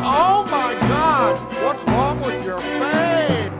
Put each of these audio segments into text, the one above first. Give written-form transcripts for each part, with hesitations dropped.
Oh my God! What's wrong with your face?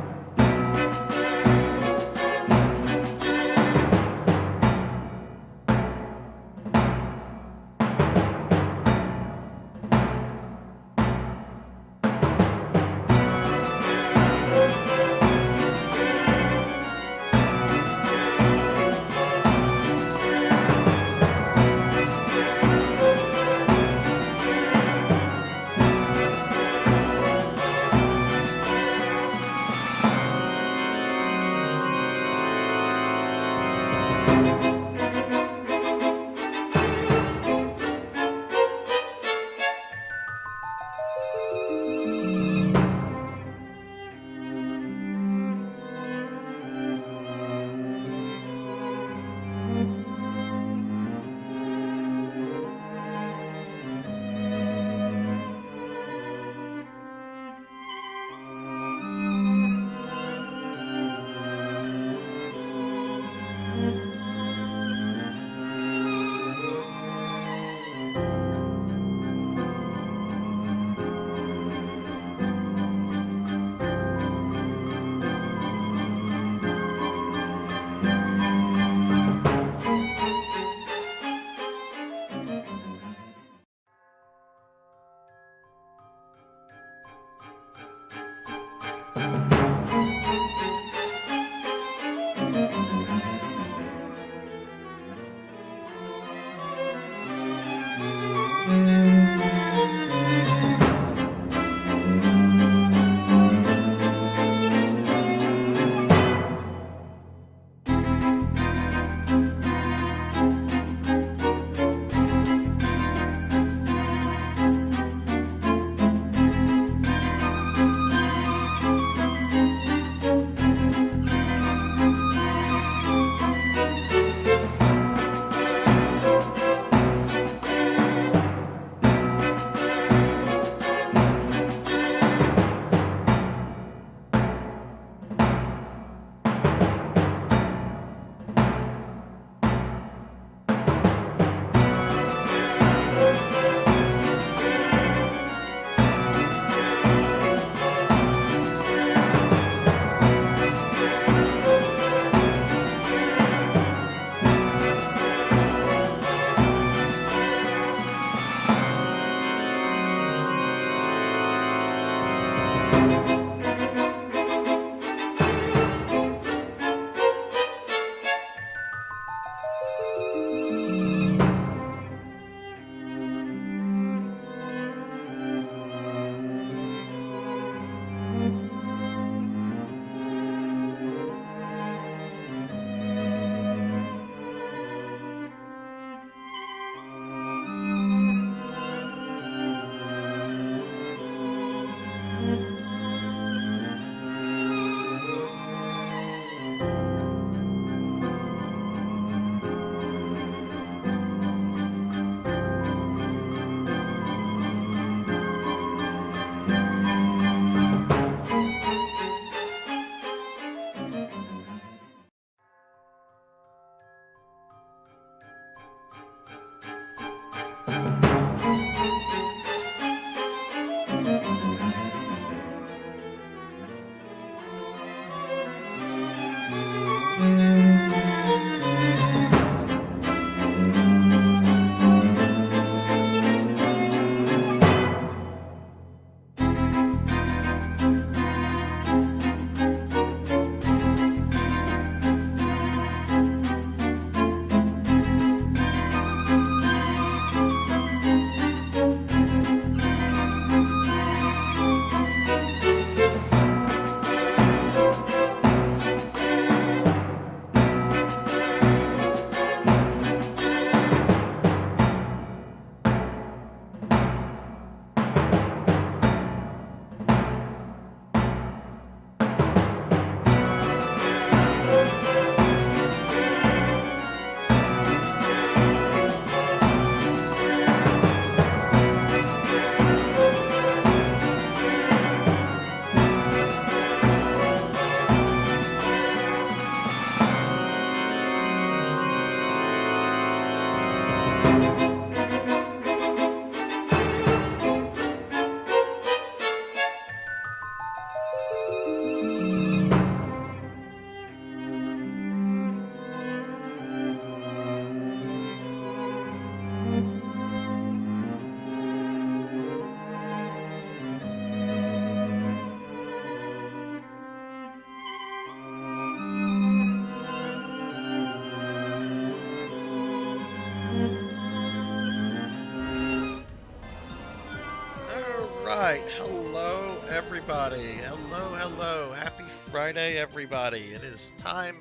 right. Hello, everybody. Hello. Happy Friday, everybody. It is time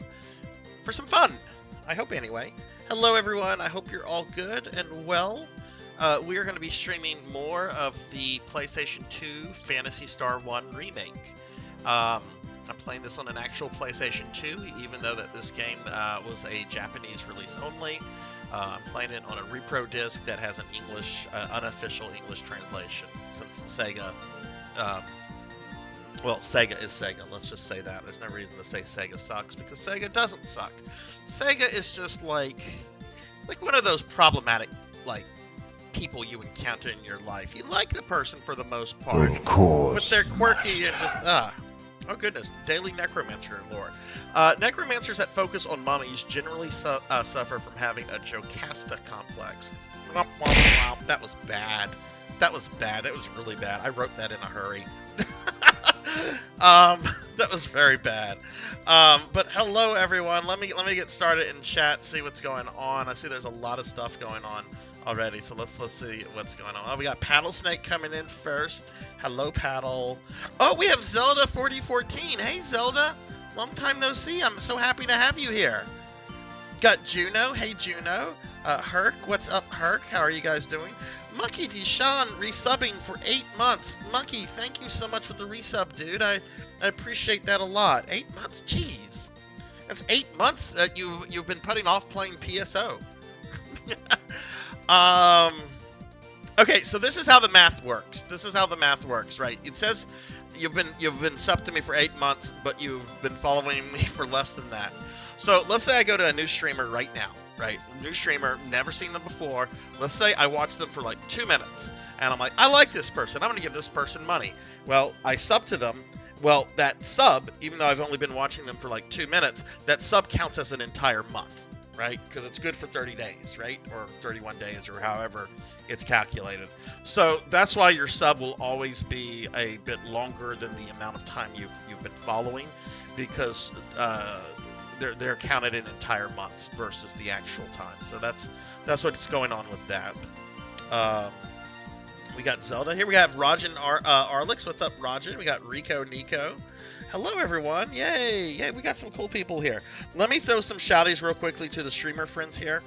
for some fun. I hope, anyway. Hello, everyone. I hope you're all good and well. We are going to be streaming more of the PlayStation 2 Phantasy Star 1 remake. I'm playing this on an actual PlayStation 2, even though that this game was a Japanese release only. I'm playing it on a repro disc that has an unofficial English translation, since Sega, Sega is Sega. Let's just say that. There's no reason to say Sega sucks, because Sega doesn't suck. Sega is just like one of those problematic, people you encounter in your life. You like the person for the most part, of course, but they're quirky and just, oh goodness, daily necromancer lore. Necromancers that focus on mummies generally suffer from having a Jocasta complex. That was bad. That was really bad. I wrote that in a hurry. That was very bad. But hello everyone. Let me get started in chat, see what's going on. I see there's a lot of stuff going on already, so let's see what's going on. Oh, we got Paddle Snake coming in first. Hello, Paddle. Oh, we have Zelda 4014. Hey, Zelda. Long time no see. I'm so happy to have you here. Got Juno. Hey, Juno. Herc. What's up, Herc? How are you guys doing? Monkey Deshawn resubbing for 8 months. Monkey, thank you so much for the resub, dude. I appreciate that a lot. 8 months? Jeez. That's 8 months that you've been putting off playing PSO. Okay, so this is how the math works. Right? It says you've been subbed to me for 8 months, but you've been following me for less than that. So let's say I go to a new streamer right now, right? New streamer, never seen them before. Let's say I watch them for 2 minutes, and I'm like, I like this person. I'm going to give this person money. Well, I sub to them. Well, that sub, even though I've only been watching them for 2 minutes, that sub counts as an entire month. Right? Because it's good for 30 days, right? Or 31 days, or however it's calculated. So that's why your sub will always be a bit longer than the amount of time you've been following, because they're counted in entire months versus the actual time. So that's what's going on with that. We got Zelda here. We have Rajan Arlix. What's up, Rajan? We got Rico Nico. Hello, everyone. Yay. We got some cool people here. Let me throw some shouties real quickly to the streamer friends here.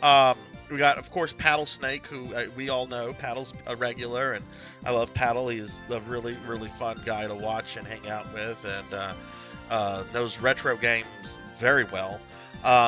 We got, of course, Paddle Snake, who we all know. Paddle's a regular, and I love Paddle. He's a really, really fun guy to watch and hang out with, and knows retro games very well.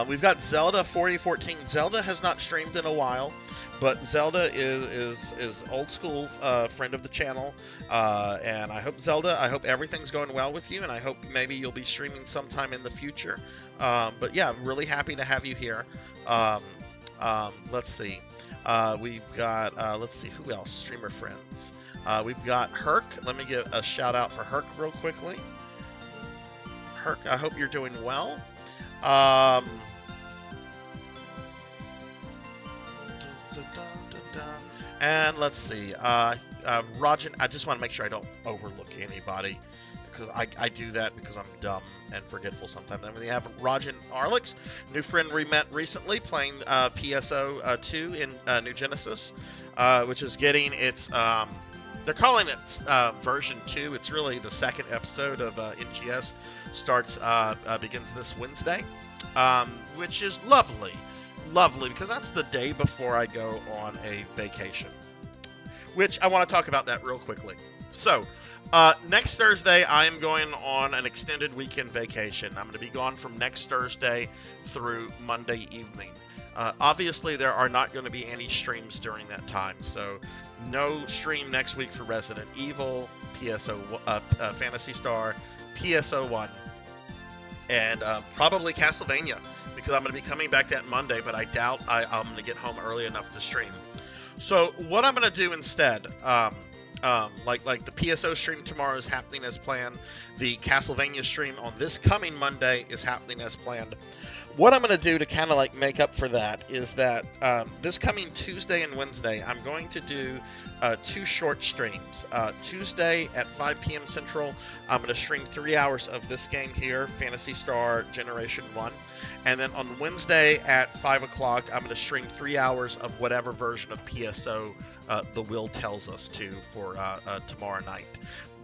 We've got Zelda 4014. Zelda has not streamed in a while, but Zelda is old school friend of the channel, and I hope everything's going well with you, and I hope maybe you'll be streaming sometime in the future. But yeah, I'm really happy to have you here. Let's see. We've got let's see, who else? Streamer friends. We've got Herc. Let me give a shout out for Herc real quickly. Herc, I hope you're doing well. And let's see, Rajan, I just want to make sure I don't overlook anybody, because I do that because I'm dumb and forgetful sometimes. And we have Rajan Arlix, new friend we met recently, playing PSO 2 in New Genesis, which is getting its, they're calling it version 2. It's really the second episode of NGS begins this Wednesday, which is lovely, because that's the day before I go on a vacation, which I want to talk about that real quickly. So, next Thursday, I am going on an extended weekend vacation. I'm going to be gone from next Thursday through Monday evening. Obviously, there are not going to be any streams during that time, so no stream next week for Resident Evil, Phantasy Star, PSO 1, and probably Castlevania, because I'm going to be coming back that Monday, but I doubt I'm going to get home early enough to stream. So what I'm going to do instead, like the PSO stream tomorrow is happening as planned. The Castlevania stream on this coming Monday is happening as planned. what I'm going to do to kind of like make up for that is that this coming Tuesday and Wednesday, I'm going to do 2 short streams. Tuesday at 5 p.m. Central, I'm going to stream 3 hours of this game here, Phantasy Star Generation 1. And then on Wednesday at 5 o'clock, I'm going to stream 3 hours of whatever version of PSO the will tells us to for tomorrow night.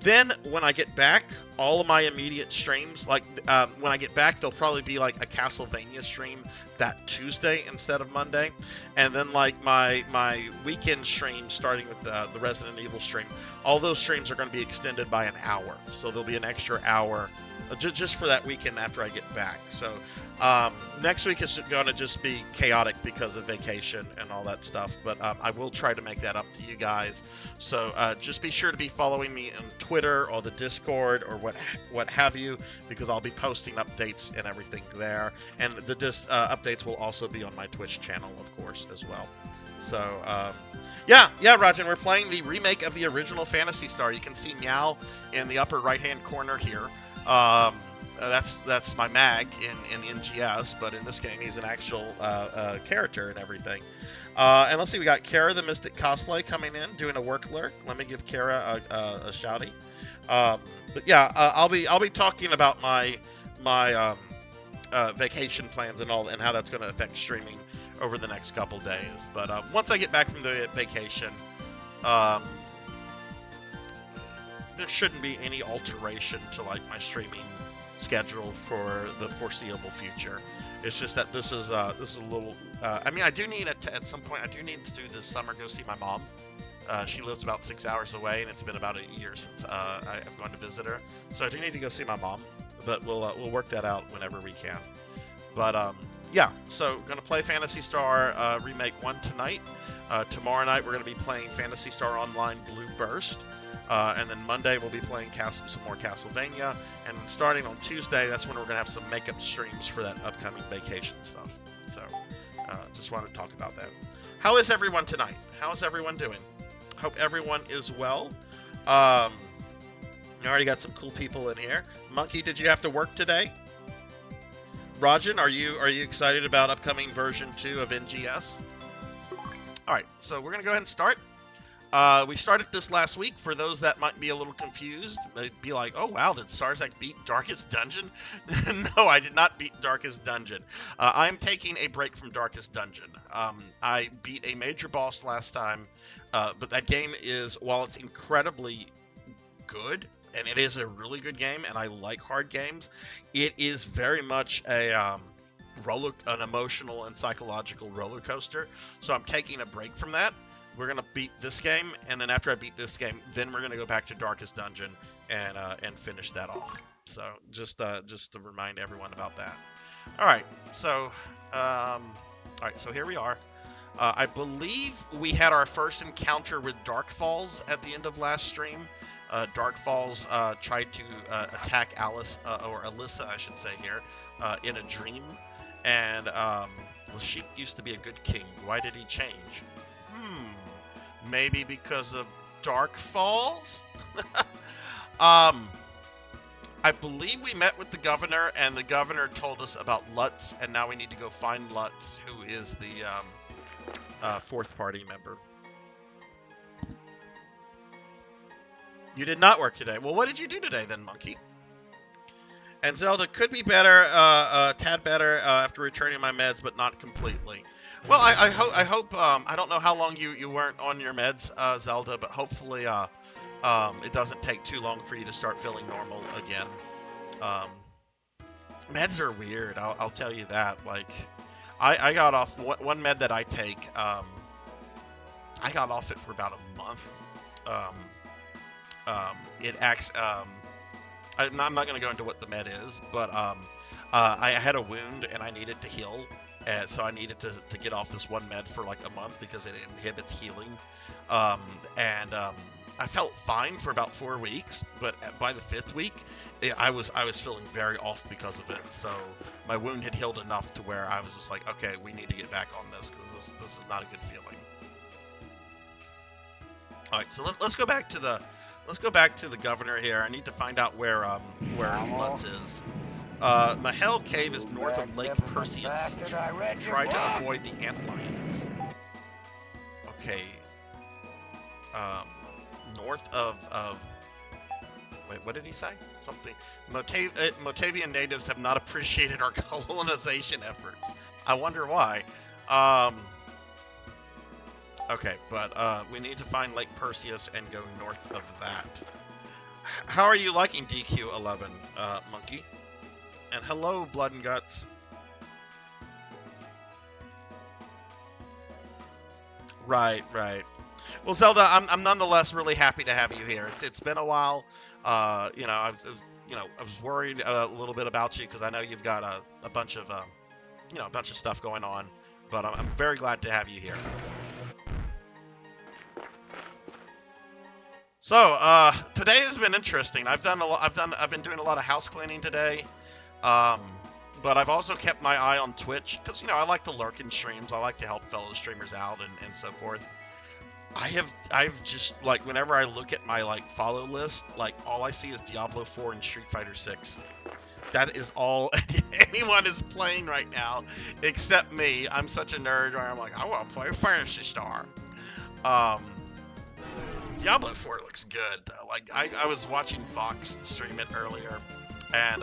Then when I get back, all of my immediate streams, like when I get back, there'll probably be like a Castlevania stream that Tuesday instead of Monday. And then like my weekend stream, starting with the Resident Evil stream, all those streams are going to be extended by an hour. So there'll be an extra hour just for that weekend after I get back. So next week is going to just be chaotic because of vacation and all that stuff. But I will try to make that up to you guys. So just be sure to be following me on Twitter or the Discord or what have you, because I'll be posting updates and everything there. And the updates will also be on my Twitch channel, of course, as well. So, yeah, Rajan, we're playing the remake of the original Phantasy Star. You can see Meow in the upper right-hand corner here. That's my mag in NGS, but in this game he's an actual character and everything. And let's see, we got Kara the Mystic Cosplay coming in, doing a work lurk. Let me give Kara a shouty. But yeah, I'll be talking about my vacation plans and all, and how that's going to affect streaming over the next couple days. But once I get back from the vacation, there shouldn't be any alteration to like my streaming schedule for the foreseeable future. It's just that this is a little. I mean, I do need at some point. I do need to do this summer go see my mom. She lives about 6 hours away, and it's been about a year since I've gone to visit her. So I do need to go see my mom, but we'll work that out whenever we can. But yeah, so gonna play Phantasy Star Remake 1 tonight. Tomorrow night we're gonna be playing Phantasy Star Online Blue Burst. And then Monday we'll be playing some more Castlevania, and then starting on Tuesday, that's when we're going to have some makeup streams for that upcoming vacation stuff. So, just wanted to talk about that. How is everyone tonight? How is everyone doing? Hope everyone is well. I already got some cool people in here. Monkey, did you have to work today? Rajan, are you excited about upcoming version 2 of NGS? All right, so we're going to go ahead and start. We started this last week. For those that might be a little confused, they'd be like, oh wow, did Sarzac beat Darkest Dungeon? No, I did not beat Darkest Dungeon. I'm taking a break from Darkest Dungeon. I beat a major boss last time, but that game is, while it's incredibly good, and it is a really good game, and I like hard games, it is very much an emotional and psychological roller coaster. So I'm taking a break from that. We're going to beat this game, and then after I beat this game, then we're going to go back to Darkest Dungeon and finish that off. So just to remind everyone about that. All right, so here we are. I believe we had our first encounter with Dark Falls at the end of last stream. Dark Falls tried to attack Alice, or Alyssa, I should say here, in a dream. And the sheep used to be a good king. Why did he change? Maybe because of Dark Falls? I believe we met with the governor, and the governor told us about Lutz, and now we need to go find Lutz, who is the fourth party member. You did not work today. Well, what did you do today then, Monkey? And Zelda could be better, a tad better after returning my meds, but not completely. Well, I hope, I don't know how long you weren't on your meds, Zelda, but hopefully it doesn't take too long for you to start feeling normal again. Meds are weird, I'll tell you that. Like, I got off one med that I take, I got off it for about a month. It acts, I'm not going to go into what the med is, but I had a wound and I needed to heal. And so I needed to get off this one med for like a month because it inhibits healing. I felt fine for about 4 weeks, but by the 5th week, I was feeling very off because of it. So my wound had healed enough to where I was just like, okay, we need to get back on this because this is not a good feeling. All right, so let's go back to the governor here. I need to find out where Lutz is. Mahel Cave is north of Lake Perseus. Try to avoid the ant lions. Okay. North of... Wait, what did he say? Something. Motavian natives have not appreciated our colonization efforts. I wonder why. Okay, but we need to find Lake Perseus and go north of that. How are you liking DQ11, Monkey? And hello, Blood and Guts. Right, right. Well, Zelda, I'm nonetheless really happy to have you here. It's been a while. You know, I was worried a little bit about you because I know you've got a bunch of a bunch of stuff going on, but I'm very glad to have you here. So, today has been interesting. I've been doing a lot of house cleaning today. But I've also kept my eye on Twitch because, I like to lurk in streams. I like to help fellow streamers out and so forth. I've just, like, whenever I look at my, like, follow list, like, all I see is Diablo 4 and Street Fighter 6. That is all anyone is playing right now, except me. I'm such a nerd where I'm like, I want to play Phantasy Star. Diablo 4 looks good, though. Like, I was watching Vox stream it earlier, and,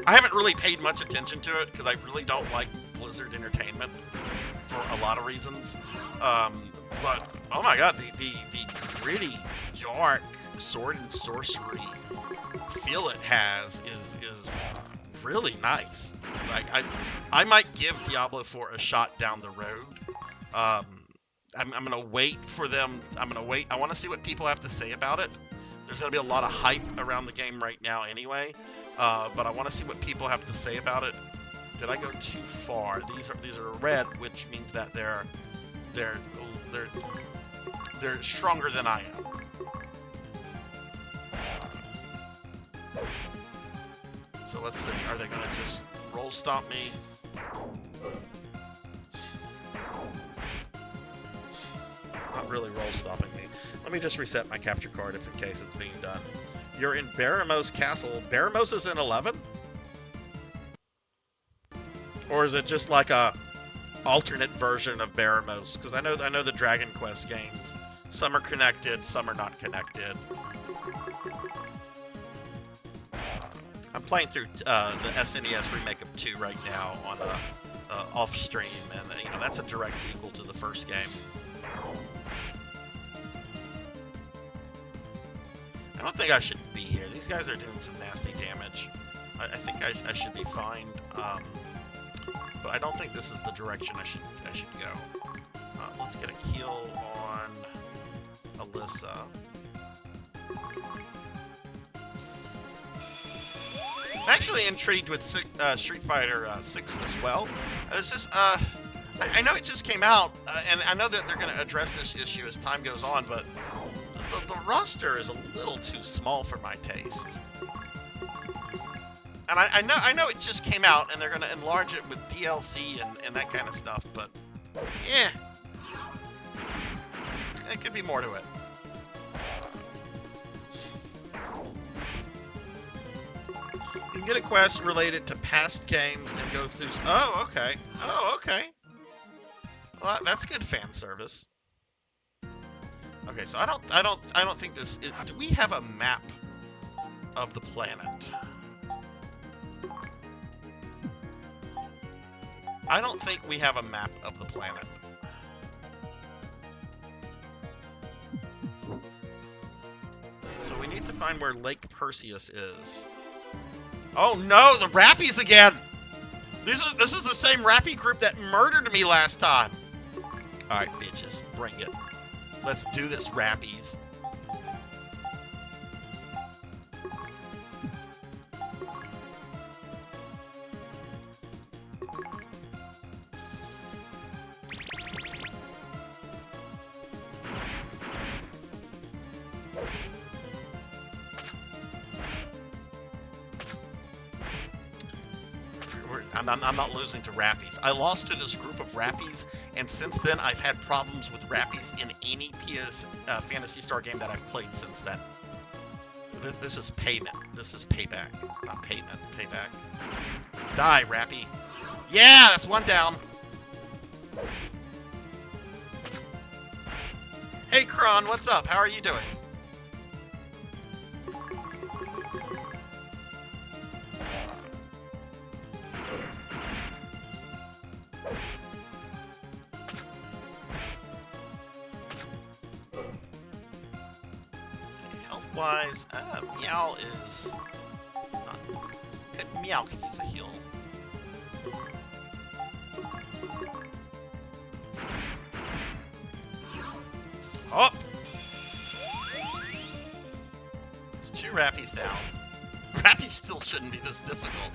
I haven't really paid much attention to it because I really don't like Blizzard Entertainment for a lot of reasons. But oh my god, the gritty, dark sword and sorcery feel it has is really nice. Like I might give Diablo 4 a shot down the road. I'm gonna wait for them. I'm gonna wait. I want to see what people have to say about it. There's going to be a lot of hype around the game right now anyway, but I want to see what people have to say about it. Did I go too far? These are red, which means that they're stronger than I am. So let's see. Are they going to just roll stomp me? Not really roll stopping me. Let me just reset my capture card if in case it's being done. You're in Baramos Castle. Baramos is in 11? Or is it just like a alternate version of Baramos? Because I know the Dragon Quest games. Some are connected, some are not connected. I'm playing through the SNES remake of 2 right now on off stream, and that's a direct sequel to the first game. I don't think I should be here. These guys are doing some nasty damage. I think I should be fine, but I don't think this is the direction I should go. Let's get a kill on Alyssa. I'm actually intrigued with Street Fighter 6 as well. It's just, I know it just came out, and I know that they're going to address this issue as time goes on, but the roster is a little too small for my taste. And I know it just came out, and they're going to enlarge it with DLC and that kind of stuff, but, yeah. There could be more to it. You can get a quest related to past games and go through... Oh, okay. Oh, okay. Well, that's good fan service. Okay, so I don't think this is... Do we have a map of the planet? I don't think we have a map of the planet. So we need to find where Lake Perseus is. Oh no, the Rappies again! This is the same Rappie group that murdered me last time. Alright, bitches, bring it. Let's do this, Rappies. I'm not losing to Rappies. I lost to this group of Rappies, and since then I've had problems with Rappies in any PS Phantasy Star game that I've played since then. This is payment. This is payback, not payment. Payback. Die, Rappy. Yeah, that's one down. Hey, Kron, what's up? How are you doing? Health-wise, Meow is not good. Meow can use a heal. Oh! It's 2 Rappies down. Rappy still shouldn't be this difficult.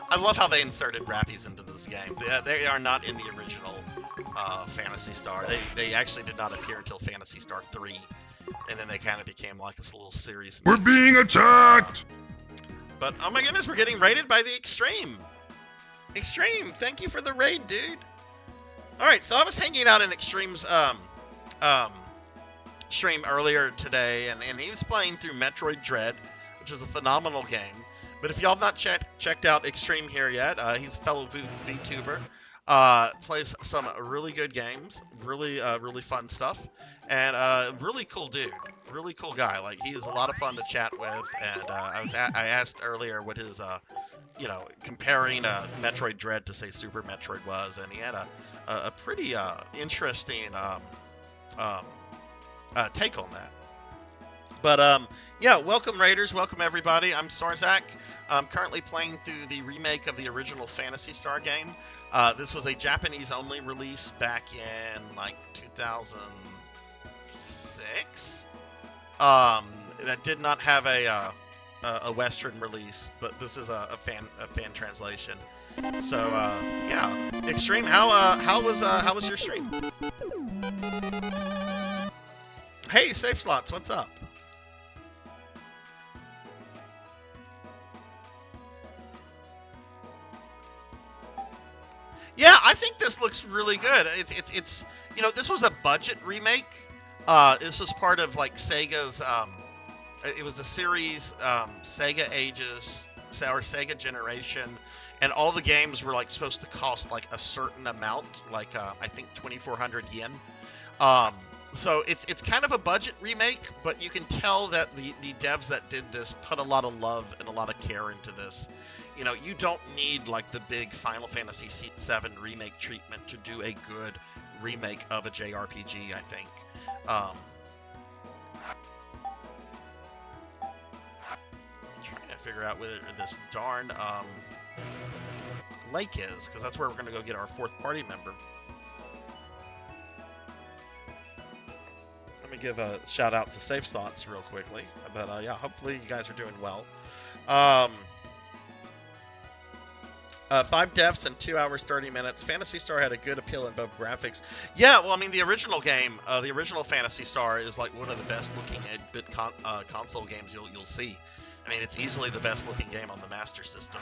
I love how they inserted Rappies into this game. They are not in the original Phantasy Star. They actually did not appear until Phantasy Star 3. And then they kind of became like this little series. We're being attacked! But, oh my goodness, we're getting raided by the Extreme. Extreme, thank you for the raid, dude. Alright, so I was hanging out in Extreme's stream earlier today, and he was playing through Metroid Dread, which is a phenomenal game. But if y'all have not checked out Extreme here yet, he's a fellow VTuber. Plays some really good games, really fun stuff, and really cool dude, really cool guy. Like, he is a lot of fun to chat with, and I asked earlier what his comparing Metroid Dread to say Super Metroid was, and he had a pretty interesting take on that. But yeah, welcome Raiders, welcome everybody. I'm Sarzac. I'm currently playing through the remake of the original Phantasy Star game. This was a Japanese-only release back in like 2006. That did not have a Western release, but this is a fan translation. So yeah, Extreme. How was your stream? Hey, Safe Slots, what's up? Yeah, I think this looks really good. It's this was a budget remake. This was part of like Sega's. It was the series Sega Ages or Sega Generation, and all the games were like supposed to cost like a certain amount, like I think 2,400 yen. So it's kind of a budget remake, but you can tell that the devs that did this put a lot of love and a lot of care into this. You don't need like the big Final Fantasy VII remake treatment to do a good remake of a JRPG, I think. I'm trying to figure out where this darn lake is, because that's where we're going to go get our 4th party member. Let me give a shout out to Safe Slots real quickly. But yeah, hopefully you guys are doing well. 5 deaths in 2 hours 30 minutes. Phantasy Star had a good appeal in both graphics. Yeah, well, I mean, the original game, the original Phantasy Star is like one of the best looking 8-bit console games you'll see. I mean, it's easily the best looking game on the Master System,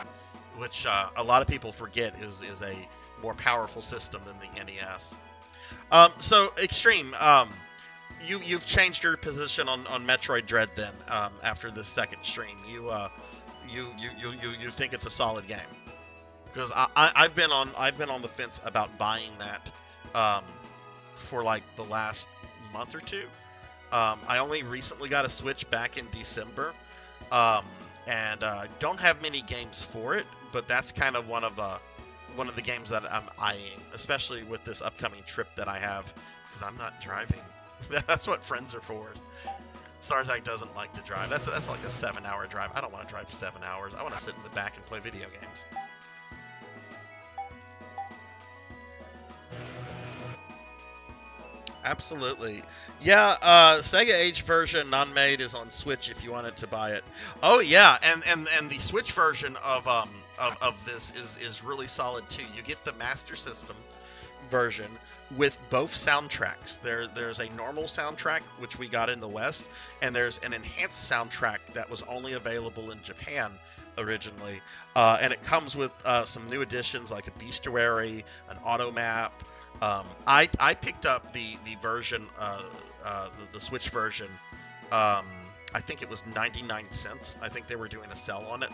which a lot of people forget is a more powerful system than the NES. So Extreme, you've changed your position on Metroid Dread then after this second stream. You think it's a solid game? Because I've been on the fence about buying that for like the last month or two. I only recently got a Switch back in December, and don't have many games for it. But that's kind of one of the games that I'm eyeing, especially with this upcoming trip that I have, because I'm not driving. That's what friends are for. Sarzac doesn't like to drive. That's like a 7-hour drive. I don't want to drive 7 hours. I want to sit in the back and play video games. Absolutely. Yeah, Sega Age version non-made is on Switch if you wanted to buy it. Oh yeah, and the Switch version of this is really solid too. You get the Master System version with both soundtracks. There's a normal soundtrack, which we got in the West, and there's an enhanced soundtrack that was only available in Japan originally. And it comes with some new additions like a bestiary, an auto map. I picked up the version, the Switch version, I think it was 99 cents. I think they were doing a sell on it,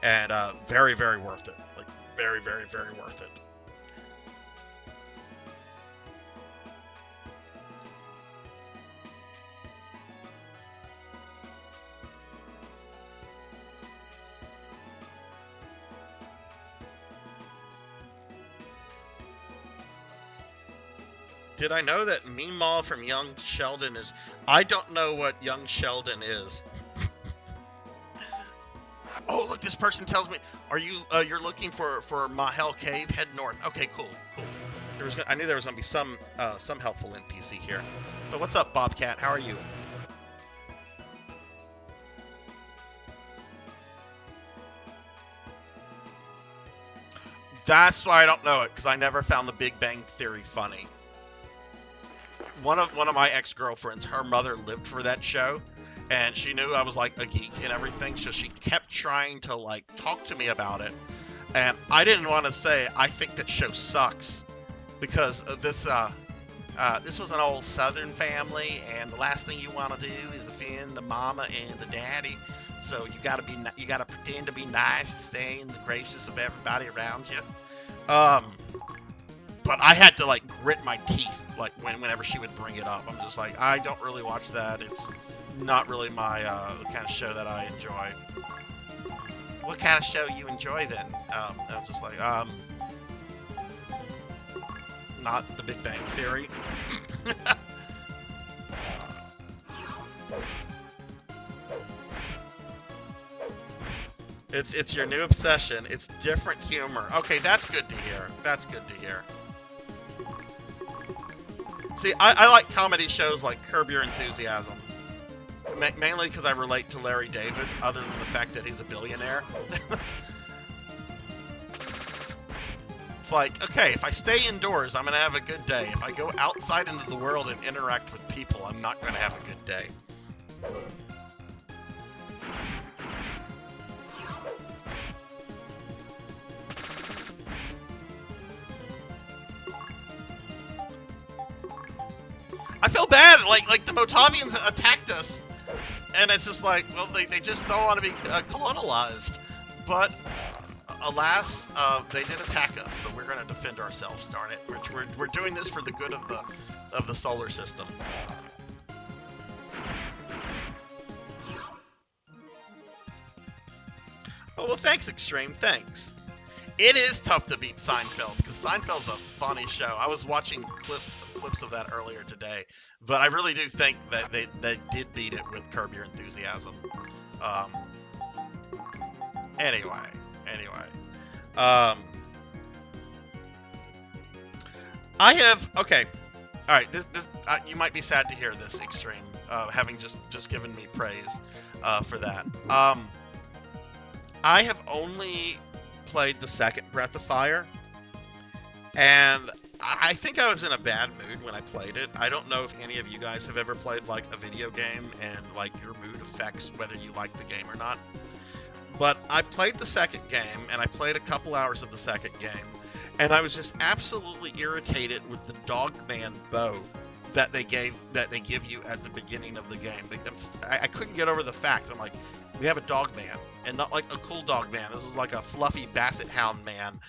and very, very worth it. Like very, very, very worth it. Did I know that Meemaw from Young Sheldon is? I don't know what Young Sheldon is. Oh, look! This person tells me, "Are you? You're looking for Mahel Cave? Head north." Okay, cool, cool. I knew there was gonna be some helpful NPC here. But what's up, Bobcat? How are you? That's why I don't know it, because I never found The Big Bang Theory funny. One of my ex-girlfriends, her mother lived for that show, and she knew I was like a geek and everything, so she kept trying to like talk to me about it, and I didn't want to say I think that show sucks, because this was an old Southern family, and the last thing you want to do is offend the mama and the daddy. So you gotta pretend to be nice and stay in the gracious of everybody around you. But I had to like grit my teeth like whenever she would bring it up. I'm just like, I don't really watch that. It's not really my the kind of show that I enjoy. What kind of show you enjoy then? I was just like, not The Big Bang Theory. It's your new obsession. It's different humor. Okay, that's good to hear. That's good to hear. See, I like comedy shows like Curb Your Enthusiasm. Mainly because I relate to Larry David, other than the fact that he's a billionaire. It's like, okay, if I stay indoors, I'm going to have a good day. If I go outside into the world and interact with people, I'm not going to have a good day. I feel bad, like the Motavians attacked us, and it's just like, well, they just don't want to be colonialized. But alas, they did attack us, so we're going to defend ourselves. Darn it, we're doing this for the good of the solar system. Oh well, thanks, Extreme. Thanks. It is tough to beat Seinfeld, because Seinfeld's a funny show. I was watching clips of that earlier today, but I really do think that they did beat it with Curb Your Enthusiasm. Um, anyway, I have okay. All right, this you might be sad to hear this, Extreme, having just given me praise for that. I have only played the second Breath of Fire, and I think I was in a bad mood when I played it. I don't know if any of you guys have ever played like a video game and like your mood affects whether you like the game or not. But I played the second game, and I played a couple hours of the second game, and I was just absolutely irritated with the Dogman bow that they give you at the beginning of the game. I couldn't get over the fact. I'm like, we have a dog man, and not like a cool dog man. This is like a fluffy basset hound man.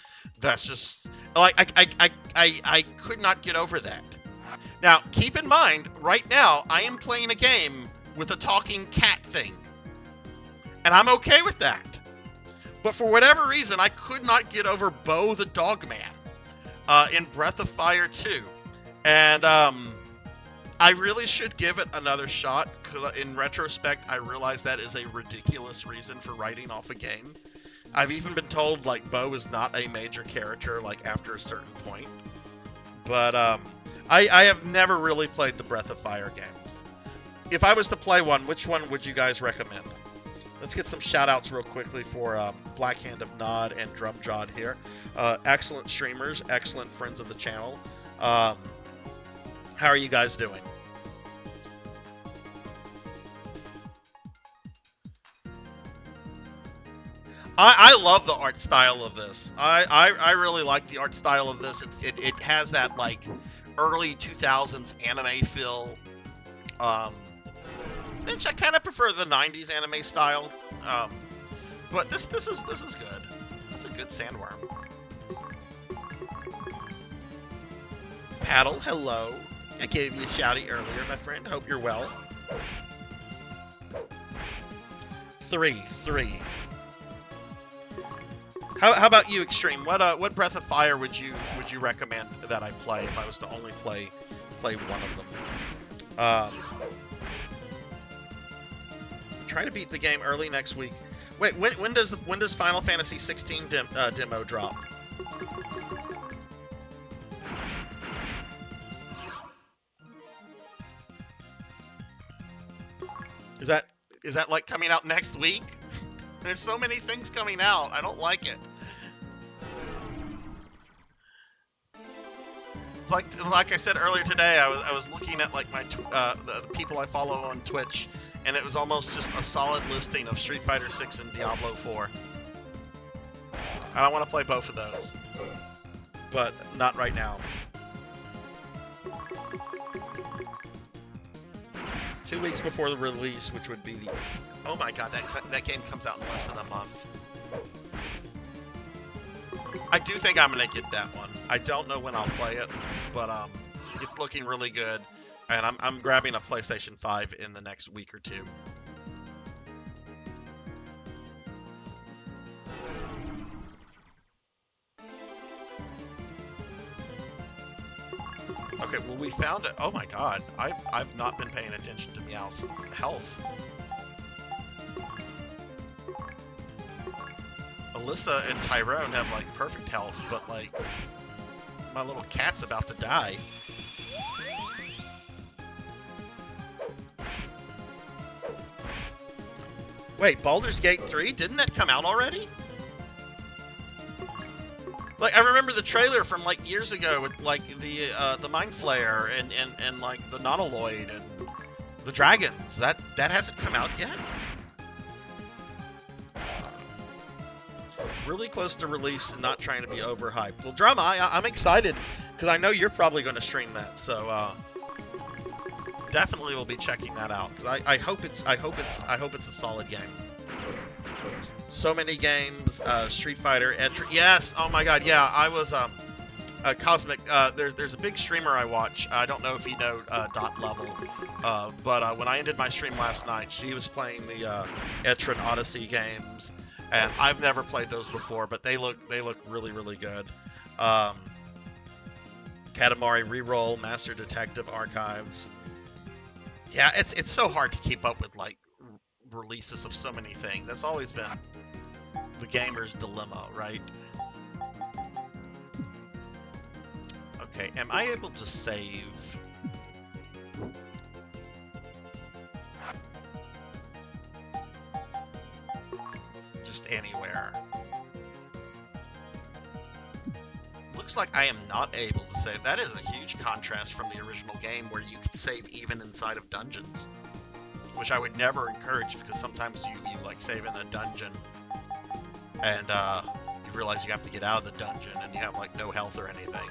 That's just like I could not get over that. Now, keep in mind, right now I am playing a game with a talking cat thing, and I'm okay with that. But for whatever reason, I could not get over Bo the dog man in Breath of Fire 2, and I really should give it another shot, because in retrospect, I realize that is a ridiculous reason for writing off a game. I've even been told, like, Bo is not a major character, like, after a certain point. But, I have never really played the Breath of Fire games. If I was to play one, which one would you guys recommend? Let's get some shout-outs real quickly for Blackhand of Nod and Drumjod here. Excellent streamers, excellent friends of the channel. How are you guys doing? I love the art style of this. I really like the art style of this. It has that like early 2000s anime feel. Which I kind of prefer the '90s anime style, but this is good. It's a good sandworm. Paddle, hello. I gave you a shouty earlier, my friend. Hope you're well. 3. How about you, Extreme? What Breath of Fire would you recommend that I play if I was to only play one of them? Try to beat the game early next week. Wait, when does Final Fantasy 16 demo drop? Is that like coming out next week? There's so many things coming out. I don't like it. It's like I said earlier today. I was looking at like my the people I follow on Twitch, and it was almost just a solid listing of Street Fighter 6 and Diablo 4. I don't want to play both of those, but not right now. 2 weeks before the release, which would be the... Oh my god, that game comes out in less than a month. I do think I'm going to get that one. I don't know when I'll play it, but it's looking really good. And I'm grabbing a PlayStation 5 in the next week or two. Okay, well we found it. Oh my god, I've not been paying attention to Meow's health. Alyssa and Tyrone have like perfect health, but like my little cat's about to die. Wait, Baldur's Gate 3? Didn't that come out already? Like, I remember the trailer from, like, years ago with, like, the Mind Flayer and like, the Nautiloid and the dragons. That hasn't come out yet? Really close to release and not trying to be overhyped. Well, Drama, I'm excited, because I know you're probably going to stream that, so, definitely will be checking that out, because I hope it's a solid game. So many games, Street Fighter, yes, oh my god, yeah, I was, Cosmic, there's a big streamer I watch, I don't know if you know, Dot Level, but when I ended my stream last night, she was playing the, Etran Odyssey games, and I've never played those before, but they look really, really good. Katamari Reroll, Master Detective Archives. Yeah, it's so hard to keep up with, like, releases of so many things. That's always been the gamer's dilemma, right? Okay, am I able to save? Just anywhere. Looks like I am not able to save. That is a huge contrast from the original game where you could save even inside of dungeons, which I would never encourage, because sometimes you like save in a dungeon and you realize you have to get out of the dungeon and you have like no health or anything.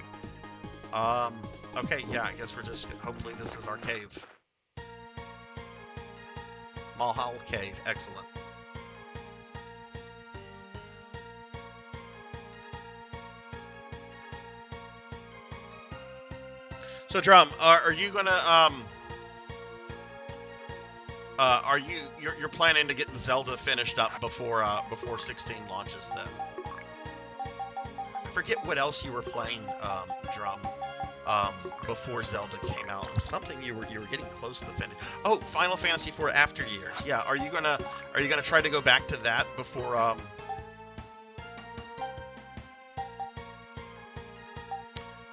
Okay, yeah, I guess we're just, hopefully this is our cave. Malhal Cave, excellent. So Drum, are you gonna you're planning to get Zelda finished up before 16 launches then? I forget what else you were playing, Drum, before Zelda came out. Something you were getting close to the finish. Oh, Final Fantasy IV After Years. Yeah, are you gonna try to go back to that before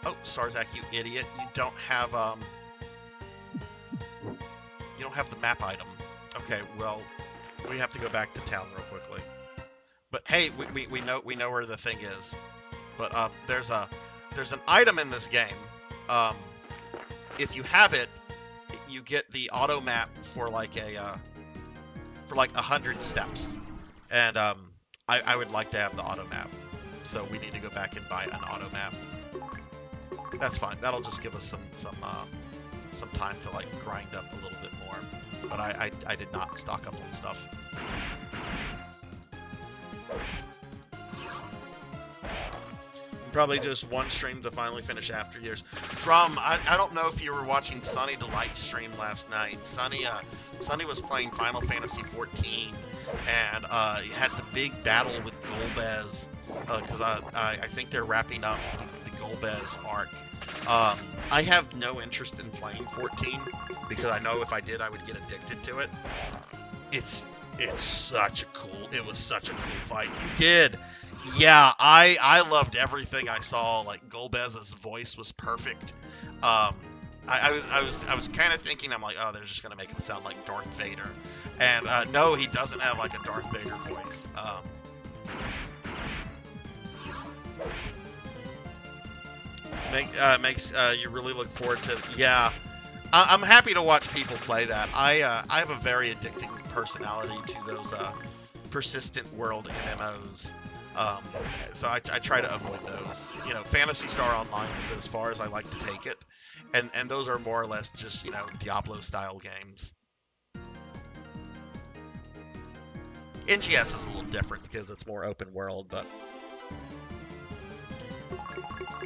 Oh, Sarzac, you idiot! You don't have the map item. Okay, well, we have to go back to town real quickly. But hey, we know where the thing is. But there's an item in this game. If you have it, you get the auto map for like 100 steps. And I would like to have the auto map. So we need to go back and buy an auto map. That's fine. That'll just give us some time to like grind up a little bit more. but I did not stock up on stuff. Probably just one stream to finally finish After Years. Drum, I don't know if you were watching Sunny Delight's stream last night. Sunny was playing Final Fantasy 14, and he had the big battle with Golbez, because I think they're wrapping up the Golbez arc. I have no interest in playing 14, because I know if I did, I would get addicted to it. It was such a cool fight. You did. Yeah, I loved everything I saw. Like, Golbez's voice was perfect. I was kind of thinking, I'm like, oh, they're just gonna make him sound like Darth Vader, and no, he doesn't have like a Darth Vader voice. Makes you really look forward to. Yeah, I'm happy to watch people play that. I have a very addicting personality to those persistent world MMOs. So I try to avoid those. You know, Phantasy Star Online is as far as I like to take it, and those are more or less just, you know, Diablo style games. NGS is a little different because it's more open world, but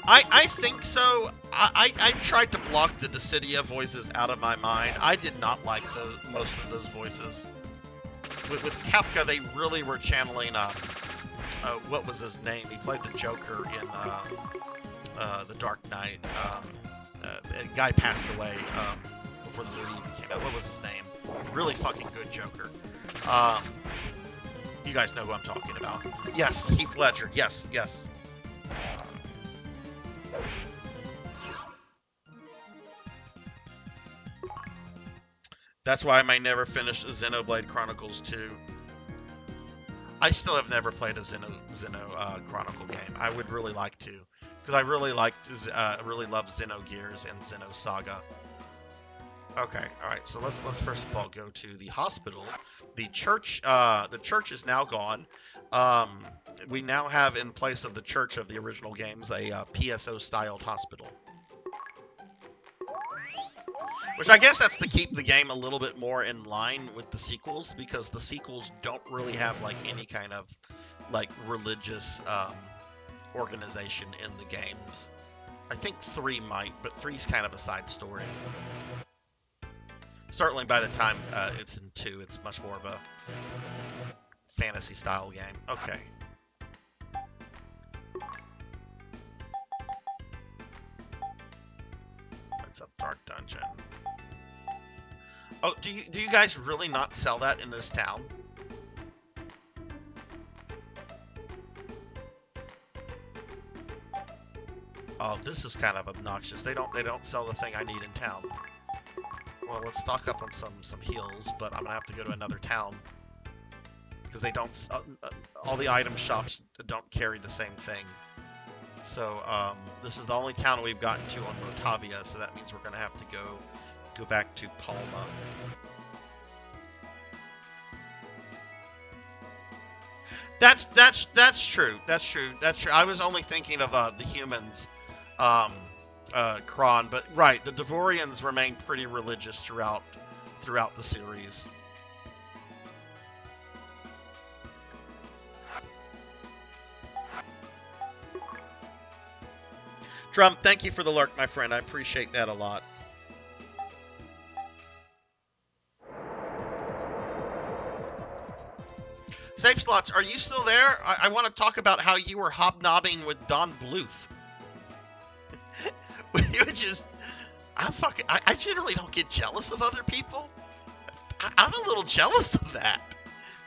I think so. I tried to block the Dissidia voices out of my mind. I did not like most of those voices. With Kafka, they really were channeling what was his name? He played the Joker in The Dark Knight. A guy passed away before the movie even came out. What was his name? Really fucking good Joker. You guys know who I'm talking about. Yes, Heath Ledger. Yes, yes. That's why I might never finish Xenoblade Chronicles 2. I still have never played a Xeno Chronicle game. I would really like to, because I really love Xenogears and Xenosaga. Okay, all right. So let's first of all go to the hospital. The church is now gone. We now have, in place of the church of the original games, a PSO styled hospital. Which I guess that's to keep the game a little bit more in line with the sequels, because the sequels don't really have like any kind of like religious organization in the games. I think 3 might, but 3's kind of a side story. Certainly by the time it's in 2, it's much more of a fantasy style game. Okay. That's a dark dungeon. Oh, do you guys really not sell that in this town? Oh, this is kind of obnoxious. They don't sell the thing I need in town. Well, let's stock up on some heals, but I'm gonna have to go to another town because they don't. All the item shops don't carry the same thing. So this is the only town we've gotten to on Motavia, so that means we're gonna have to go back to Palma. That's true. That's true. I was only thinking of the humans, Kron, but right, the Devorians remain pretty religious throughout the series. Trump, thank you for the lurk, my friend. I appreciate that a lot. Safe Slots, are you still there? I want to talk about how you were hobnobbing with Don Bluth. Which is, I generally don't get jealous of other people. I'm a little jealous of that.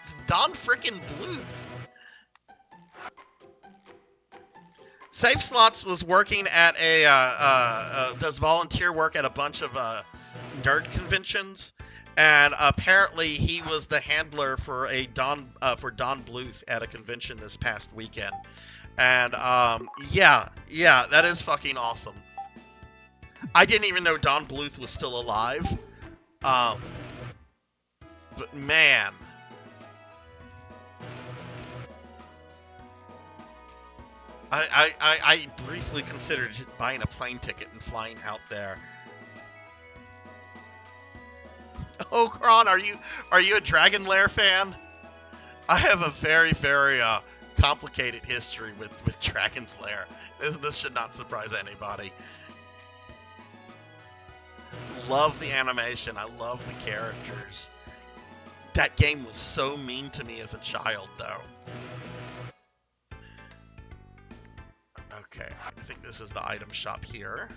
It's Don frickin' Bluth. Safe Slots was working at does volunteer work at a bunch of nerd conventions. And apparently he was the handler for Don Bluth at a convention this past weekend. And yeah, that is fucking awesome. I didn't even know Don Bluth was still alive. But man. I briefly considered buying a plane ticket and flying out there. Oh, Kron, are you a Dragon Lair fan? I have a very, very complicated history with Dragon's Lair. This should not surprise anybody. Love the animation. I love the characters. That game was so mean to me as a child, though. Okay, I think this is the item shop here.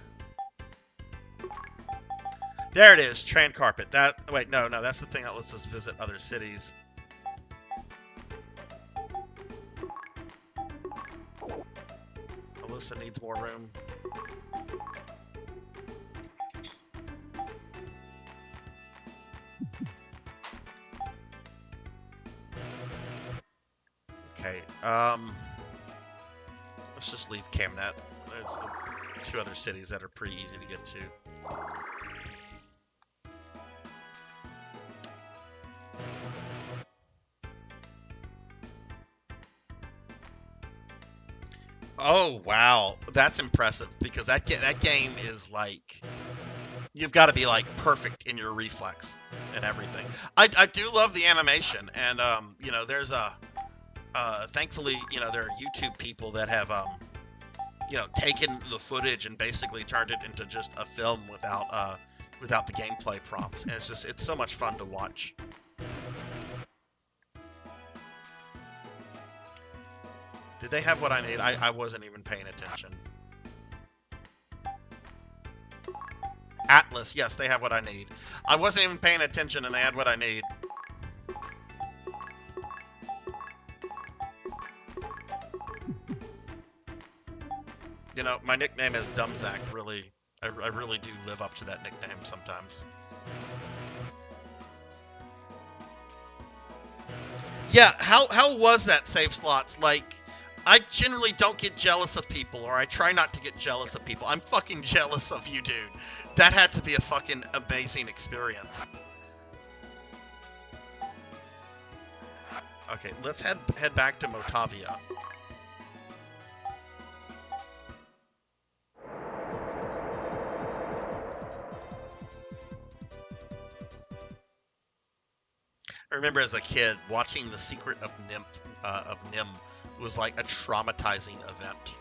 There it is, Train Carpet. Wait, no, that's the thing that lets us visit other cities. Alyssa needs more room. Okay, let's just leave Camnet. There's the 2 other cities that are pretty easy to get to. Oh wow, that's impressive because that game is like you've got to be like perfect in your reflex and everything. I do love the animation, and you know, there's thankfully, you know, there are YouTube people that have you know, taken the footage and basically turned it into just a film without the gameplay prompts, and it's so much fun to watch. Did they have what I need? I wasn't even paying attention. Atlas, yes, they have what I need. I wasn't even paying attention and they had what I need. You know, my nickname is Dumbzac. Really, I really do live up to that nickname sometimes. Yeah, how was that save slots? Like, I generally don't get jealous of people, or I try not to get jealous of people. I'm fucking jealous of you, dude. That had to be a fucking amazing experience. Okay, let's head back to Motavia. I remember as a kid watching The Secret of Nim was like a traumatizing event.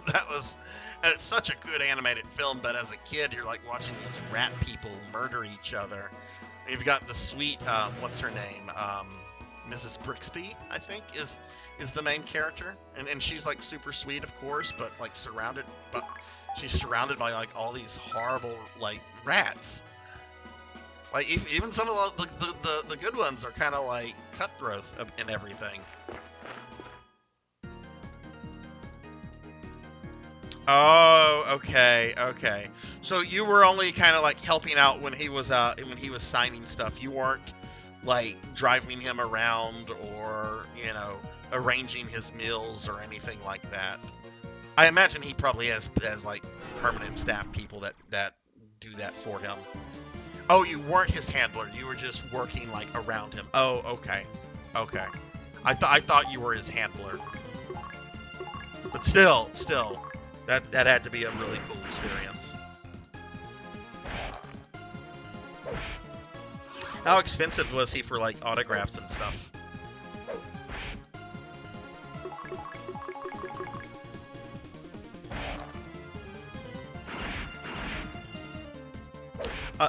That was, and it's such a good animated film, but as a kid you're like watching these rat people murder each other. You've got the sweet what's her name, Mrs. Brixby, I think is the main character, and she's like super sweet, of course, but like she's surrounded by like all these horrible like rats. Like, even some of the good ones are kind of like cutthroat and everything. Oh, okay. So you were only kind of like helping out when he was signing stuff. You weren't like driving him around or, you know, arranging his meals or anything like that. I imagine he probably has like permanent staff people that do that for him. Oh, you weren't his handler. You were just working like around him. Oh, okay. I thought you were his handler. But still, that had to be a really cool experience. How expensive was he for like autographs and stuff?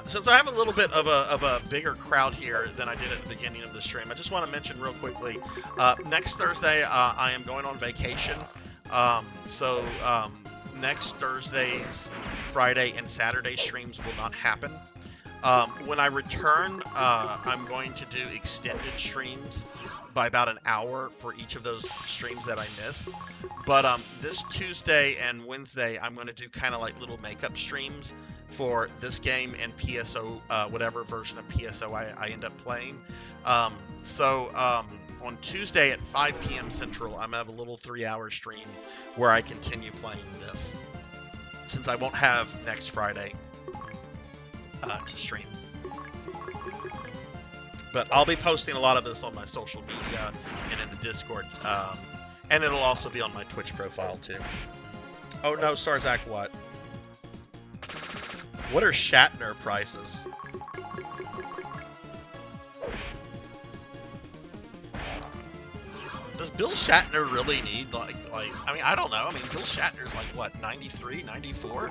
Since I have a little bit of a bigger crowd here than I did at the beginning of the stream, I just want to mention real quickly, next Thursday I am going on vacation. So next Thursday's Friday and Saturday streams will not happen. When I return, I'm going to do extended streams by about an hour for each of those streams that I miss. But this Tuesday and Wednesday, I'm going to do kind of like little makeup streams for this game and PSO, whatever version of PSO I end up playing. So on Tuesday at 5 p.m. Central, I'm going to have a little 3-hour stream where I continue playing this, since I won't have next Friday to stream. But I'll be posting a lot of this on my social media and in the Discord, and it'll also be on my Twitch profile too. Oh no, Sarzac, what? What are Shatner prices? Does Bill Shatner really need, like, I mean, I don't know. I mean, Bill Shatner's like, what, 93, 94?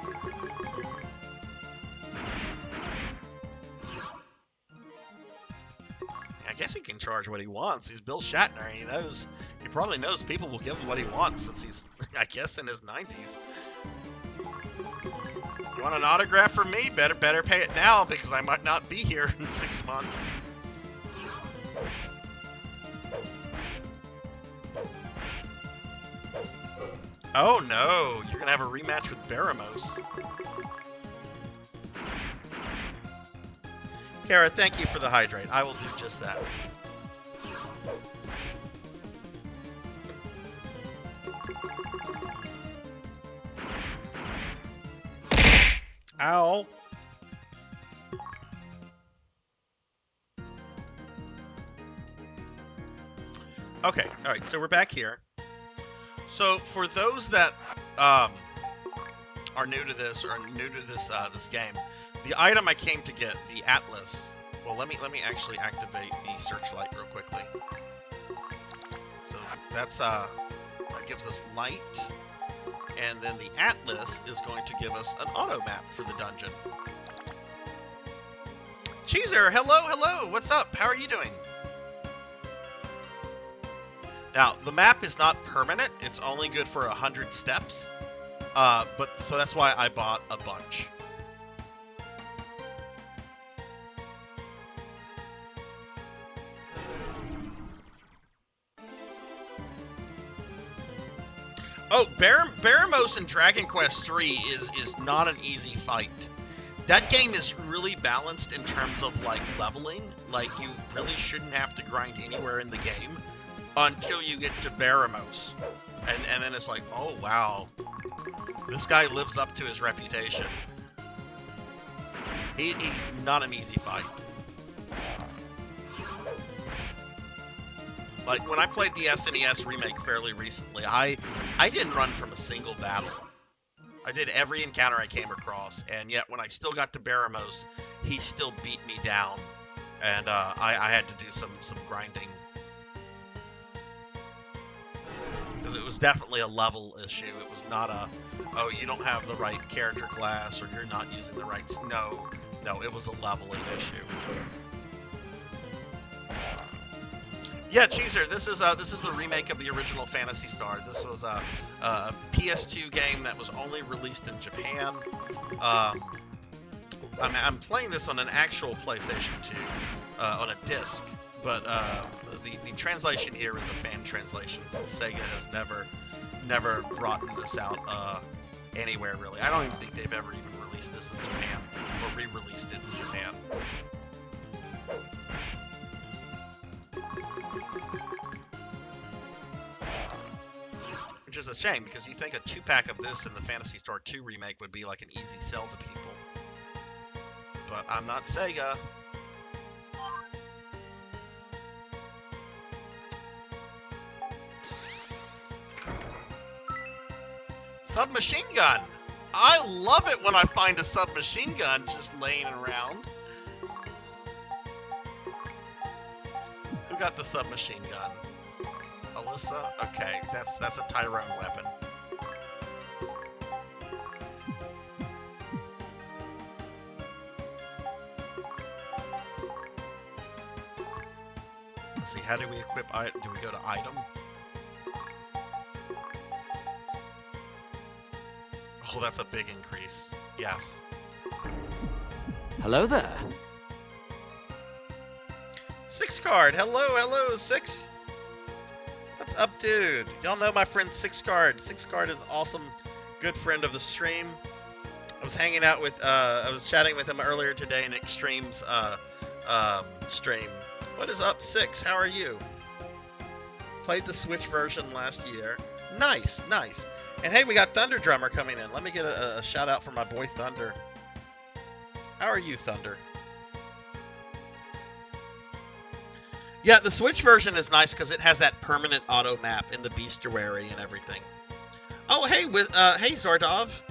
I guess he can charge what he wants. He's Bill Shatner. He probably knows people will give him what he wants since he's, I guess, in his 90s. You want an autograph from me? Better pay it now because I might not be here in 6 months. Oh no, you're gonna have a rematch with Baramos. Kara, thank you for the hydrate. I will do just that. Ow. Okay, alright, so we're back here. So for those that are new to this or new to this game, the item I came to get, the Atlas. Well, let me actually activate the searchlight real quickly. So that's that gives us light, and then the Atlas is going to give us an auto map for the dungeon. Cheezer, hello, what's up? How are you doing? Now, the map is not permanent. It's only good for 100 steps. But so that's why I bought a bunch. Oh, Baramos in Dragon Quest III is not an easy fight. That game is really balanced in terms of, like, leveling. Like, you really shouldn't have to grind anywhere in the game until you get to Baramos. And then it's like, oh, wow. This guy lives up to his reputation. He's not an easy fight. Like, when I played the SNES remake fairly recently, I didn't run from a single battle. I did every encounter I came across, and yet when I still got to Baramos, he still beat me down. And I had to do some grinding. Because it was definitely a level issue. It was not a, oh, you don't have the right character class, or you're not using the right... No, it was a leveling issue. Yeah, Cheezer, this is the remake of the original Phantasy Star. This was a PS2 game that was only released in Japan. I'm playing this on an actual PlayStation 2 on a disc, but the translation here is a fan translation since Sega has never brought this out anywhere really. I don't even think they've ever even released this in Japan or re-released it in Japan. Which is a shame, because you think a 2-pack of this and the Phantasy Star 2 remake would be like an easy sell to people. But I'm not Sega. Submachine gun! I love it when I find a submachine gun just laying around. Who got the submachine gun? Alyssa? Okay, that's a Tyrone weapon. Let's see, how do we equip? Do we go to item? Oh, that's a big increase. Yes. Hello there. 6 card. Hello, 6. What's up, dude? Y'all know my friend 6 card. 6 card is an awesome, good friend of the stream. I was hanging out with, I was chatting with him earlier today in Extreme's stream. What is up, 6? How are you? Played the Switch version last year. Nice. And hey, we got Thunder Drummer coming in. Let me get a shout out for my boy Thunder. How are you, Thunder? Yeah, the Switch version is nice because it has that permanent auto map in the bestiary and everything. Oh, hey, hey Zardov.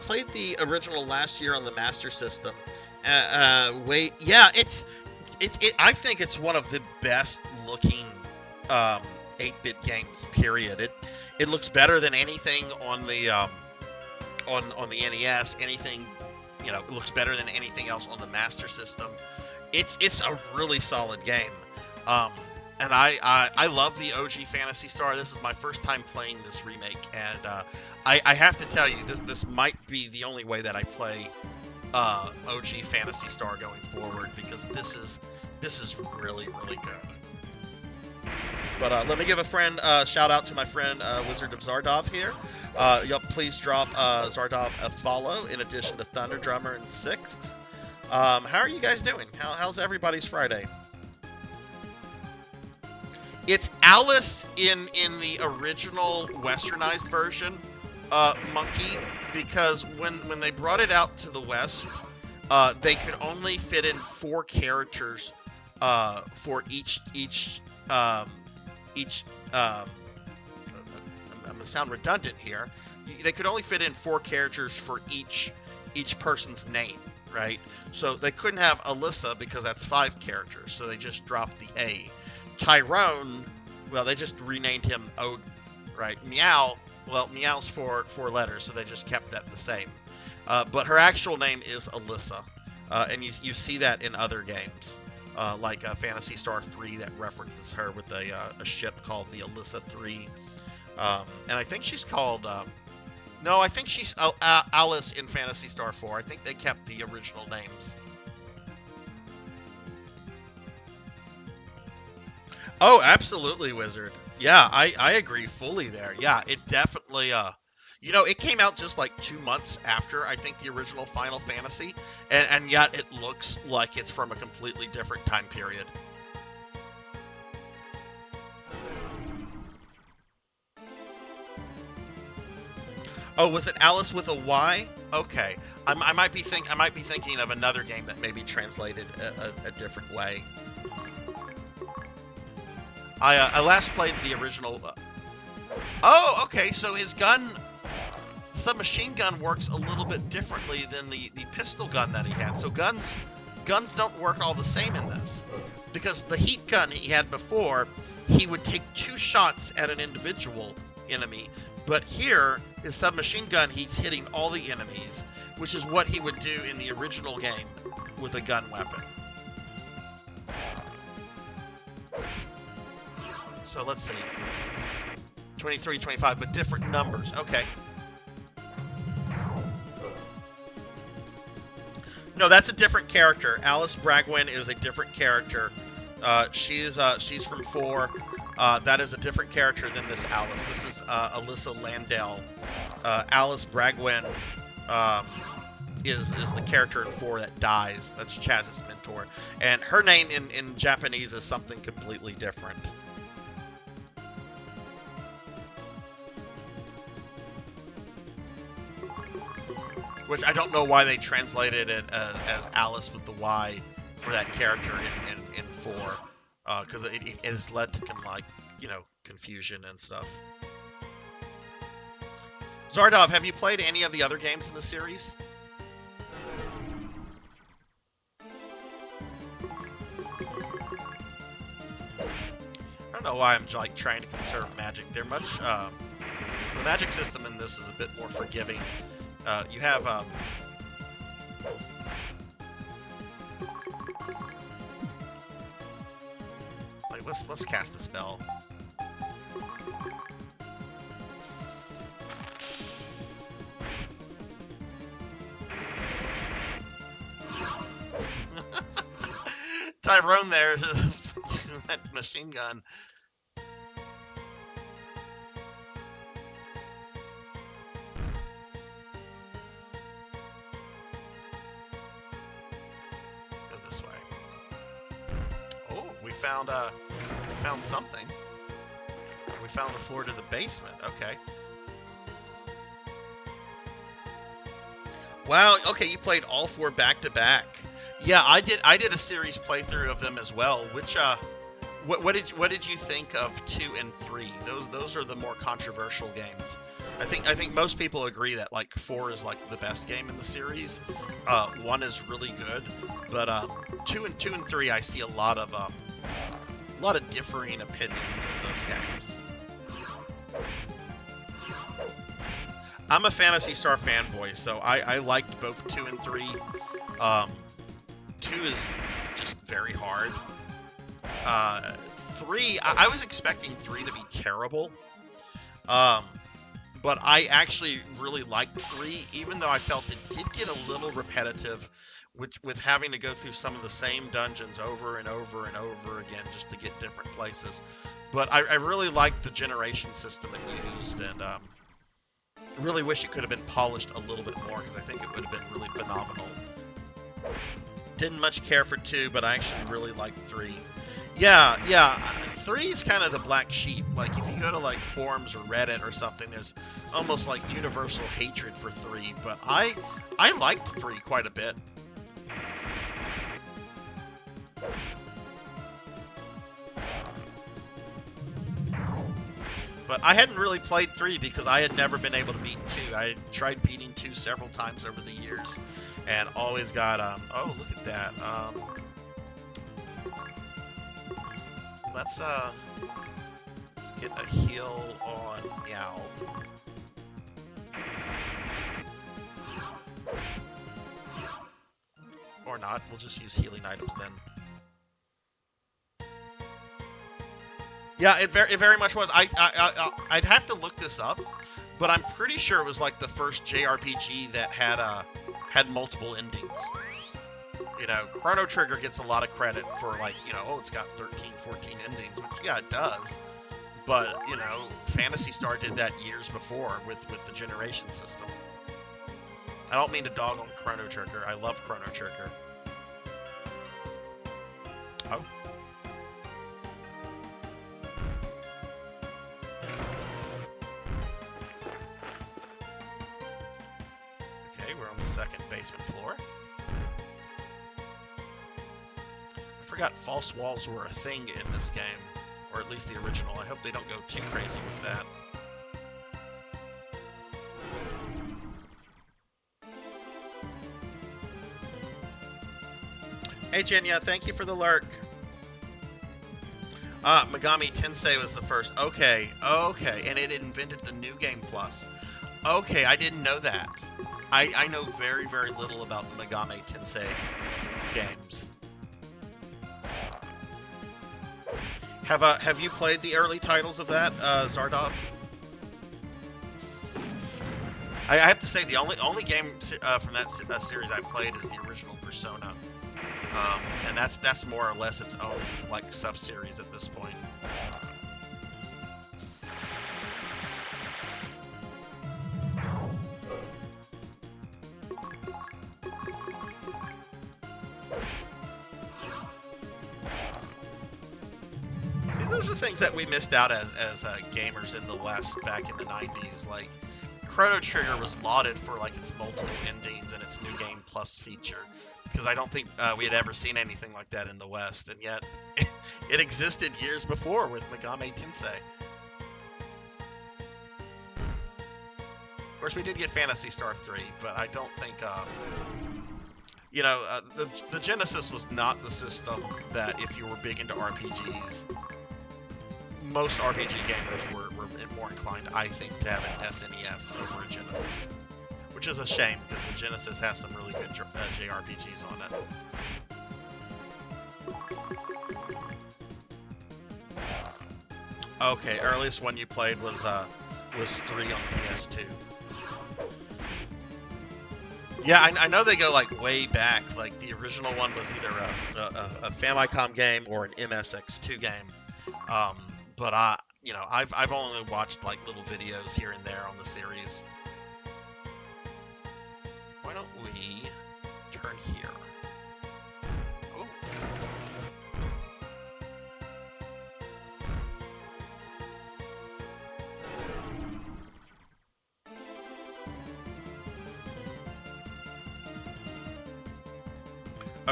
Played the original last year on the Master System. Wait, yeah, I think it's one of the best looking 8-bit games. Period. It looks better than anything on the on the NES. Anything, it looks better than anything else on the Master System. It's a really solid game. And I love the OG Phantasy Star. This is my first time playing this remake, and I have to tell you, this might be the only way that I play OG Phantasy Star going forward, because this is really, really good. But let me give a shout out to my friend Wizard of Zardov here. Please drop Zardov a follow in addition to Thunder Drummer and Six. How are you guys doing? How's everybody's Friday? It's Alice in the original westernized version, Monkey, because when they brought it out to the West, they could only fit in 4 characters for each. I'm gonna sound redundant here. They could only fit in 4 characters for each person's name, right? So they couldn't have Alyssa because that's 5 characters, so they just dropped the A. Tyrone, well, they just renamed him Odin, right? Meow, well, Meow's 4 letters, so they just kept that the same. But her actual name is Alyssa, and you see that in other games, like Phantasy Star 3 that references her with a ship called the Alyssa 3. And I think she's called, no, I think she's Alice in Phantasy Star 4. I think they kept the original names. Oh, absolutely, Wizard. Yeah, I agree fully there. Yeah, it definitely, it came out just like 2 months after, I think, the original Final Fantasy, and yet it looks like it's from a completely different time period. Oh, was it Alice with a Y? Okay, I might be thinking of another game that may be translated a different way. I last played the original. Oh, okay. So his gun, submachine gun, works a little bit differently than the pistol gun that he had. So guns don't work all the same in this, because the heat gun he had before, he would take 2 shots at an individual enemy. But here, his submachine gun, he's hitting all the enemies, which is what he would do in the original game with a gun weapon. So let's see. 23, 25, but different numbers. Okay. No, that's a different character. Alice Bragwin is a different character. She's from 4. That is a different character than this Alice. This is Alyssa Landell. Alice Bragwin is the character in 4 that dies. That's Chaz's mentor. And her name in Japanese is something completely different. Which I don't know why they translated it as Alice with the Y for that character in 4. Because it has led to confusion and stuff. Zardov, have you played any of the other games in the series? I don't know why I'm trying to conserve magic. They're much the magic system in this is a bit more forgiving. You have let's cast the spell. Tyrone there using that machine gun. Let's go this way. Oh, we found something. We found the floor to the basement. Okay. Wow. Okay, you played all 4 back to back. Yeah, I did a series playthrough of them as well. Which what did you think of 2 and 3? Those are the more controversial games. I think most people agree that 4 is the best game in the series. 1 is really good, but 2 and 3 I see a lot of lot of differing opinions on those games. I'm a Phantasy Star fanboy, so I liked both 2 and 3. 2 is just very hard. 3, I was expecting 3 to be terrible. But I actually really liked 3, even though I felt it did get a little repetitive with having to go through some of the same dungeons over and over and over again just to get different places. But I really liked the generation system it used, and really wish it could have been polished a little bit more, because I think it would have been really phenomenal. Didn't much care for 2, but I actually really liked 3. Yeah, 3 is kind of the black sheep. Like, if you go to, like, forums or Reddit or something, there's almost, like, universal hatred for 3. But I liked 3 quite a bit. But I hadn't really played 3 because I had never been able to beat 2. I had tried beating 2 several times over the years, and always got, oh, look at that. Let's get a heal on Meow. Or not, we'll just use healing items then. Yeah, it very much was. I'd have to look this up, but I'm pretty sure it was like the first JRPG that had multiple endings. You know, Chrono Trigger gets a lot of credit for, like, you know, oh, it's got 13, 14 endings, which, yeah, it does. But, you know, Phantasy Star did that years before with the generation system. I don't mean to dog on Chrono Trigger. I love Chrono Trigger. Oh. Okay, we're on the second basement floor. I forgot false walls were a thing in this game, or at least the original. I hope they don't go too crazy with that. Hey Jenya, thank you for the lurk. Megami Tensei was the first. Okay, and it invented the New Game Plus. Okay, I didn't know that. I know very, very little about the Megami Tensei games. Have you played the early titles of that, Zardov? I have to say the only game from that series I played is the original Persona, and that's more or less its own, like, sub-series at this point. Those are things that we missed out as gamers in the West back in the 90s. Like, Chrono Trigger was lauded for, like, its multiple endings and its New Game Plus feature, because I don't think we had ever seen anything like that in the West, and yet it existed years before with Megami Tensei. Of course, we did get Phantasy Star 3, but I don't think, you know, the Genesis was not the system that, if you were big into RPGs, most RPG gamers were more inclined, I think, to have an SNES over a Genesis. Which is a shame, because the Genesis has some really good JRPGs on it. Okay, earliest one you played was 3 on PS2. Yeah, I know they go, like, way back. Like, the original one was either a Famicom game or an MSX2 game. But you know, I've only watched, like, little videos here and there on the series. Why don't we turn here? Oh.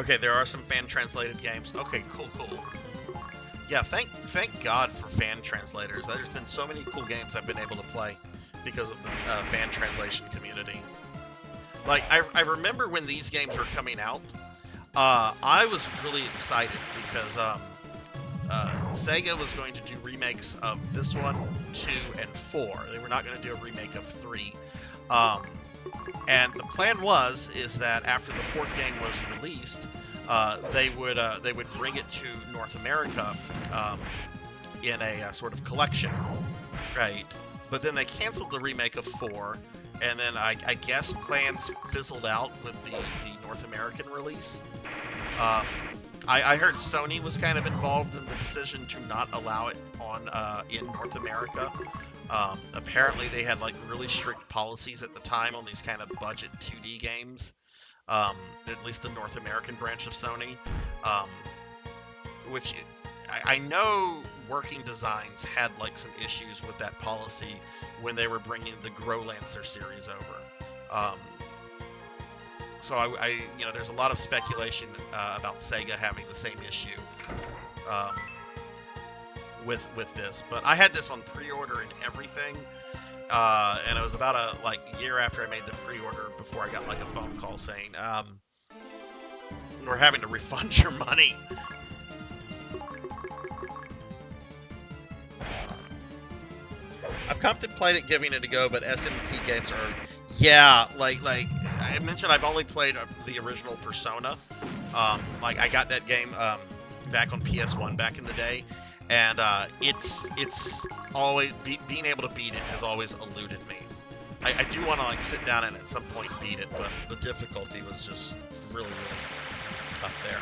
Okay, there are some fan-translated games. Okay, cool. Yeah, thank God for fan translators. There's been so many cool games I've been able to play because of the fan translation community. Like, I remember when these games were coming out, I was really excited because Sega was going to do remakes of this one, 2, and 4. They were not going to do a remake of 3. And the plan is that after the 4th game was released, they would bring it to North America in a sort of collection, right? But then they canceled the remake of 4, and then I guess plans fizzled out with the North American release. I heard Sony was kind of involved in the decision to not allow it on in North America. Apparently, they had like really strict policies at the time on these kind of budget 2D games. At least the North American branch of Sony, which I know Working Designs had like some issues with that policy when they were bringing the Growlancer series over. So I there's a lot of speculation about Sega having the same issue with this. But I had this on pre-order and everything, and it was about a year after I made the pre-order before I got like a phone call saying, we're having to refund your money. I've contemplated giving it a go, but SMT games are, yeah, like I mentioned, I've only played the original Persona. I got that game back on PS1 back in the day, and it's always being able to beat it has always eluded me. I do want to sit down and at some point beat it, but the difficulty was just really up there.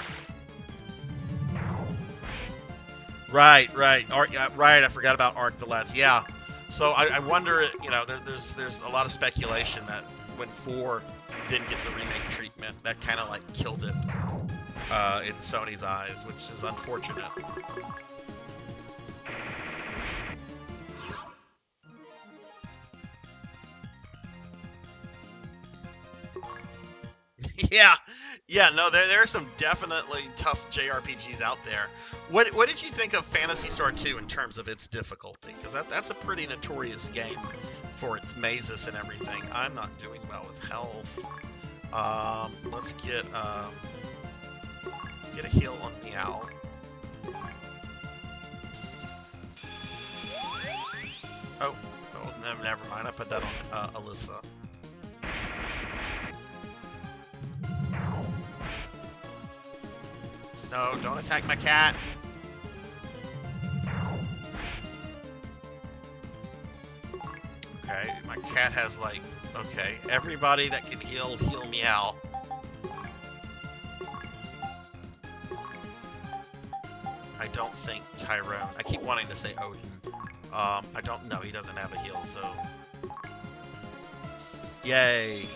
Right. Right. I forgot about Arc the Lads. Yeah. So I wonder, there's a lot of speculation that when 4 didn't get the remake treatment, that kind of killed it in Sony's eyes, which is unfortunate. Yeah, no, there are some definitely tough JRPGs out there. What did you think of Phantasy Star 2 in terms of its difficulty? Because that's a pretty notorious game for its mazes and everything. I'm not doing well with health. Let's get a heal on Meow. Oh, never mind. I put that on Alyssa. No, don't attack my cat. Okay, my cat has okay, everybody that can heal Meow. I don't think Tyrone. I keep wanting to say Odin. I don't know. He doesn't have a heal, so. Yay.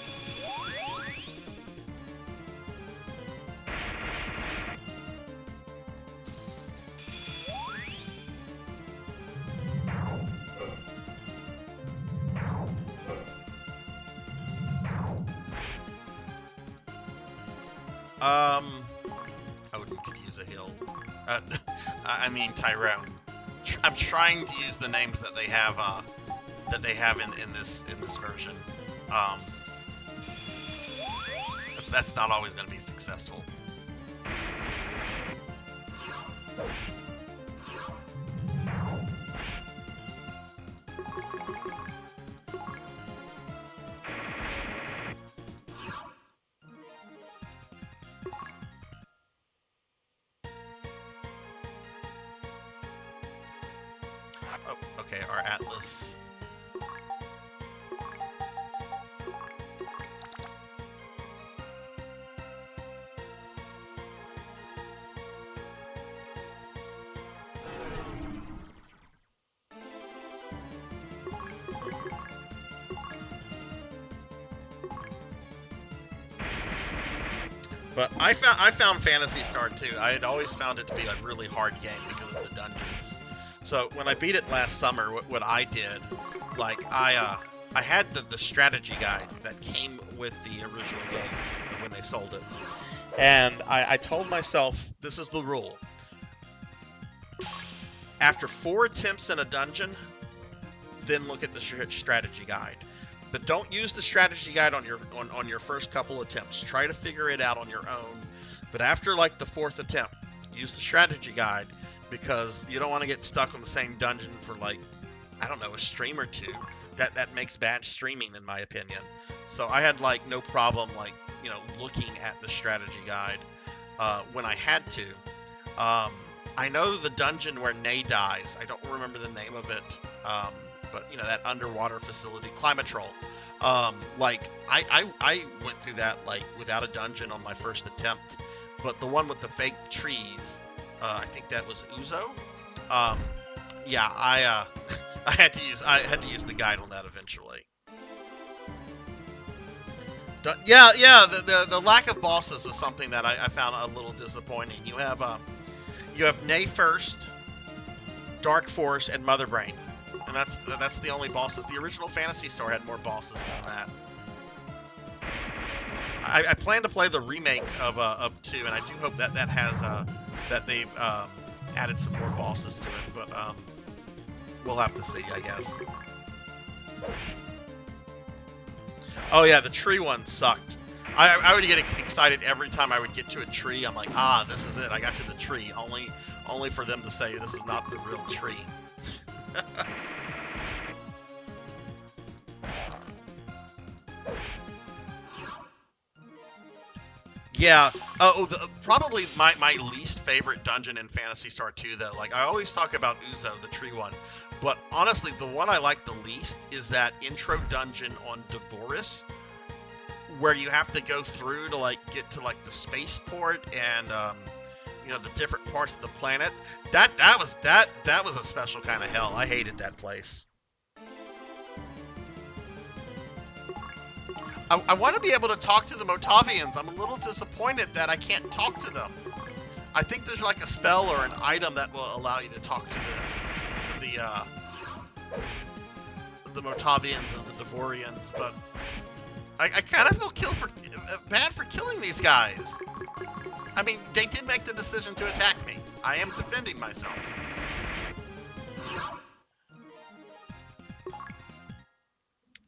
Odin could use a heal. I mean Tyrone. I'm trying to use the names that they have in this version. That's not always going to be successful. Oh, okay, our Atlas. But I found Phantasy Star 2. I had always found it to be a really hard game because of the dungeons. So when I beat it last summer, what I did, I had the strategy guide that came with the original game when they sold it. And I told myself, this is the rule. After 4 attempts in a dungeon, then look at the strategy guide. But don't use the strategy guide on your first couple attempts. Try to figure it out on your own. But after the 4th attempt, use the strategy guide, because you don't want to get stuck on the same dungeon for like, I don't know, a stream or two. That makes bad streaming, in my opinion. So I had like no problem like, you know, looking at the strategy guide when I had to. I know the dungeon where Nay dies. I don't remember the name of it, but you know, that underwater facility, Climatrol. Like I went through that like without a dungeon on my first attempt, but the one with the fake trees, I think that was Uzo. Yeah, I had to use the guide on that eventually. Yeah, the lack of bosses was something that I found a little disappointing. You have Nay first, Dark Force, and Mother Brain, and that's the only bosses. The original Phantasy Star had more bosses than that. I plan to play the remake of 2, and I do hope that has that they've added some more bosses to it, but we'll have to see, I guess. Oh yeah, the tree one sucked. I would get excited every time I would get to a tree. I'm like, ah, this is it. I got to the tree. Only for them to say this is not the real tree. Yeah. Probably my least favorite dungeon in Phantasy Star 2, though. Like, I always talk about Uzo, the tree one. But honestly, the one I like the least is that intro dungeon on Devoris, where you have to go through to, like, get to, like, the spaceport and, you know, the different parts of the planet. That was a special kind of hell. I hated that place. I want to be able to talk to the Motavians. I'm a little disappointed that I can't talk to them. I think there's like a spell or an item that will allow you to talk to the Motavians and the Devorians, but I kind of feel bad for killing these guys. I mean, they did make the decision to attack me. I am defending myself.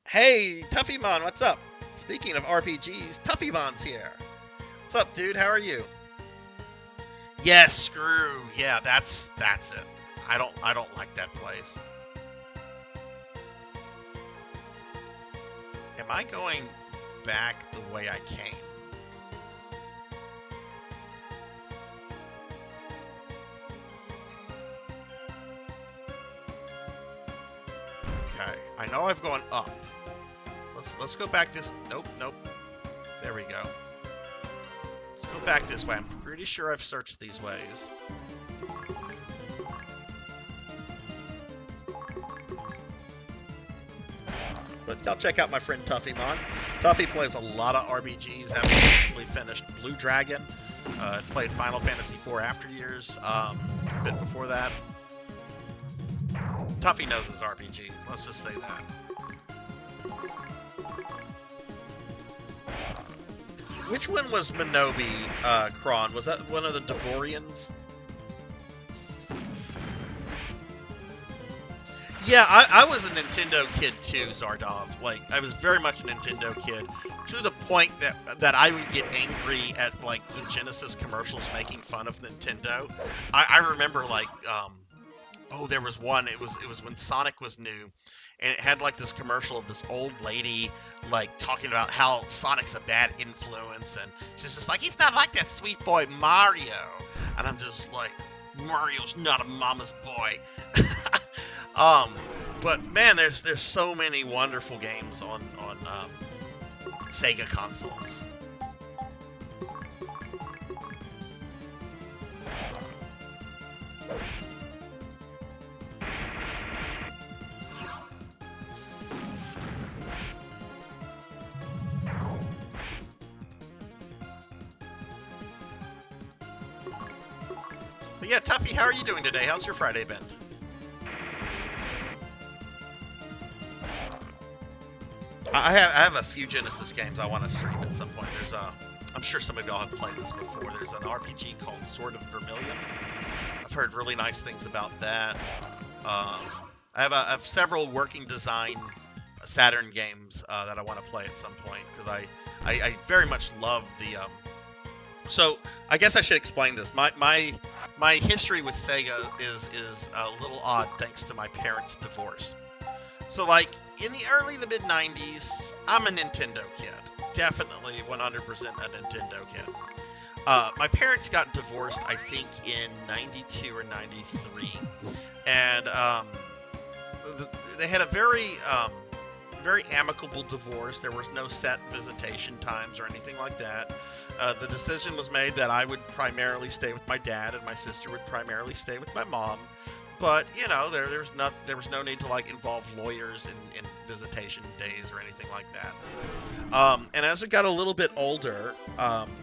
Hey, Tuffymon, what's up? Speaking of RPGs, Tuffymon's here. What's up, dude? How are you? Yes, screw. Yeah, that's it. I don't like that place. Am I going back the way I came? Okay, I know I've gone up. Let's go back this. Nope. There we go. Let's go back this way. I'm pretty sure I've searched these ways. But y'all check out my friend Tuffymon. Tuffy plays a lot of RPGs. Having recently finished Blue Dragon. Played Final Fantasy IV After Years. A bit before that. Tuffy knows his RPGs. Let's just say that. Which one was Minobi, Kron? Was that one of the Devorians? Yeah, I was a Nintendo kid too, Zardov. Like, I was very much a Nintendo kid, to the point that I would get angry at, like, the Genesis commercials making fun of Nintendo. I remember, like, oh, there was one, it was when Sonic was new, and it had, like, this commercial of this old lady, like, talking about how Sonic's a bad influence, and she's just like, he's not like that sweet boy Mario. And I'm just like, Mario's not a mama's boy. But man, there's so many wonderful games on Sega consoles. But yeah, Tuffy, how are you doing today? How's your Friday been? I have a few Genesis games I want to stream at some point. I'm sure some of y'all have played this before. There's an RPG called Sword of Vermilion. I've heard really nice things about that. I have several working design Saturn games that I want to play at some point, because I very much love the. So I guess I should explain this. My my history with Sega is a little odd thanks to my parents' divorce. So, like, in the early to mid-90s, I'm a Nintendo kid. Definitely 100% a Nintendo kid. My parents got divorced, I think, in 92 or 93. And they had a very amicable divorce. There was no set visitation times or anything like that. The decision was made that I would primarily stay with my dad and my sister would primarily stay with my mom. But, you know, there was no need to, like, involve lawyers in visitation days or anything like that. And as we got a little bit older,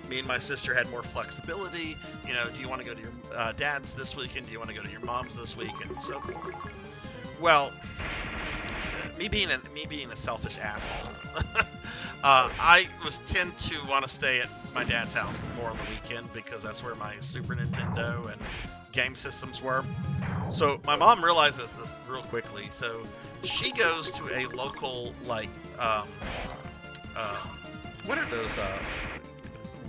me and my sister had more flexibility. You know, do you want to go to your dad's this weekend? Do you want to go to your mom's this weekend? And so forth. Well, me being a selfish asshole, I tend to want to stay at my dad's house more on the weekend because that's where my Super Nintendo and game systems were. So my mom realizes this real quickly. So she goes to a local, like, what are those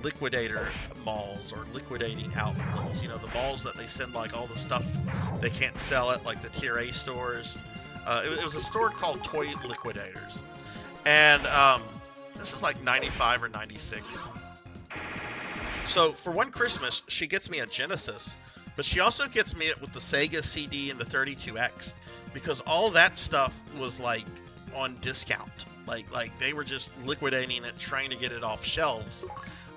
liquidator malls or liquidating outlets? You know, the malls that they send, like, all the stuff they can't sell at, like the Tier A stores. It was a store called Toy Liquidators. And this is like 95 or 96. So for one Christmas, she gets me a Genesis, but she also gets me it with the Sega CD and the 32X, because all that stuff was, like, on discount. Like they were just liquidating it, trying to get it off shelves.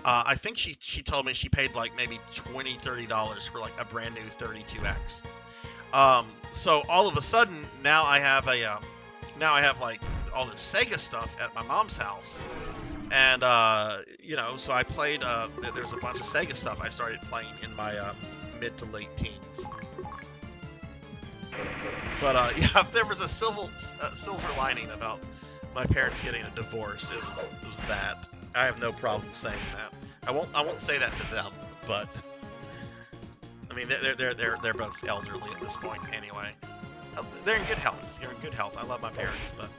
I think she told me she paid like maybe $20-$30 for, like, a brand new 32X. So all of a sudden now I have like all this Sega stuff at my mom's house. And, you know, so I played, there's a bunch of Sega stuff I started playing in my mid to late teens. But, yeah, if there was a silver lining about my parents getting a divorce, it was that. I have no problem saying that. I won't say that to them, but I mean, they're both elderly at this point anyway. They're in good health. They're in good health. I love my parents, but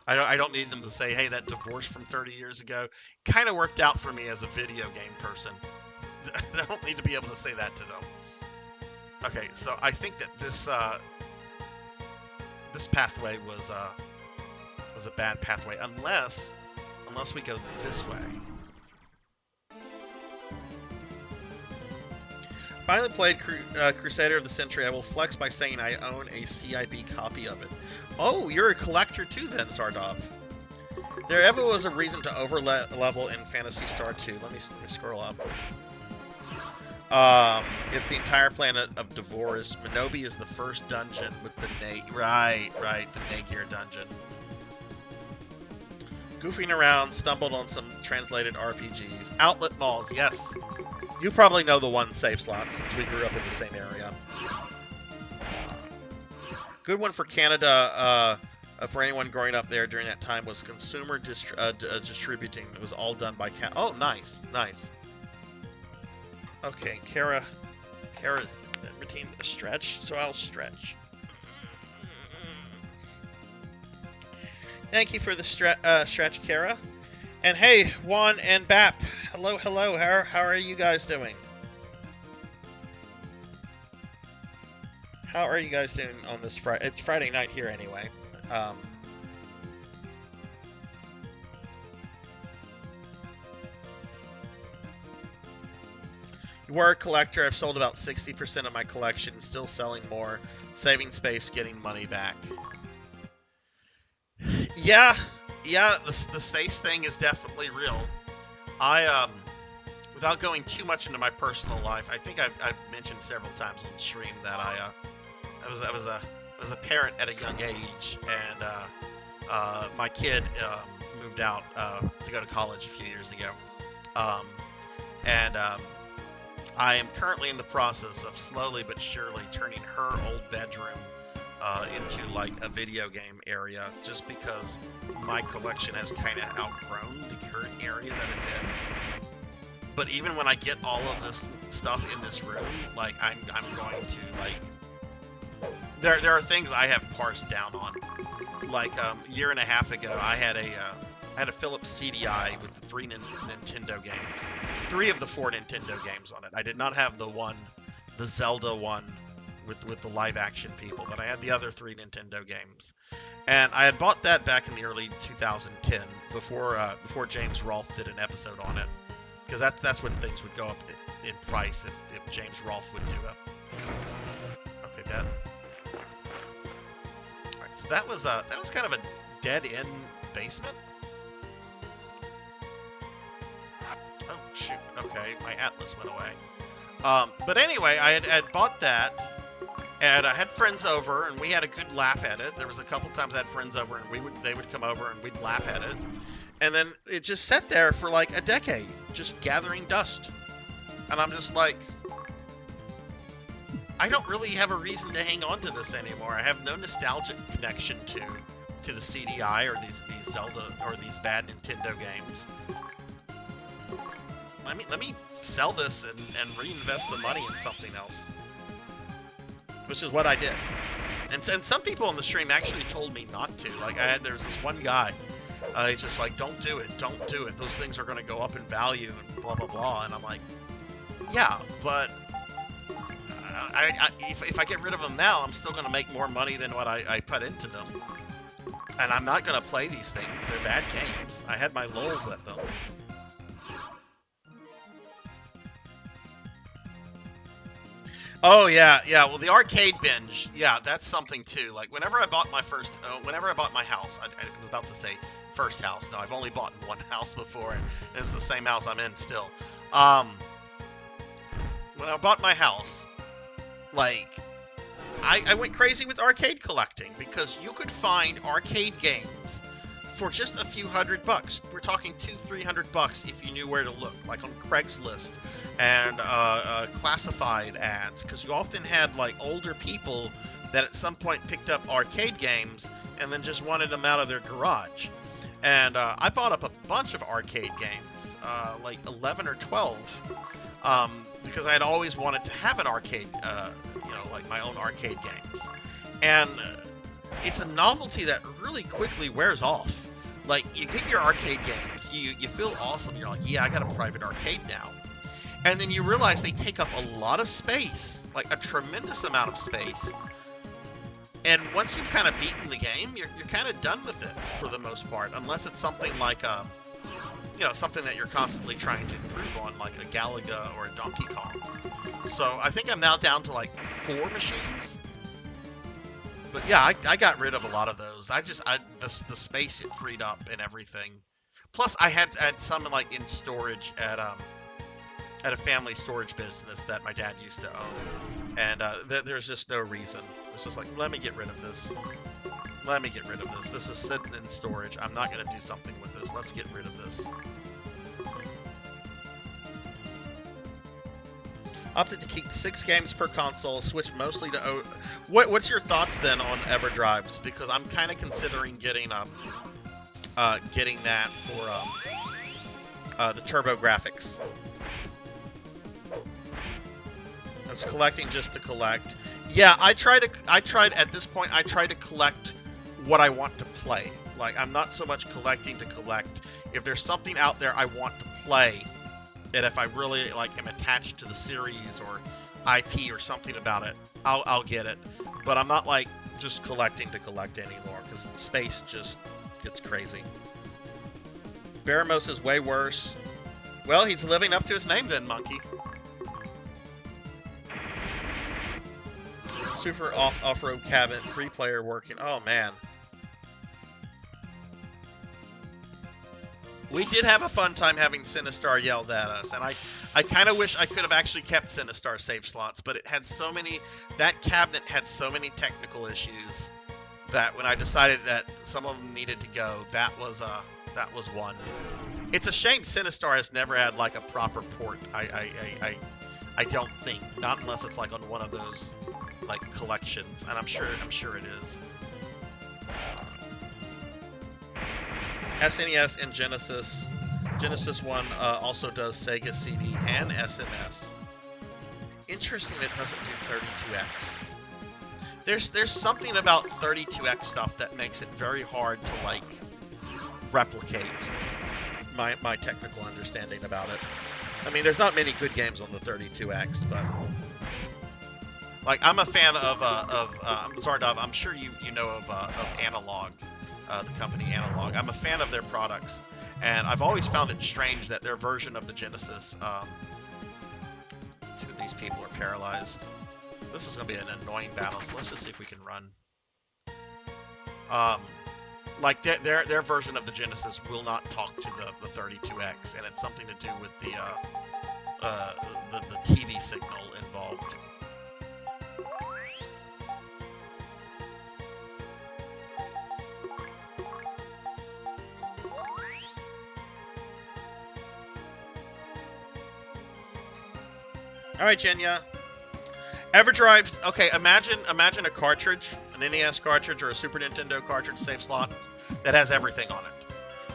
I don't need them to say, hey, that divorce from 30 years ago kind of worked out for me as a video game person. I don't need to be able to say that to them. Okay, so I think that this pathway was a bad pathway, unless we go this way. Finally played Crusader of the Century. I will flex by saying I own a CIB copy of it. Oh, you're a collector too then, Sardov. There ever was a reason to over-level in Phantasy Star 2. Let me scroll up. It's the entire planet of Devoris. Minobi is the first dungeon with the Right, the Nagir dungeon. Goofing around, stumbled on some translated RPGs. Outlet malls, yes. You probably know the one save slot since we grew up in the same area. Good one for Canada, for anyone growing up there during that time, was consumer distributing. It was all done by Oh, nice. Okay, Kara's routine a stretch, so I'll stretch. Thank you for the stretch, Kara. And hey, Juan and Bap, hello. How are you guys doing? How are you guys doing on this Friday? It's Friday night here anyway. You were a collector. I've sold about 60% of my collection, still selling more, saving space, getting money back. Yeah, the space thing is definitely real. Without going too much into my personal life, I think I've mentioned several times on the stream that I was a parent at a young age, and my kid moved out to go to college a few years ago, and I am currently in the process of slowly but surely turning her old bedroom into like a video game area, just because my collection has kind of outgrown the current area that it's in. But even when I get all of this stuff in this room, like I'm going to like there are things I have parsed down on. Like a year and a half ago, I had had a Philips CDI with the 3 Nintendo games. 3 of the 4 Nintendo games on it. I did not have the Zelda one with the live action people, but I had the other 3 Nintendo games. And I had bought that back in the early 2010 before James Rolfe did an episode on it, because that's when things would go up in price if James Rolfe would do it. Okay, that. All right, so that was kind of a dead end basement. Oh shoot. Okay, my Atlas went away. But anyway, I had bought that. And I had friends over, and we had a good laugh at it. There was a couple times I had friends over, and they would come over, and we'd laugh at it. And then it just sat there for like a decade, just gathering dust. And I'm just like, I don't really have a reason to hang on to this anymore. I have no nostalgic connection to the CDI or these Zelda or these bad Nintendo games. Let me sell this and reinvest the money in something else. Which is what I did. And some people on the stream actually told me not to. Like, there was this one guy, he's just like, don't do it. Those things are going to go up in value and blah, blah, blah. And I'm like, yeah, but if I get rid of them now, I'm still going to make more money than what I put into them. And I'm not going to play these things. They're bad games. I had my lulls at them. Oh yeah. Well, the arcade binge, yeah, that's something too. Like whenever I bought my house, I was about to say first house. No, I've only bought in one house before, and it's the same house I'm in still. When I bought my house, like I went crazy with arcade collecting because you could find arcade games for just a few $100. We're talking $200-300 if you knew where to look, like on Craigslist and classified ads, because you often had like older people that at some point picked up arcade games and then just wanted them out of their garage. And I bought up a bunch of arcade games, like 11 or 12, because I had always wanted to have an arcade, like my own arcade games. And it's a novelty that really quickly wears off. Like, you get your arcade games, you feel awesome, you're like, yeah, I got a private arcade now. And then you realize they take up a lot of space, like a tremendous amount of space. And once you've kind of beaten the game, you're kind of done with it for the most part, unless it's something like, something that you're constantly trying to improve on, like a Galaga or a Donkey Kong. So I think I'm now down to like 4 machines. But yeah, I got rid of a lot of those. The space it freed up and everything. Plus, I had some like in storage at a family storage business that my dad used to own, and there's just no reason. It's just like, let me get rid of this. This is sitting in storage. I'm not gonna do something with this. Let's get rid of this. Opted to keep 6 games per console, switch mostly to What's your thoughts then on EverDrives? Because I'm kind of considering getting that for the Turbo Graphics. It's collecting just to collect. Yeah, I tried at this point. I try to collect what I want to play. Like, I'm not so much collecting to collect. If there's something out there I want to play, and if I really am attached to the series or IP or something about it, I'll get it. But I'm not just collecting to collect anymore, because space just gets crazy. Baramos is way worse. Well, he's living up to his name then, Monkey. Super off-road cabinet, 3-player working. Oh man. We did have a fun time having Sinistar yelled at us, and I kind of wish I could have actually kept Sinistar save slots, but it had that cabinet had so many technical issues that when I decided that some of them needed to go, that was one. It's a shame Sinistar has never had a proper port. I don't think, not unless it's on one of those collections, and I'm sure it is. SNES and Genesis. Genesis 1 also does Sega CD and SMS. Interesting it doesn't do 32X. There's something about 32X stuff that makes it very hard replicate my technical understanding about it. I mean, there's not many good games on the 32X, but like I'm a fan of Zardov. I'm sure you know of Analog, the company Analog. I'm a fan of their products, and I've always found it strange that their version of the Genesis. Two of these people are paralyzed. This is gonna be an annoying battle, so let's just see if we can run. Like their version of the Genesis will not talk to the 32X, and it's something to do with the TV signal involved. All right, Jenya. EverDrive. Okay, imagine a cartridge, an NES cartridge or a Super Nintendo cartridge save slot that has everything on it,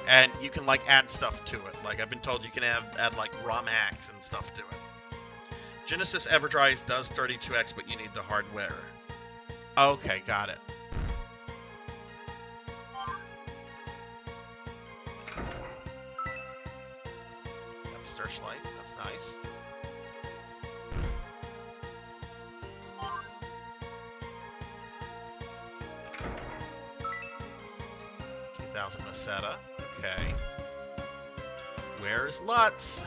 and you can like add stuff to it. Like I've been told, you can add like ROM hacks and stuff to it. Genesis EverDrive does 32X, but you need the hardware. Okay, got it. Got a searchlight. That's nice. 2000 Meseta. Okay. Where's Lutz?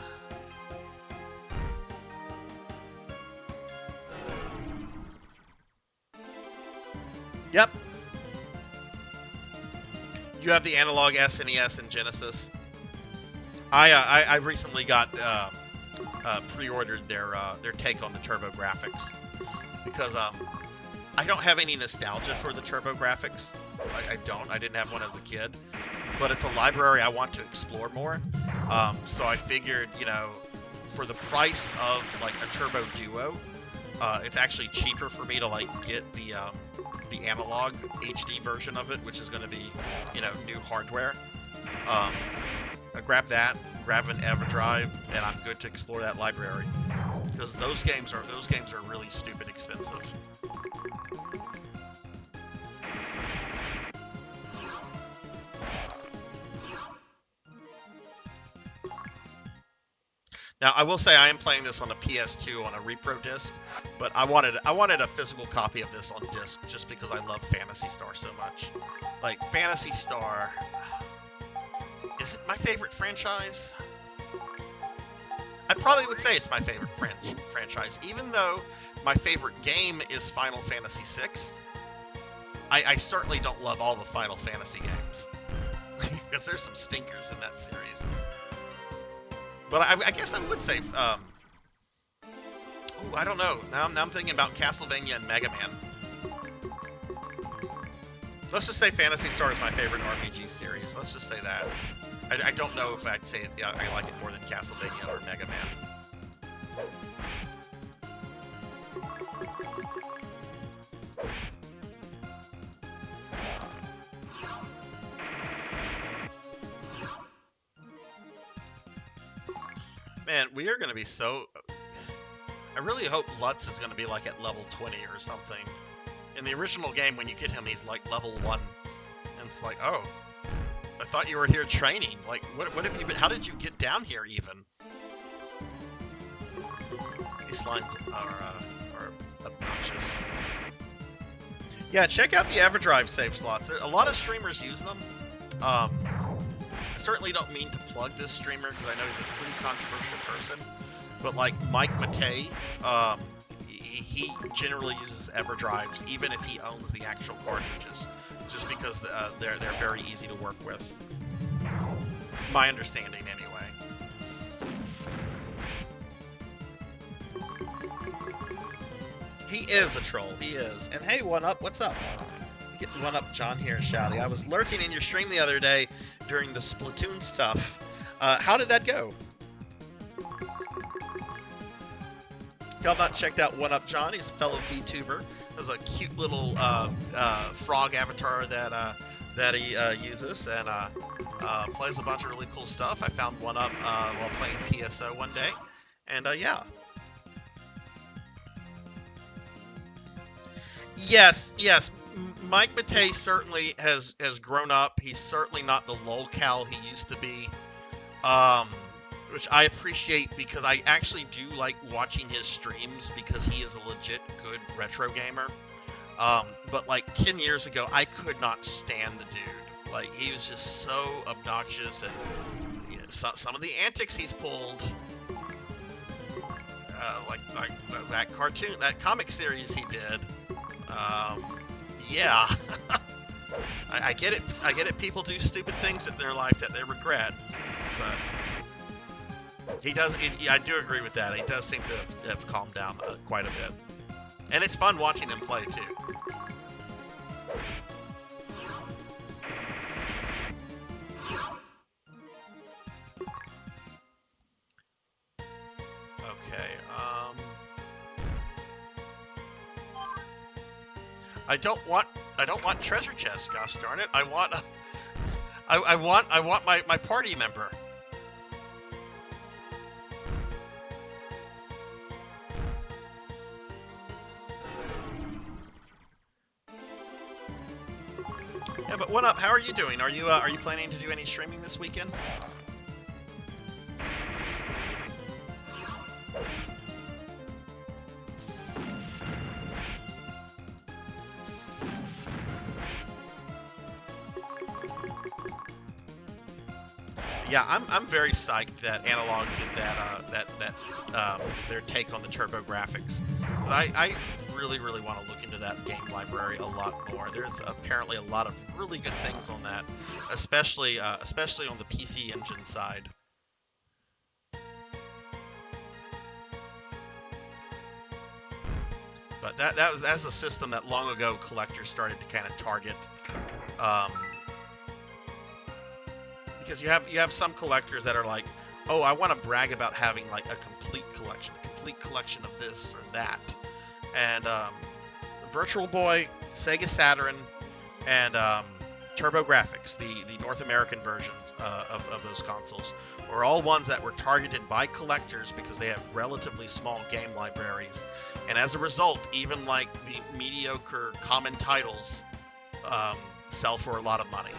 Yep. You have the Analog SNES and Genesis. I recently got pre-ordered their take on the TurboGrafx because I don't have any nostalgia for the TurboGrafx. I don't. I didn't have one as a kid, but it's a library I want to explore more. So I figured, you know, for the price of like a Turbo Duo, it's actually cheaper for me to like get the Analog HD version of it, which is going to be, you know, new hardware. I grab that, grab an EverDrive, and I'm good to explore that library because those games are really stupid expensive. Now, I will say I am playing this on a PS2 on a repro disc, but I wanted a physical copy of this on disc just because I love Phantasy Star so much. Like, Phantasy Star, is it my favorite franchise? I probably would say it's my favorite franchise, even though my favorite game is Final Fantasy VI. I certainly don't love all the Final Fantasy games, because there's some stinkers in that series. But I guess I would say, ooh, I don't know. Now I'm thinking about Castlevania and Mega Man. So let's just say Phantasy Star is my favorite RPG series. Let's just say that. I don't know if I'd say I like it more than Castlevania or Mega Man. Man, we are going to be so... I really hope Lutz is going to be like at level 20 or something. In the original game, when you get him, he's like level 1. And it's like, oh, I thought you were here training. Like, what have you been... How did you get down here, even? These lines are obnoxious. Yeah, check out the EverDrive save slots. A lot of streamers use them. I certainly don't mean to plug this streamer because I know he's a pretty controversial person, but like Mike Matei, he generally uses EverDrives even if he owns the actual cartridges, just because they're very easy to work with. My understanding, anyway. He is a troll. He is. And hey, One Up, what's up? Getting One Up, John here, Shouty. I was lurking in your stream the other day during the Splatoon stuff. How did that go? Y'all not checked out One Up John? He's a fellow VTuber. There's a cute little frog avatar that he uses and plays a bunch of really cool stuff. I found One Up while playing PSO one day, and yeah. Yes. Mike Matei certainly has grown up. He's certainly not the lolcow he used to be, which I appreciate because I actually do like watching his streams because he is a legit good retro gamer. But like 10 years ago, I could not stand the dude. Like he was just so obnoxious, and some of the antics he's pulled, like that cartoon, that comic series he did. Yeah, I get it. I get it. People do stupid things in their life that they regret, but he does. I do agree with that. He does seem to have calmed down quite a bit, and it's fun watching him play too. Okay. I don't want treasure chests. Gosh darn it! I want my party member. Yeah, but what up? How are you doing? Are you planning to do any streaming this weekend? Yeah, I'm very psyched that Analog did that their take on the Turbo graphics. I really want to look into that game library a lot more. There's apparently a lot of really good things on that, especially on the PC Engine side. But that's a system that long ago collectors started to kind of target. Because you have some collectors that are like, oh, I want to brag about having like a complete collection of this or that, and Virtual Boy, Sega Saturn, and TurboGrafx, the North American versions of those consoles, were all ones that were targeted by collectors because they have relatively small game libraries, and as a result, even like the mediocre common titles sell for a lot of money.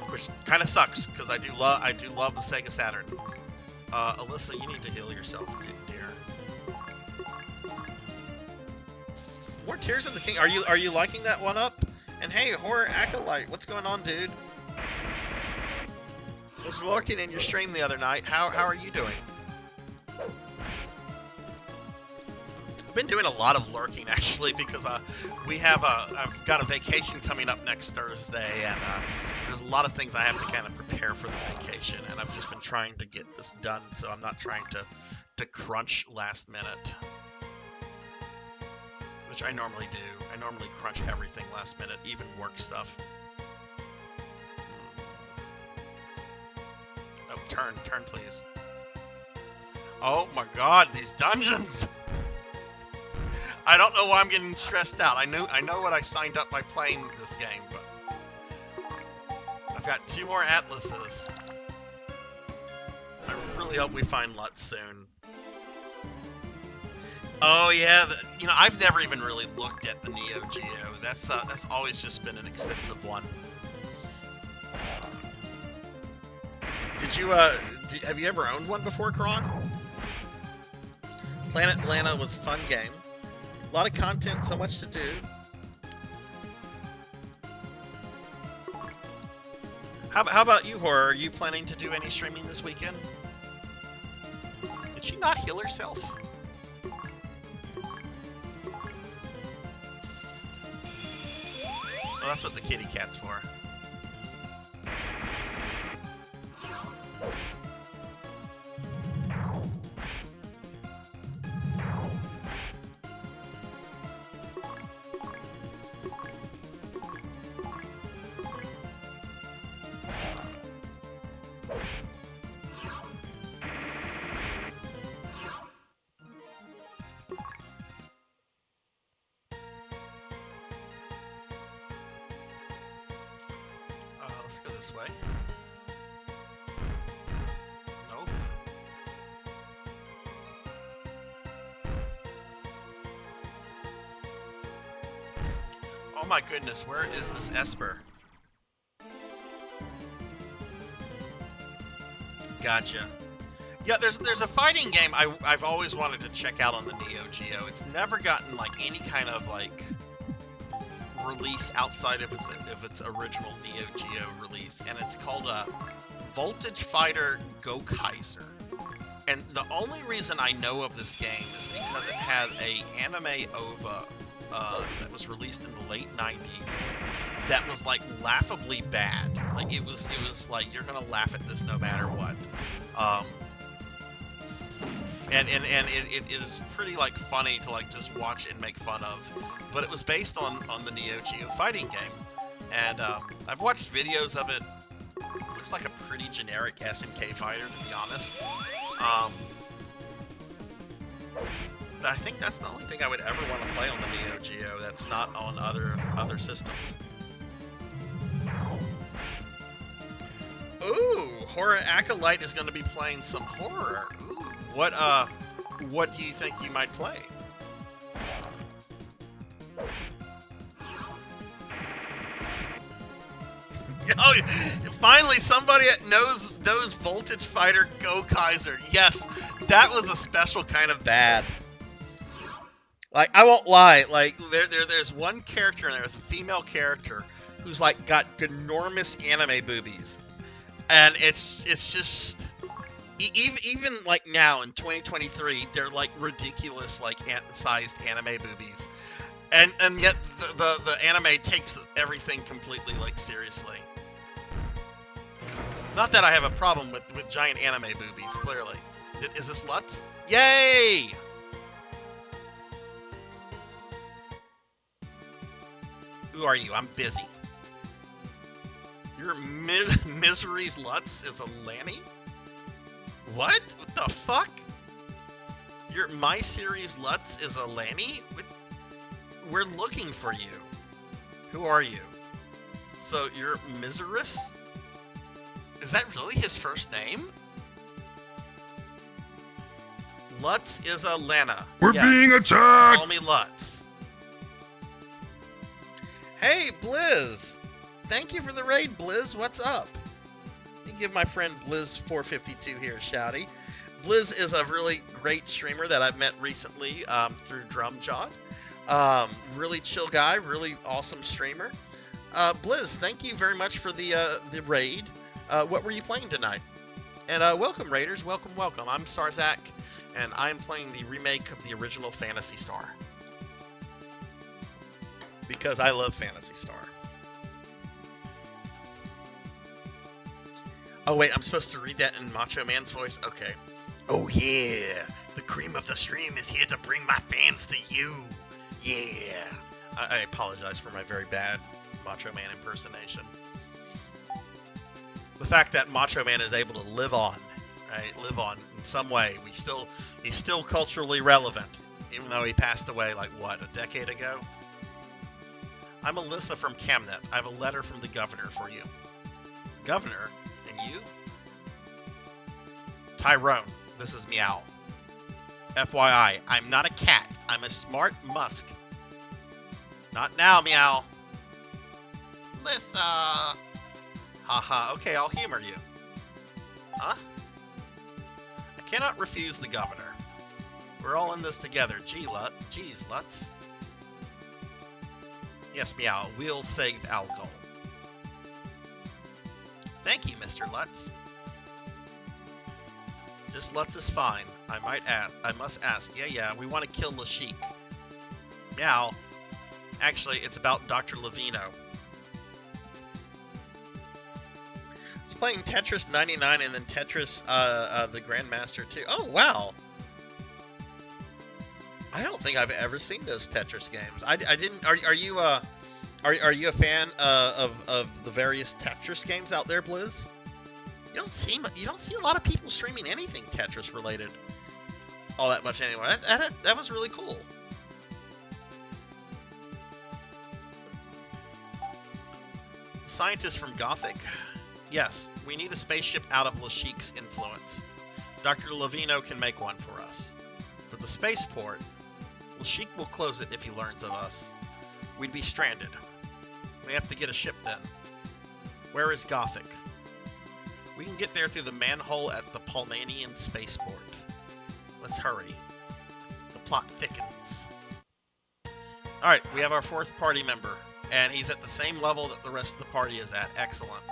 Which kind of sucks because I do love the Sega Saturn. Alyssa, you need to heal yourself, dear. More Tears of the King. Are you liking that one up? And hey, Horror Acolyte, what's going on, dude? I was lurking in your stream the other night. How are you doing? I've been doing a lot of lurking actually because I've got a vacation coming up next Thursday, and there's a lot of things I have to kind of prepare for the vacation, and I've just been trying to get this done, so I'm not trying to crunch last minute, which I normally do. I normally crunch everything last minute, even work stuff. Oh, turn please. Oh my God, these dungeons! I don't know why I'm getting stressed out. I know what I signed up by playing this game, but I've got 2 more Atlases. I really hope we find Lutz soon. Oh yeah, I've never even really looked at the Neo Geo. That's always just been an expensive one. Did you have you ever owned one before, Karan? Planet Atlanta was a fun game. A lot of content, so much to do. How about you, Horror? Are you planning to do any streaming this weekend? Did she not heal herself? Well, that's what the kitty cat's for. Let's go this way. Nope. Oh my goodness, where is this Esper? Gotcha. Yeah, there's a fighting game I've always wanted to check out on the Neo Geo. It's never gotten like any kind of like release outside of its original Neo Geo release, and it's called Voltage Fighter Go Kaiser. And the only reason I know of this game is because it had a anime OVA that was released in the late 90s that was like laughably bad. Like it was like you're gonna laugh at this no matter what. And it is pretty like funny to like just watch and make fun of. But it was based on the Neo Geo fighting game, and I've watched videos of it. It looks like a pretty generic SNK fighter, to be honest. But I think that's the only thing I would ever want to play on the Neo Geo that's not on other systems. Ooh, Horror Acolyte is going to be playing some horror. Ooh, what do you think you might play? Oh, finally somebody that knows Voltage Fighter Go Kaiser. Yes, that was a special kind of bad. Like, I won't lie, like there's one character in there, there's a female character who's like got enormous anime boobies. And it's just even like now in 2023, they're like ridiculous like sized anime boobies. And yet the anime takes everything completely like seriously. Not that I have a problem with giant anime boobies, clearly. Is this Lutz? Yay! Who are you? I'm busy. Your Misery's Lutz is a Lanny? What? What the fuck? Your My Series Lutz is a Lanny? We're looking for you. Who are you? So you're Miserous? Is that really his first name? Lutz is a Lana. We're being attacked! Call me Lutz. Hey, Blizz! Thank you for the raid, Blizz. What's up? Let me give my friend Blizz452 here a shouty. Blizz is a really great streamer that I've met recently through Drumjod. Really chill guy, really awesome streamer. Blizz, thank you very much for the raid. What were you playing tonight? And welcome, Raiders. Welcome, welcome. I'm Sarzac, and I'm playing the remake of the original Phantasy Star. Because I love Phantasy Star. Oh, wait, I'm supposed to read that in Macho Man's voice? Okay. Oh, yeah. The cream of the stream is here to bring my fans to you. Yeah. I apologize for my very bad Macho Man impersonation. The fact that Macho Man is able to live on, right? Live on in some way. He's still culturally relevant, even though he passed away, like, what, a decade ago? I'm Alyssa from Camnet. I have a letter from the governor for you. Governor? And you? Tyrone, this is Meow. FYI, I'm not a cat. I'm a smart musk. Not now, Meow. Alyssa. Haha, okay, I'll humor you. Huh? I cannot refuse the governor. We're all in this together. Geez, Lutz. Yes, Meow, we'll save alcohol. Thank you, Mr. Lutz. Just Lutz is fine. I must ask. Yeah, we want to kill Lashik. Meow. Actually, it's about Dr. Levino. I was playing Tetris 99 and then Tetris, the Grandmaster 2. Oh, wow. I don't think I've ever seen those Tetris games. I didn't. Are you a fan of the various Tetris games out there, Blizz? You don't see a lot of people streaming anything Tetris related all that much anymore. That was really cool. Scientist from Gothic. Yes, we need a spaceship out of Lashik's influence. Dr. Levino can make one for us. But the spaceport, Lashik will close it if he learns of us. We'd be stranded. We have to get a ship then. Where is Gothic? We can get there through the manhole at the Palmanian spaceport. Let's hurry. The plot thickens. Alright, we have our 4th party member. And he's at the same level that the rest of the party is at. Excellent.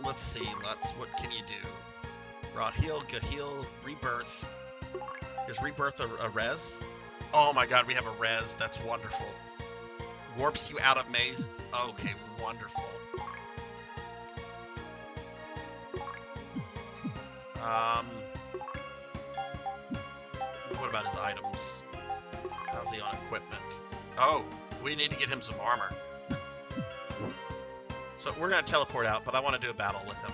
Let's see. What can you do? Rahil, Gahil, Rebirth. Is Rebirth a res? Oh my god, we have a res. That's wonderful. Warps you out of maze. Okay, wonderful. What about his items? How's he on equipment? Oh, we need to get him some armor. So we're going to teleport out, but I want to do a battle with him.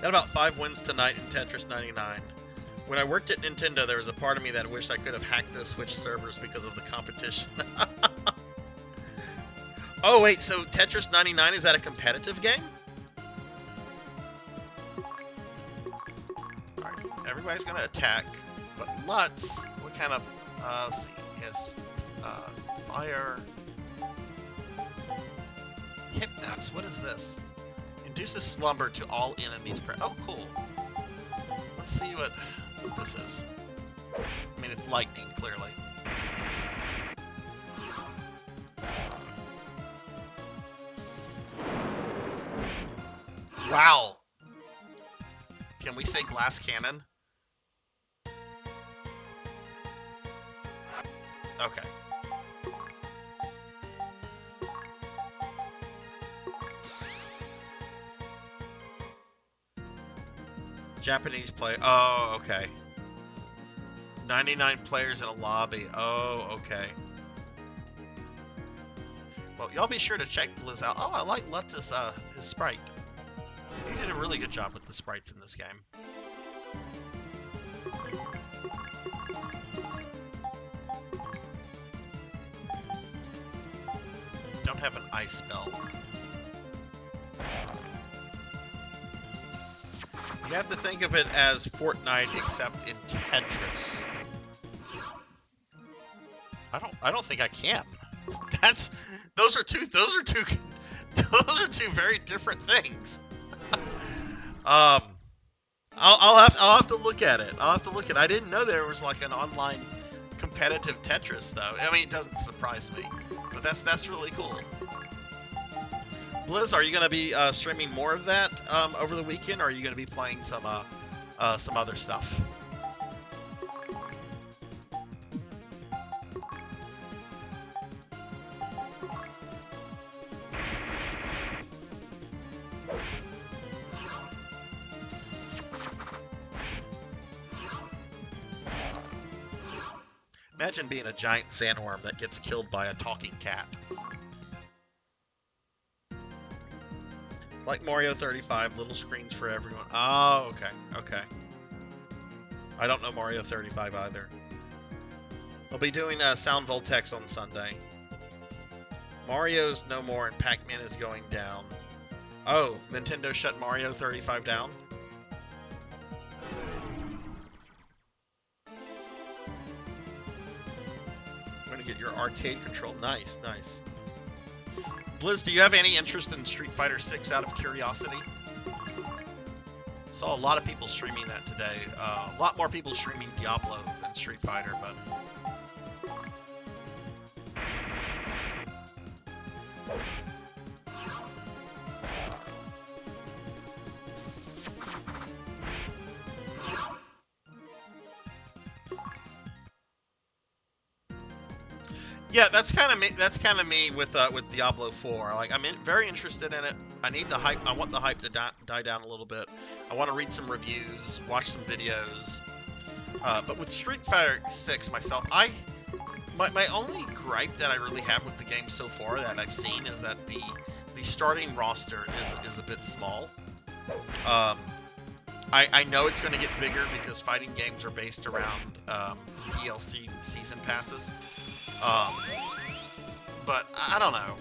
Got about 5 wins tonight in Tetris 99. When I worked at Nintendo, there was a part of me that wished I could have hacked the Switch servers because of the competition. Oh, wait, so Tetris 99, is that a competitive game? Alright, everybody's going to attack, but Lutz, what kind of, let's see, he has, fire, Hypnox, what is this? Induces slumber to all enemies. Oh, cool. Let's see what this is. I mean, it's lightning, clearly. Wow. Can we say glass cannon? Okay. Japanese play. Oh, okay. 99 players in a lobby. Oh, okay. Well, y'all be sure to check Blizz out. Oh, I like Lutz's his sprite. He did a really good job with the sprites in this game. Don't have an ice spell. You have to think of it as Fortnite except in Tetris. I don't think I can. Those are two very different things. I'll have to look at it. I didn't know there was like an online competitive Tetris though. I mean, it doesn't surprise me, but that's really cool. Blizz, are you going to be streaming more of that over the weekend, or are you going to be playing some other stuff? Imagine being a giant sandworm that gets killed by a talking cat. It's like Mario 35, little screens for everyone. Oh, okay, okay. I don't know Mario 35 either. I'll be doing Sound Voltex on Sunday. Mario's no more and Pac-Man is going down. Oh, Nintendo shut Mario 35 down? I'm gonna get your arcade control. Nice, nice. Blizz, do you have any interest in Street Fighter 6 out of curiosity? Saw a lot of people streaming that today. A lot more people streaming Diablo than Street Fighter, but... Yeah, that's kind of me. That's kind of me with Diablo 4. Like, I'm very interested in it. I need the hype. I want the hype to die down a little bit. I want to read some reviews, watch some videos. But with Street Fighter 6 myself, my only gripe that I really have with the game so far that I've seen is that the starting roster is a bit small. I know it's going to get bigger because fighting games are based around DLC season passes. But I don't know.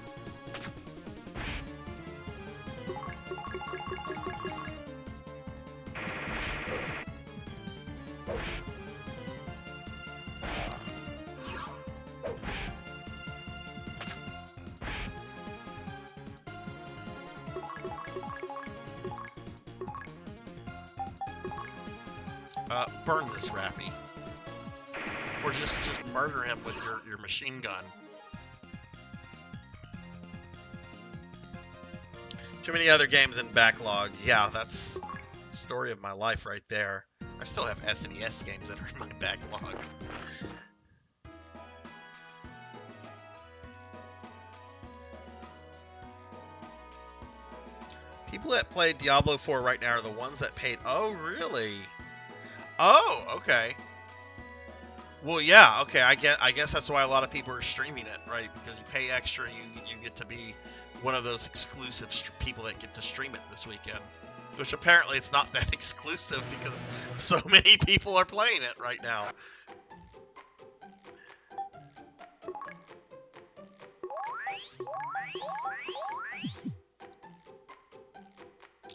Burn this Rappy. Or just murder him with your machine gun. Too many other games in backlog. Yeah, that's the story of my life right there. I still have SNES games that are in my backlog. People that play Diablo 4 right now are the ones that paid. Oh, really? Oh, okay. Well, yeah, okay. I guess that's why a lot of people are streaming it, right? Because you pay extra, you get to be one of those exclusive people that get to stream it this weekend. Which apparently it's not that exclusive because so many people are playing it right now.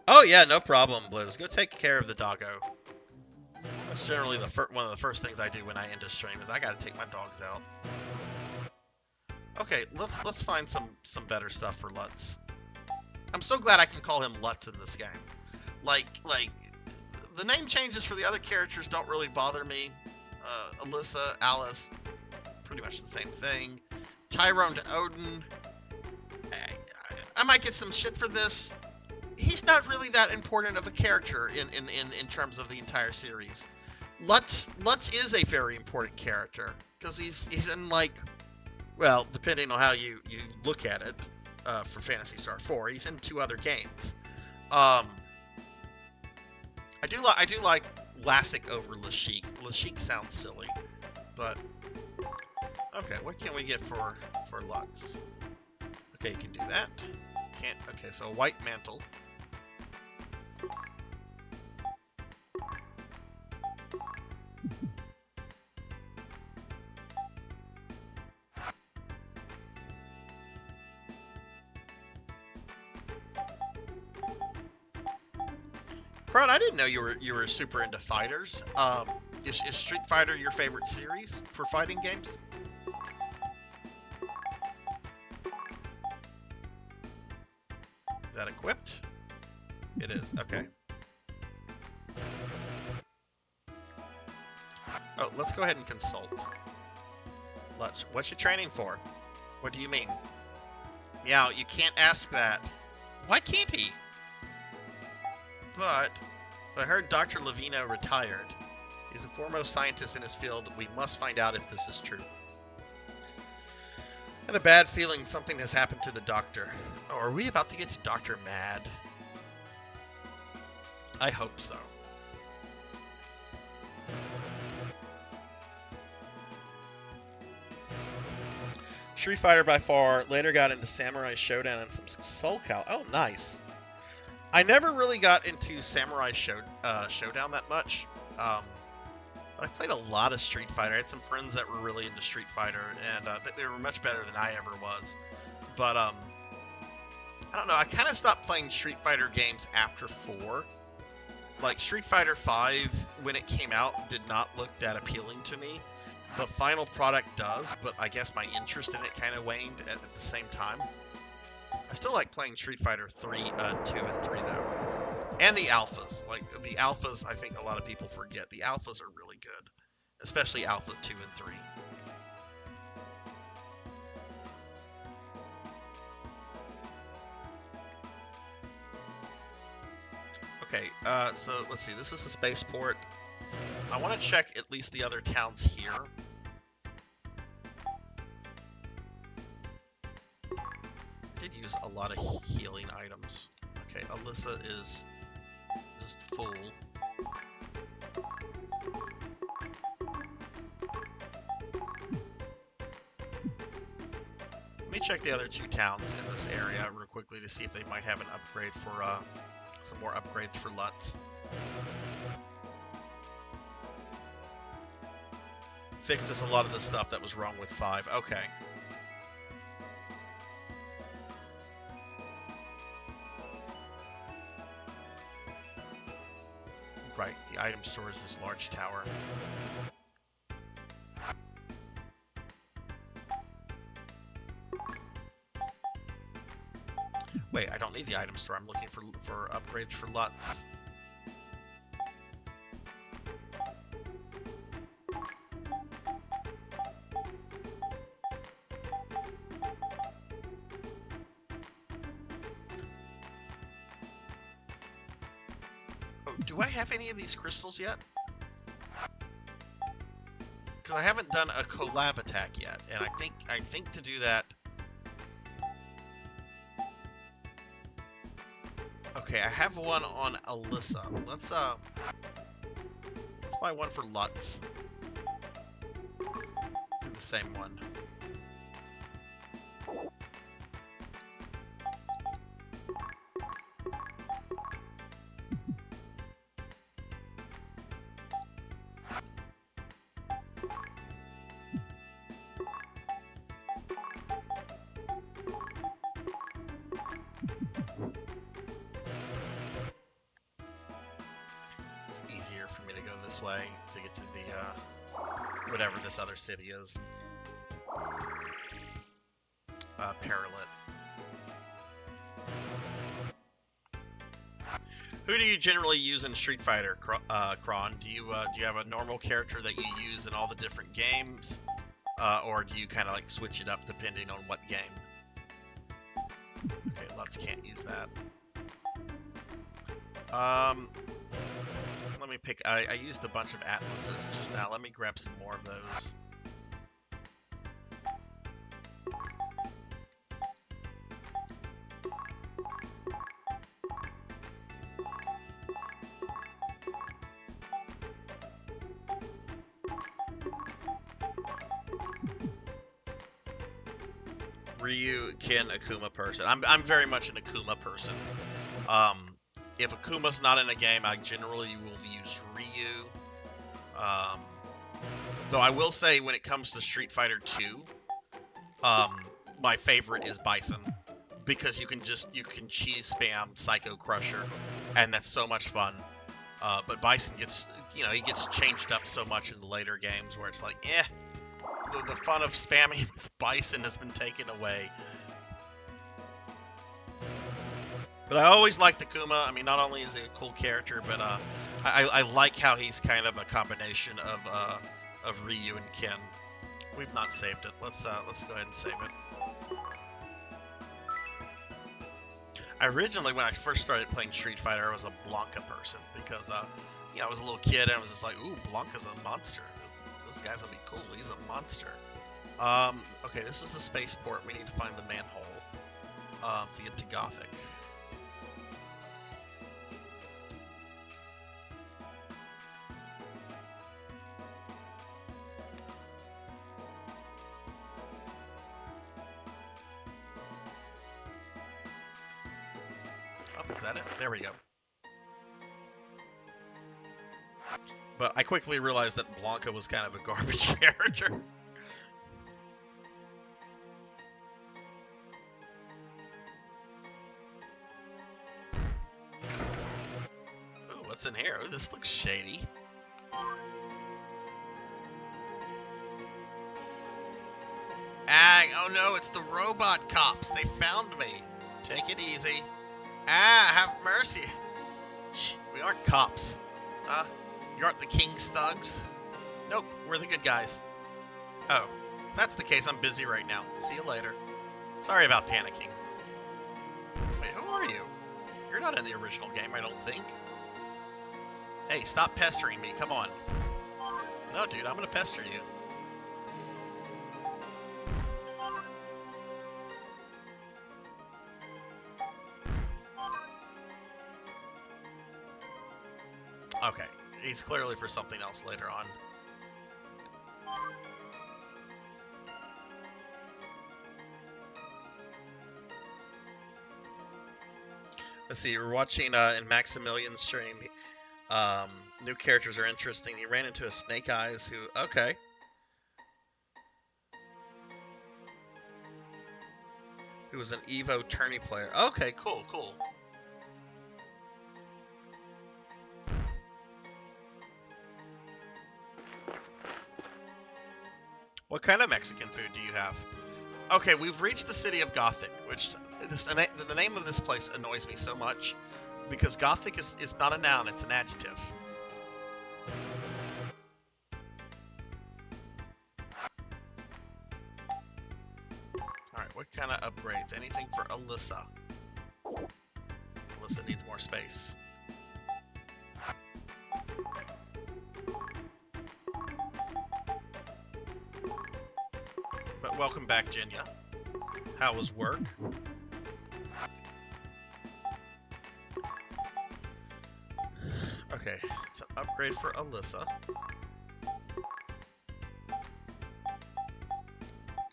Oh yeah, no problem, Blizz. Go take care of the doggo. That's generally one of the first things I do when I end a stream is I gotta take my dogs out. Okay, let's find some better stuff for Lutz. I'm so glad I can call him Lutz in this game. Like the name changes for the other characters don't really bother me. Alyssa, Alice, pretty much the same thing. Tyrone to Odin. I might get some shit for this. He's not really that important of a character in terms of the entire series. Lutz is a very important character because he's in, like, well, depending on how you look at it, for Phantasy Star 4, he's in 2 other games. I do like Lassic over Lashik. Lashik sounds silly, but okay. What can we get for Lutz? Okay, you can do that. Can't. Okay, so a white mantle. Crowd, I didn't know you were super into fighters. Is Street Fighter your favorite series for fighting games? Is that equipped? It is. Okay. Oh, let's go ahead and consult. What's your training for? What do you mean? Meow, you can't ask that. Why can't he? But, so I heard Dr. Levino retired. He's the foremost scientist in his field. We must find out if this is true. I had a bad feeling something has happened to the doctor. Oh, are we about to get to Dr. Mad? I hope so. Street Fighter by far. Later got into Samurai Showdown and some Soul Cal. Oh, nice. I never really got into Samurai Showdown that much. But I played a lot of Street Fighter. I had some friends that were really into Street Fighter, and they were much better than I ever was. But I don't know. I kind of stopped playing Street Fighter games after 4. Like Street Fighter 5, when it came out, did not look that appealing to me. The final product does, but I guess my interest in it kind of waned at the same time. I still like playing Street Fighter 2 and 3 though. And the alphas. Like, the alphas, I think a lot of people forget. The alphas are really good. Especially Alpha 2 and 3. Okay, so let's see. This is the spaceport. I want to check at least the other towns here. I did use a lot of healing items. Okay, Alyssa is just full. Let me check the other 2 towns in this area real quickly to see if they might have an upgrade for, some more upgrades for Lutz. Fixes a lot of the stuff that was wrong with 5. Okay. Right, the item store is this large tower. Wait, I don't need the item store. I'm looking for upgrades for Lutz. Do I have any of these crystals yet? Because I haven't done a collab attack yet, and I think to do that. Okay, I have one on Alyssa. Let's buy one for Lutz. Do the same one. It's easier for me to go this way to get to the whatever this other city is. Paralit. Who do you generally use in Street Fighter, Kron? Do you have a normal character that you use in all the different games, or do you kind of like switch it up depending on what game? Okay, Lutz can't use that. Let me pick. I used a bunch of atlases just now. Let me grab some more of those. Ryu, Ken, Akuma person. I'm very much an Akuma person. If Akuma's not in a game, I generally will use Ryu. Though I will say, when it comes to Street Fighter 2, my favorite is Bison, because you can cheese spam Psycho Crusher, and that's so much fun. But Bison gets, he gets changed up so much in the later games where it's like, the fun of spamming with Bison has been taken away. But I always liked Akuma. I mean, not only is he a cool character, but I like how he's kind of a combination of Ryu and Ken. We've not saved it. Let's go ahead and save it. Originally, when I first started playing Street Fighter, I was a Blanca person because I was a little kid and I was just like, ooh, Blanca's a monster. This guy's gonna be cool. He's a monster. Okay, this is the spaceport. We need to find the manhole to get to Gothic. Oh, is that it? There we go. But I quickly realized that Blanca was kind of a garbage character. Ooh, what's in here? Ooh, this looks shady. Oh no, it's the robot cops. They found me. Take it easy. Have mercy. Shh, we aren't cops. You aren't the King's thugs? Nope, we're the good guys. Oh, if that's the case, I'm busy right now. See you later. Sorry about panicking. Wait, who are you? You're not in the original game, I don't think. Hey, stop pestering me, come on. No, dude, I'm gonna pester you. Okay. He's clearly for something else later on. Let's see, we're watching in Maximilian's stream. New characters are interesting. He ran into a Snake Eyes who, okay. Who was an Evo tourney player. Okay, cool. What kind of Mexican food do you have? Okay, we've reached the city of Gothic, which the name of this place annoys me so much because Gothic is not a noun, it's an adjective. Alright, what kind of upgrades? Anything for Alyssa? Alyssa needs more space. But welcome back, Jinya. How was work? Okay, it's an upgrade for Alyssa.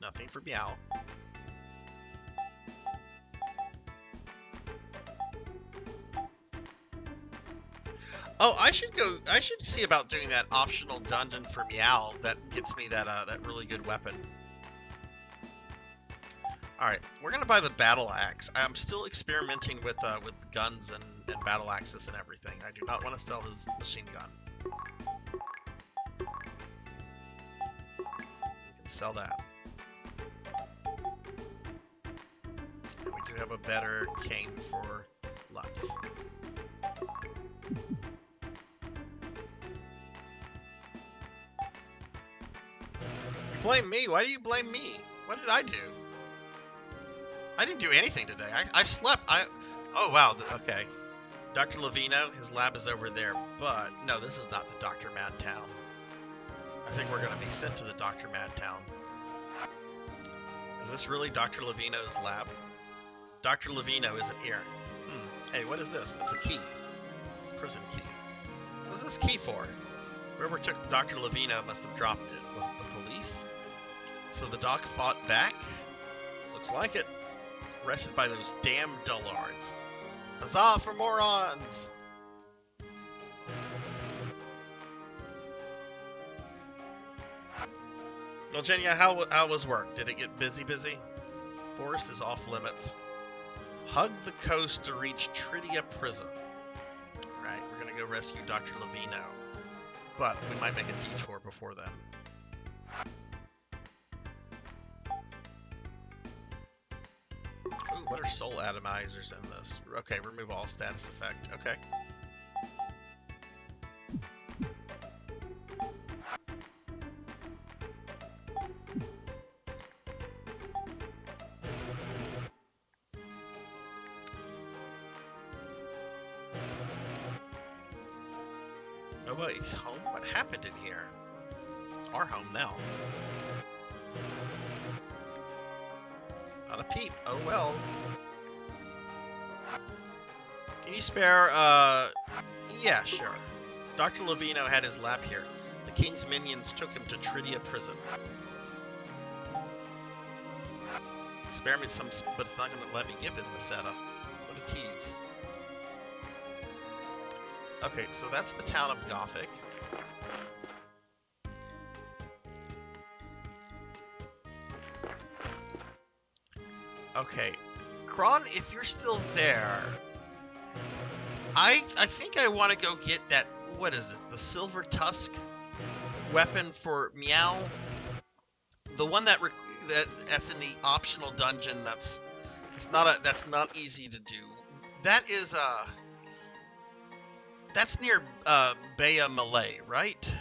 Nothing for Meow. Oh, I should see about doing that optional dungeon for Meow that gets me that that really good weapon. Alright, we're gonna buy the battle axe. I'm still experimenting with guns and battle axes and everything. I do not want to sell his machine gun. We can sell that. And we do have a better cane for Lutz. You blame me? Why do you blame me? What did I do? I didn't do anything today. I slept. Oh, wow. Okay. Dr. Levino, his lab is over there. But, no, this is not the Dr. Mad Town. I think we're going to be sent to the Dr. Mad Town. Is this really Dr. Levino's lab? Dr. Levino isn't here. Hey, what is this? It's a key. Prison key. What is this key for? Whoever took Dr. Levino must have dropped it. Was it the police? So the doc fought back? Looks like it. Arrested by those damn dullards. Huzzah for morons! Well, Jenya, how was work? Did it get busy? Forest is off limits. Hug the coast to reach Tridia Prison. Right, we're gonna go rescue Dr. Levino. But we might make a detour before then. Ooh, what are soul atomizers in this? Okay, remove all status effect. Okay. Nobody's home? What happened in here? Our home now. Not a peep. Oh well. Can you spare, yeah, sure. Dr. Levino had his lab here. The king's minions took him to Tridia Prison. Spare me some, but it's not going to let me give him Meseta. What a tease. Okay, so that's the town of Gothic. Okay, Kron, if you're still there, I think I want to go get that, what is it, the Silver Tusk weapon for Meow? The one that's in the optional dungeon. That's not easy to do. That is that's near Bea Malay, right?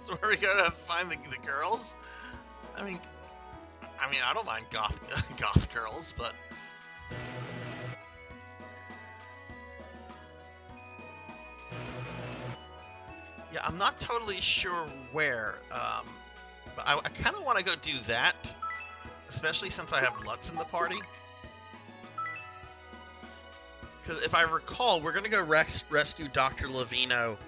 So where are we gonna find the girls? I mean, I don't mind goth girls, but yeah, I'm not totally sure where. But I kind of want to go do that, especially since I have Lutz in the party. Because if I recall, we're gonna go rescue Dr. Levino.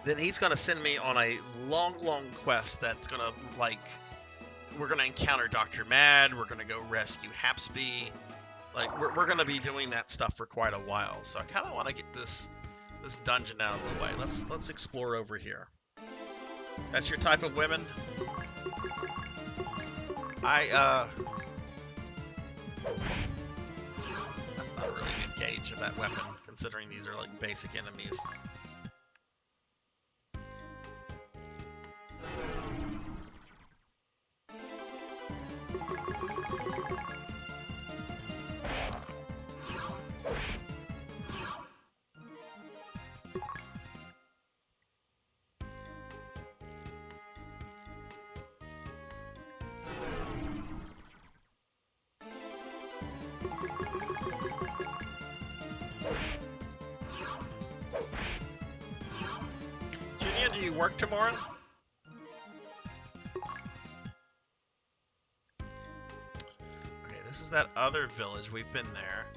Then he's gonna send me on a long quest that's gonna, like, we're gonna encounter Dr. Mad. We're gonna go rescue Hapsby. Like, we're gonna be doing that stuff for quite a while. So I kind of want to get this dungeon out of the way. Let's explore over here. That's your type of women? That's not a really good gauge of that weapon, considering these are like basic enemies. Virginia, do you work tomorrow? Okay, this is that other village. We've been there.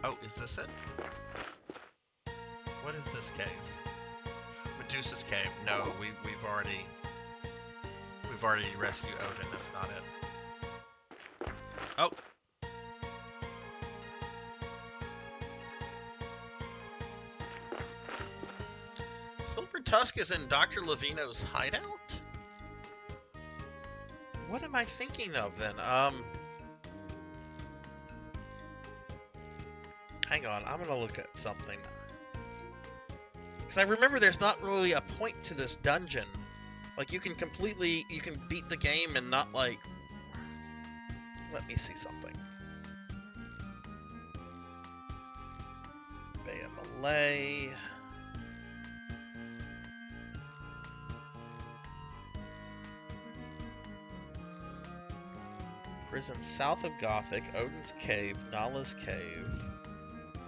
Oh, is this it? What is this cave? Medusa's cave. No, we've already rescued Odin. That's not it. Oh. Silver Tusk is in Dr. Levino's hideout? What am I thinking of then? Hang on, I'm gonna look at something. Because I remember there's not really a point to this dungeon. Like, you can beat the game and not, like... Let me see something. Bay of Malay... Prison south of Gothic, Odin's Cave, Nala's Cave,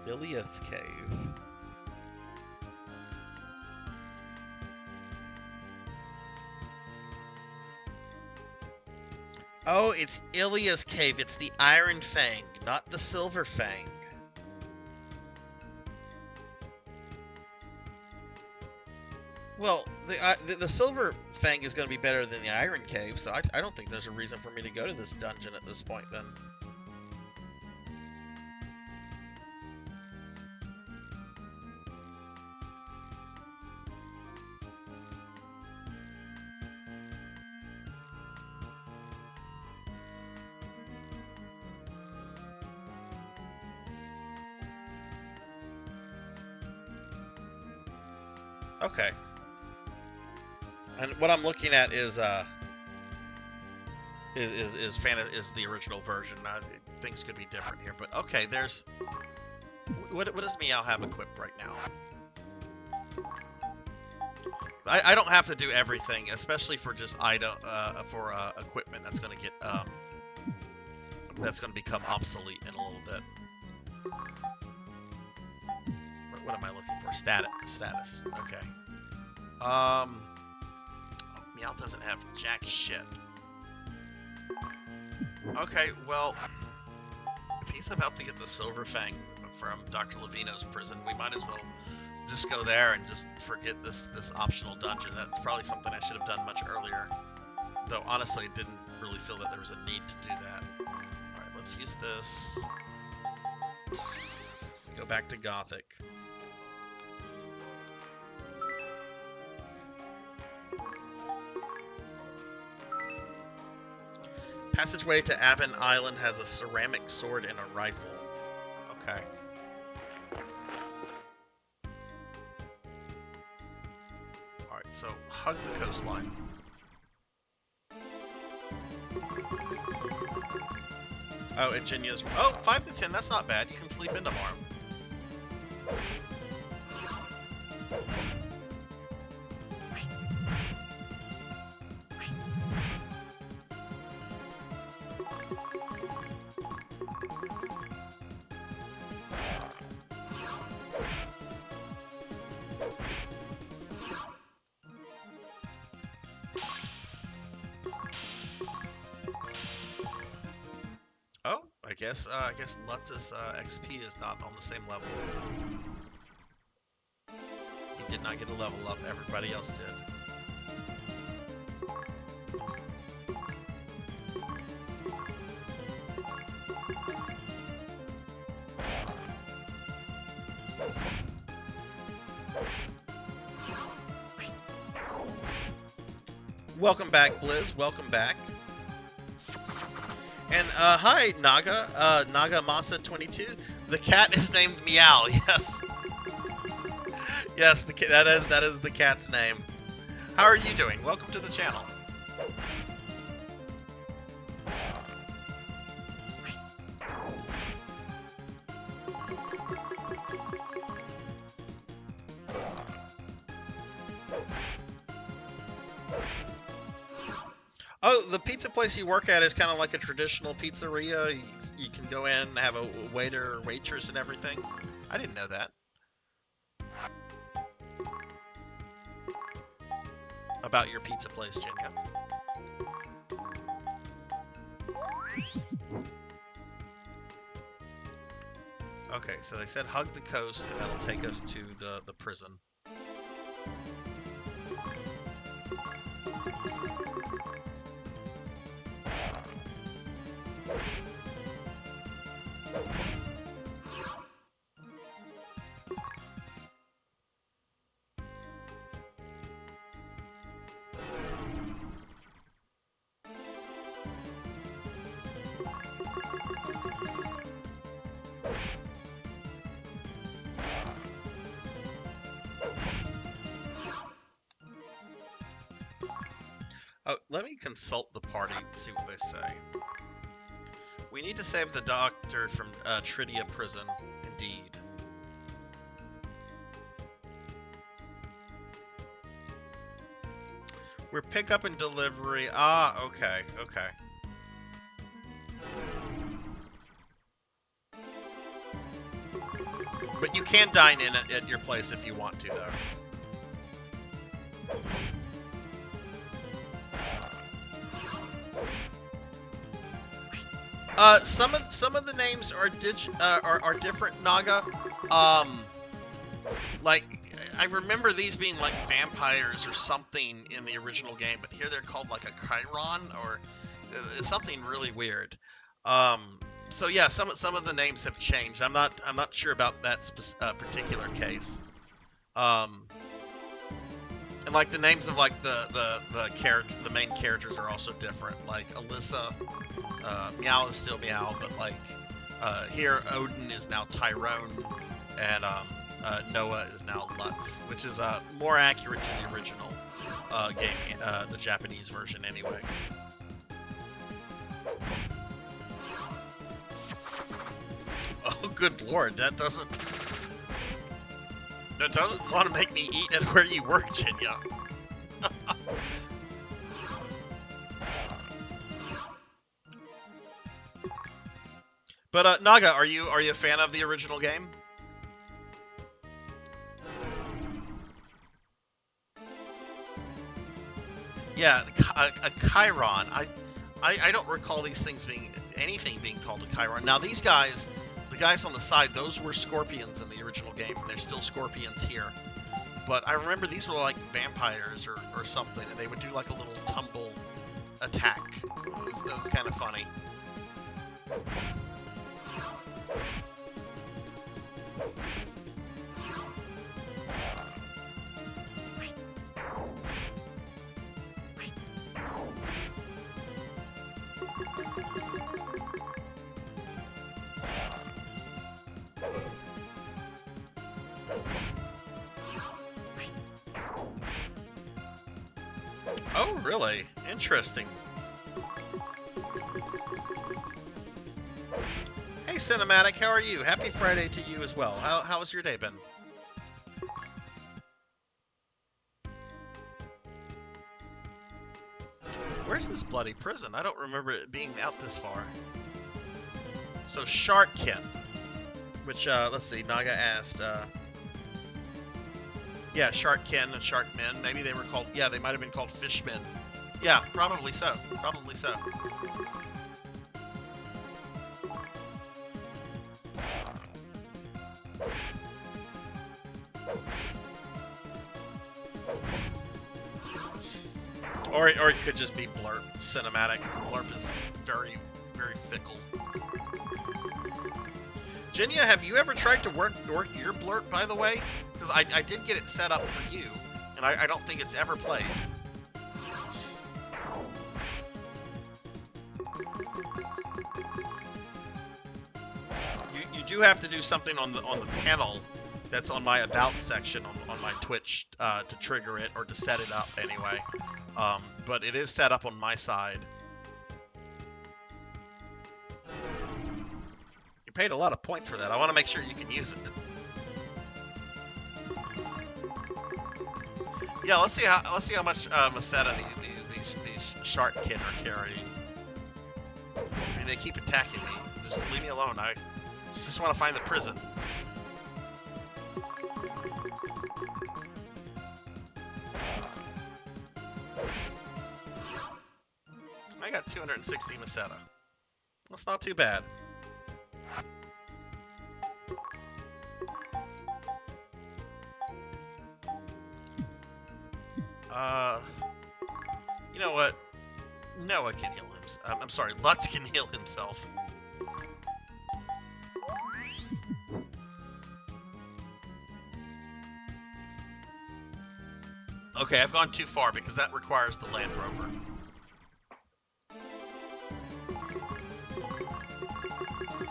Ilia's Cave. Oh, it's Ilia's Cave. It's the Iron Fang, not the Silver Fang. Well, the Silver Fang is going to be better than the Iron Cave, so I don't think there's a reason for me to go to this dungeon at this point, then. Okay. And what I'm looking at is the original version. Things could be different here, but okay. There's what does Meow have equipped right now? I don't have to do everything, especially for just equipment that's going to get that's going to become obsolete in a little bit. What am I looking for? Status. Okay. Meow doesn't have jack shit. Okay, well, if he's about to get the Silver Fang from Dr. Levino's prison, we might as well just go there and just forget this optional dungeon. That's probably something I should have done much earlier. Though, honestly, I didn't really feel that there was a need to do that. Alright, let's use this. Go back to Gothic. Passageway to Aben Island has a ceramic sword and a rifle. Okay. Alright, so hug the coastline. Oh, and Jinya's... Oh, 5 to 10, that's not bad. You can sleep in tomorrow. I guess Lutz's XP is not on the same level. He did not get a level up, everybody else did. Welcome back, Blizz. Welcome back. And hi, Naga. Naga Masa 22. The cat is named Meow. Yes. Yes, that is the cat's name. How are you doing? Welcome to the channel. Oh, the pizza place you work at is kind of like a traditional pizzeria. You can go in and have a waiter or waitress and everything. I didn't know that. About your pizza place, Jenya. Okay, so they said hug the coast, and that'll take us to the prison. Oh, let me consult the party and see what they say. We need to save the doctor from Tridia prison. Indeed. We're pickup and delivery. Ah, okay, okay. But you can dine in at your place if you want to, though. Some of the names are different, Naga. Like I remember these being like vampires or something in the original game, but here they're called like a Chiron or something really weird. So yeah, some of the names have changed. I'm not sure about that particular case. And like the names of like the main characters are also different. Like Alyssa, Meow is still Meow, but like here Odin is now Tyrone, and Noah is now Lutz, which is more accurate to the original game, the Japanese version anyway. Oh, good lord, that doesn't want to make me eat at where you work, Jinya. But Naga, are you a fan of the original game? Yeah, a Chiron. I don't recall these things being called a Chiron. Now these guys, the guys on the side, those were scorpions in the original game, and they're still scorpions here. But I remember these were like vampires or something, and they would do like a little tumble attack. That was kind of funny. Oh, really? Interesting. Hey, Cinematic, how are you? Happy Friday to you as well. How has your day been? Where's this bloody prison? I don't remember it being out this far. So, Sharkkin, which, let's see, Naga asked, yeah, Sharkkin and Sharkmen. Maybe they were called, yeah, they might have been called Fishmen. Yeah, probably so. Probably so. Or it could just be Blurp Cinematic. Blurp is very, very fickle. Jinya, have you ever tried to work your Blurp, by the way? Because I did get it set up for you, and I don't think it's ever played. You do have to do something on the panel that's on my About section on my Twitch to trigger it, or to set it up anyway. But it is set up on my side. You paid a lot of points for that. I want to make sure you can use it. Yeah, let's see how much Masetta these shark kin are carrying. I mean, they keep attacking me. Just leave me alone. I just want to find the prison. I got 260 Meseta. That's not too bad. You know what? Noah can heal himself. I'm sorry, Lutz can heal himself. Okay, I've gone too far because that requires the Land Rover.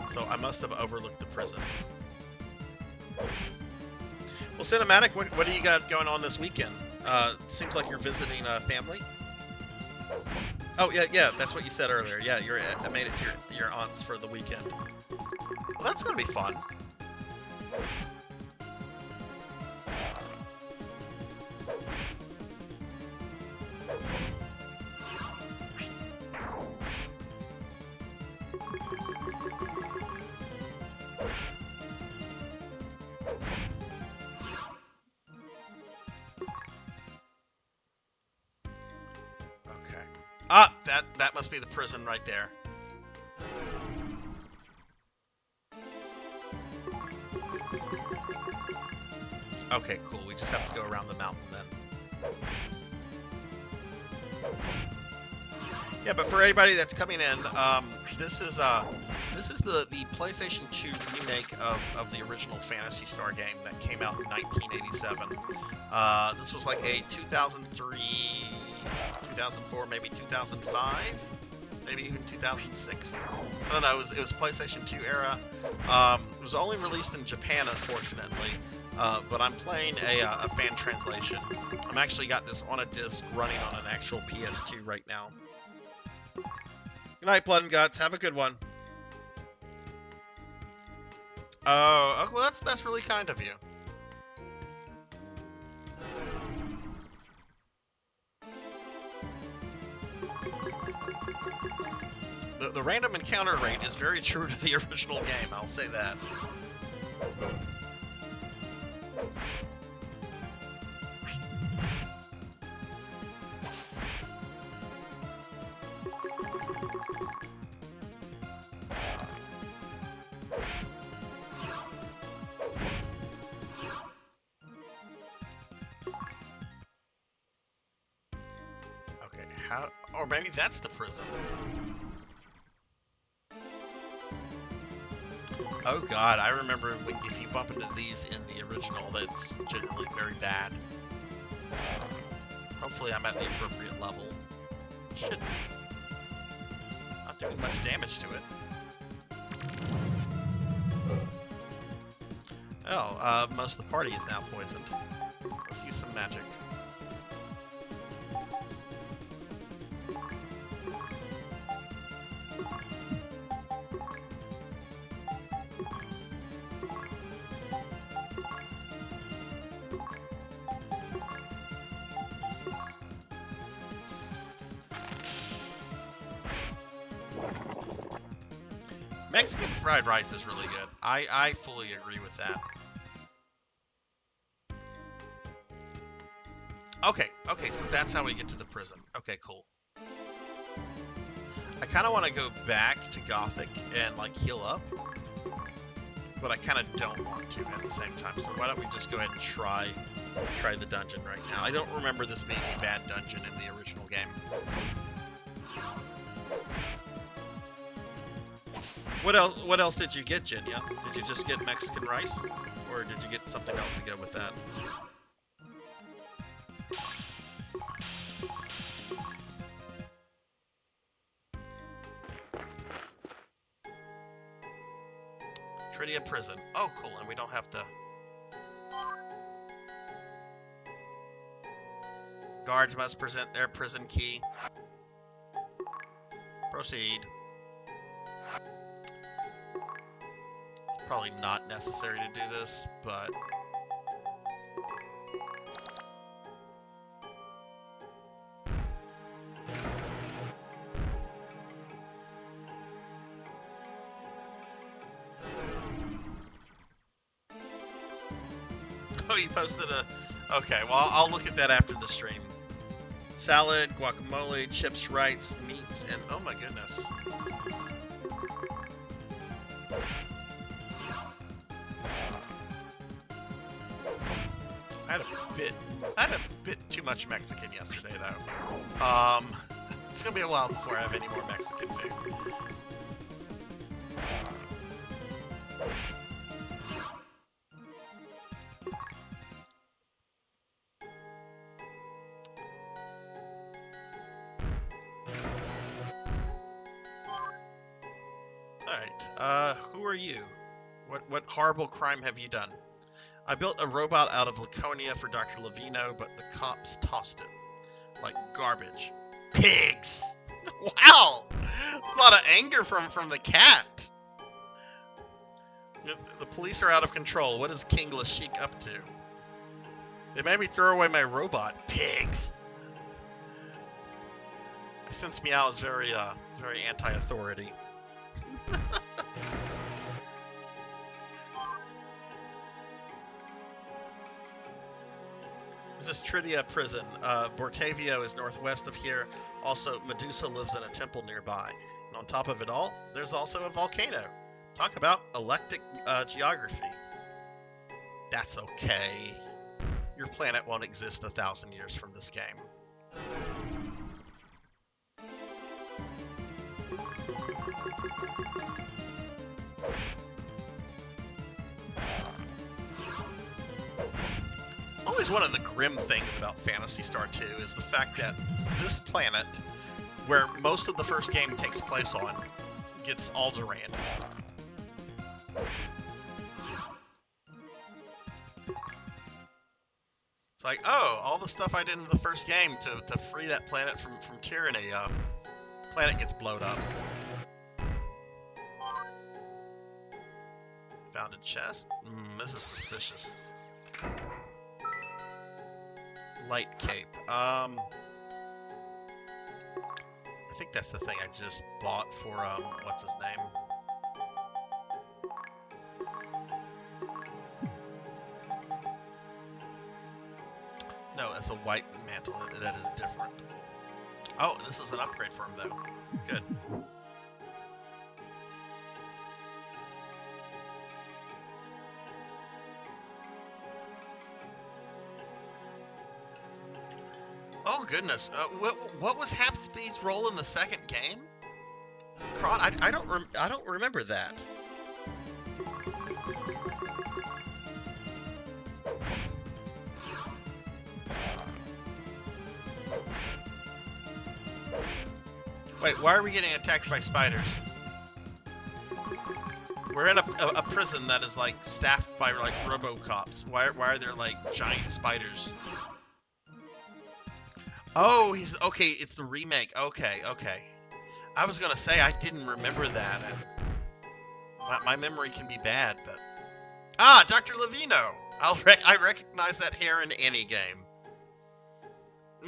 So I must have overlooked the prison. Well, Cinematic, what do you got going on this weekend? Seems like you're visiting family. Oh yeah, that's what you said earlier. Yeah, I made it to your aunt's for the weekend. Well, that's gonna be fun. Ah, that must be the prison right there. Okay, cool. We just have to go around the mountain then. Yeah, but for anybody that's coming in, this is the PlayStation 2 remake of the original Phantasy Star game that came out in 1987. This was like a 2003, 2004, maybe 2005, maybe even 2006. I don't know. It was PlayStation 2 era. It was only released in Japan, unfortunately. But I'm playing a fan translation. I'm actually got this on a disc running on an actual PS2 right now. Good night, Blood and Guts. Have a good one. Oh, well, that's really kind of you. The random encounter rate is very true to the original game, I'll say that. Okay, or maybe that's the prison. Oh god, I remember if you bump into these in the original, that's generally very bad. Hopefully I'm at the appropriate level. Should be. Not doing much damage to it. Oh, most of the party is now poisoned. Let's use some magic. Mexican fried rice is really good. I fully agree with that. Okay, so that's how we get to the prison. Okay, cool. I kind of want to go back to Gothic and, like, heal up. But I kind of don't want to at the same time. So why don't we just go ahead and try the dungeon right now. I don't remember this being a bad dungeon in the original game. What else did you get, Jinya? Did you just get Mexican rice? Or did you get something else to go with that? Tridia Prison. Oh, cool, and we don't have to... Guards must present their prison key. Proceed. Probably not necessary to do this, but... Oh, you posted a... Okay, well, I'll look at that after the stream. Salad, guacamole, chips, rice, meats, and... Oh my goodness. I had a bit too much Mexican yesterday, though. It's gonna be a while before I have any more Mexican food. Alright, who are you? What horrible crime have you done? I built a robot out of Laconia for Dr. Levino, but the cops tossed it. Like garbage. Pigs! Wow! There's a lot of anger from the cat. The police are out of control. What is King Lashik up to? They made me throw away my robot. Pigs! I sense Meow is very anti-authority. This is Tridia Prison. Bortavio is northwest of here. Also, Medusa lives in a temple nearby. And on top of it all, there's also a volcano. Talk about eclectic geography. That's okay. Your planet won't exist 1,000 years from this game. Always one of the grim things about Phantasy Star 2 is the fact that this planet, where most of the first game takes place on, gets Alderanded. It's like, oh, all the stuff I did in the first game to free that planet from tyranny, planet gets blowed up. Found a chest? This is suspicious. Light cape. I think that's the thing I just bought for, what's his name? No, that's a white mantle. That is different. Oh, this is an upgrade for him, though. Good. Oh goodness, what was Hapsby's role in the second game? Kron, I don't remember that. Wait, why are we getting attacked by spiders? We're in a prison that is like staffed by like RoboCops. Why are there like giant spiders? Oh, he's okay. It's the remake. Okay. I was gonna say I didn't remember that, and my memory can be bad. But Dr. Levino. I recognize that hair in any game.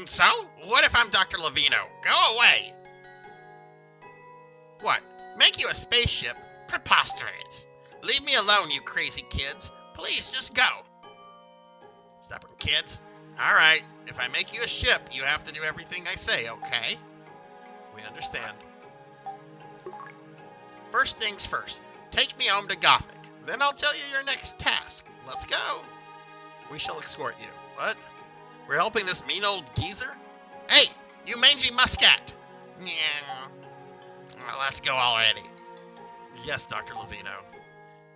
So, what if I'm Dr. Levino? Go away. What? Make you a spaceship? Preposterous. Leave me alone, you crazy kids. Please, just go. Stubborn kids. Alright, if I make you a ship, you have to do everything I say, okay? We understand. First things first, take me home to Gothic. Then I'll tell you your next task. Let's go. We shall escort you. What? We're helping this mean old geezer? Hey, you mangy muscat! Yeah. Well, let's go already. Yes, Dr. Levino.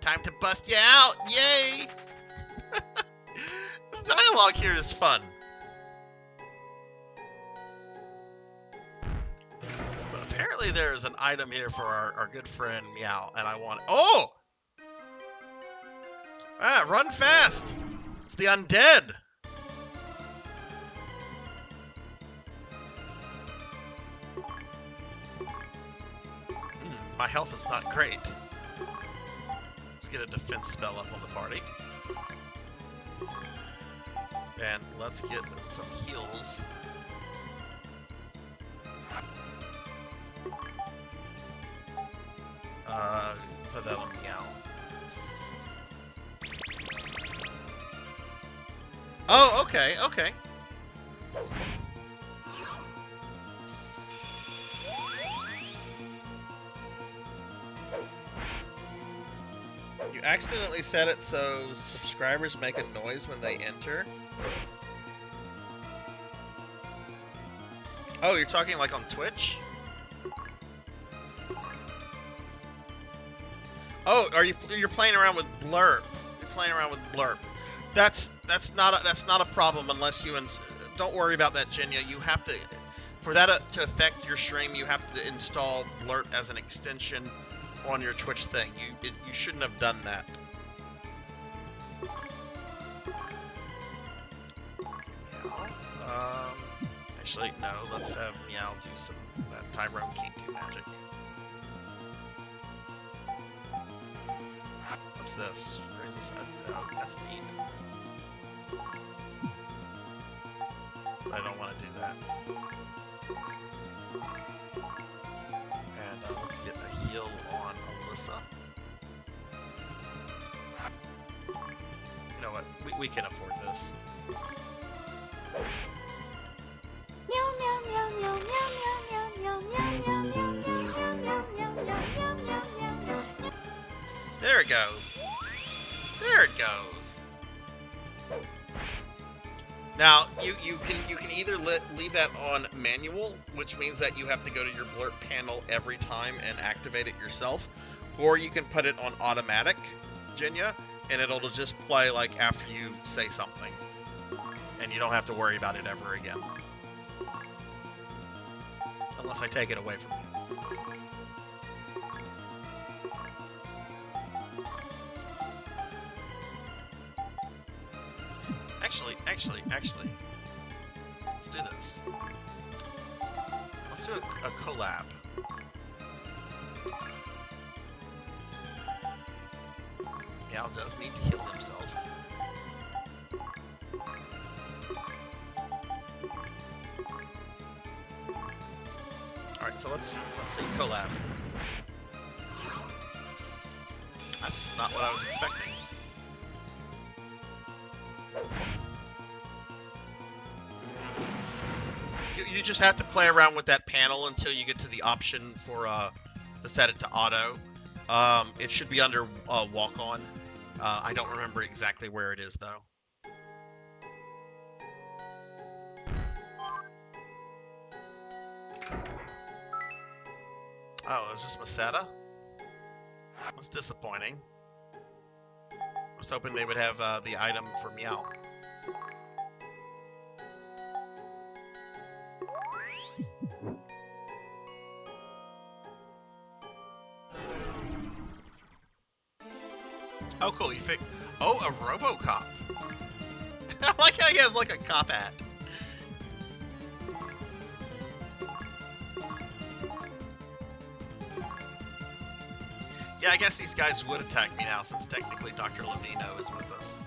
Time to bust you out! Yay! The dialogue here is fun. But apparently there is an item here for our good friend Meow, and I want... Oh! Run fast! It's the undead! My health is not great. Let's get a defense spell up on the party. And let's get some heals. Put that on Meow. Oh, okay, okay. You accidentally set it so subscribers make a noise when they enter. Oh, you're talking like on Twitch? Oh, you're playing around with blurb? You're playing around with blurb. That's not a problem unless you don't worry about that, Jinya. You have to, for that to affect your stream, you have to install blurb as an extension on your Twitch thing. You shouldn't have done that. Actually, no. Let's have Meow do some Tyrone can't do magic. What's this? Raises oh, that's neat. I don't want to do that. And let's get a heal on Alyssa. You know what? We can afford this. There it goes. There it goes. Now you can either leave that on manual, which means that you have to go to your blurb panel every time and activate it yourself, or you can put it on automatic, Jinya, and it'll just play like after you say something, and you don't have to worry about it ever again, unless I take it away from you. Actually, let's do this. Let's do a collab. Meow does need to heal himself. Alright, so let's say collab. That's not what I was expecting. You just have to play around with that panel until you get to the option for to set it to auto. It should be under walk on. I don't remember exactly where it is though. Oh, it's just Masetta? That's disappointing. I was hoping they would have the item for Meow. Oh, cool. You fixed. Oh, a RoboCop. I like how he has like a cop hat. Yeah, I guess these guys would attack me now since technically Dr. Levino is with us.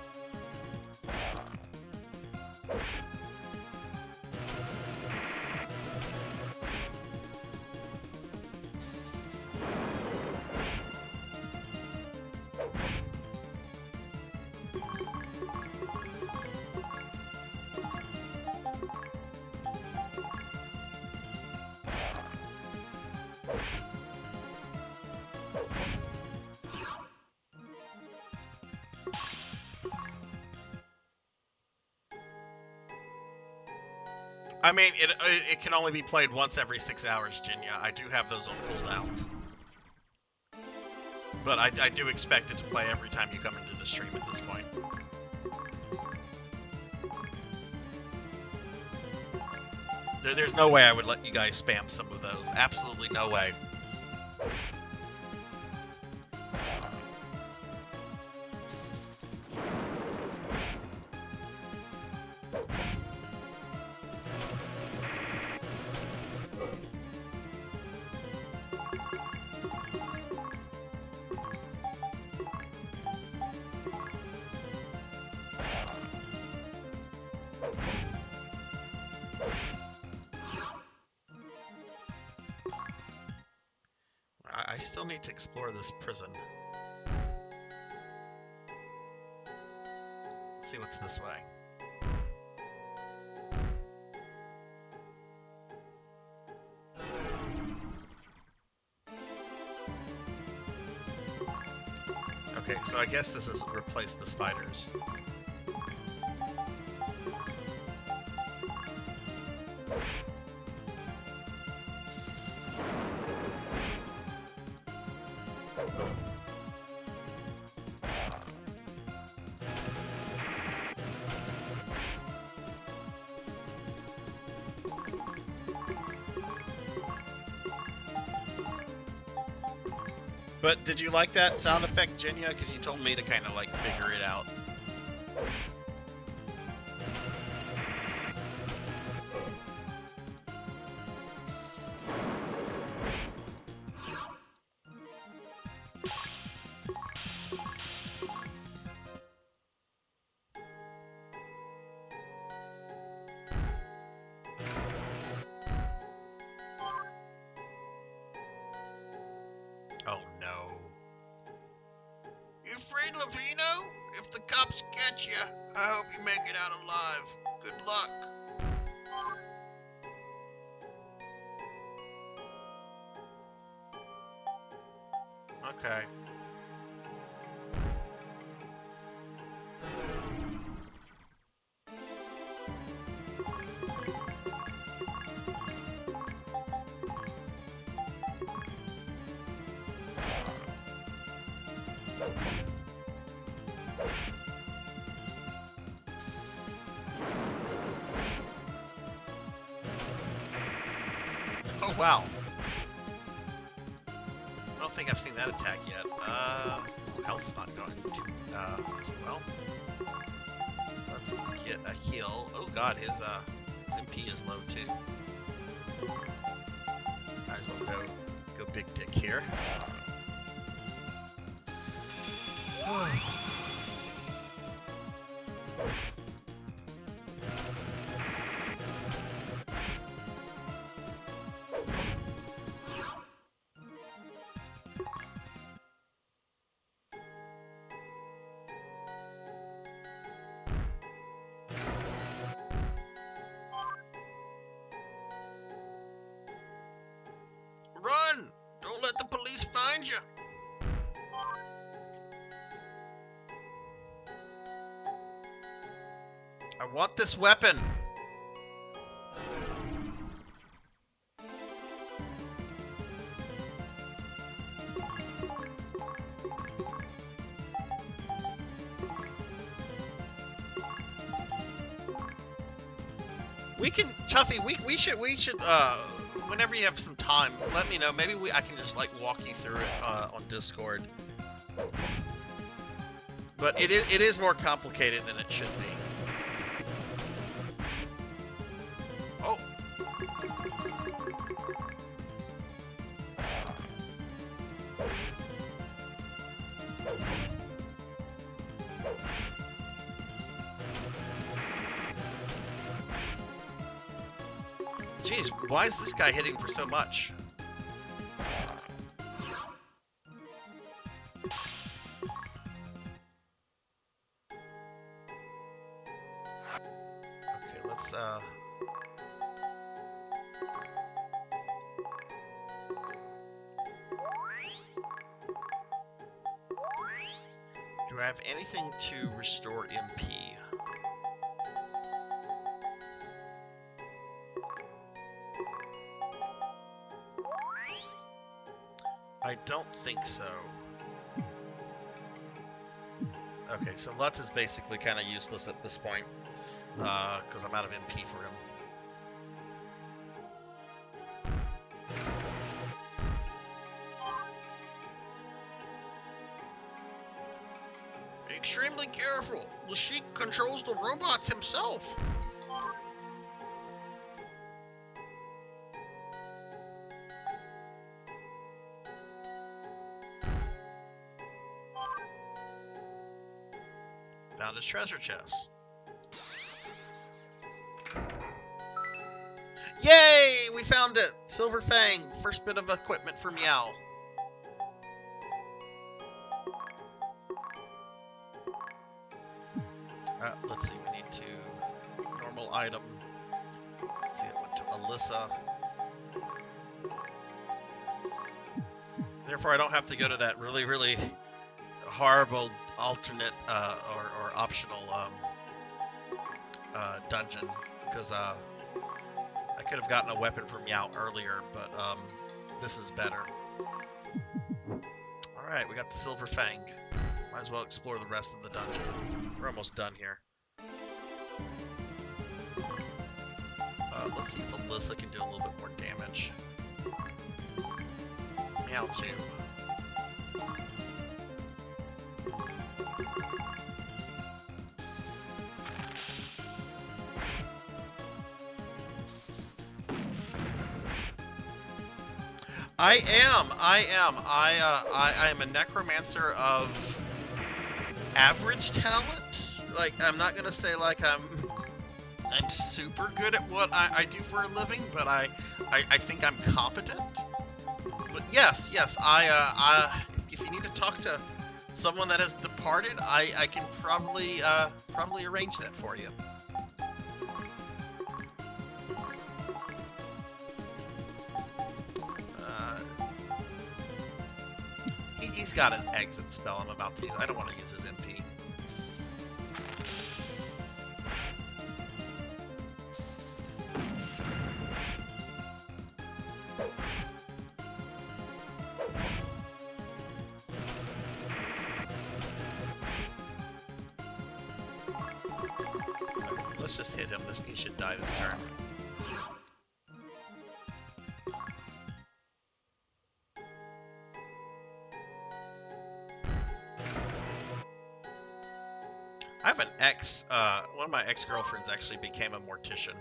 I mean, it can only be played once every 6 hours, Jinya. I do have those on cooldowns. But I do expect it to play every time you come into the stream at this point. There's no way I would let you guys spam some of those. Absolutely no way. I still need to explore this prison. Let's see what's this way. I guess this is replace the spiders. But did you like that sound effect, Jenya? Because you told me to kind of like figure it out. Oh no. You afraid, Lavino? If the cops catch you, I hope you make it out alive. Good luck. Okay. Oh, wow. I don't think I've seen that attack yet. Health's not going too well. Let's get a heal. Oh god, his MP is low too. Might as well go big dick here. Run! Don't let the police find you! I want this weapon! We can, Chuffy, we should, whenever you have some time, let me know. Maybe I can just, like, walk you through it, on Discord. But it is more complicated than it should be. Oh. Jeez, why is this guy hitting for so much? Okay, let's do I have anything to restore MP? I don't think so. Okay, so Lutz is basically kind of useless at this point, because I'm out of MP for him. Be extremely careful. Lashik controls the robots himself. Found his treasure chest. Yay! We found it! Silver Fang, first bit of equipment for Meow. Let's see, we need to... Normal item. Let's see, it went to Alyssa. Therefore, I don't have to go to that really, really horrible alternate or optional dungeon, because I could have gotten a weapon from Meow earlier, but this is better. Alright, we got the Silver Fang. Might as well explore the rest of the dungeon. We're almost done here. Let's see if Alyssa can do a little bit more damage. Meow 2. I am a necromancer of average talent. Like, I'm not gonna say like I'm super good at what I do for a living, but I think I'm competent. But yes, if you need to talk to someone that has departed, I can probably arrange that for you. He's got an exit spell I'm about to use. I don't want to use his MP. Let's just hit him. He should die this turn. I have an ex, one of my ex-girlfriends actually became a mortician.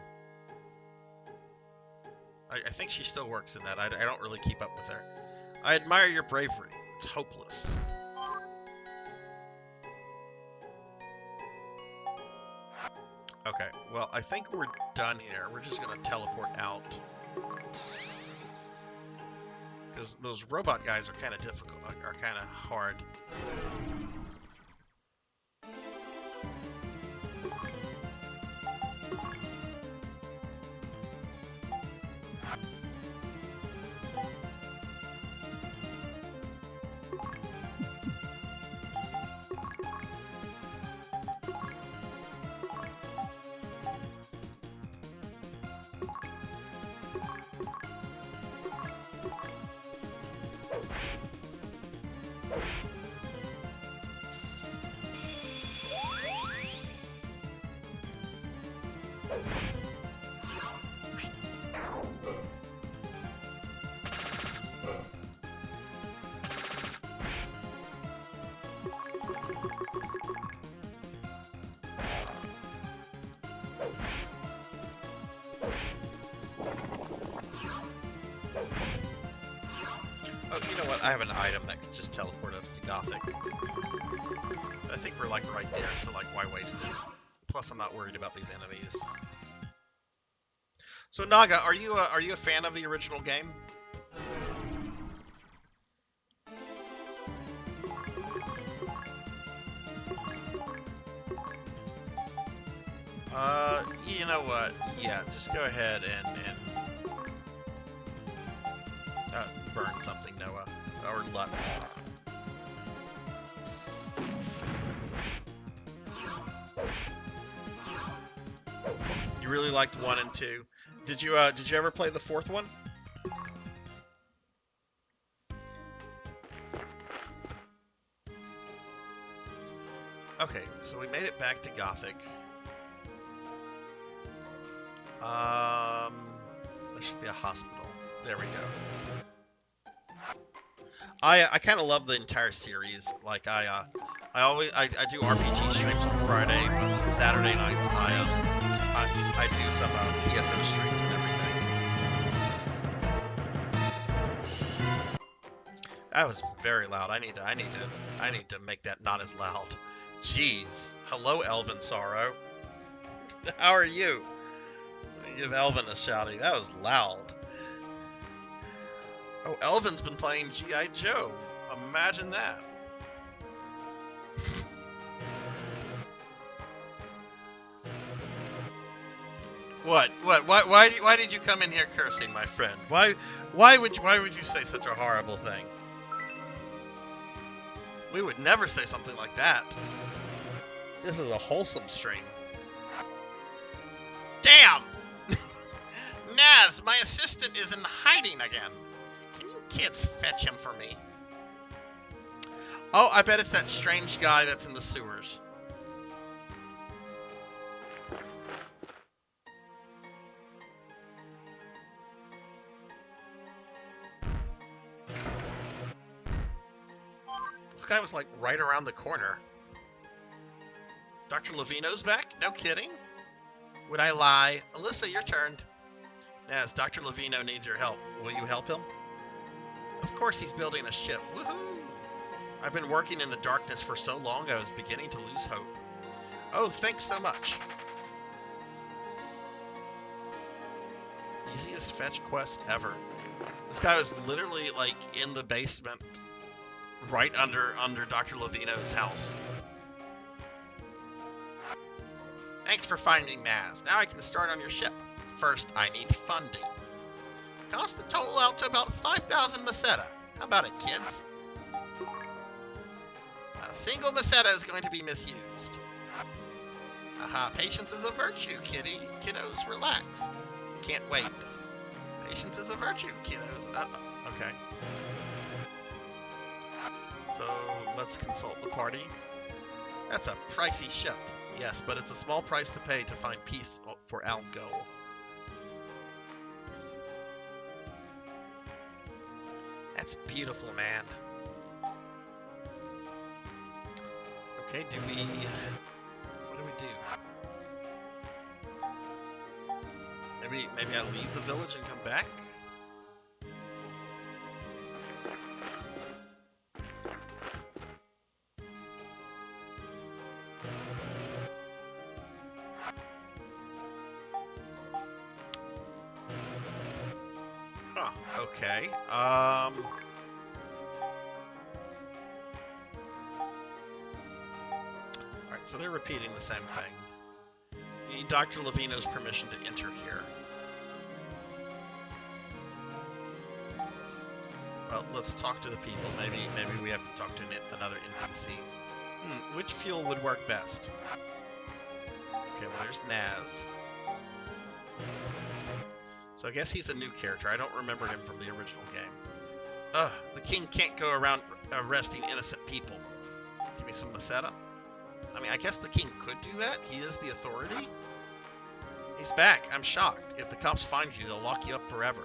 I think she still works in that. I don't really keep up with her. I admire your bravery. It's hopeless. Okay, well, I think we're done here. We're just gonna teleport out. Because those robot guys are kind of difficult, are kind of hard. Oh, you know what? I have an item that could just teleport us to Gothic. I think we're like right there, so like why waste it? Plus, I'm not worried about these enemies. So Naga, are you a fan of the original game? You know what? Yeah, just go ahead and burn something, Noah. Or Lutz. You really liked 1 and 2. Did you ever play the 4th one? Okay, so we made it back to Gothic. There should be a hospital. There we go. I kind of love the entire series. Like I do RPG streams on Friday, but on Saturday nights I do some PSM streams and everything. That was very loud. I need to make that not as loud. Jeez. Hello, Elvin Sorrow. How are you? Give Elvin a shouting. That was loud. Oh, Elvin's been playing G.I. Joe. Imagine that. What? Why did you come in here cursing, my friend? Why would you say such a horrible thing? We would never say something like that. This is a wholesome stream. Damn! Naz, my assistant is in hiding again. Can you kids fetch him for me? Oh, I bet it's that strange guy that's in the sewers. This guy was like right around the corner. Dr. Levino's back? No kidding. Would I lie? Alyssa, your turn. Naz, Dr. Levino needs your help. Will you help him? Of course he's building a ship. Woohoo! I've been working in the darkness for so long I was beginning to lose hope. Oh, thanks so much. Easiest fetch quest ever. This guy was literally like in the basement right under Dr. Levino's house. Thanks for finding Naz. Now I can start on your ship. First, I need funding. Cost the total out to about 5,000 meseta. How about it, kids? Not a single meseta is going to be misused. Aha, patience is a virtue, kiddos, relax. I can't wait. Patience is a virtue, kiddos. Okay. So, let's consult the party. That's a pricey ship. Yes, but it's a small price to pay to find peace for Algo. That's beautiful, man. Okay, what do we do? Maybe I leave the village and come back? Okay. Alright, so they're repeating the same thing. You need Dr. Levino's permission to enter here. Well, let's talk to the people. Maybe we have to talk to another NPC. Which fuel would work best? Okay, well, there's Naz. So I guess he's a new character. I don't remember him from the original game. Ugh, the king can't go around arresting innocent people. Give me some meseta. I mean, I guess the king could do that. He is the authority. He's back. I'm shocked. If the cops find you, they'll lock you up forever.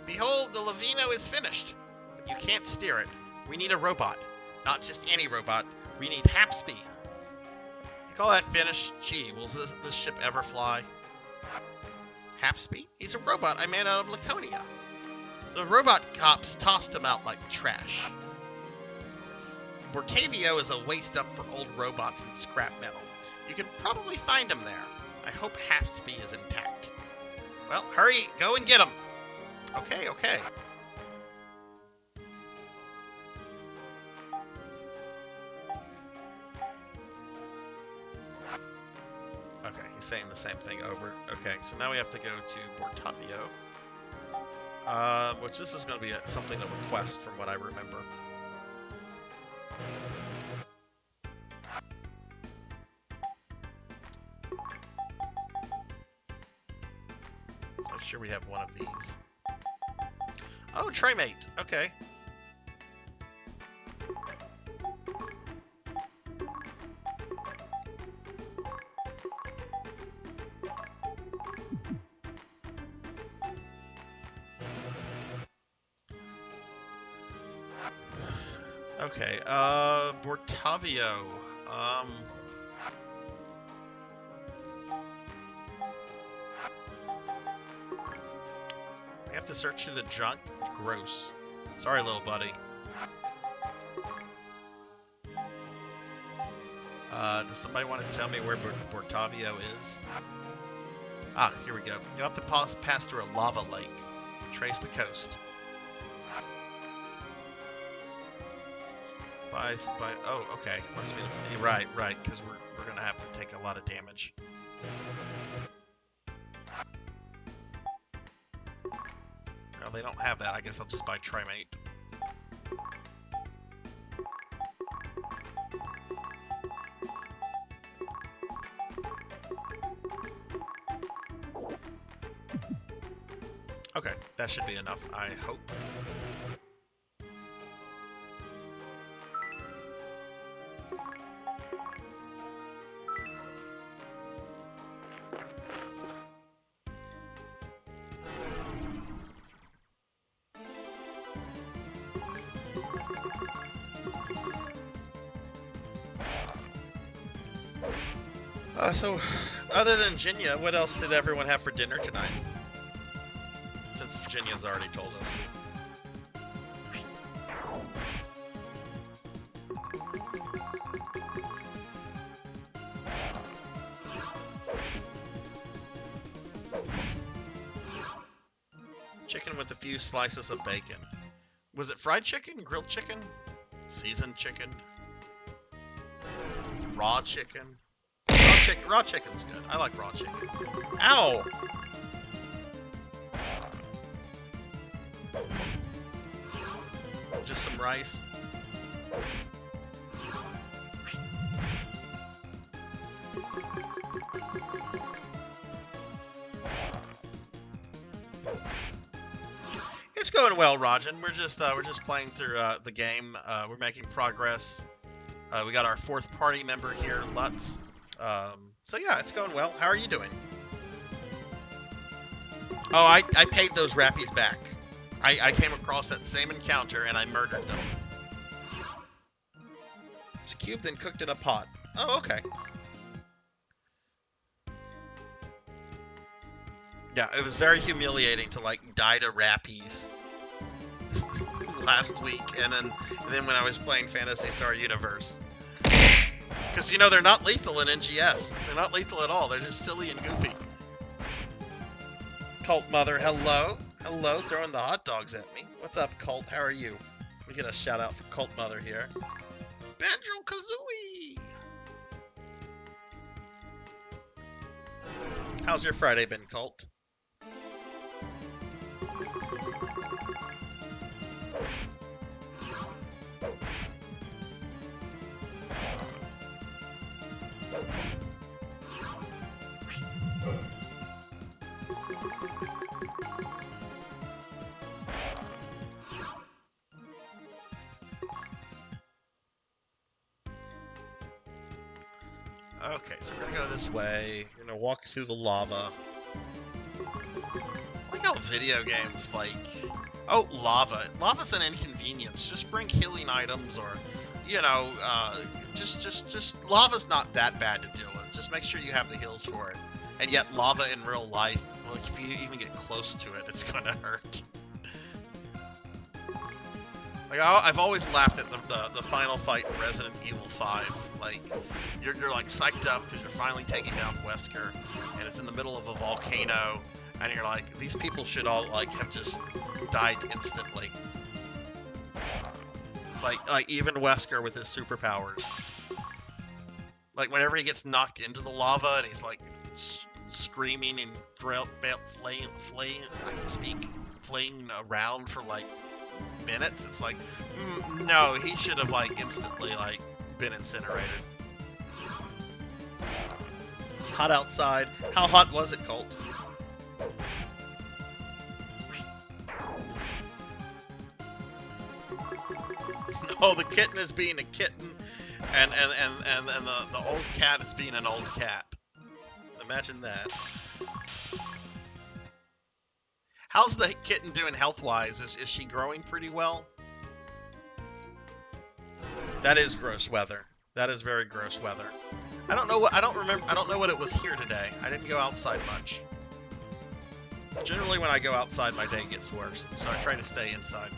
Behold, the Levino is finished. But you can't steer it. We need a robot. Not just any robot. We need Hapsby. You call that finished? Gee, will this ship ever fly? Hapsby? He's a robot I made out of Laconia. The robot cops tossed him out like trash. Bortavio is a waste up for old robots and scrap metal. You can probably find him there. I hope Hapsby is intact. Well, hurry, go and get him. Okay. Okay, he's saying the same thing over. Okay, so now we have to go to Bortavio. Which this is going to be something of a quest from what I remember. Let's make sure we have one of these. Oh, Traymate. Okay. Okay, Bortavio. We have to search through the junk. Gross. Sorry, little buddy. Does somebody want to tell me where Bortavio is? Ah, here we go. You'll have to pass through a lava lake. Trace the coast. Oh, okay. Must be. Right, because we're gonna have to take a lot of damage. No, they don't have that. I guess I'll just buy Trimate. Okay, that should be enough, I hope. So, other than Jinya, what else did everyone have for dinner tonight? Since Jinya's already told us. Chicken with a few slices of bacon. Was it fried chicken? Grilled chicken? Seasoned chicken? Raw chicken? Raw chicken's good. I like raw chicken. Ow! Just some rice. It's going well, Rajan. We're just playing through the game. We're making progress. We got our fourth party member here, Lutz. So yeah, it's going well. How are you doing? Oh, I paid those rappies back. I came across that same encounter and I murdered them. It's cubed and cooked in a pot. Oh, okay. Yeah, it was very humiliating to like die to rappies last week, and then when I was playing Phantasy Star Universe. Because, you know, they're not lethal in NGS. They're not lethal at all. They're just silly and goofy. Cult Mother, hello. Hello, throwing the hot dogs at me. What's up, Cult? How are you? Let me get a shout out for Cult Mother here. Banjo-Kazooie! How's your Friday been, Cult? Okay, so we're gonna go this way. We're gonna walk through the lava. I like how video games like... Oh, lava. Lava's an inconvenience. Just bring healing items or, you know, just lava's not that bad to deal with. Just make sure you have the heals for it. And yet lava in real life, like if you even get close to it, it's gonna hurt. Like, I've always laughed at the final fight in Resident Evil 5. Like, you're like psyched up because you're finally taking down Wesker, and it's in the middle of a volcano, and you're like, these people should all like have just died instantly. Like even Wesker with his superpowers. Like whenever he gets knocked into the lava and he's like screaming and flaying around for like minutes, it's like, no, he should have like instantly like been incinerated. It's hot outside. How hot was it, Colt? No, the kitten is being a kitten, and the old cat is being an old cat. Imagine that. How's the kitten doing health-wise? Is she growing pretty well? That is gross weather. That is very gross weather. I don't know what it was here today. I didn't go outside much. Generally when I go outside my day gets worse, so I try to stay inside.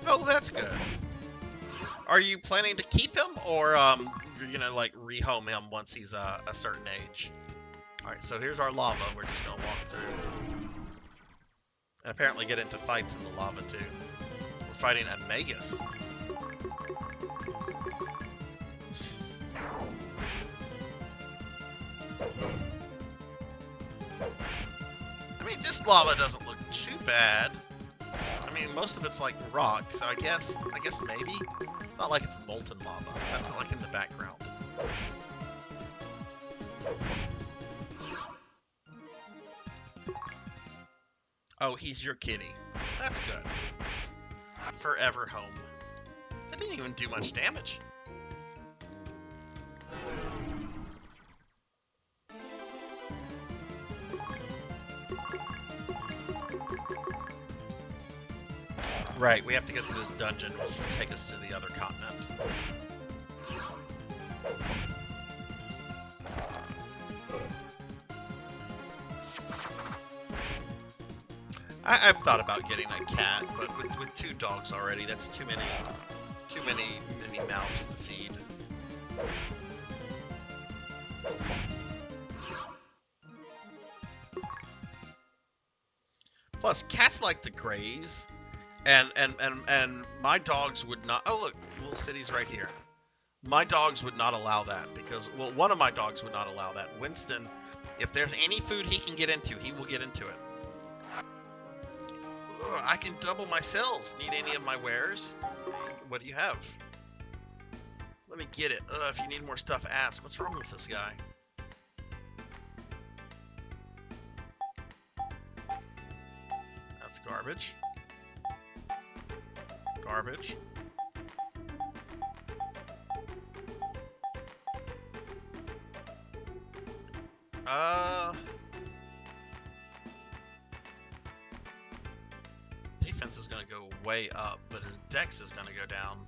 Oh, that's good. Are you planning to keep him, or you're gonna like rehome him once he's a certain age? All right, so here's our lava. We're just gonna walk through, and apparently get into fights in the lava too. We're fighting a Magus. I mean, this lava doesn't look too bad. I mean, most of it's like rock, so I guess maybe. It's not like it's molten lava. That's like in the background. Oh, he's your kitty. That's good. Forever home. That didn't even do much damage. Right, we have to go through this dungeon, which will take us to the other continent. I've thought about getting a cat, but with 2 dogs already, that's too many mouths to feed. Plus, cats like to graze, and my dogs would not. Oh look, little city's right here. My dogs would not allow that because, well, one of my dogs would not allow that. Winston, if there's any food he can get into, he will get into it. Ugh, I can double my cells. Need any of my wares? What do you have? Let me get it. If you need more stuff, ask. What's wrong with this guy? That's garbage. Garbage. Defense is gonna go way up, but his dex is gonna go down.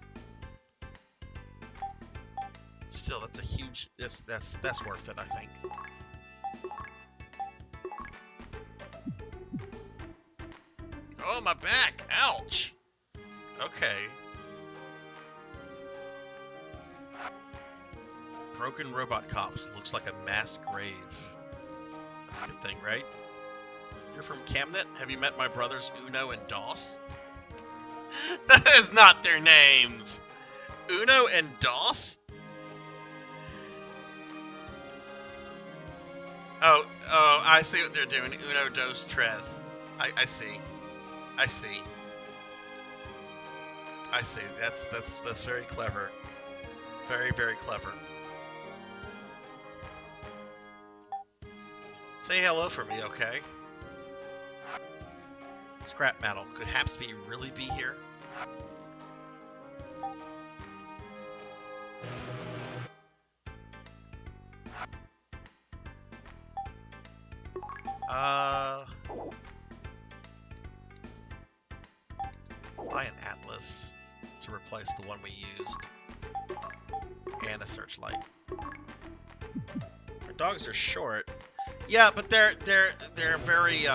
Still, that's a huge. That's worth it, I think. Oh, my back! Ouch! Okay. Broken robot cops. Looks like a mass grave. That's a good thing, right? You're from Camnet? Have you met my brothers Uno and Doss? That is not their names! Uno and Doss? Oh, I see what they're doing. Uno, dos, tres. I see. I see. I see. That's very clever. Very, very clever. Say hello for me, okay? Scrap metal. Could Hapsby really be here? Let's buy an atlas to replace the one we used. And a searchlight. Our dogs are short. Yeah, but they're very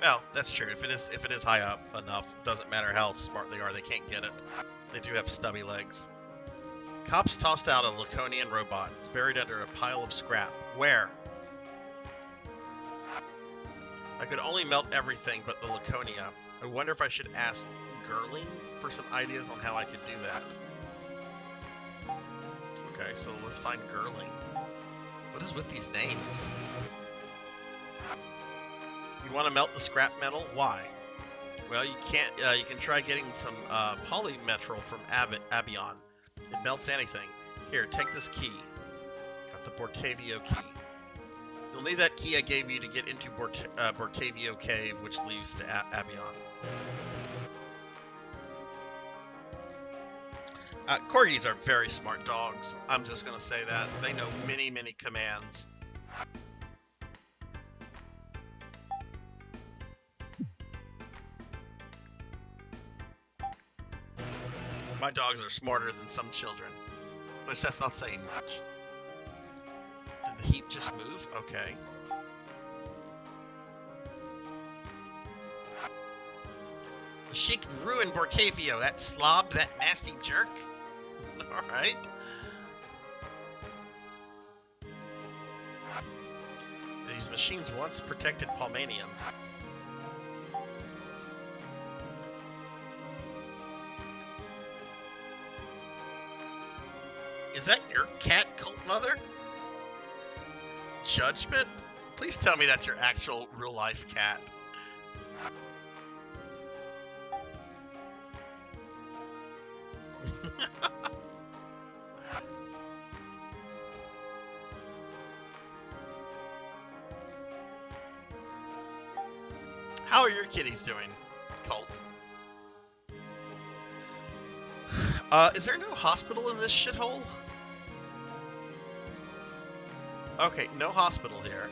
well, that's true. If it is high up enough, doesn't matter how smart they are, they can't get it. They do have stubby legs. Cops tossed out a Laconian robot. It's buried under a pile of scrap. Where? I could only melt everything but the Laconia. I wonder if I should ask Girling for some ideas on how I could do that. Okay, so let's find Girling. What is with these names? You want to melt the scrap metal? Why? Well, you can't. You can try getting some polymetal from Abion. It melts anything. Here, take this key. Got the Bortavio key. You'll need that key I gave you to get into Bortavio Cave, which leads to Abion. Corgis are very smart dogs. I'm just going to say that. They know many, many commands. My dogs are smarter than some children, which that's not saying much. Did the heap just move? Okay. She ruined Borcavio, that slob, that nasty jerk. Alright. These machines once protected Palmanians. Is that your cat, Cult Mother? Judgment? Please tell me that's your actual real-life cat. How are your kitties doing, Cult? Is there no hospital in this shithole? Okay, no hospital here.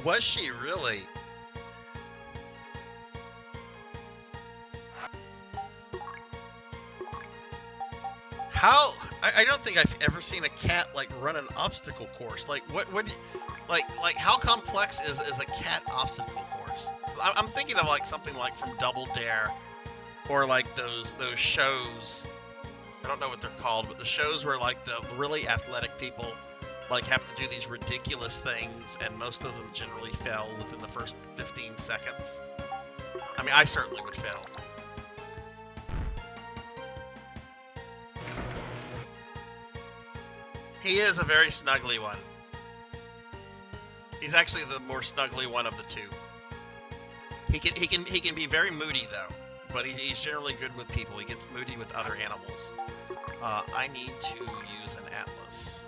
Was she really? How? I don't think I've ever seen a cat like run an obstacle course. Like what? Like how complex is a cat obstacle course? I'm thinking of like something like from Double Dare, or like those shows. I don't know what they're called, but the shows where like the really athletic people like have to do these ridiculous things, and most of them generally fail within the first 15 seconds. I mean, I certainly would fail. He is a very snuggly one. He's actually the more snuggly one of the two. He can be very moody though, but he's generally good with people. He gets moody with other animals. I need to use an atlas.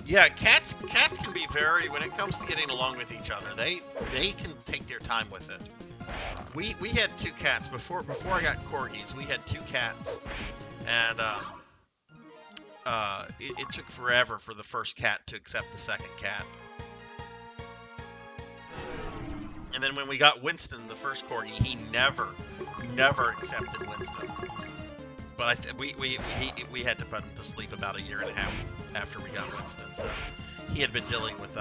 Yeah, cats can be very, when it comes to getting along with each other, they can take their time with it. We had two cats before I got corgis. We had two cats, and it took forever for the first cat to accept the second cat. And then when we got Winston, the first corgi, he never accepted Winston. But we had to put him to sleep about a year and a half after we got Winston. So he had been dealing with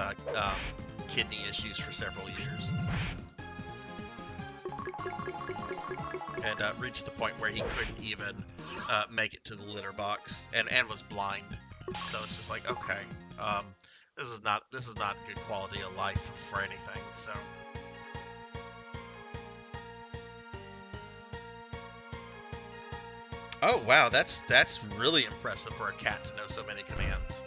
kidney issues for several years, and reached the point where he couldn't even make it to the litter box, and was blind. So it's just like, okay, this is not good quality of life for anything. So. Oh wow, that's really impressive for a cat to know so many commands.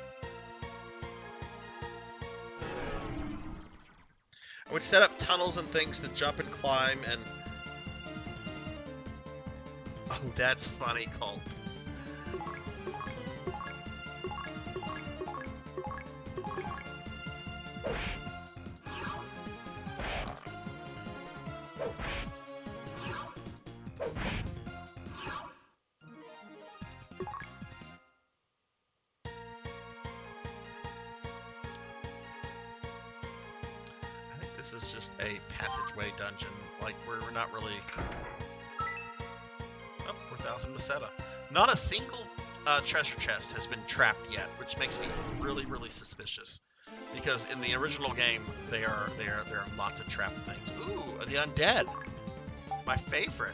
I would set up tunnels and things to jump and climb, and oh, that's funny, Colt. This is just a passageway dungeon. Like, we're not really... Oh, 4,000 Meseta. Not a single treasure chest has been trapped yet, which makes me really, really suspicious. Because in the original game, there are lots of trapped things. Ooh, the undead. My favorite.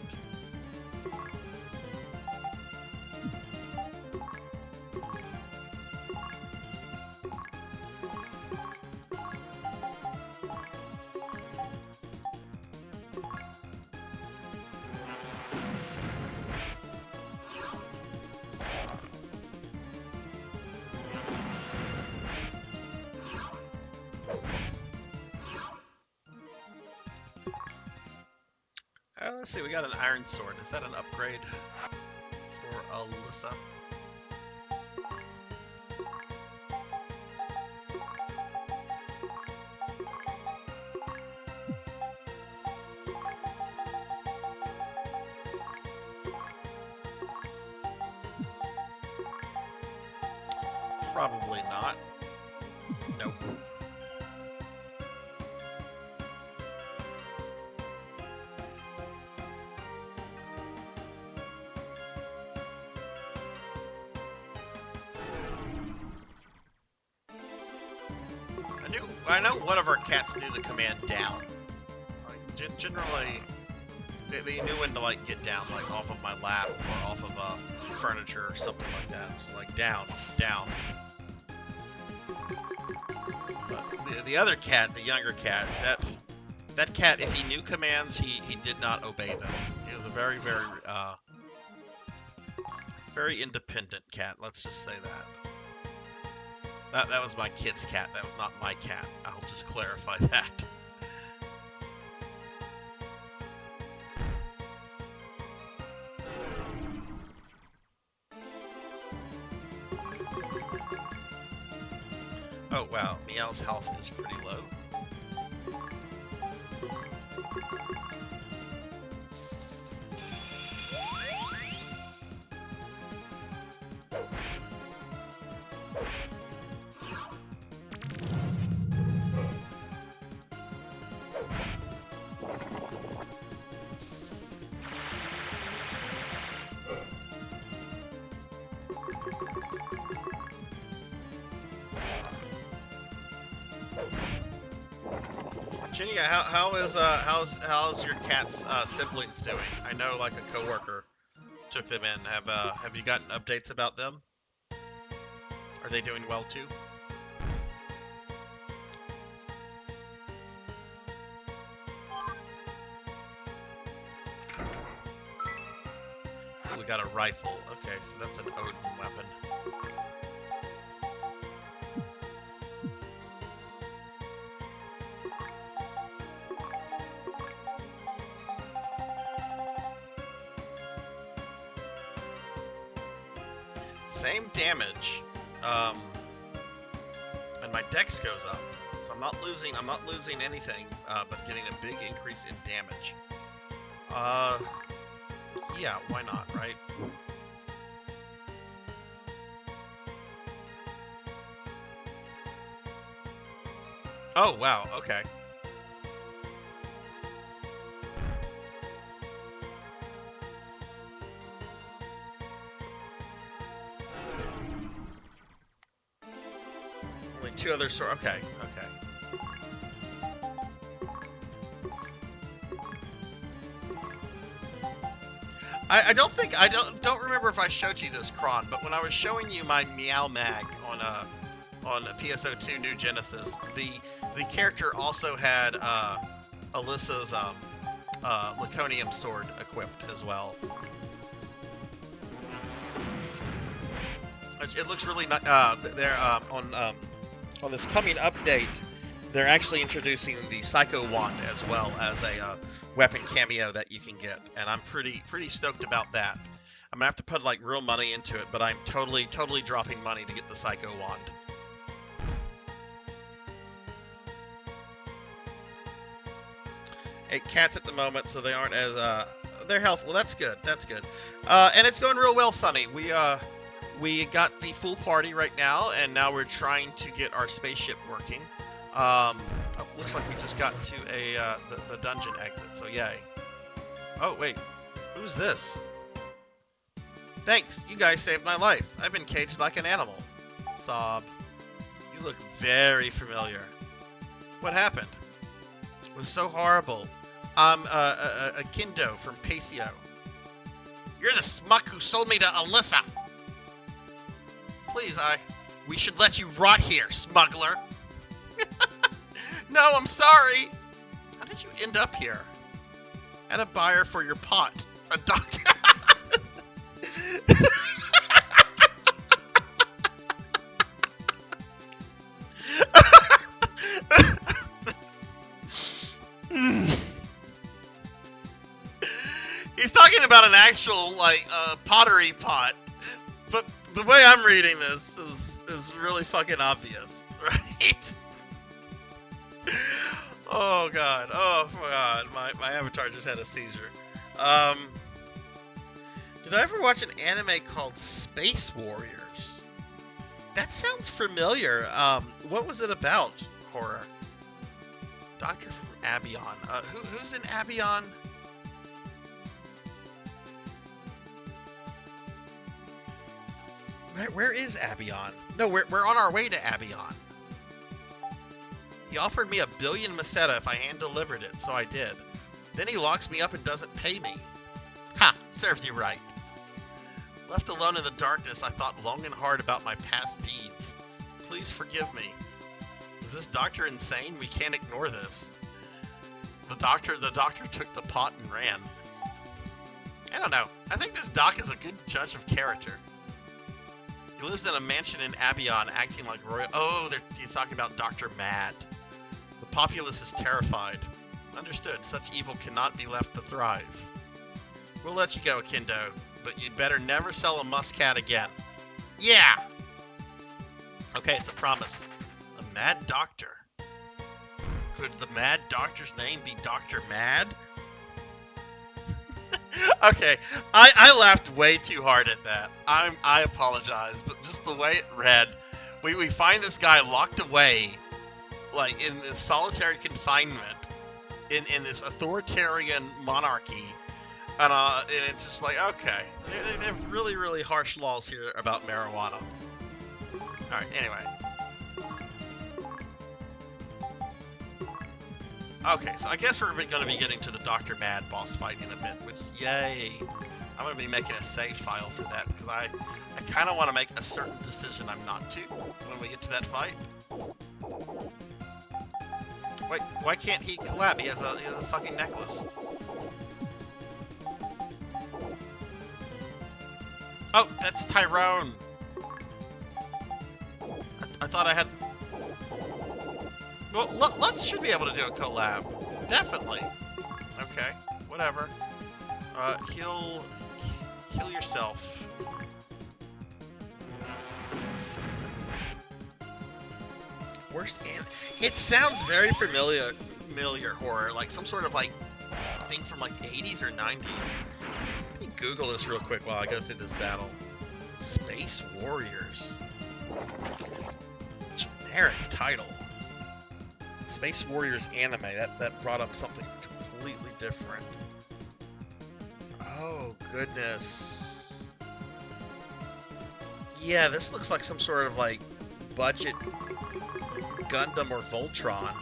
Let's see, we got an iron sword. Is that an upgrade? Alyssa. Probably not. Nope. I know one of our cats knew the command down. Like, generally, they knew when to like get down, like off of my lap or off of furniture or something like that. So, like down, down. But the other cat, the younger cat, that cat, if he knew commands, he did not obey them. He was a very, very, very independent cat. Let's just say that. That was my kid's cat. That was not my cat. I'll just clarify that. Oh wow, Meow's health is pretty low. Virginia, how's your cat's siblings doing? I know like a coworker took them in. Have you gotten updates about them? Are they doing well too? Oh, we got a rifle. Okay, so that's an Odin weapon. Same damage, and my dex goes up, so I'm not losing anything, but getting a big increase in damage. Yeah, why not, right? Oh, wow, okay. Only two other swords. Okay, okay. I don't remember if I showed you this, Kron, but when I was showing you my Meow Mag on PSO2 New Genesis, the character also had Alyssa's Laconium sword equipped as well. It looks really nice. They're on this coming update, they're actually introducing the Psycho Wand as well as a weapon cameo that you can get, and I'm pretty stoked about that. I'm gonna have to put like real money into it, but I'm totally dropping money to get the Psycho Wand. Eight cats at the moment, so they aren't as they're healthy. Well, that's good. That's good. And it's going real well, Sonny. We got the full party right now, and now we're trying to get our spaceship working. Looks like we just got to the dungeon exit, so yay. Oh, wait. Who's this? Thanks, you guys saved my life. I've been caged like an animal. Sob. You look very familiar. What happened? It was so horrible. I'm a Kindo from Pacio. You're the smuck who sold me to Alyssa. Please, we should let you rot here, smuggler. No, I'm sorry. How did you end up here? And a buyer for your pot. A doctor. He's talking about an actual, like, pottery pot. The way I'm reading this is really fucking obvious, right? Oh god. Oh my god. My avatar just had a seizure. Did I ever watch an anime called Space Warriors? That sounds familiar. What was it about? Horror. Doctor from Abion. Who's in Abion? Where is Abion? No, we're on our way to Abion. He offered me 1 billion Meseta if I hand-delivered it, so I did. Then he locks me up and doesn't pay me. Ha! Serves you right. Left alone in the darkness, I thought long and hard about my past deeds. Please forgive me. Is this doctor insane? We can't ignore this. The doctor took the pot and ran. I don't know. I think this doc is a good judge of character. He lives in a mansion in Abion, acting like royal. Oh, he's talking about Dr. Mad. The populace is terrified. Understood. Such evil cannot be left to thrive. We'll let you go, Akindo, but you'd better never sell a muscat again. Yeah! Okay, it's a promise. A mad doctor. Could the mad doctor's name be Dr. Mad? Okay, I laughed way too hard at that. I apologize, but just the way it read, we find this guy locked away, like in this solitary confinement, in this authoritarian monarchy, and it's just like, okay, they have really, really harsh laws here about marijuana. Alright, anyway. Okay, so I guess we're going to be getting to the Dr. Mad boss fight in a bit, which, yay! I'm going to be making a save file for that, because I kind of want to make a certain decision I'm not to when we get to that fight. Wait, why can't he collab? He has a fucking necklace. Oh, that's Tyrone! I thought I had... Well, Lutz should be able to do a collab. Definitely. Okay, whatever. Heal yourself. It sounds very familiar, horror, like some sort of like thing from like the 80s or 90s. Let me Google this real quick while I go through this battle. Space Warriors. It's a generic title. Space Warriors anime, that brought up something completely different. Oh, goodness. Yeah, this looks like some sort of, like, budget Gundam or Voltron.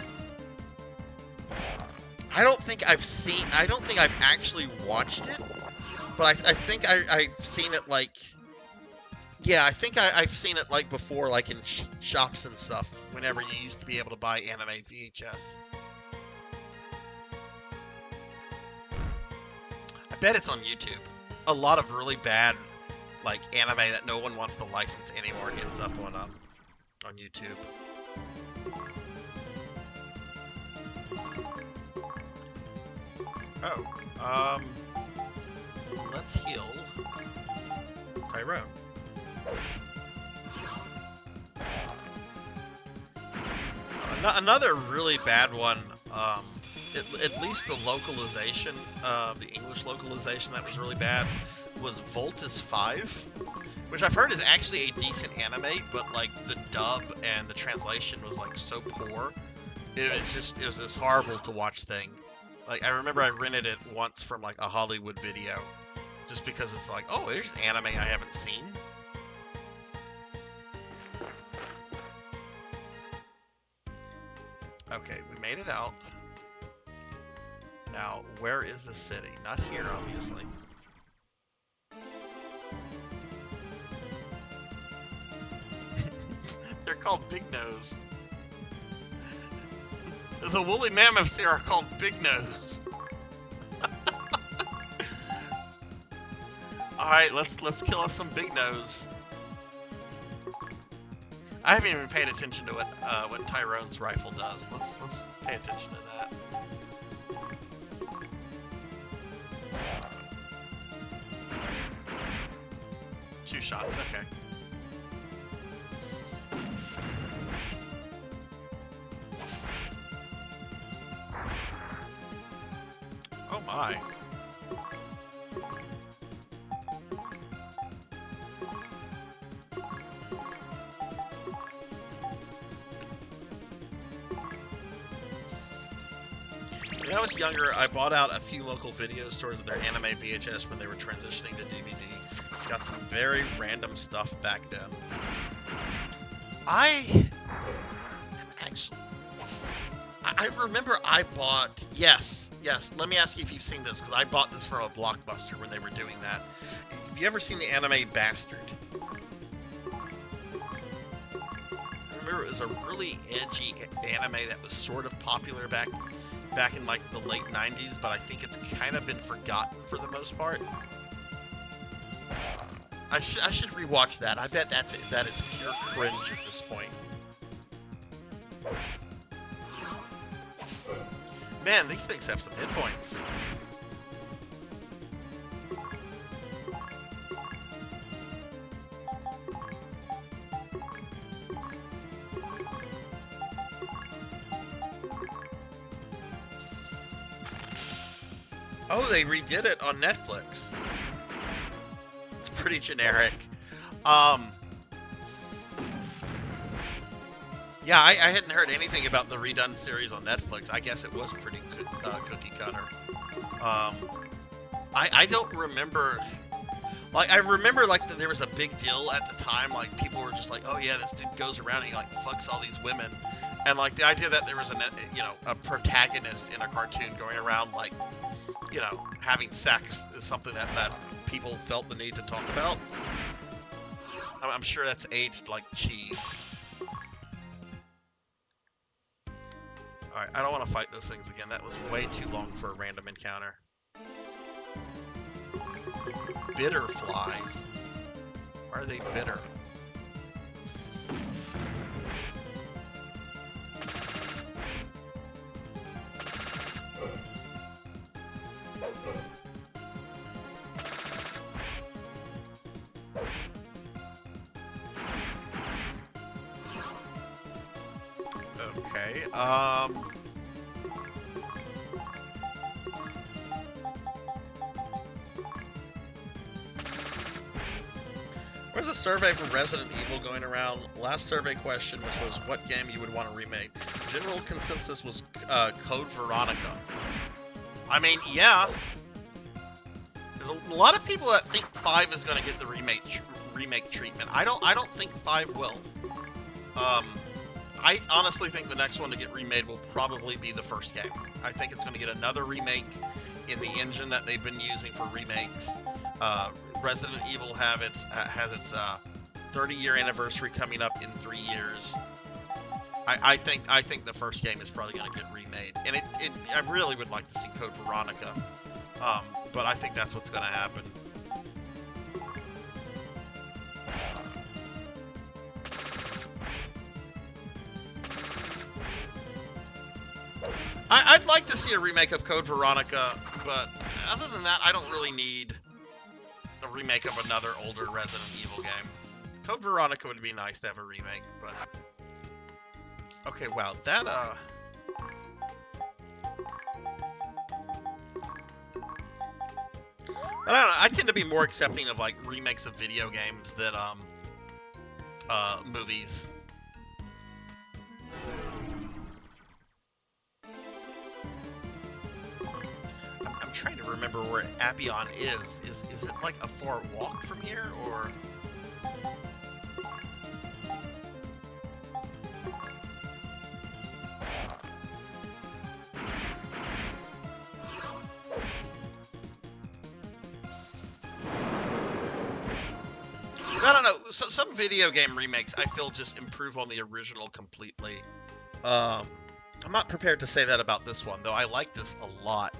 I don't think I've actually watched it, but I think I've seen it, like... Yeah, I think I've seen it, like, before, like, in shops and stuff, whenever you used to be able to buy anime VHS. I bet it's on YouTube. A lot of really bad, like, anime that no one wants to license anymore ends up on YouTube. Oh, let's heal Tyrone. Another really bad one, at least the localization, the English localization that was really bad, was Voltus 5, which I've heard is actually a decent anime, but like the dub and the translation was like so poor, it was this horrible to watch thing. Like, I remember I rented it once from like a Hollywood video, just because it's like, oh, there's an anime I haven't seen. Okay, we made it out. Now, where is the city? Not here, obviously. They're called Big Nose. The woolly mammoths here are called Big Nose. Alright, let's kill us some Big Nose. I haven't even paid attention to what Tyrone's rifle does. Let's pay attention to that. Two shots, okay. my. When I was younger, I bought out a few local video stores with their anime VHS when they were transitioning to DVD. Got some very random stuff back then. I remember I bought, yes, let me ask you if you've seen this, because I bought this from a Blockbuster when they were doing that. Have you ever seen the anime Bastard? I remember it was a really edgy anime that was sort of popular back in like the late 90s, but I think it's kind of been forgotten for the most part. I should rewatch that. I bet that is pure cringe at this point. Man, these things have some hit points. Oh, they redid it on Netflix. It's pretty generic. Yeah, I hadn't heard anything about the redone series on Netflix. I guess it was pretty good, cookie cutter. I don't remember. Like, I remember, like, there was a big deal at the time. Like, people were just like, oh, yeah, this dude goes around and he, like, fucks all these women. And, like, the idea that there was a protagonist in a cartoon going around, like, having sex is something that people felt the need to talk about. I'm sure that's aged like cheese. Alright, I don't want to fight those things again. That was way too long for a random encounter. Bitter flies. Why are they bitter? Okay, there's a survey from Resident Evil going around. Last survey question, which was what game you would want to remake. General consensus was Code Veronica. I mean, yeah. There's a lot of people that think 5 is going to get the remake treatment. I don't think 5 will. I honestly think the next one to get remade will probably be the first game. I think it's going to get another remake in the engine that they've been using for remakes. Resident Evil has its 30-year anniversary coming up in 3 years. I think the first game is probably going to get remade, and I really would like to see Code Veronica, but I think that's what's going to happen. I'd like to see a remake of Code Veronica, but other than that, I don't really need a remake of another older Resident Evil game. Code Veronica would be nice to have a remake, but... Okay, wow, that, I don't know, I tend to be more accepting of, like, remakes of video games than, movies. I'm trying to remember where Apion is. Is it like a far walk from here, or? I don't know. Some video game remakes I feel just improve on the original completely. I'm not prepared to say that about this one, though I like this a lot.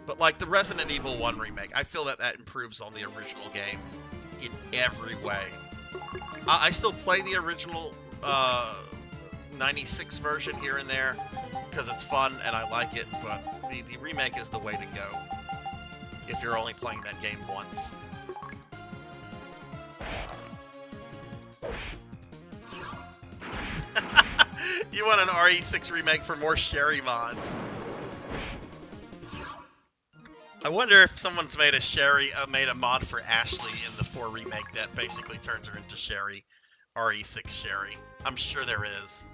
But like the Resident Evil 1 remake, I feel that improves on the original game in every way. I still play the original 96 version here and there because it's fun and I like it, but the remake is the way to go if you're only playing that game once. You want an RE6 remake for more Sherry mods. I wonder if someone's made a mod for Ashley in the 4 remake that basically turns her into Sherry, RE6 Sherry. I'm sure there is.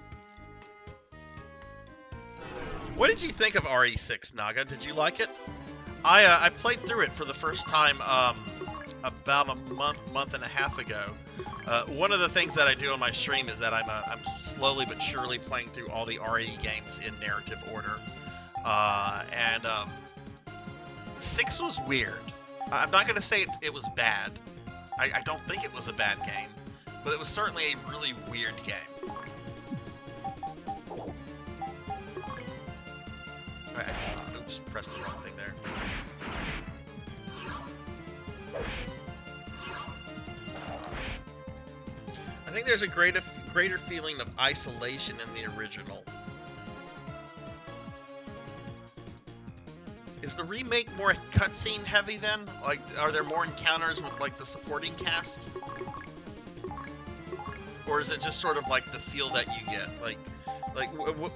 What did you think of RE6, Naga? Did you like it? I played through it for the first time about a month and a half ago. One of the things that I do on my stream is that I'm slowly but surely playing through all the RE games in narrative order. And 6 was weird. I'm not going to say it was bad. I don't think it was a bad game, but it was certainly a really weird game. Oops, pressed the wrong thing there. I think there's a greater feeling of isolation in the original. Is the remake more cutscene heavy then? Like, are there more encounters with like the supporting cast? Or is it just sort of like the feel that you get? Like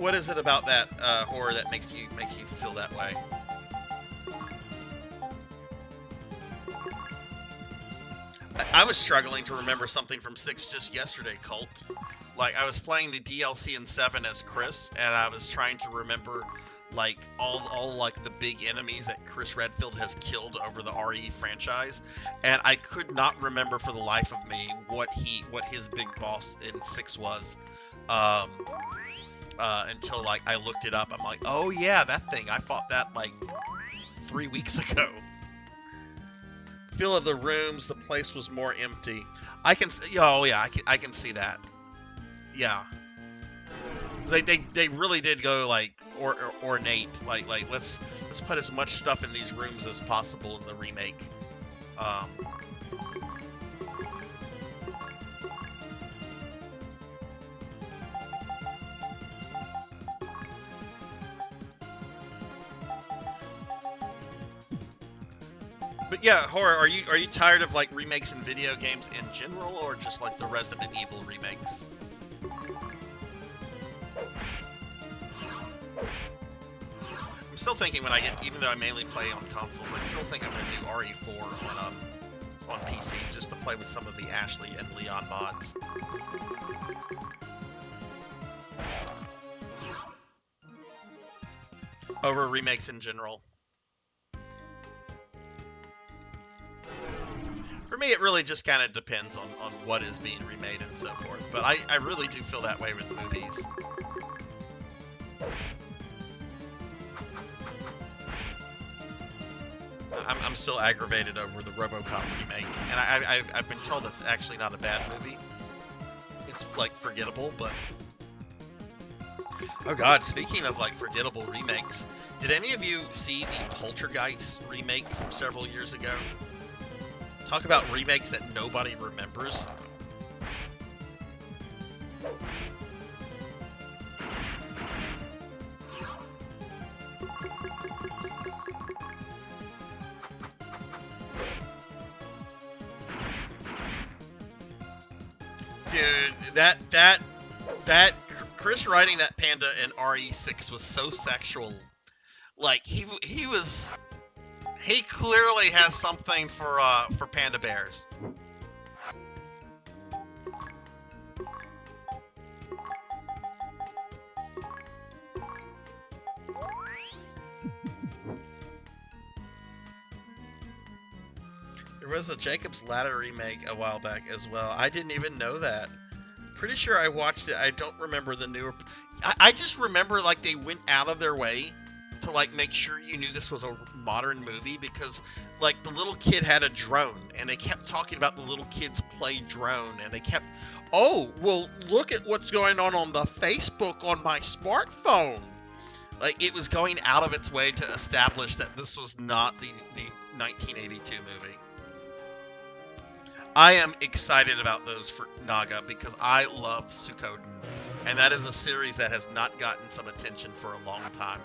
what is it about that horror that makes you feel that way? I was struggling to remember something from 6 just yesterday, Cult. Like, I was playing the DLC in 7 as Chris, and I was trying to remember, like, all like, the big enemies that Chris Redfield has killed over the RE franchise, and I could not remember for the life of me what his big boss in 6 was, until, like, I looked it up. I'm like, oh yeah, that thing, I fought that, like, 3 weeks ago. Feel of the rooms, the place was more empty. I can see that. Yeah, they really did go like ornate. Like let's put as much stuff in these rooms as possible in the remake. But yeah, Horror, are you tired of like remakes in video games in general, or just like the Resident Evil remakes? I'm still thinking even though I mainly play on consoles, I still think I'm gonna do RE4 on PC just to play with some of the Ashley and Leon mods. Over remakes in general. For me, it really just kind of depends on what is being remade and so forth. But I really do feel that way with movies. I'm still aggravated over the RoboCop remake. And I've been told it's actually not a bad movie. It's, like, forgettable, but... Oh god, speaking of, like, forgettable remakes, did any of you see the Poltergeist remake from several years ago? Talk about remakes that nobody remembers. Dude, that Chris riding that panda in RE6 was so sexual. Like, he clearly has something for panda bears. There was a Jacob's Ladder remake a while back as well. I didn't even know that. Pretty sure I watched it. I don't remember the newer... I just remember, like, they went out of their way to, like, make sure you knew this was a modern movie because, like, the little kid had a drone, and they kept talking about the little kids play drone, and they kept, oh, well, look at what's going on the Facebook on my smartphone. Like, it was going out of its way to establish that this was not the 1982 movie. I am excited about those for Naga because I love Suikoden, and that is a series that has not gotten some attention for a long time.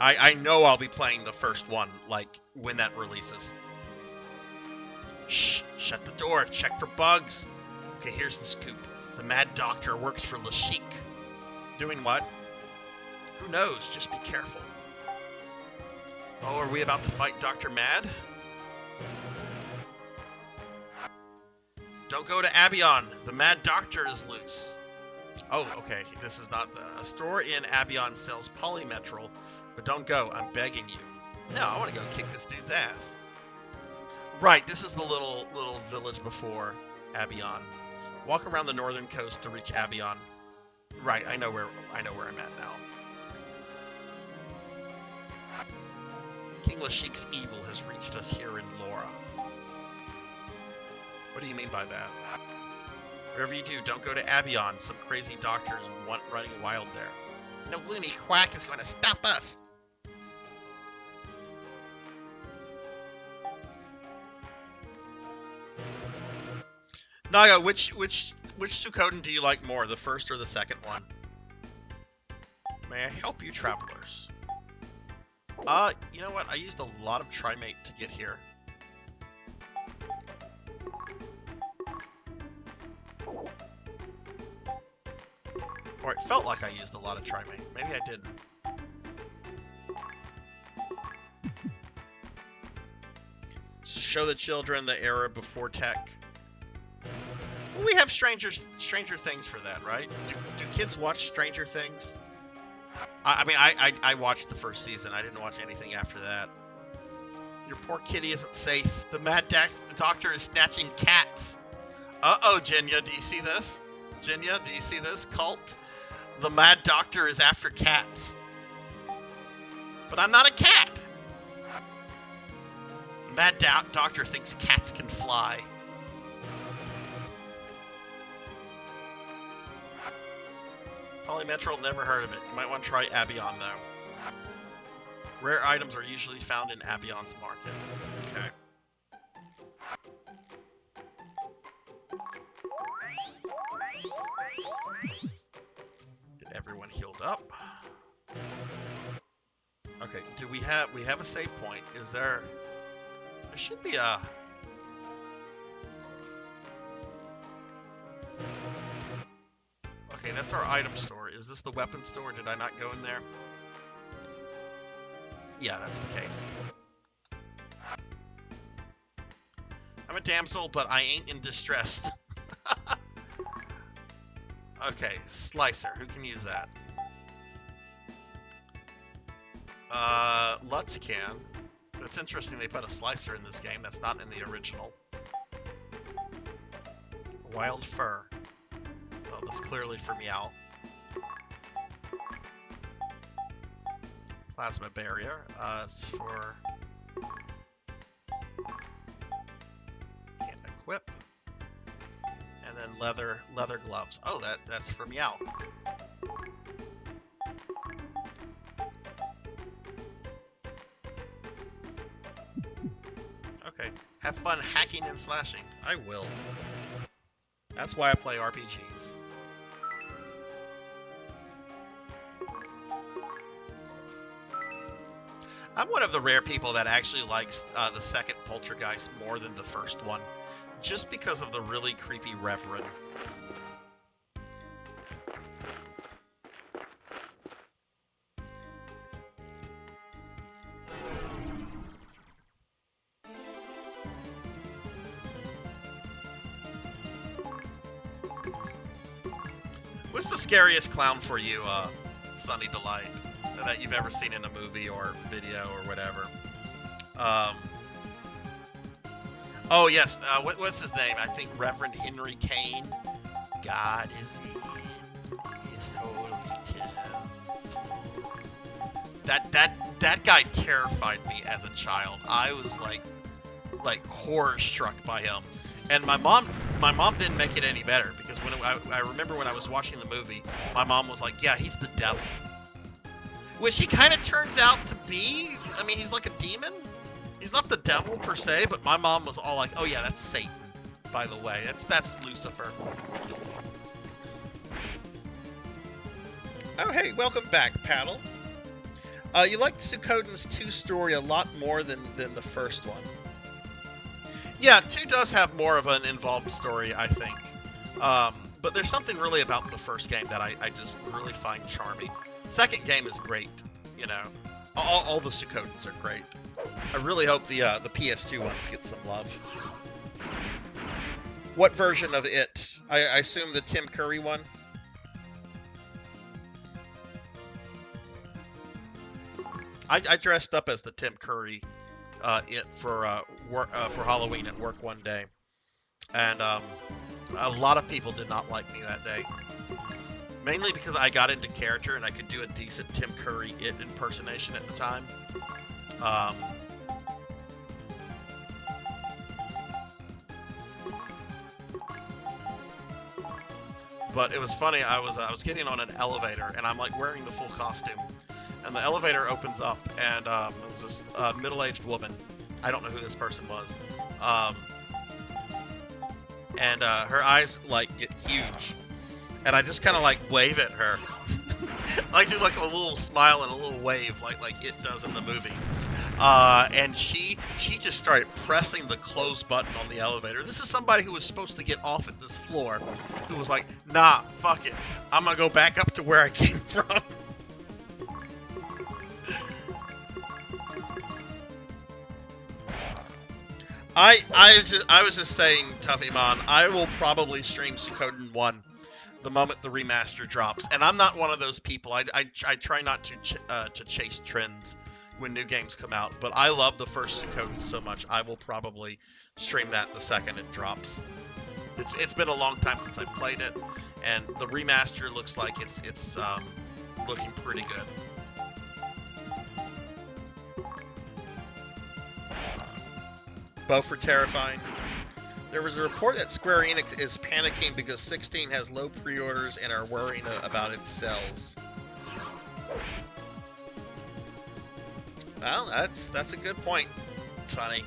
I know I'll be playing the first one, like, when that releases. Shh, shut the door, check for bugs. Okay, here's the scoop. The Mad Doctor works for Lashik. Doing what? Who knows? Just be careful. Oh, are we about to fight Dr. Mad? Don't go to Abion. The Mad Doctor is loose. Oh, okay. This is not a store in Abion sells polymetrol, but don't go. I'm begging you. No, I want to go kick this dude's ass. Right, this is the little village before Abion. Walk around the northern coast to reach Abion. Right, I know where I'm at now. King Lashik's evil has reached us here in Laura. What do you mean by that? Whatever you do, don't go to Abion. Some crazy doctor is running wild there. No loony quack is going to stop us. Naga, which Suikoden do you like more, the first or the second one? May I help you, travelers? You know what? I used a lot of Trimate to get here. Or it felt like I used a lot of Trimate. Maybe I didn't. Show the children the era before tech. Well, we have Stranger Things for that, right? Do kids watch Stranger Things? I mean, I watched the first season. I didn't watch anything after that. Your poor kitty isn't safe. The Mad Doctor is snatching cats. Uh-oh, Jinya, do you see this? Jinya, do you see this? Cult? The Mad Doctor is after cats. But I'm not a cat. The Mad Doctor thinks cats can fly. Polymetrol, never heard of it. You might want to try Abion, though. Rare items are usually found in Abion's market. Okay. Get everyone healed up. Okay, do we have a save point? Is there should be a Okay, that's our item store. Is this the weapon store? Did I not go in there? Yeah, that's the case. I'm a damsel, but I ain't in distress. Okay, Slicer. Who can use that? Lutz can. That's interesting they put a Slicer in this game. That's not in the original. Wild Fur. Oh, that's clearly for Meow. Plasma Barrier. It's for... Can't equip. And then leather gloves. Oh, that's for Meow. Okay. Have fun hacking and slashing. I will. That's why I play RPGs. I'm one of the rare people that actually likes the second Poltergeist more than the first one, just because of the really creepy Reverend. What's the scariest clown for you, Sunny Delight, that you've ever seen in a movie or video or whatever? Oh, yes. What's his name? I think Reverend Henry Kane. God is in his holy temple. That guy terrified me as a child. I was like horror struck by him. And my mom didn't make it any better, because when I remember when I was watching the movie, my mom was like, "Yeah, he's the devil," which he kind of turns out to be. I mean, he's like a demon. He's not the devil per se, but my mom was all like, "Oh yeah, that's Satan." By the way, that's Lucifer. Oh hey, welcome back, Paddle. You liked Suikoden's 2 story a lot more than the first one. Yeah, 2 does have more of an involved story, I think. But there's something really about the first game that I just really find charming. Second game is great, you know. All the Suikodens are great. I really hope the PS2 ones get some love. What version of it? I assume the Tim Curry one. I dressed up as the Tim Curry it for Halloween at work one day, and a lot of people did not like me that day. Mainly because I got into character and I could do a decent Tim Curry it impersonation at the time. But it was funny. I was getting on an elevator and I'm like wearing the full costume, and the elevator opens up and it was this middle-aged woman. I don't know who this person was, and her eyes like get huge, and I just kind of like wave at her. I do like a little smile and a little wave, like it does in the movie. And she just started pressing the close button on the elevator. This is somebody who was supposed to get off at this floor, who was like, nah, fuck it, I'm gonna go back up to where I came from. I was just saying, Tuffy Mon, I will probably stream Suikoden 1 the moment the remaster drops, and I'm not one of those people. I try not to chase trends when new games come out, but I love the first Suikoden so much, I will probably stream that the second it drops. It's been a long time since I've played it, and the remaster looks like it's looking pretty good. Both for terrifying. There was a report that Square Enix is panicking because 16 has low pre-orders and are worrying about its sales. Well, that's a good point, Sonny.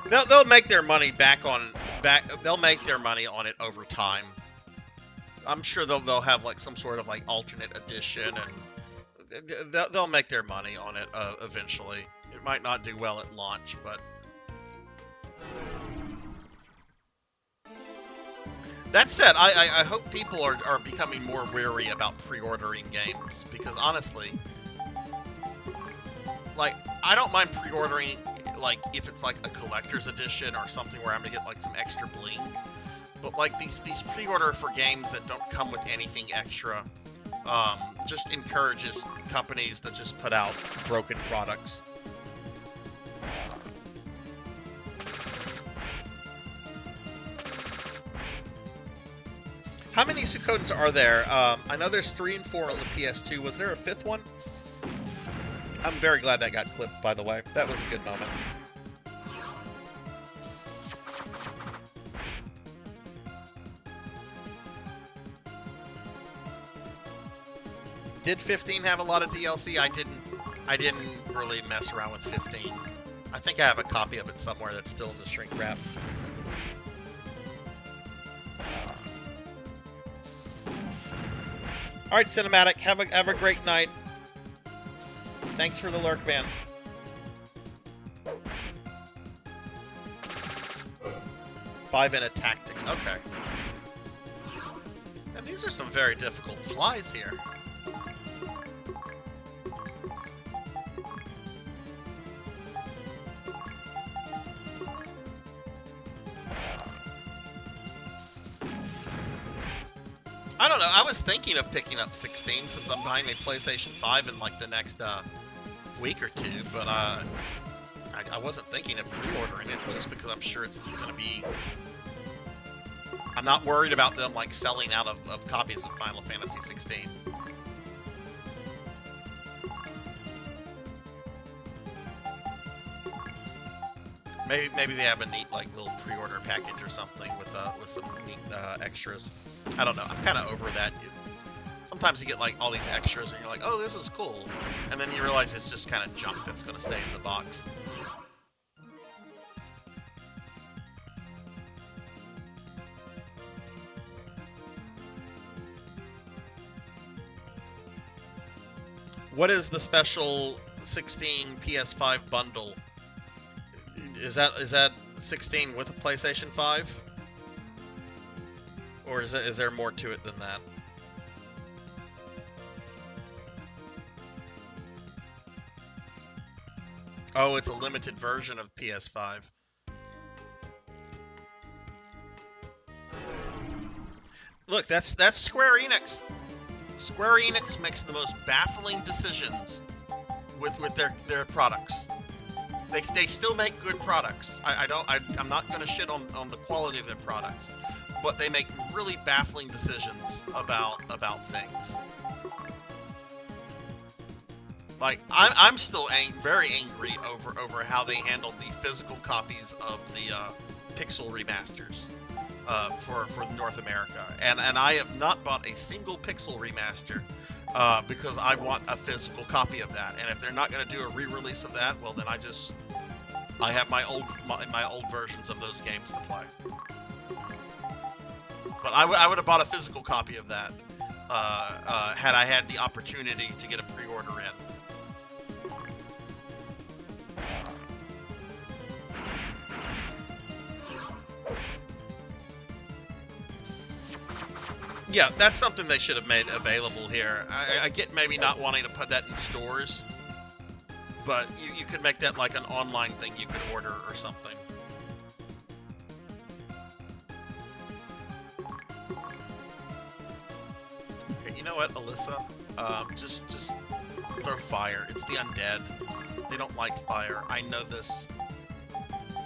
They'll make their money they'll make their money on it over time. I'm sure they'll have like some sort of like alternate edition, and they'll make their money on it eventually. It might not do well at launch, but that said, I hope people are becoming more wary about pre-ordering games, because honestly, like, I don't mind pre-ordering like if it's like a collector's edition or something where I'm gonna get like some extra bling. But like these pre-order for games that don't come with anything extra, just encourages companies that just put out broken products. How many Suikodens are there? I know there's 3 and 4 on the PS2. Was there a 5th one? I'm very glad that got clipped, by the way. That was a good moment. Did 15 have a lot of DLC? I didn't really mess around with 15. I think I have a copy of it somewhere that's still in the shrink wrap. All right, Cinematic, have a great night. Thanks for the lurk, man. Five in a tactics. Okay. And these are some very difficult flies here. I don't know. I was thinking of picking up 16 since I'm buying a PlayStation 5 in like the next week or two, but I wasn't thinking of pre-ordering it just because I'm sure it's going to be... I'm not worried about them like selling out of copies of Final Fantasy 16. Maybe they have a neat like little pre-order package or something with some neat extras. I don't know. I'm kind of over that. Sometimes you get like all these extras and you're like, oh, this is cool, and then you realize it's just kind of junk that's going to stay in the box. What is the special 16 PS5 bundle? Is that 16 with a PlayStation 5? Or is there more to it than that? Oh, it's a limited version of PS5. Look, that's Square Enix. Square Enix makes the most baffling decisions with their products. They still make good products. I'm not going to shit on the quality of their products, but they make really baffling decisions about things. Like I'm still very angry over how they handled the physical copies of the Pixel remasters for North America, and I have not bought a single Pixel remaster because I want a physical copy of that. And if they're not going to do a re-release of that, well then I have my old versions of those games to play. But I would have bought a physical copy of that had I had the opportunity to get a pre-order in. Yeah, that's something they should have made available here. I get maybe not wanting to put that in stores, but you could make that like an online thing you could order or something. Okay, you know what, Alyssa? Just throw fire. It's the undead. They don't like fire. I know this.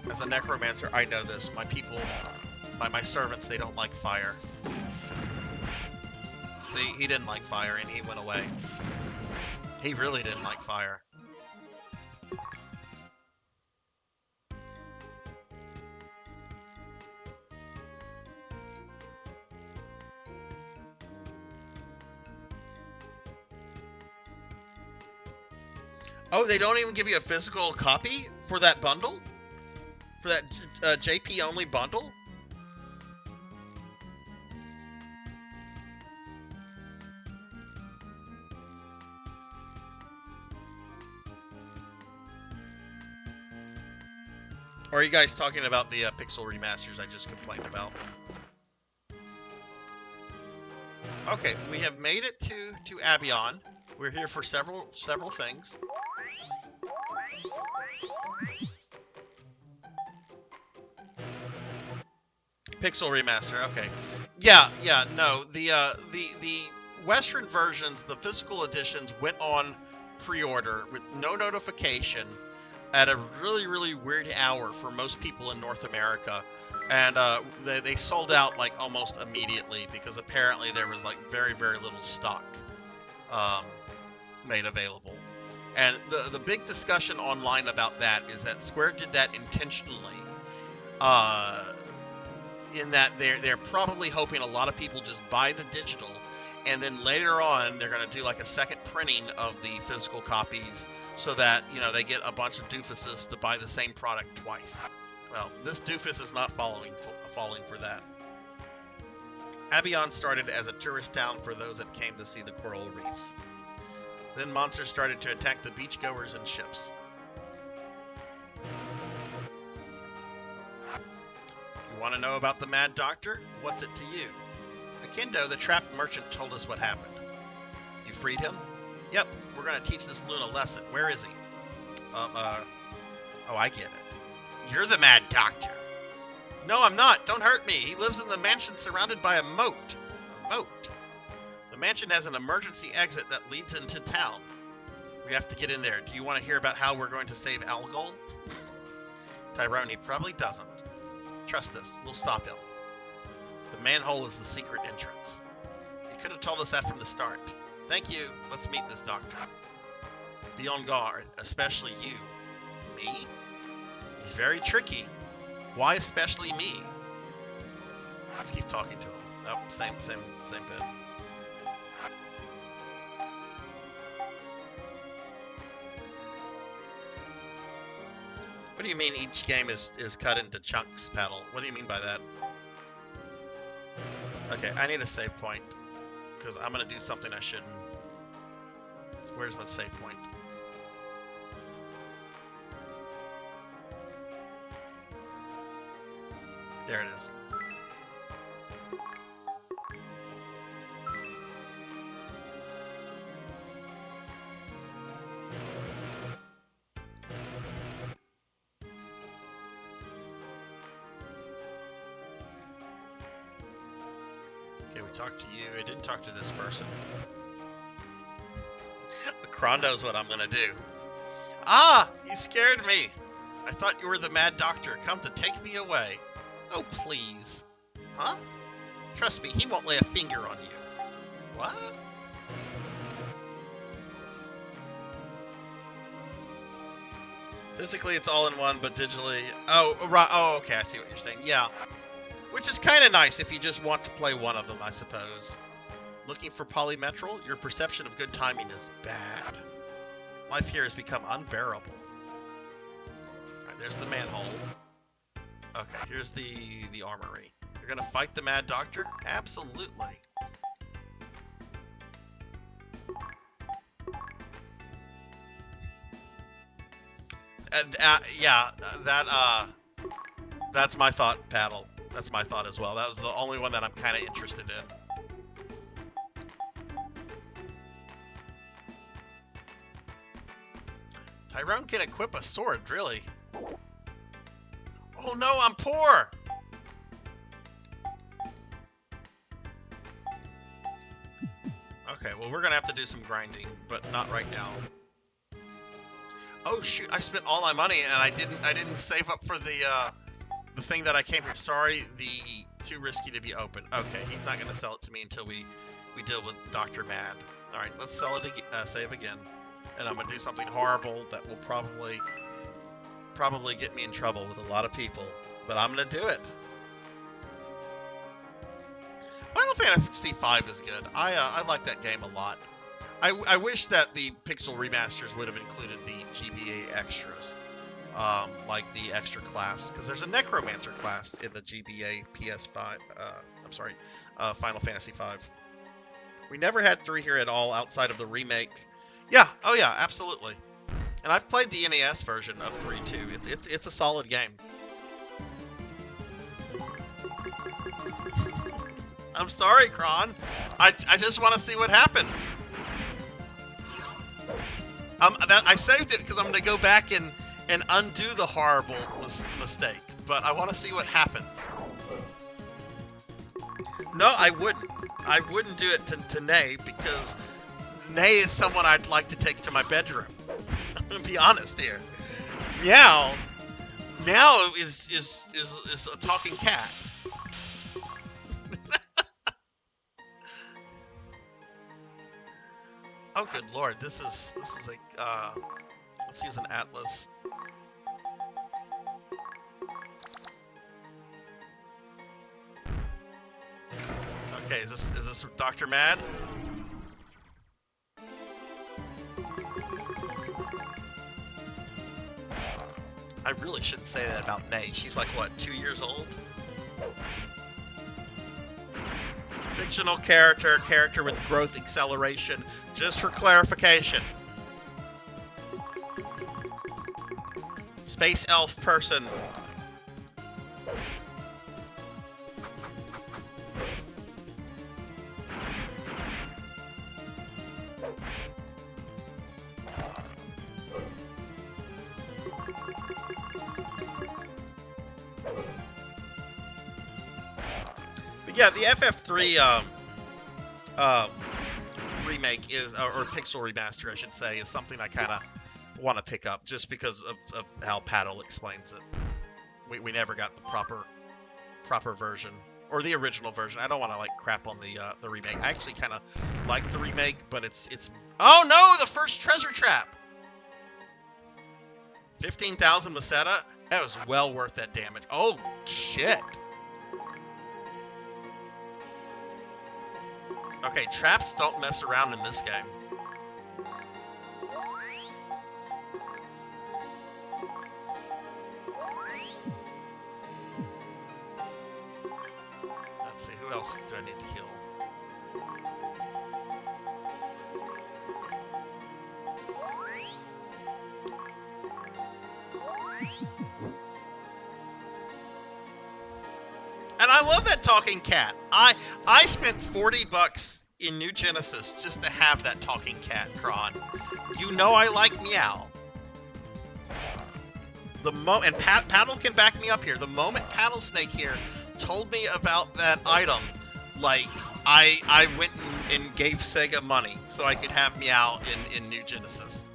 As a necromancer, I know this. My people, my servants, they don't like fire. See, he didn't like fire and he went away. He really didn't like fire. Oh, they don't even give you a physical copy for that bundle? For that JP only bundle? Or are you guys talking about the Pixel remasters I just complained about? Okay, we have made it to Abion. We're here for several things. Pixel remaster, okay. Yeah, no. The Western versions, the physical editions, went on pre-order with no notification at a really weird hour for most people in North America, and they sold out like almost immediately because apparently there was like very little stock made available. And the big discussion online about that is that Square did that intentionally, in that they're probably hoping a lot of people just buy the digital, and then later on they're going to do like a second printing of the physical copies so that, you know, they get a bunch of doofuses to buy the same product twice. Well, this doofus is not falling for that. Abion started as a tourist town for those that came to see the coral reefs. Then monsters started to attack the beachgoers and ships. You want to know about the Mad Doctor? What's it to you? Akindo, the trapped merchant, told us what happened. You freed him? Yep, we're going to teach this loon a lesson. Where is he? Oh, I get it. You're the Mad Doctor. No, I'm not. Don't hurt me. He lives in the mansion surrounded by a moat. A moat. The mansion has an emergency exit that leads into town. We have to get in there. Do you want to hear about how we're going to save Algol? Tyrone, he probably doesn't. Trust us. We'll stop him. The manhole is the secret entrance. You could have told us that from the start. Thank you. Let's meet this doctor. Be on guard, especially you. Me? He's very tricky. Why especially me? Let's keep talking to him. Oh, same bit. What do you mean each game is cut into chunks, Paddle? What do you mean by that? Okay, I need a save point, because I'm going to do something I shouldn't. Where's my save point? There it is. Okay, we talked to you. I didn't talk to this person. Kron knows what I'm gonna do. Ah! You scared me! I thought you were the Mad Doctor, come to take me away. Oh, please. Huh? Trust me, he won't lay a finger on you. What? Physically, it's all in one, but digitally... Oh, right. Oh, okay, I see what you're saying. Yeah. Which is kind of nice if you just want to play one of them, I suppose. Looking for polymetral? Your perception of good timing is bad. Life here has become unbearable. Alright, there's the manhole. Okay, here's the armory. You're gonna fight the Mad Doctor? Absolutely. And, yeah, that's my thought, Paddle. That's my thought as well. That was the only one that I'm kind of interested in. Tyrone can equip a sword, really? Oh no, I'm poor! Okay, well we're gonna have to do some grinding, but not right now. Oh shoot, I spent all my money and I didn't save up for the thing that I came here. Sorry, too risky to be open. Okay, he's not gonna sell it to me until we deal with Dr. Mad. Alright, let's sell it save again. And I'm gonna do something horrible that will probably get me in trouble with a lot of people. But I'm gonna do it. Final Fantasy V is good. I like that game a lot. I wish that the Pixel remasters would have included the GBA extras, like the extra class, because there's a Necromancer class in the GBA PS5. Final Fantasy V. We never had 3 here at all outside of the remake. Yeah, oh yeah, absolutely. And I've played the NES version of 3 too. It's a solid game. I'm sorry, Kron. I just want to see what happens. I saved it because I'm going to go back and undo the horrible mistake. But I want to see what happens. No, I wouldn't. I wouldn't do it to Nay because Nay is someone I'd like to take to my bedroom. I'm going to be honest here. Meow is a talking cat. Oh, good lord! This is like let's use an atlas. Okay, is this Dr. Mad? I really shouldn't say that about Nay. She's like what, 2 years old? Fictional character with growth acceleration, just for clarification. Space elf person. But yeah, the FF3 remake is, or Pixel remaster, I should say, is something I kind of want to pick up just because of how Paddle explains it. We never got the proper version or the original version. I don't want to like crap on the remake. I actually kind of like the remake, but it's oh no, the first treasure trap. 15,000 Meseta. That was well worth that damage. Oh shit. Okay, traps don't mess around in this game. Let's see, who else do I need to heal? I love that talking cat. I spent $40 in New Genesis just to have that talking cat, Kron. You know I like Meow. And Paddle can back me up here. The moment Paddle Snake here told me about that item, like I went and gave Sega money so I could have Meow in New Genesis.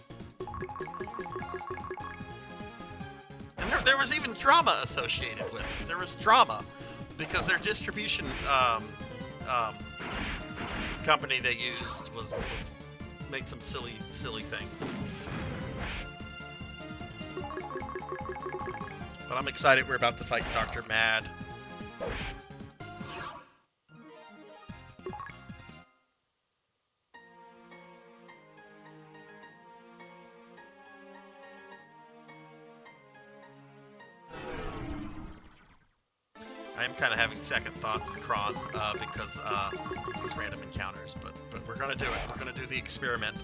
And there was even drama associated with it. There was drama because their distribution company they used was made some silly things. But I'm excited we're about to fight Dr. Mad. I am kind of having second thoughts, Kron, because these random encounters, but we're gonna do it. We're gonna do the experiment.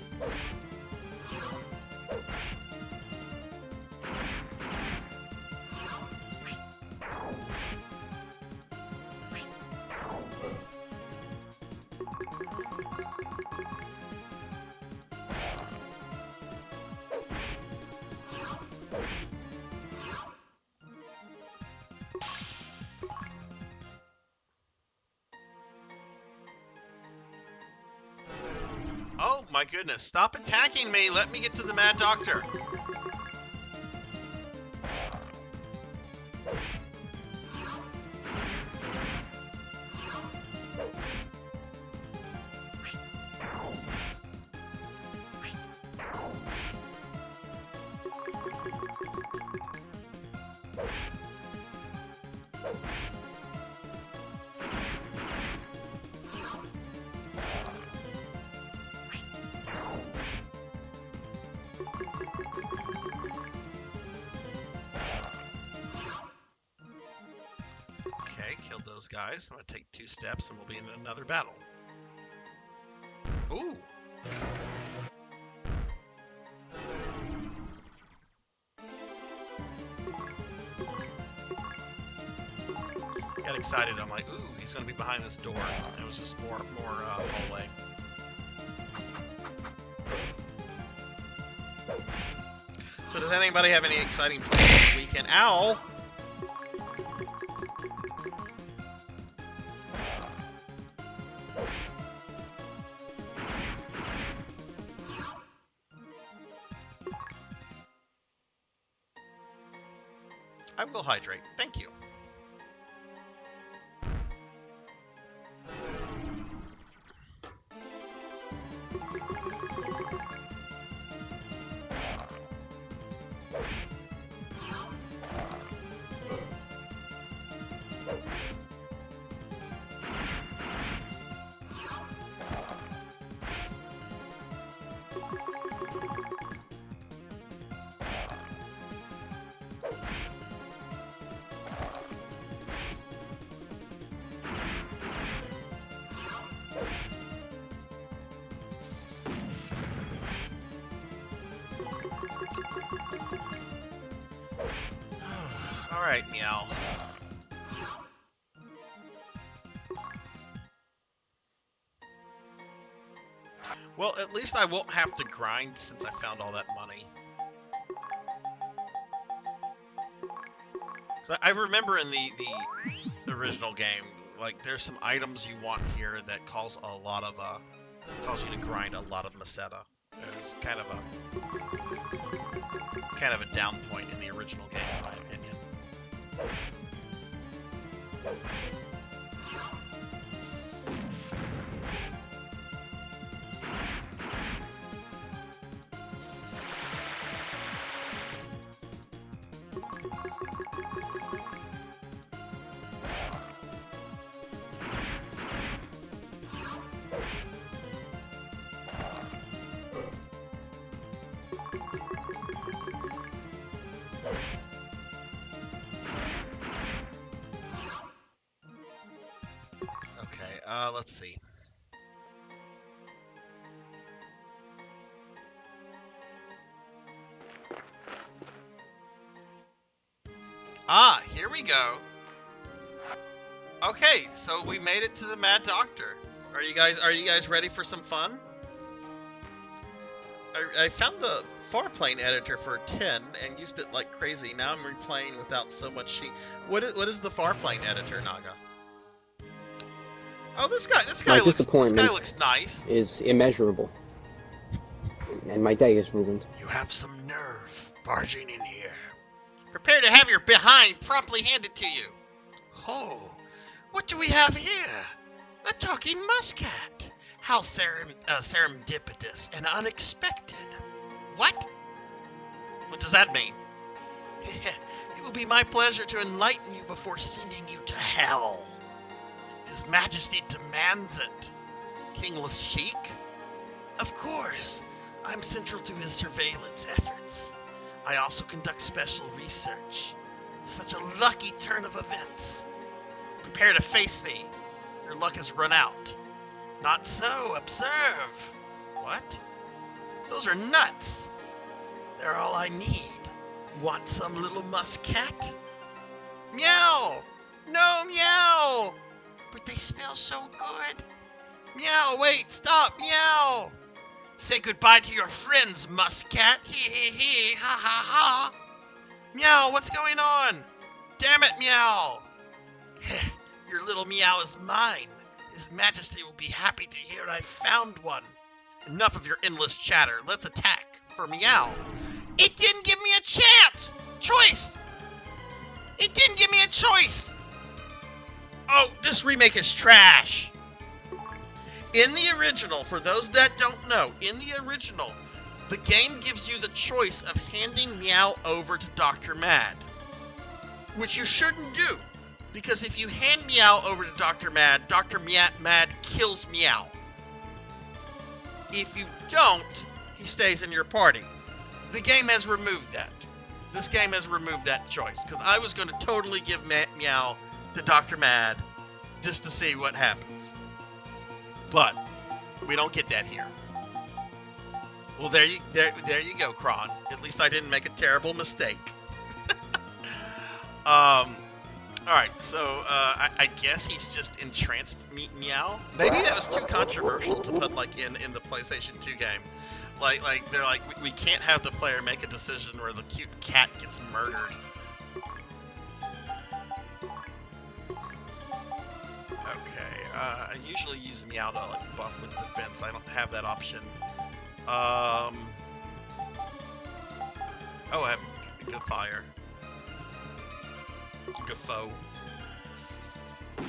Oh my goodness, stop attacking me! Let me get to the Mad Doctor! Okay, killed those guys. I'm gonna take 2 steps and we'll be in another battle. Ooh! Got excited. I'm like, ooh, he's gonna be behind this door. It was just more hallway. So does anybody have any exciting plans for the weekend? Ow! I will hydrate. Thank you. Alright, Meow. Well, at least I won't have to grind since I found all that money. So I remember in the original game, like there's some items you want here that cause a lot of cause you to grind a lot of Meseta. It's kind of a down point in the original game, in my opinion. Let's see. Ah, here we go. Okay, so we made it to the Mad Doctor. Are you guys ready for some fun? I found the Farplane editor for 10 and used it like crazy. Now I'm replaying without so much sheet. What is the Farplane editor, Naga? Oh, this guy looks nice. Is immeasurable, and my day is ruined. You have some nerve barging in here. Prepare to have your behind promptly handed to you. Oh, what do we have here? A talking muscat. How serendipitous and unexpected. What? What does that mean? It will be my pleasure to enlighten you before sending you to hell. His Majesty demands it. Kingless Sheik? Of course, I'm central to his surveillance efforts. I also conduct special research. Such a lucky turn of events. Prepare to face me. Your luck has run out. Not so, observe. What? Those are nuts. They're all I need. Want some little muscat? Meow! No, meow! But they smell so good. Meow, wait, stop, meow! Say goodbye to your friends, muscat. Hee hee hee, ha ha ha. Meow, what's going on? Damn it, meow! Your little meow is mine. His Majesty will be happy to hear I found one. Enough of your endless chatter. Let's attack for meow. It didn't give me a choice. It didn't give me a choice. Oh, this remake is trash. In the original, for those that don't know, in the original, the game gives you the choice of handing Meow over to Dr. Mad, which you shouldn't do. Because if you hand Meow over to Dr. Mad kills Meow. If you don't, he stays in your party. The game has removed that. This game has removed that choice. Because I was going to totally give Meow to Dr. Mad just to see what happens. But we don't get that here. Well, there you go, Kron. At least I didn't make a terrible mistake. Alright, so, I guess he's just entranced Meow? Maybe that was too controversial to put, like, in the PlayStation 2 game. Like, they're like, we can't have the player make a decision where the cute cat gets murdered. Okay, I usually use Meow to, like, buff with defense. I don't have that option. Oh, I have good fire. Gafo. 28.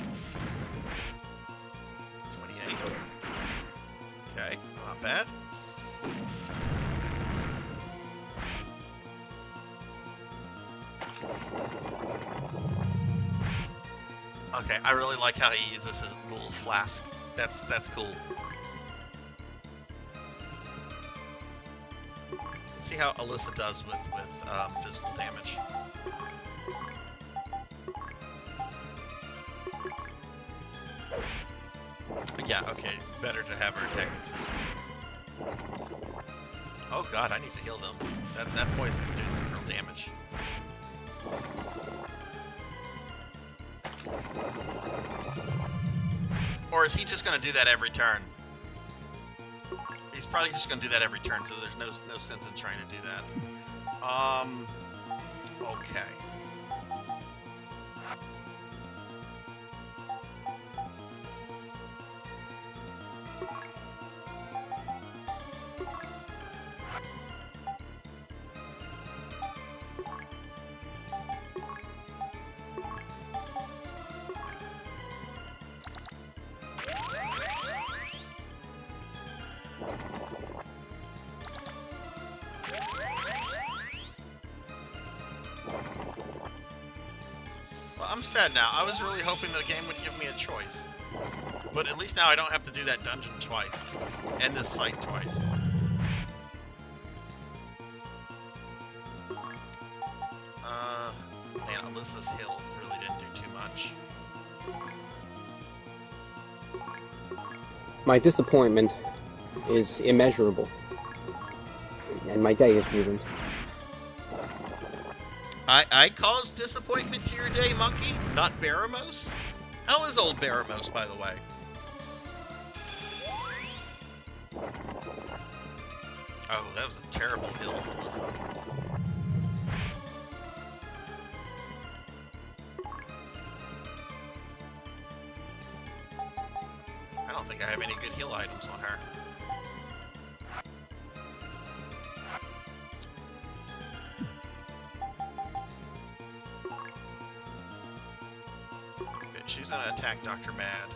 Okay, not bad. Okay, I really like how he uses his little flask. That's cool. Let's see how Alyssa does with physical damage. Yeah, okay, better to have her attack with physical. Oh god, I need to heal them. That poison's doing some real damage. Or is he just going to do that every turn? He's probably just going to do that every turn, so there's no sense in trying to do that. Okay. I'm sad now. I was really hoping the game would give me a choice. But at least now I don't have to do that dungeon twice. And this fight twice. Man, Alyssa's heal really didn't do too much. My disappointment is immeasurable. And my day is ruined. I caused disappointment to your day, monkey, not Baramos. How is old Baramos, by the way? Oh, that was a terrible hill, Melissa. I don't think I have any good heal items on her. Okay, she's gonna attack Dr. Mad.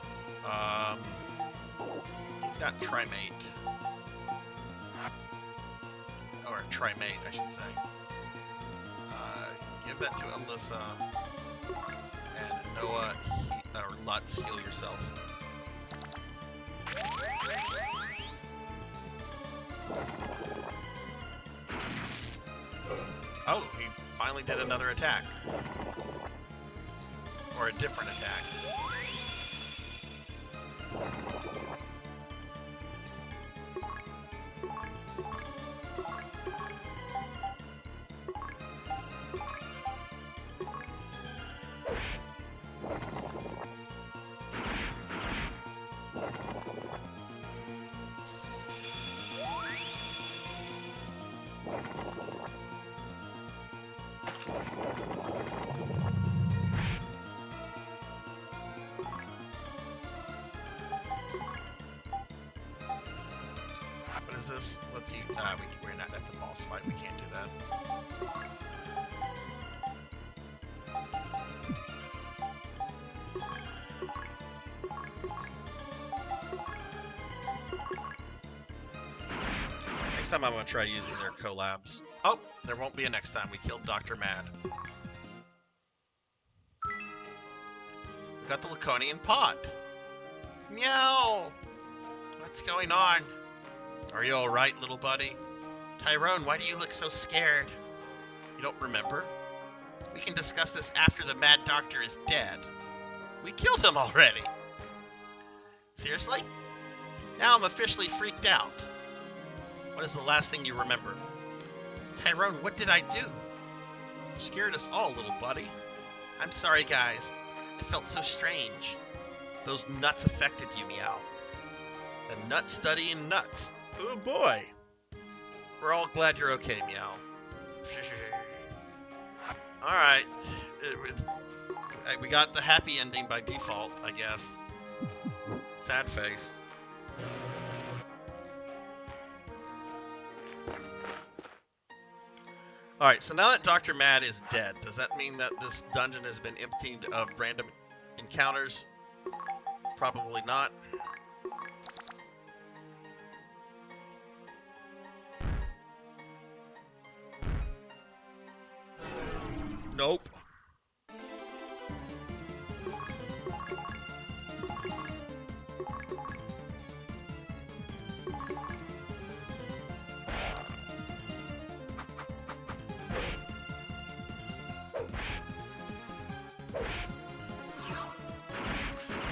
He's got Trimate. Or Trimate, I should say. Give that to Alyssa. And Noah, or Lutz, heal yourself. Oh, he finally did another attack. Or a different attack. What is this? Let's see. We're not. That's a boss fight. We can't do that. Next time I'm gonna try using their collabs. Oh, there won't be a next time. We killed Dr. Mad. We got the Laconian pot. Meow. What's going on? Are you alright, little buddy? Tyrone, why do you look so scared? You don't remember? We can discuss this after the Mad Doctor is dead. We killed him already. Seriously? Now I'm officially freaked out. What is the last thing you remember? Tyrone, what did I do? You scared us all, little buddy. I'm sorry, guys. It felt so strange. Those nuts affected you, Meow. A nut study in nuts. Oh boy. We're all glad you're okay, Meow. Alright. We got the happy ending by default, I guess. Sad face. Alright, so now that Dr. Mad is dead, does that mean that this dungeon has been emptied of random encounters? Probably not. Nope.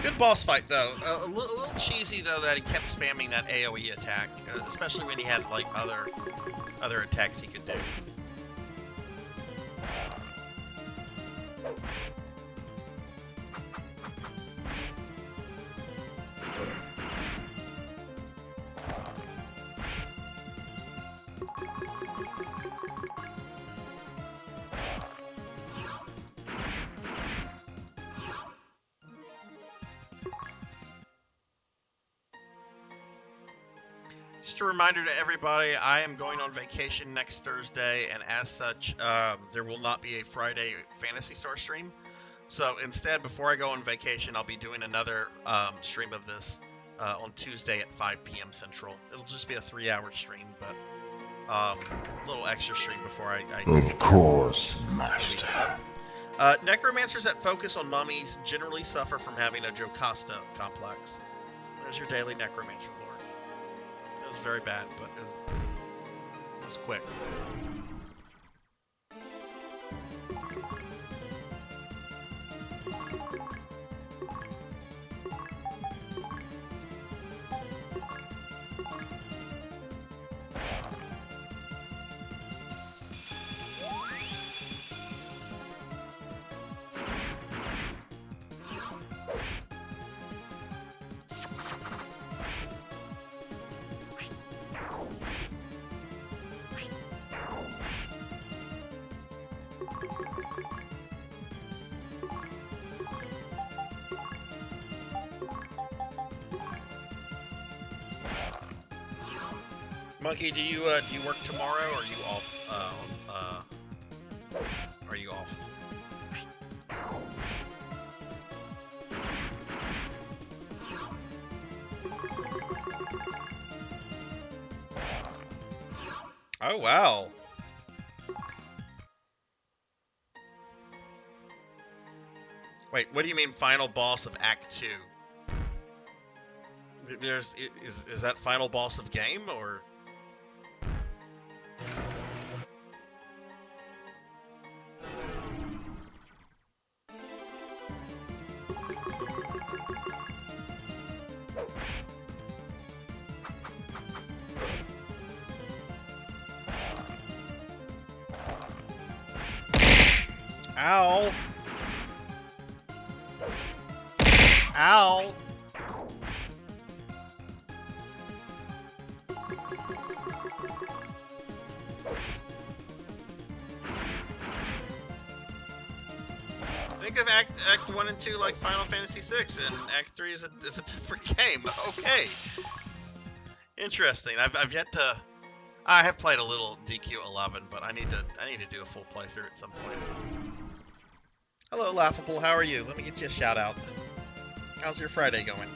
Good boss fight, though. A little cheesy, though, that he kept spamming that AoE attack, especially when he had, like, other attacks he could do. Just a reminder to everybody, I am going on vacation next Thursday, and as such, there will not be a Friday Phantasy Star stream. So instead, before I go on vacation, I'll be doing another stream of this on Tuesday at 5 p.m. Central. It'll just be a 3-hour stream, but a little extra stream before I disappear. Of course, Master. Necromancers that focus on mummies generally suffer from having a Jocasta complex. There's your daily Necromancer lore. It was very bad, but it was quick. Monkey, do you work tomorrow, or are you off? Are you off? Oh wow. Wait, what do you mean final boss of Act 2? Is that final boss of game, or? Ow! Ow! Think of Act 1 and 2 like Final Fantasy 6, and Act 3 is a different game. Okay. Interesting. I've yet to. I have played a little DQ11, but I need to do a full playthrough at some point. Hello, Laughable. How are you? Let me get you a shout out. How's your Friday going?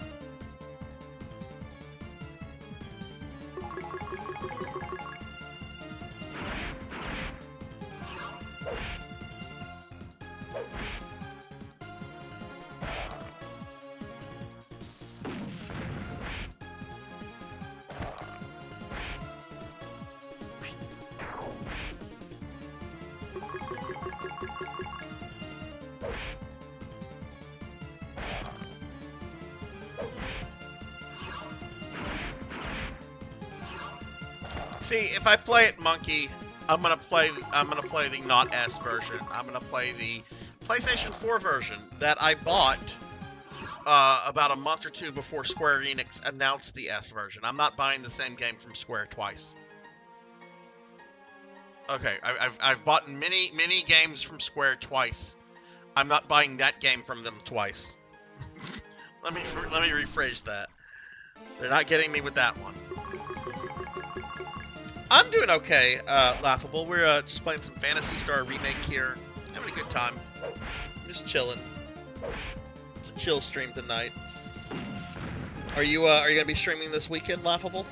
See, if I play it, Monkey, I'm gonna play the not S version. I'm gonna play the PlayStation 4 version that I bought about a month or two before Square Enix announced the S version. I'm not buying the same game from Square twice. Okay, I've bought many games from Square twice. I'm not buying that game from them twice. let me rephrase that. They're not getting me with that one. I'm doing okay, Laughable. We're just playing some Phantasy Star Remake here. Having a good time. Just chilling. It's a chill stream tonight. Are you gonna be streaming this weekend, Laughable?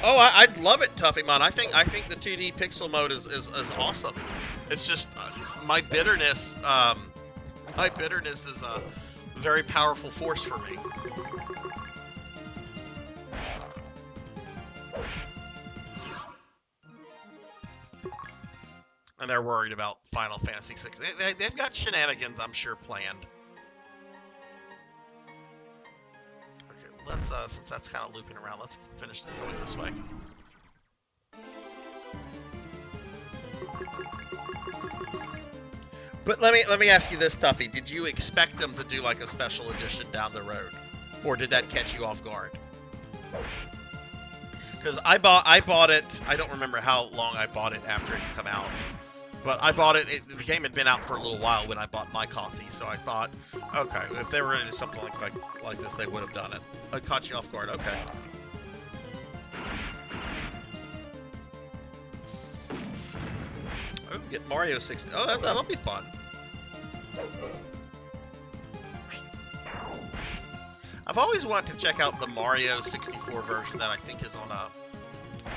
Oh, I'd love it, Tuffymon. I think the 2D pixel mode is awesome. It's just my bitterness is a very powerful force for me. And they're worried about Final Fantasy VI. They've got shenanigans, I'm sure, planned. Okay, let's since that's kind of looping around, let's finish going this way. But let me ask you this, Tuffy. Did you expect them to do like a special edition down the road, or did that catch you off guard? Because I bought it. I don't remember how long I bought it after it had come out, but I bought it. The game had been out for a little while when I bought my copy, so I thought, okay, if they were going to do something like this, they would have done it. I caught you off guard. Okay. Oh, get Mario 60. Oh, that'll be fun. I've always wanted to check out the Mario 64 version that I think is on a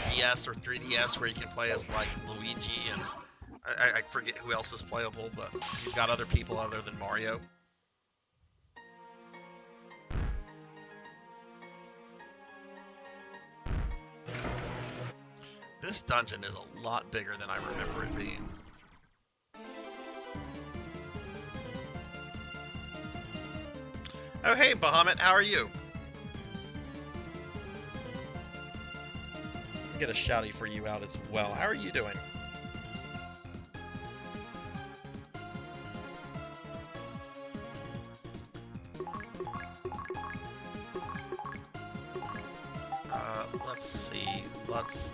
DS or 3DS, where you can play as like Luigi, and I forget who else is playable, but you've got other people other than Mario. This dungeon is a lot bigger than I remember it being. Oh, hey, Bahamut, how are you? I'll get a shouty for you out as well. How are you doing? Let's see. Let's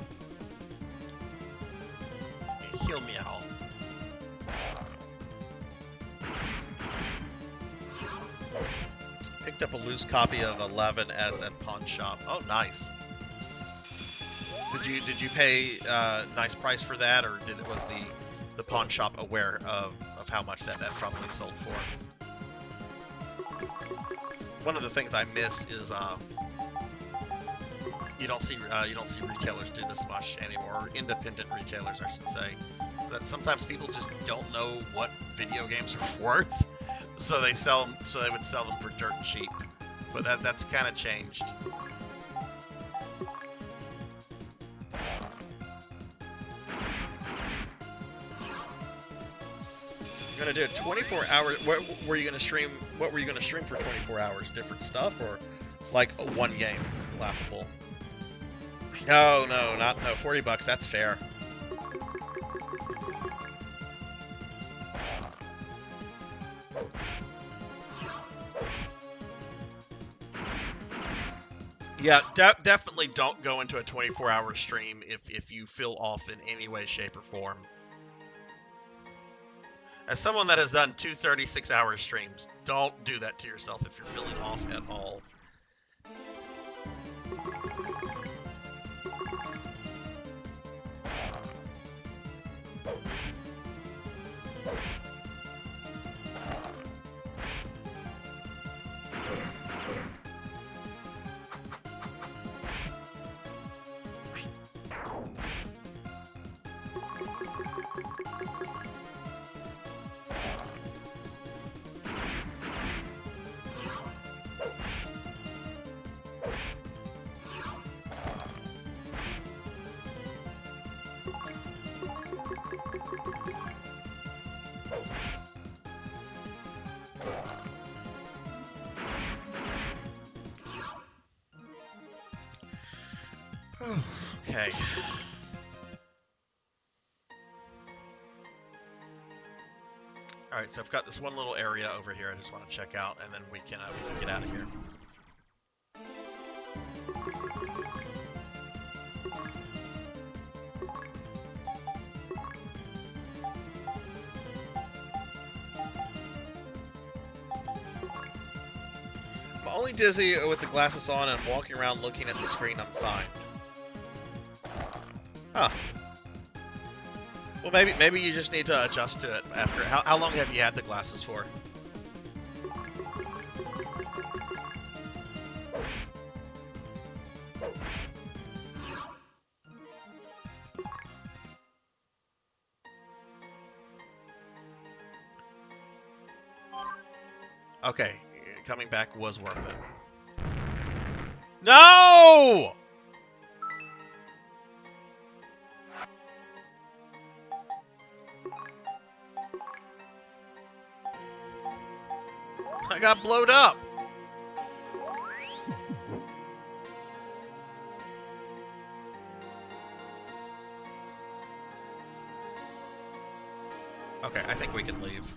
heal me out. picked up a loose copy of 11S at pawn shop. Oh, nice. Did you pay nice price for that, or was the pawn shop aware of how much that probably sold for? One of the things I miss is you don't see retailers do this much anymore. Independent retailers, I should say. That sometimes people just don't know what video games are worth, so they sell them. So they would sell them for dirt cheap. But that's kind of changed. You're gonna do 24 hours. What were you gonna stream? What were you gonna stream for 24 hours? Different stuff, or like one game? Laughable. No, no, 40 bucks. That's fair. Yeah, definitely don't go into a 24-hour stream if you feel off in any way, shape, or form. As someone that has done 2 36-hour streams, don't do that to yourself if you're feeling off at all. Okay. All right, so I've got this one little area over here I just want to check out, and then we can get out of here. If I'm only dizzy with the glasses on and walking around looking at the screen, I'm fine. Huh. Well, maybe you just need to adjust to it after. How long have you had the glasses for? Okay, coming back was worth it. No! I got blowed up. Okay, I think we can leave.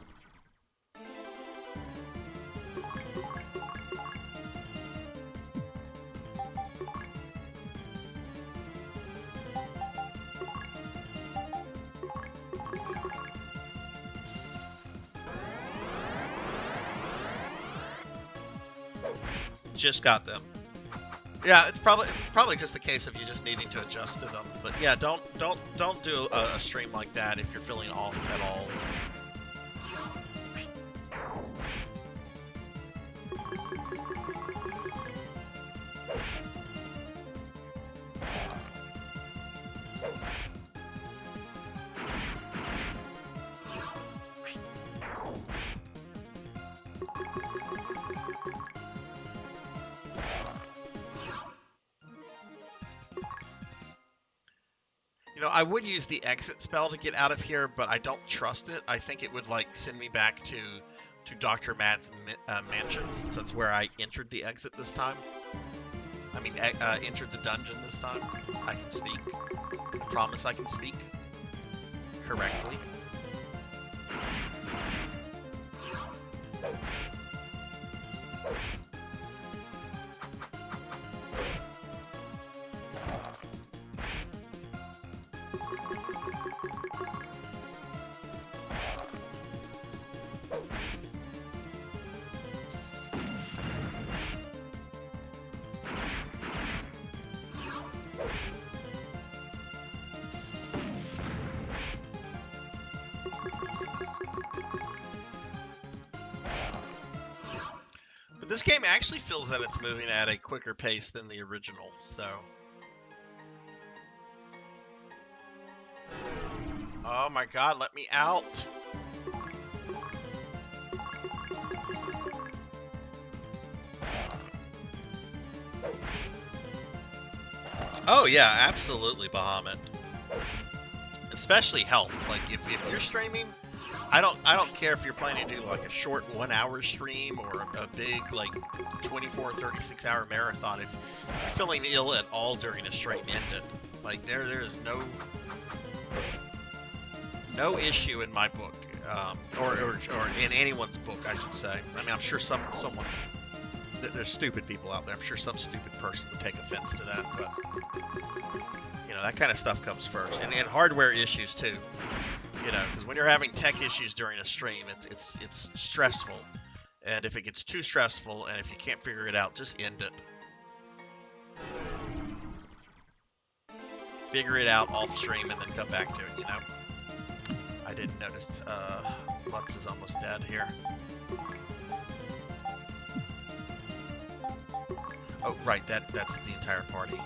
Just got them. Yeah, it's probably just a case of you just needing to adjust to them. But yeah, don't do a stream like that if you're feeling off at all. You know, I would use the exit spell to get out of here, but I don't trust it. I think it would, like, send me back to Dr. Mad's mansion, since that's where I entered the exit this time. I mean, entered the dungeon this time. I can speak. I promise I can speak correctly. This game actually feels that it's moving at a quicker pace than the original, so. Oh my god, let me out. Oh yeah, absolutely, Bahamut. Especially health. Like if you're streaming, I don't care if you're planning to do like a short 1 hour stream or a big like 24 36 hour marathon. If you're feeling ill at all during a stream, end it. Like there's no issue in my book, or in anyone's book, I should say. I mean, I'm sure someone there's stupid people out there. I'm sure some stupid person would take offense to that, but you know, that kind of stuff comes first, and hardware issues too. You know, because when you're having tech issues during a stream, it's stressful, and if it gets too stressful, and if you can't figure it out, just end it. Figure it out off stream, and then come back to it. You know. I didn't notice. Lutz is almost dead here. Oh, right. That's the entire party.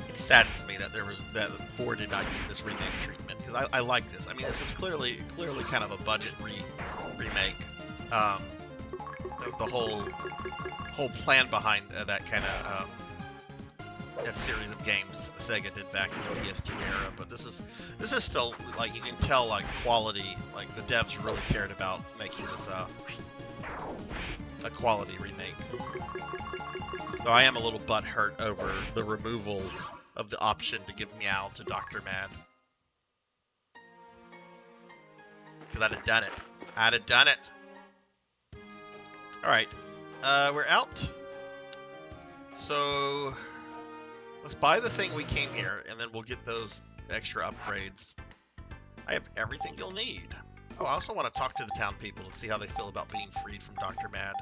It saddens me that that 4 did not get this remake treatment, because I like this. I mean, this is clearly kind of a budget remake. That was the whole plan behind that kind of that series of games Sega did back in the PS2 era. But this is still, like, you can tell, like, quality. Like, the devs really cared about making this a quality remake. Though I am a little butthurt over the removal of the option to give Meow to Dr. Mad. Because I'd have done it. I'd have done it. Alright. We're out. So let's buy the thing we came here, and then we'll get those extra upgrades. I have everything you'll need. Oh, I also want to talk to the town people to see how they feel about being freed from Dr. Mad.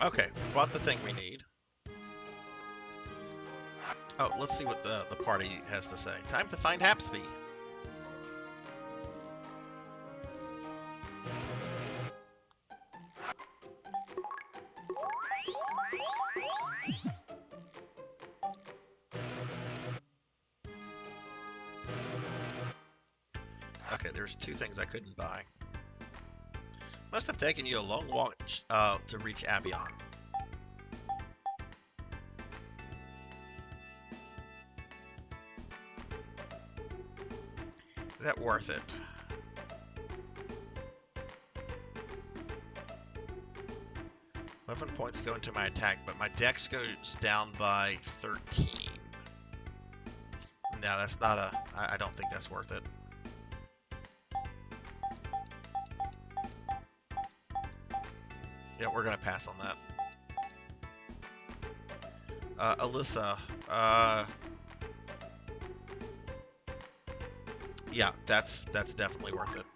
Okay, bought the thing we need. Oh, let's see what the party has to say. Time to find Hapsby. Okay, there's 2 things I couldn't buy. Must have taken you a long walk to reach Abion. Is that worth it? £11 go into my attack, but my dex goes down by 13. No, that's not I don't think that's worth it. Yeah, we're gonna pass on that. Alyssa, yeah, that's definitely worth it.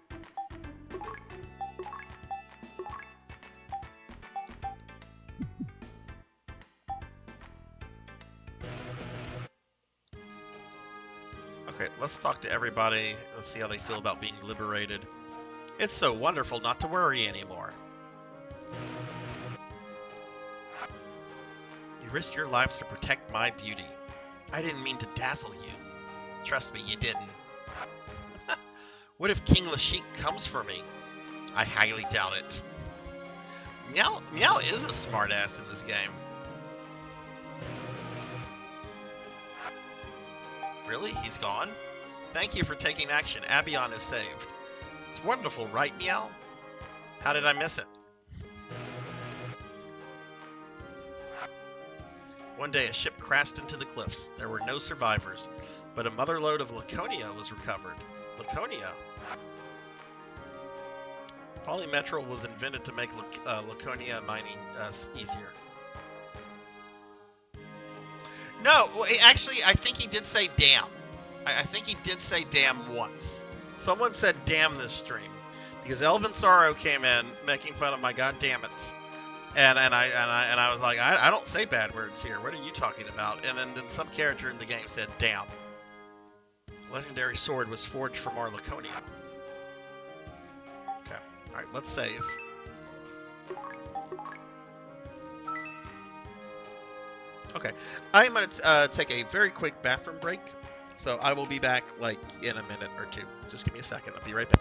Okay, let's talk to everybody. Let's see how they feel about being liberated. It's so wonderful not to worry anymore. You risked your lives to protect my beauty. I didn't mean to dazzle you. Trust me, you didn't. What if King Lashik comes for me? I highly doubt it. Meow is a smartass in this game. Really? He's gone? Thank you for taking action. Abion is saved. It's wonderful, right, Meow? How did I miss it? One day, a ship crashed into the cliffs. There were no survivors, but a motherlode of Laconia was recovered. Laconia? Polymetrol was invented to make Laconia mining easier. No, well, actually, I think he did say damn. I think he did say damn once. Someone said damn this stream. because Elvin Sorrow came in making fun of my goddammits. And I was like, I don't say bad words here. What are you talking about? And then some character in the game said, damn. Legendary sword was forged from our Laconia. Okay. Alright, let's save. Okay. I'm going to take a very quick bathroom break. So I will be back, like, in a minute or two. Just give me a second. I'll be right back.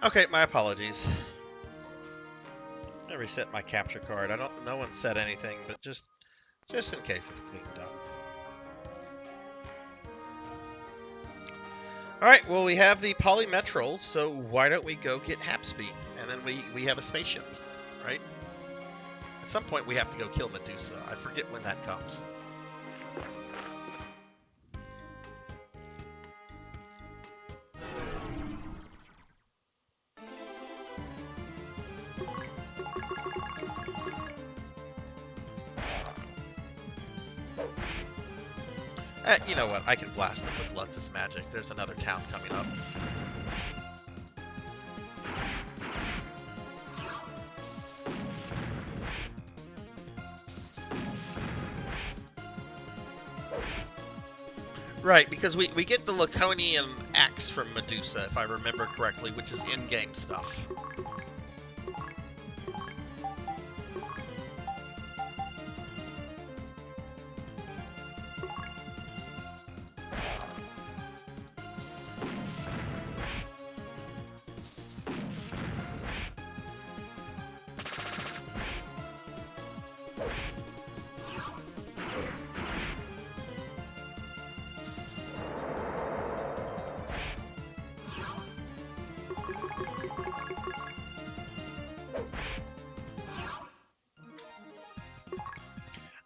Okay, my apologies. I reset my capture card. No one said anything, but just in case if it's being done. Alright, well we have the polymetrol, so why don't we go get Hapsby? And then we have a spaceship, right? At some point we have to go kill Medusa. I forget when that comes. You know what? I can blast them with Lutz's magic. There's another town coming up. Right, because we get the Laconian axe from Medusa, if I remember correctly, which is in-game stuff.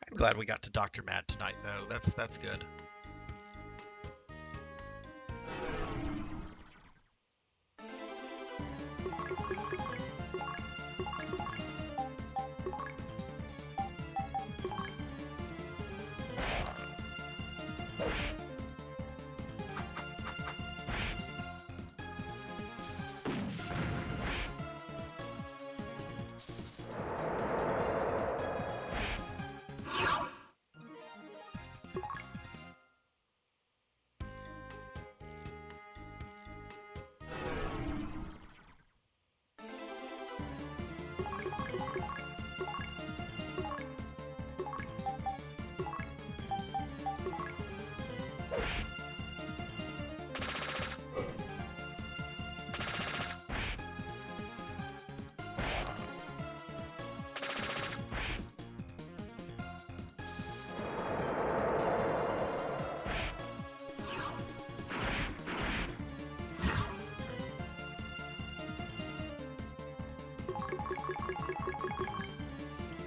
I'm glad we got to Dr. Mad tonight, though. That's good.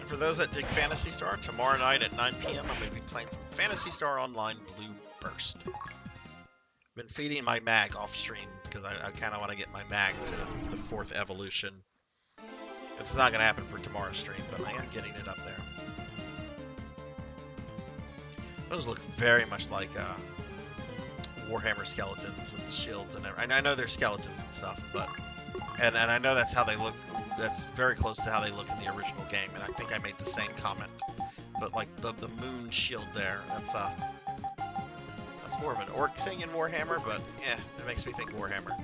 And for those that dig Phantasy Star, tomorrow night at 9 p.m. I'm going to be playing some Phantasy Star Online Blue Burst. I've been feeding my mag off stream because I kind of want to get my mag to the 4th evolution. It's not going to happen for tomorrow's stream, but I am getting it up there. Those look very much like Warhammer skeletons with shields and everything. I know they're skeletons and stuff, but and I know that's how they look. That's very close to how they look in the original game, and I think I made the same comment. But like the moon shield there, that's It's more of an orc thing in Warhammer, but yeah, it makes me think Warhammer.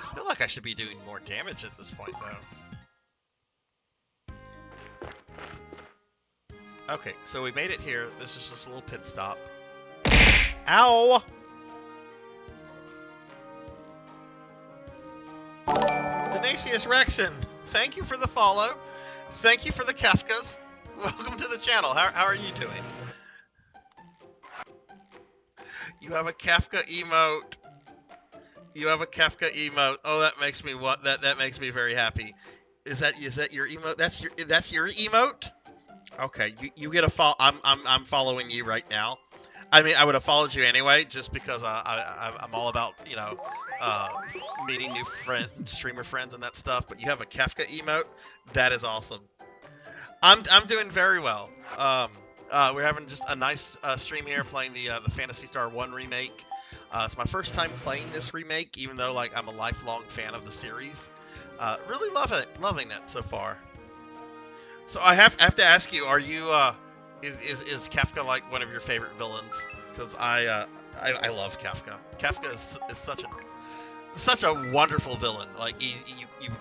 I feel like I should be doing more damage at this point, though. Okay, so we made it here. This is just a little pit stop. Ow! Denasius Rexon, thank you for the follow. Thank you for the Kefkas. Welcome to the channel. How are you doing? You have a Kefka emote. You have a Kefka emote. Oh, that makes me that makes me very happy. Is that your emote? That's your emote? Okay, you get a follow. I'm following you right now. I mean, I would have followed you anyway, just because I'm all about, you know, meeting new streamer friends and that stuff. But you have a Kefka emote. That is awesome. I'm doing very well. We're having just a nice stream here, playing the Phantasy Star 1 remake. It's my first time playing this remake, even though like I'm a lifelong fan of the series. Really loving it so far. So I have to ask you, are you is Kefka like one of your favorite villains? Because I love Kefka. Kefka is such a wonderful villain. Like you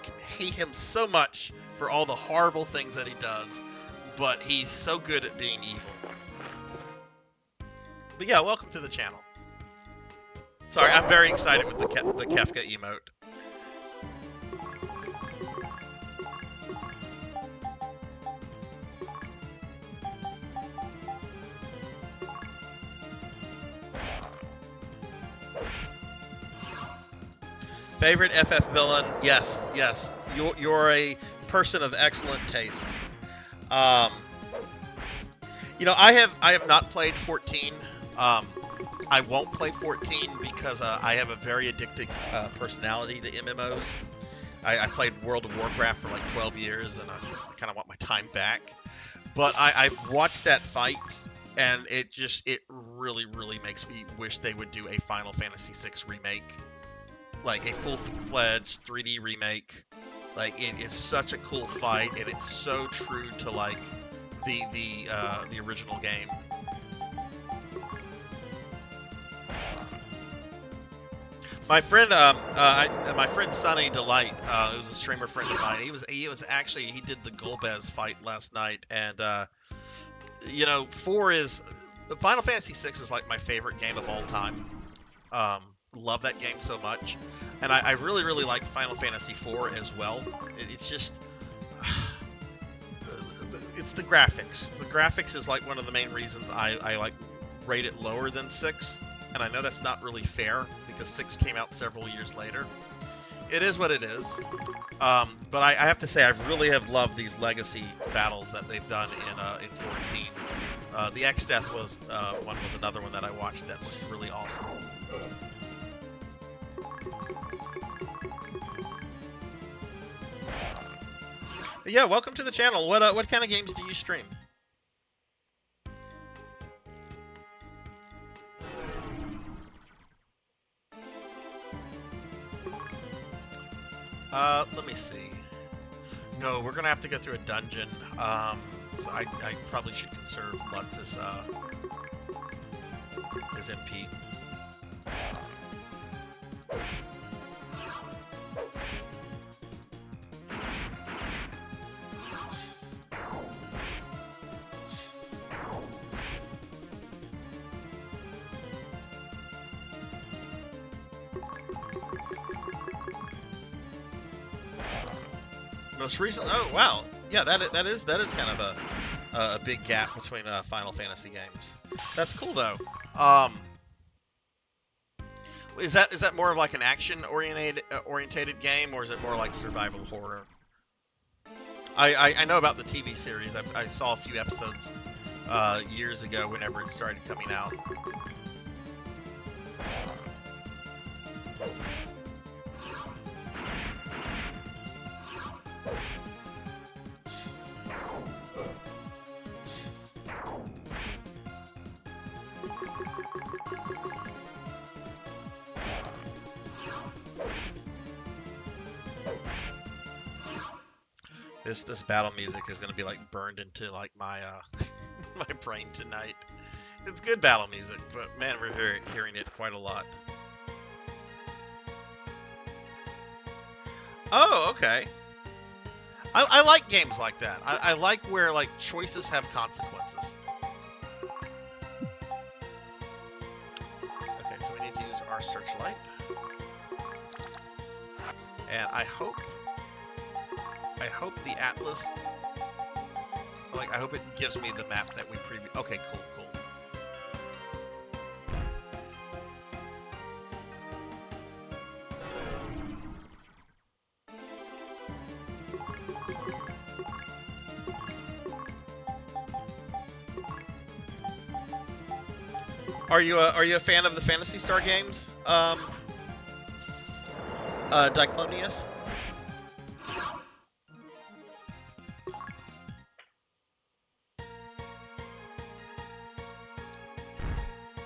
can hate him so much for all the horrible things that he does, but he's so good at being evil. But yeah, welcome to the channel. Sorry, I'm very excited with the Kefka emote. Favorite FF villain? Yes. You're a person of excellent taste. You know, I have not played 14. I won't play 14 because I have a very addicting personality to MMOs. I played World of Warcraft for like 12 years, and I kind of want my time back. But I've watched that fight, and it really makes me wish they would do a Final Fantasy VI remake. Like a full-fledged 3D remake. Like, it is such a cool fight, and it's so true to like the original game. My friend, my friend Sunny Delight, who's a streamer friend of mine. He did the Golbez fight last night, and you know, Final Fantasy VI is like my favorite game of all time. Love that game so much, and I really like Final Fantasy IV as well. It's just it's the graphics. The graphics is like one of the main reasons I like rate it lower than 6, and I know that's not really fair because 6 came out several years later. It is what it is, but I have to say I really have loved these legacy battles that they've done in 14. The X-Death was another one that I watched that looked really awesome. But yeah, welcome to the channel. What kind of games do you stream? Let me see. No, we're gonna have to go through a dungeon. So I probably should conserve Lutz as MP. Most recent. Oh wow, yeah, that is kind of a big gap between Final Fantasy games. That's cool though. Is that more of like an action orientated game, or is it more like survival horror? I know about the TV series. I saw a few episodes years ago whenever it started coming out. This battle music is gonna be like burned into like my my brain tonight. It's good battle music, but man, we're hearing it quite a lot. Oh, okay. I like games like that. I like where like choices have consequences. Okay, so we need to use our searchlight, and I hope the atlas, like, I hope it gives me the map that we okay, cool. Are you a fan of the Phantasy Star games, Diclonius?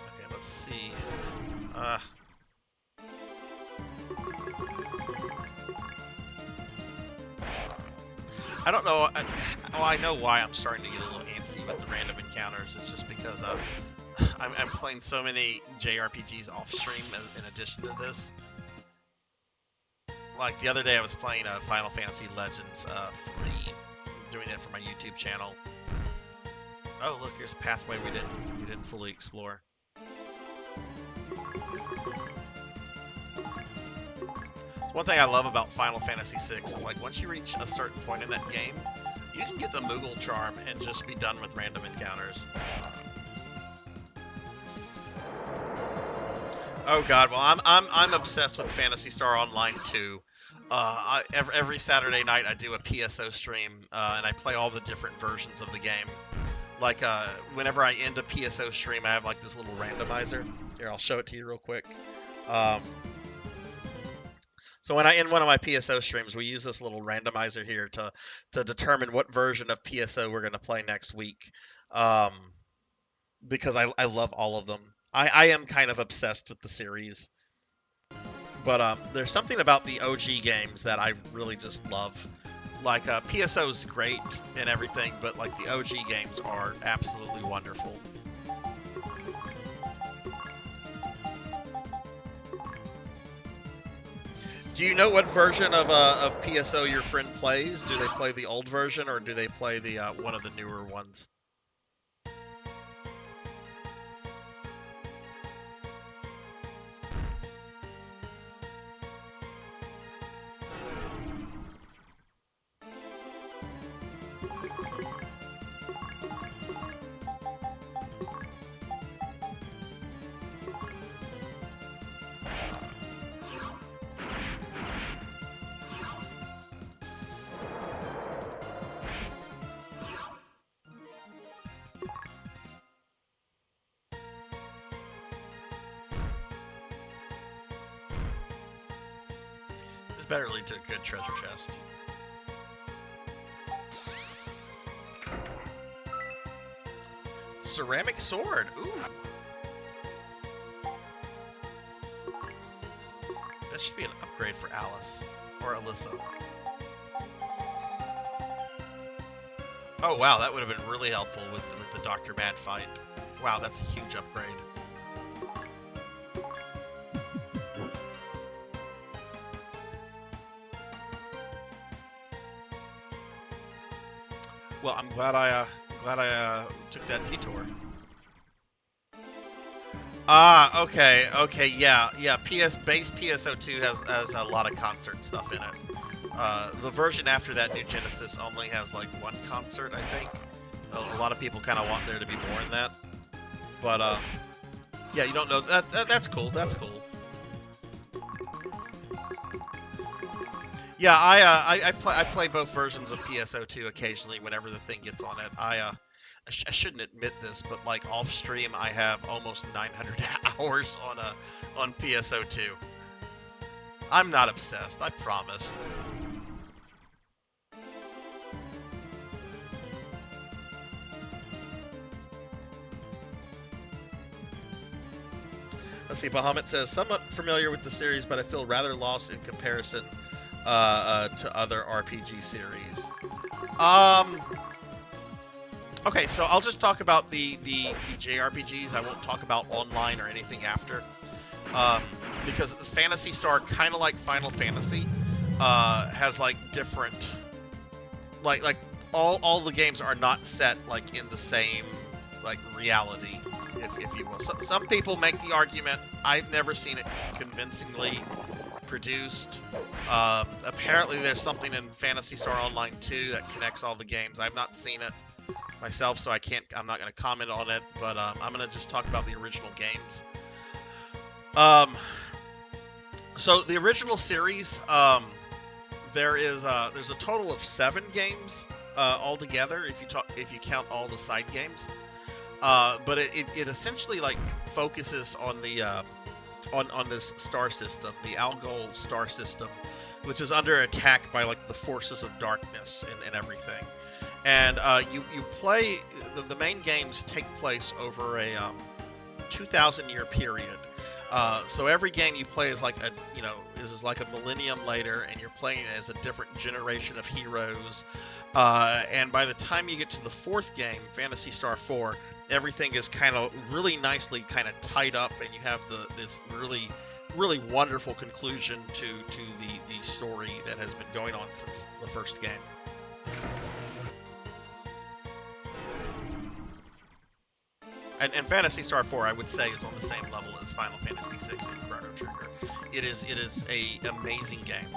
Okay, let's see. I don't know. I know why I'm starting to get a little antsy with the random encounters. It's just because I'm playing so many JRPGs off stream in addition to this. Like the other day, I was playing Final Fantasy Legends 3. I was doing that for my YouTube channel. Oh, look, here's a pathway we didn't fully explore. One thing I love about Final Fantasy VI is, like, once you reach a certain point in that game, you can get the Moogle charm and just be done with random encounters. Oh god, well I'm obsessed with Phantasy Star Online 2. Every Saturday night I do a PSO stream, and I play all the different versions of the game. Like, whenever I end a PSO stream, I have like this little randomizer. Here, I'll show it to you real quick. So when I end one of my PSO streams, we use this little randomizer here to determine what version of PSO we're going to play next week. Because I love all of them. I am kind of obsessed with the series. But there's something about the OG games that I really just love. Like, PSO's great and everything, but like the OG games are absolutely wonderful. Do you know what version of PSO your friend plays? Do they play the old version, or do they play the one of the newer ones? This better lead to a good treasure chest. Ceramic sword. Ooh. That should be an upgrade for Alice or Alyssa. Oh wow, that would have been really helpful with the Dr. Mad fight. Wow, that's a huge upgrade. Well, I'm glad I took that detour. Ah, okay, yeah. Base PSO2 has a lot of concert stuff in it. The version after that, New Genesis, only has like one concert, I think. A lot of people kind of want there to be more in that. But yeah, you don't know that's cool. That's cool. Yeah, I play both versions of PSO2 occasionally whenever the thing gets on it. I shouldn't admit this, but like off stream, I have almost 900 hours on PSO2. I'm not obsessed, I promise. Let's see, Bahamut says, somewhat familiar with the series, but I feel rather lost in comparison to other RPG series. Okay, so I'll just talk about the JRPGs. I won't talk about online or anything after. Because Phantasy Star, kind of like Final Fantasy, has like different, like all the games are not set like in the same like reality, if you will. Some people make the argument. I've never seen it convincingly produced. Apparently, there's something in Phantasy Star Online 2 that connects all the games. I've not seen it myself, so I'm not going to comment on it. But I'm going to just talk about the original games. So the original series, there's a total of 7 games altogether if you count all the side games. But it essentially like focuses on the on this star system, the Algol star system, which is under attack by like the forces of darkness and everything. And you play the main games take place over a 2,000-year period. So every game you play is like a millennium later, and you're playing as a different generation of heroes. And by the time you get to the 4th game, Phantasy Star 4, everything is kind of really nicely kind of tied up, and you have this really, really wonderful conclusion to the story that has been going on since the first game. And Phantasy Star 4, I would say, is on the same level as Final Fantasy 6 and Chrono Trigger. It is a amazing game.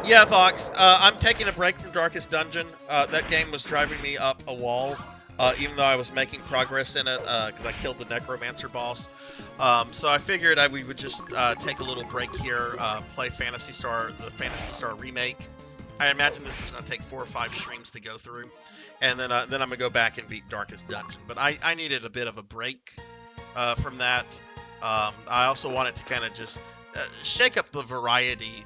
Yeah, Vox, I'm taking a break from Darkest Dungeon. That game was driving me up a wall, even though I was making progress in it, because I killed the Necromancer boss. So I figured we would just take a little break here, play the Phantasy Star remake. I imagine this is going to take 4 or 5 streams to go through, and then I'm going to go back and beat Darkest Dungeon. But I needed a bit of a break from that. I also wanted to kind of just shake up the variety,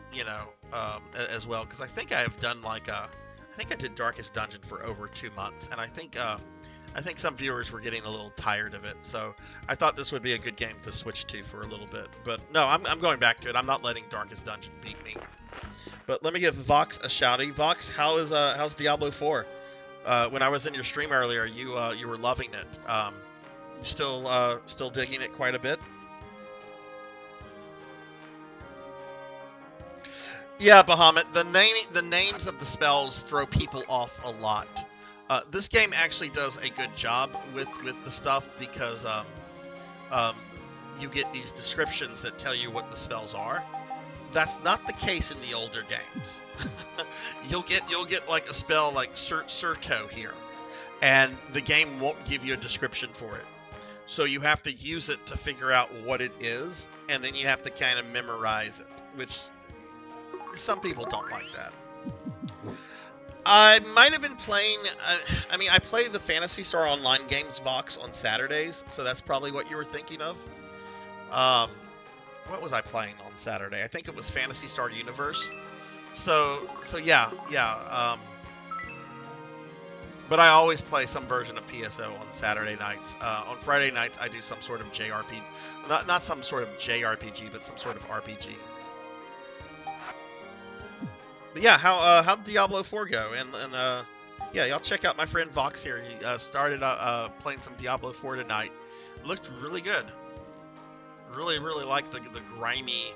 as well, because I think I have done I think I did Darkest Dungeon for over 2 months, and I think some viewers were getting a little tired of it, so I thought this would be a good game to switch to for a little bit. But no, I'm going back to it. I'm not letting Darkest Dungeon beat me. But let me give Vox a shouty. Vox, how's Diablo 4? When I was in your stream earlier, you were loving it. You still digging it quite a bit? Yeah, Bahamut. The names of the spells throw people off a lot. This game actually does a good job with the stuff because you get these descriptions that tell you what the spells are. That's not the case in the older games. You'll get like a spell like Surto here, and the game won't give you a description for it. So you have to use it to figure out what it is, and then you have to kind of memorize it, which some people don't like that. I might have been playing. I play the Phantasy Star Online games, Vox, on Saturdays, so that's probably what you were thinking of. What was I playing on Saturday? I think it was Phantasy Star Universe. So yeah. But I always play some version of PSO on Saturday nights. On Friday nights, I do some sort of JRPG. Not some sort of JRPG, but some sort of RPG. But yeah, how'd Diablo 4 go? And yeah, y'all check out my friend Vox here. He started playing some Diablo 4 tonight. It looked really good. Really, really like the grimy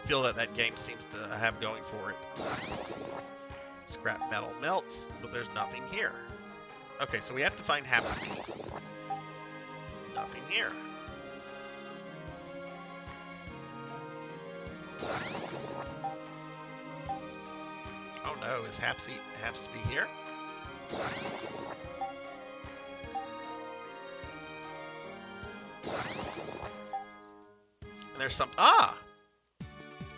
feel that game seems to have going for it. Scrap metal melts, but there's nothing here. Okay, so we have to find Hapsby. Nothing here. Oh no, is Hapsby here? And there's some... Ah!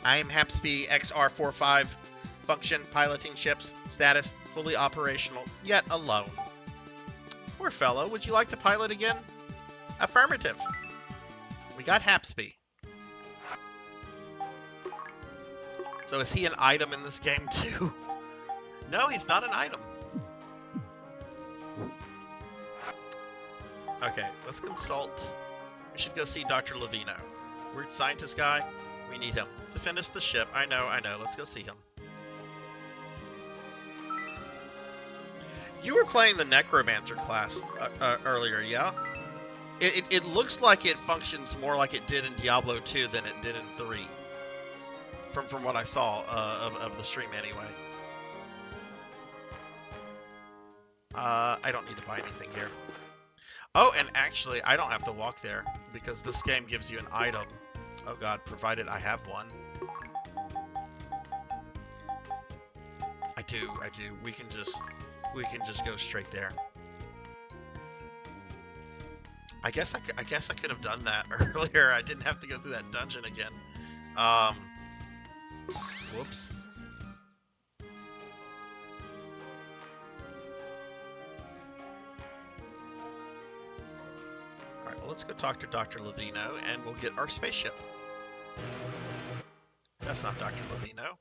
I am HAPSP XR45 function piloting ships. Status fully operational, yet alone. Poor fellow, would you like to pilot again? Affirmative. We got HAPSP. So is he an item in this game too? No, he's not an item. Okay, let's consult. We should go see Dr. Levino. Weird scientist guy. We need him to finish the ship. I know. Let's go see him. You were playing the Necromancer class earlier, yeah? It looks like it functions more like it did in Diablo 2 than it did in 3. From what I saw of the stream anyway. I don't need to buy anything here. Oh, and actually, I don't have to walk there, because this game gives you an item. Oh god, provided I have one. I do. We can just go straight there. I guess I could have done that earlier. I didn't have to go through that dungeon again. Whoops. Alright, well, let's go talk to Dr. Levino, and we'll get our spaceship. That's not Dr. Levino.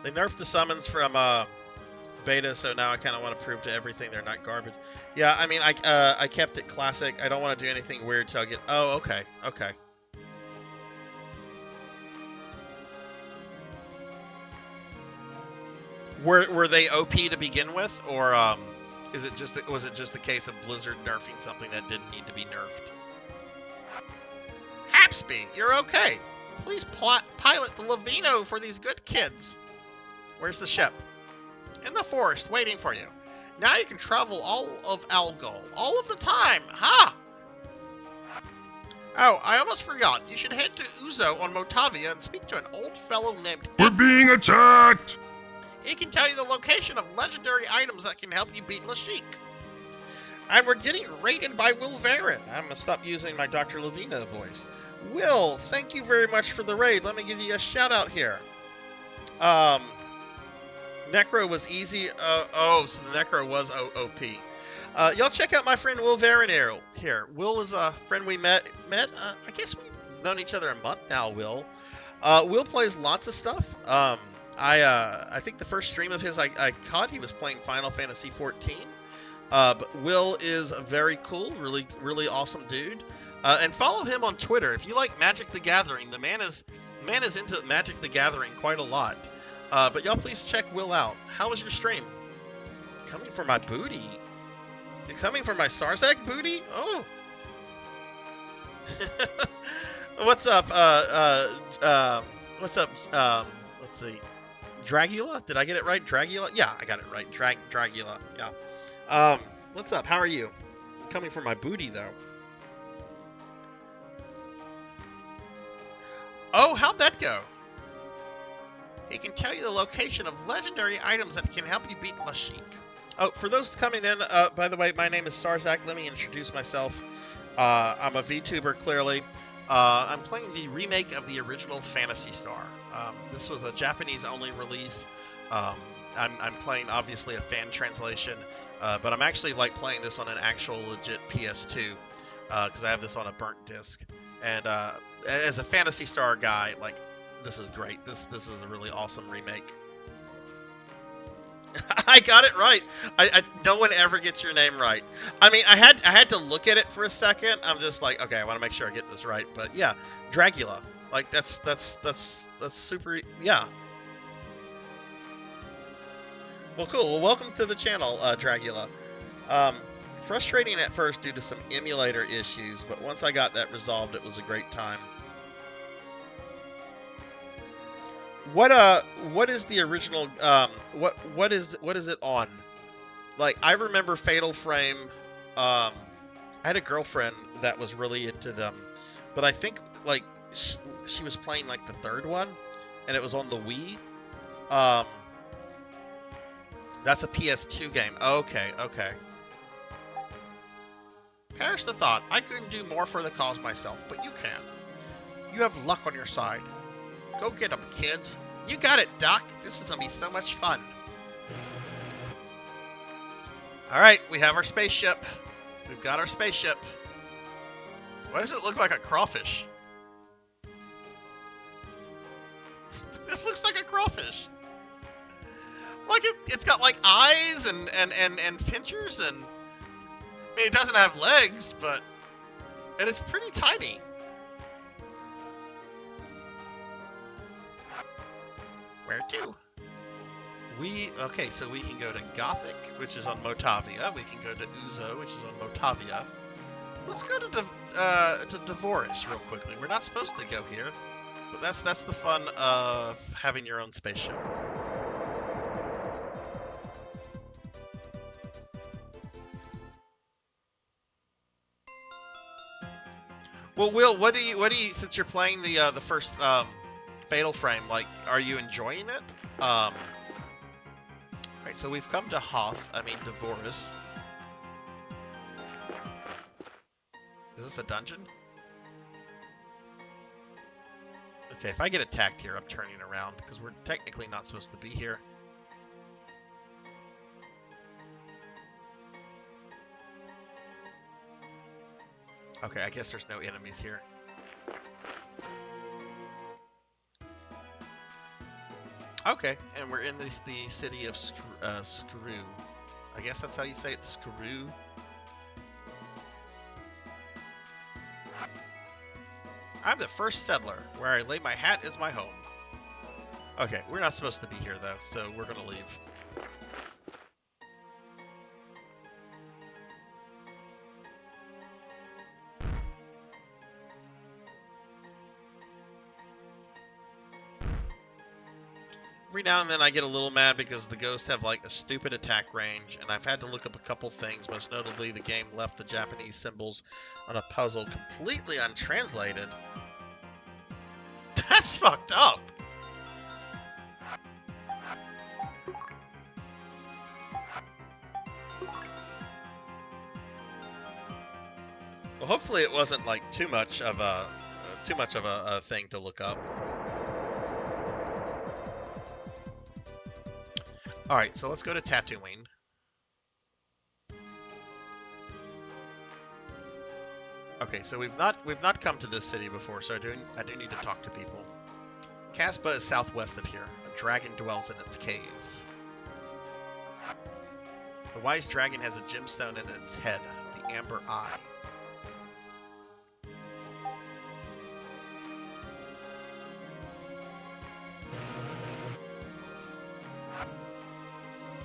They nerfed the summons from beta, so now I kind of want to prove to everything they're not garbage. Yeah, I mean, I kept it classic. I don't want to do anything weird till I get... Oh, okay. Were they OP to begin with, or was it just a case of Blizzard nerfing something that didn't need to be nerfed? Hapsby, you're okay. Please pilot the Levino for these good kids. Where's the ship? In the forest, waiting for you. Now you can travel all of Algol, all of the time. Ha! Oh, I almost forgot. You should head to Uzo on Motavia and speak to an old fellow named... We're being attacked! He can tell you the location of legendary items that can help you beat Lashik. And we're getting raided by Will Varen. I'm gonna stop using my Dr. Levino voice. Will, thank you very much for the raid. Let me give you a shout out here. Necro was easy. So the Necro was OP. Y'all check out my friend Will Varen here. Will is a friend we met. I guess we've known each other a month now. Will plays lots of stuff. I think the first stream of his I caught, he was playing Final Fantasy 14. But Will is a very cool, really awesome dude. And follow him on Twitter if you like Magic the Gathering. The man is into Magic the Gathering quite a lot. But y'all please check Will out. How was your stream? Coming for my booty? You're coming for my Sarzac booty? Oh. What's up? What's up? Let's see. Dragula? Did I get it right? Dragula? Yeah, I got it right. Dragula. Yeah. What's up? How are you? I'm coming for my booty, though. Oh, how'd that go? He can tell you the location of legendary items that can help you beat Lashik. Oh, for those coming in, by the way, my name is Sarzac. Let me introduce myself. I'm a VTuber, clearly. I'm playing the remake of the original Phantasy Star. This was a Japanese-only release. I'm playing, obviously, a fan translation, but I'm actually playing this on an actual legit PS2 because I have this on a burnt disc. And as a Phantasy Star guy, this is great. This is a really awesome remake. I got it right. No one ever gets your name right. I mean, I had to look at it for a second. I'm just like, okay, I want to make sure I get this right. But yeah, Dragula. That's super. Yeah. Well, cool. Well, welcome to the channel, Dragula. Frustrating at first due to some emulator issues, but once I got that resolved, it was a great time. What is the original? What is it on? I remember Fatal Frame. I had a girlfriend that was really into them, but I think she was playing the third one, and it was on the Wii. That's a PS2 game. Okay, okay. Perish the thought, I couldn't do more for the cause myself, but you can. You have luck on your side. Go get them, kids. You got it, Doc. This is gonna be so much fun. Alright, we have our spaceship. We've got our spaceship. Why does it look like a crawfish? This looks like a crawfish. Like it's got like eyes and pinchers and I mean it doesn't have legs, but and it's pretty tiny. Where to? Okay, so we can go to Gothic, which is on Motavia. We can go to Uzo, which is on Motavia. Let's go to Devoris real quickly. We're not supposed to go here, but that's the fun of having your own spaceship. Well, Will, what do you since you're playing the first Fatal Frame, like, are you enjoying it? Right, so we've come to Devoris. Is this a dungeon? Okay, if I get attacked here, I'm turning around, because we're technically not supposed to be here. Okay, I guess there's no enemies here. Okay, and we're in the city of Screw. I guess that's how you say it, Screw. I'm the first settler. Where I lay my hat is my home. Okay, we're not supposed to be here, though, so we're gonna leave. Every now and then I get a little mad because the ghosts have like a stupid attack range, and I've had to look up a couple things. Most notably, the game left the Japanese symbols on a puzzle completely untranslated. That's fucked up! Well, hopefully it wasn't like too much of a thing to look up. Alright, so let's go to Tatooine. Okay, so we've not come to this city before, so I do need to talk to people. Casbah is southwest of here. A dragon dwells in its cave. The wise dragon has a gemstone in its head, the Amber Eye.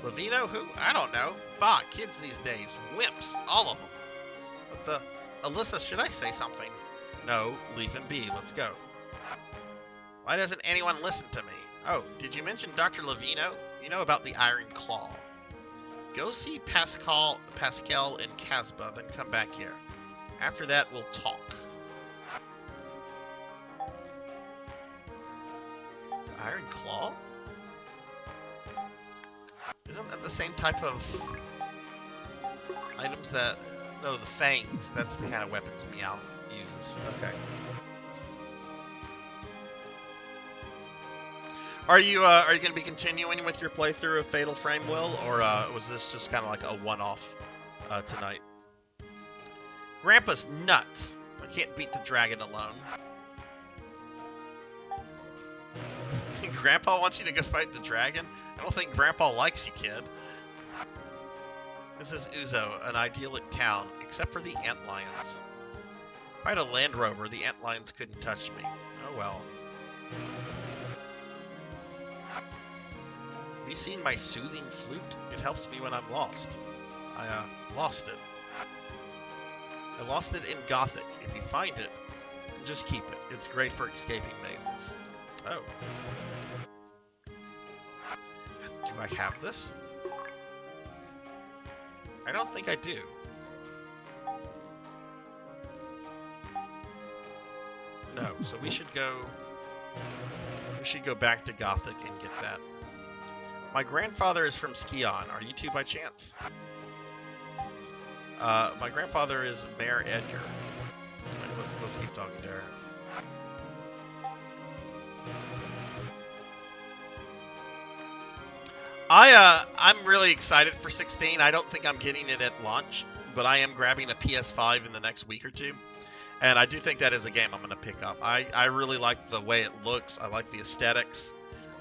Lavino? Who? I don't know. Bah, kids these days. Wimps. All of them. But Alyssa, should I say something? No, leave him be. Let's go. Why doesn't anyone listen to me? Oh, did you mention Dr. Lavino? You know about the Iron Claw. Go see Pascal in Casbah, then come back here. After that, we'll talk. The Iron Claw? Isn't that the same type of items that... No, the fangs. That's the kind of weapons Meow uses. Okay. Are you going to be continuing with your playthrough of Fatal Frame, Will? Or was this just kind of like a one-off tonight? Grandpa's nuts. I can't beat the dragon alone. Grandpa wants you to go fight the dragon? I don't think Grandpa likes you, kid. This is Uzo, an idyllic town, except for the antlions. If I had a Land Rover, the antlions couldn't touch me. Oh well. Have you seen my soothing flute? It helps me when I'm lost. I lost it. I lost it in Gothic. If you find it, just keep it. It's great for escaping mazes. Oh. Do I have this? I don't think I do. No, so we should go back to Gothic and get that. My grandfather is from Skion. Are you two by chance? My grandfather is Mayor Edgar. Wait, let's keep talking to her. I'm really excited for 16. I don't think I'm getting it at launch, but I am grabbing a PS5 in the next week or two. And I do think that is a game I'm going to pick up. I really like the way it looks. I like the aesthetics.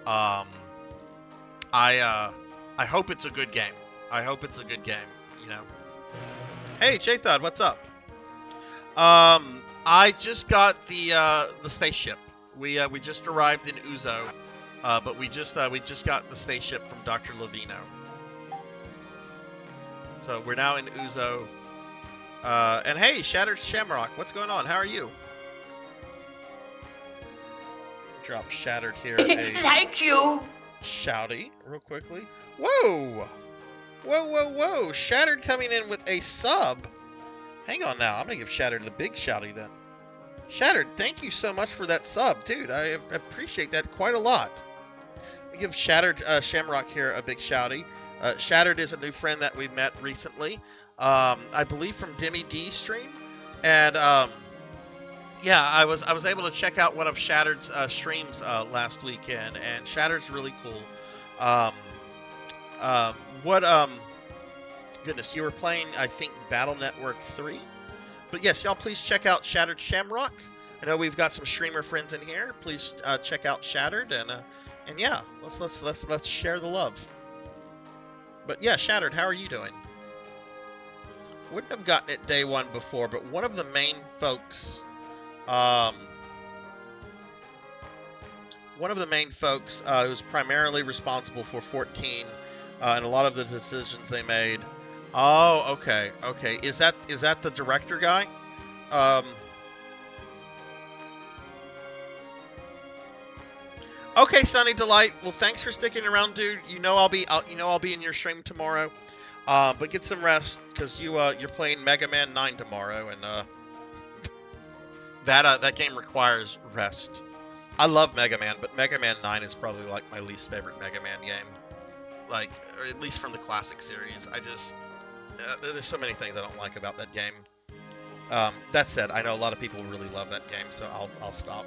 I hope it's a good game. I hope it's a good game, you know. Hey, J-Thud, what's up? I just got the spaceship. We just arrived in Uzo, but we just got the spaceship from Dr. Levino. So we're now in Uzo. And hey, Shattered Shamrock, what's going on? How are you? Drop Shattered here. Thank you. Shouty, real quickly. Whoa! Whoa, whoa, whoa! Shattered coming in with a sub. Hang on now, I'm gonna give Shattered the big shouty then. Shattered, thank you so much for that sub, dude. I appreciate that quite a lot. We give Shattered Shamrock here a big shouty. Shattered is a new friend that we met recently. I believe from Demi D's stream, and yeah, I was able to check out one of Shattered's streams last weekend, and Shattered's really cool. Goodness, you were playing, I think, Battle Network 3, but yes, y'all please check out Shattered Shamrock. I know we've got some streamer friends in here. Please check out Shattered, and yeah, let's share the love. But yeah, Shattered, how are you doing? Wouldn't have gotten it day one before, but one of the main folks, who's primarily responsible for 14 and a lot of the decisions they made. Oh, okay. Is that the director guy? Okay, Sunny Delight. Well, thanks for sticking around, dude. You know I'll be in your stream tomorrow. But get some rest, because you're playing Mega Man 9 tomorrow, and that game requires rest. I love Mega Man, but Mega Man 9 is probably like my least favorite Mega Man game. Like, or at least from the classic series. I just there's so many things I don't like about that game. That said, I know a lot of people really love that game, so I'll stop.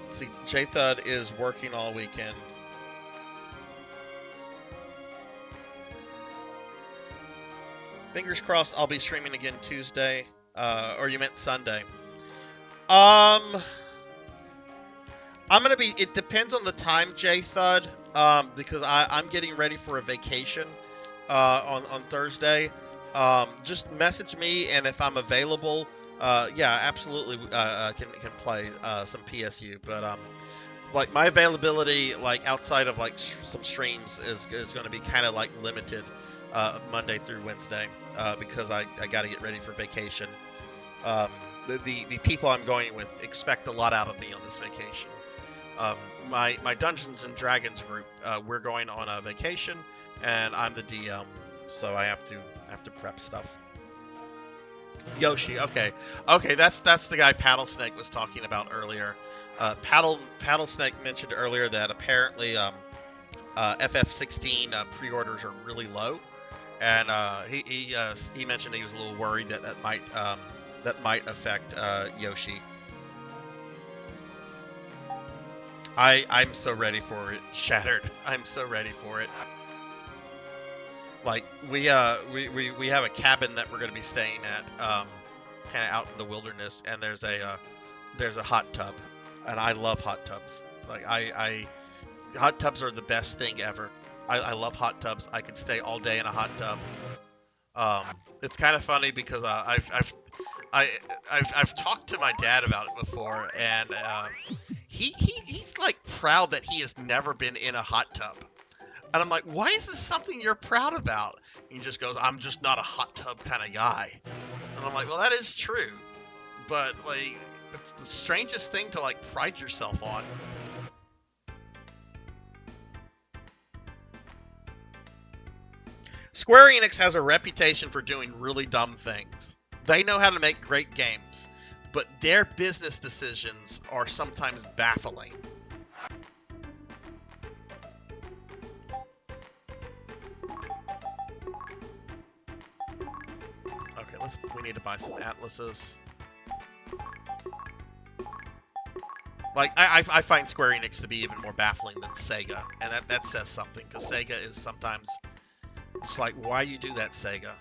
See, J-Thud is working all weekend. Fingers crossed I'll be streaming again Tuesday. Or you meant Sunday. I'm gonna be, it depends on the time, J-Thud, because I'm getting ready for a vacation on Thursday. Just message me, and if I'm available, yeah, absolutely can play some PSU. But like my availability, like outside of like some streams, is going to be kind of like limited Monday through Wednesday because I got to get ready for vacation. The people I'm going with expect a lot out of me on this vacation. My Dungeons and Dragons group, we're going on a vacation, and I'm the DM, so I have to prep stuff. Yoshi, okay, that's the guy Paddlesnake was talking about earlier. Paddlesnake mentioned earlier that apparently FF16 pre-orders are really low, and he mentioned he was a little worried that might affect Yoshi. I'm so ready for it, Shattered. I'm so ready for it. Like we have a cabin that we're going to be staying at, kind of out in the wilderness, and there's a hot tub, and I love hot tubs. Like hot tubs are the best thing ever. I love hot tubs. I could stay all day in a hot tub. It's kind of funny because I've talked to my dad about it before, and he's like proud that he has never been in a hot tub. And I'm like, why is this something you're proud about? And he just goes, I'm just not a hot tub kind of guy. And I'm like, well, that is true. But, like, it's the strangest thing to, like, pride yourself on. Square Enix has a reputation for doing really dumb things. They know how to make great games, but their business decisions are sometimes baffling. We need to buy some atlases. Like, I find Square Enix to be even more baffling than Sega, and that says something, because Sega is sometimes, it's like, why you do that, Sega?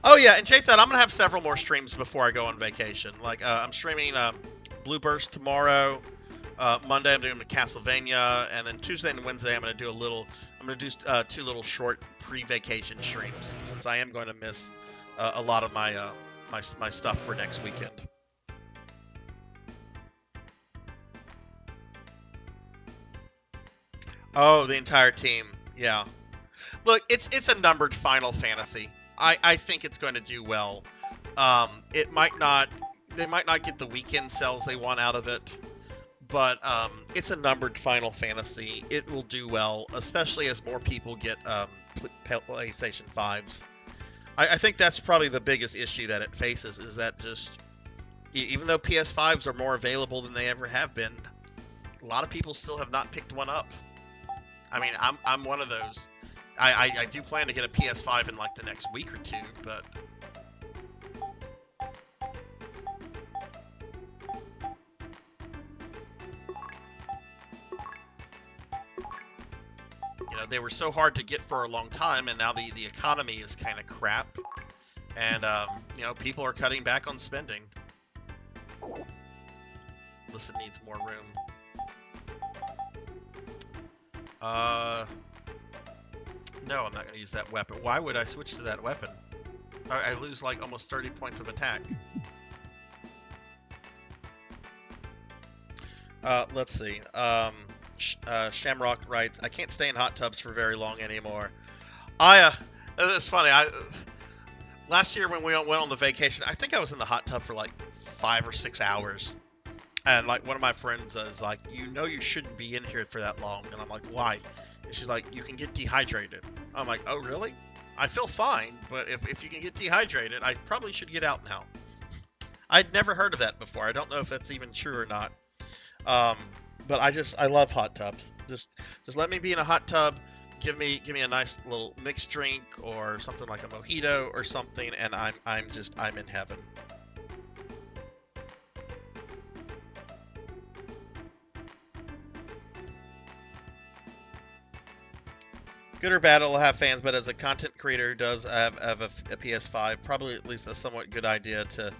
Oh yeah, and check that, I'm gonna have several more streams before I go on vacation. Like, I'm streaming Blue Burst tomorrow. Monday I'm doing Castlevania, and then Tuesday and Wednesday I'm gonna do two little short pre-vacation streams, since I am going to miss a lot of my my stuff for next weekend. Oh, the entire team. Yeah. Look, it's a numbered Final Fantasy. I think it's going to do well. They might not get the weekend sales they want out of it, but it's a numbered Final Fantasy. It will do well, especially as more people get PlayStation 5s. I think that's probably the biggest issue that it faces, is that just, even though PS5s are more available than they ever have been, a lot of people still have not picked one up. I mean, I'm one of those. I do plan to get a PS5 in like the next week or two, but you know, they were so hard to get for a long time, and now the economy is kind of crap, and you know, people are cutting back on spending. Listen, needs more room. No, I'm not going to use that weapon. Why would I switch to that weapon? I lose like almost 30 points of attack. Let's see. Shamrock writes, I can't stay in hot tubs for very long anymore. It's funny. Last year when we went on the vacation, I think I was in the hot tub for like 5 or 6 hours. And like one of my friends is like, you shouldn't be in here for that long. And I'm like, why? And she's like, you can get dehydrated. I'm like, oh really? I feel fine, but if you can get dehydrated, I probably should get out now. I'd never heard of that before. I don't know if that's even true or not. But I love hot tubs. Just let me be in a hot tub. Give me a nice little mixed drink or something like a mojito or something, and I'm in heaven. Good or bad, it'll have fans, but as a content creator who does have a PS5, probably at least a somewhat good idea to...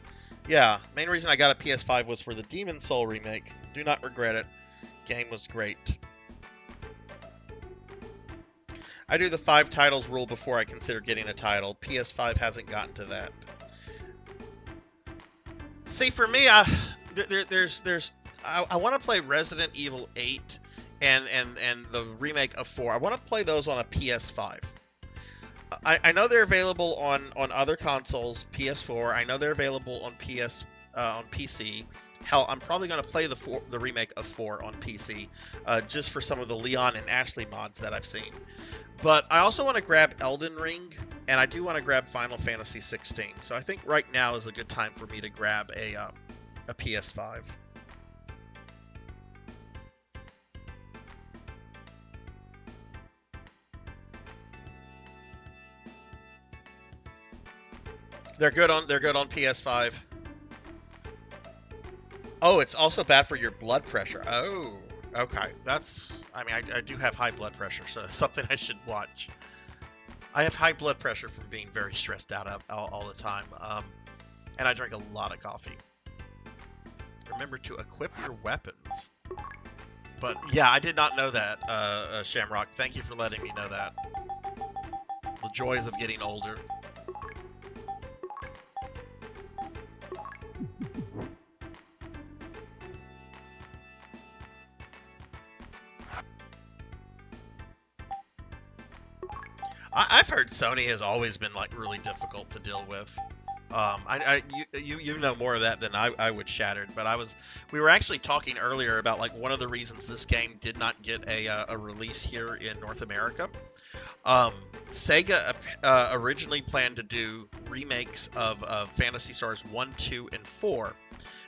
Yeah, main reason I got a PS5 was for the Demon Soul remake. Do not regret it. Game was great. I do the 5 titles rule before I consider getting a title. PS5 hasn't gotten to that. See, for me, I want to play Resident Evil 8 and the remake of 4. I want to play those on a PS5. I know they're available on other consoles, PS4. I know they're available on PC. Hell, I'm probably going to play the remake of 4 on PC, just for some of the Leon and Ashley mods that I've seen. But I also want to grab Elden Ring, and I do want to grab Final Fantasy 16. So I think right now is a good time for me to grab a PS5. They're good on PS5. Oh, it's also bad for your blood pressure. Oh, okay. I mean, I do have high blood pressure, so it's something I should watch. I have high blood pressure from being very stressed out all the time. And I drink a lot of coffee. Remember to equip your weapons. But yeah, I did not know that, Shamrock. Thank you for letting me know that. The joys of getting older. I've heard Sony has always been like really difficult to deal with. You know more of that than I would, Shattered. But we were actually talking earlier about like one of the reasons this game did not get a release here in North America. Sega originally planned to do remakes of Phantasy Stars 1, 2, and 4,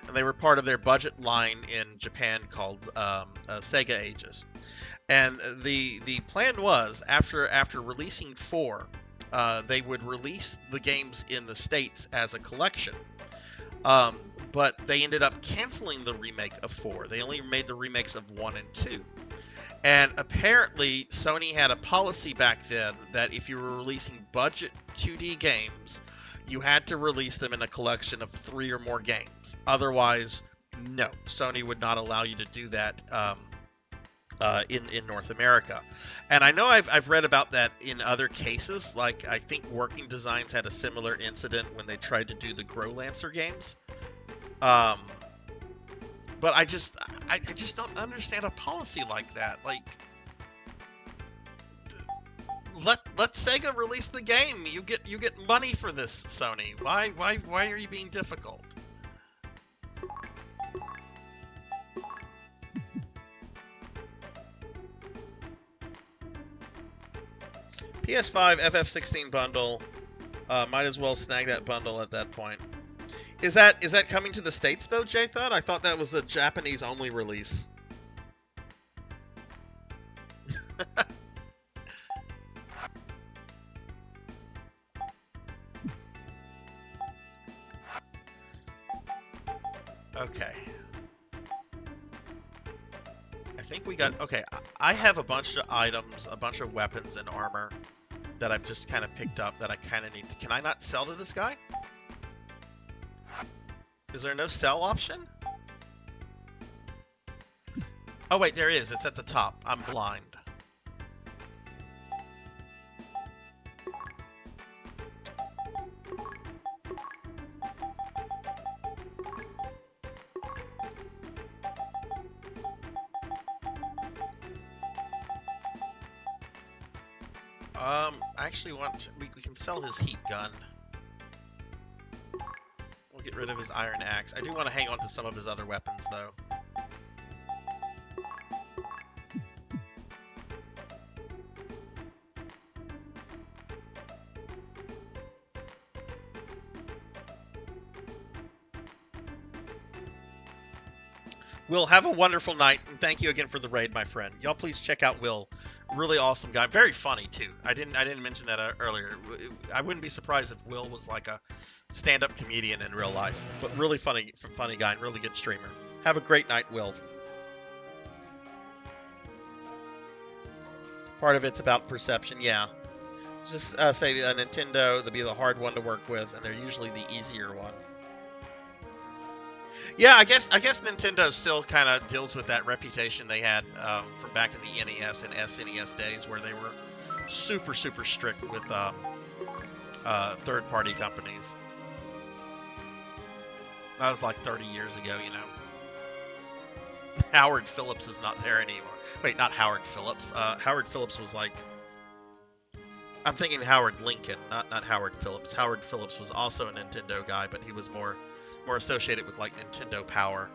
and they were part of their budget line in Japan called Sega Ages. And the plan was, after releasing 4, they would release the games in the States as a collection. But they ended up canceling the remake of 4. They only made the remakes of 1 and 2. And apparently, Sony had a policy back then that if you were releasing budget 2D games, you had to release them in a collection of 3 or more games. Otherwise, no, Sony would not allow you to do that in North America. And I know I've read about that in other cases. Like, I think Working Designs had a similar incident when they tried to do the Growlancer games. But I just don't understand a policy like that. Like, let Sega release the game. You get money for this, Sony. Why are you being difficult? PS5 FF16 bundle. Might as well snag that bundle at that point. Is that coming to the States though, J-Thud? I thought that was a Japanese only release. Okay. I think we got... Okay, I have a bunch of items, a bunch of weapons and armor that I've just kind of picked up that I kind of need to... Can I not sell to this guy? Is there no sell option? Oh wait, there is. It's at the top. I'm blind. I actually want to, we can sell his heat gun. We'll get rid of his iron axe. I do want to hang on to some of his other weapons, though. Will, have a wonderful night, and thank you again for the raid, my friend. Y'all please check out Will. Really awesome guy. Very funny, too. I didn't mention that earlier. I wouldn't be surprised if Will was like a stand-up comedian in real life. But really funny guy and really good streamer. Have a great night, Will. Part of it's about perception, yeah. Just say a Nintendo, they'll be the hard one to work with, and they're usually the easier one. Yeah, I guess Nintendo still kind of deals with that reputation they had from back in the NES and SNES days, where they were super strict with third-party companies. That was like 30 years ago, you know. Howard Phillips is not there anymore. Wait, not Howard Phillips. Howard Phillips was like... I'm thinking Howard Lincoln, not Howard Phillips. Howard Phillips was also a Nintendo guy, but he was more associated with like Nintendo Power.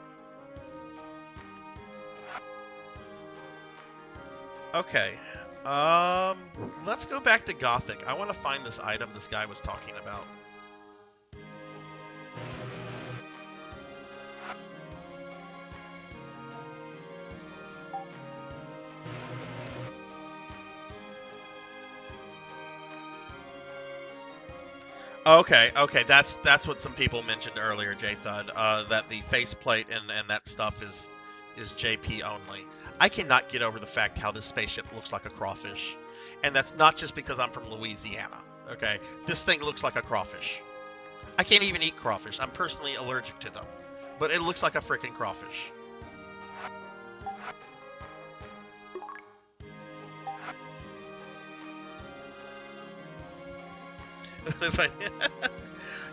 Okay. Let's go back to Gothic. I want to find this item this guy was talking about. Okay, that's what some people mentioned earlier, J-Thud, that the faceplate and that stuff is JP only. I cannot get over the fact how this spaceship looks like a crawfish. And that's not just because I'm from Louisiana, okay? This thing looks like a crawfish. I can't even eat crawfish. I'm personally allergic to them. But it looks like a freaking crawfish.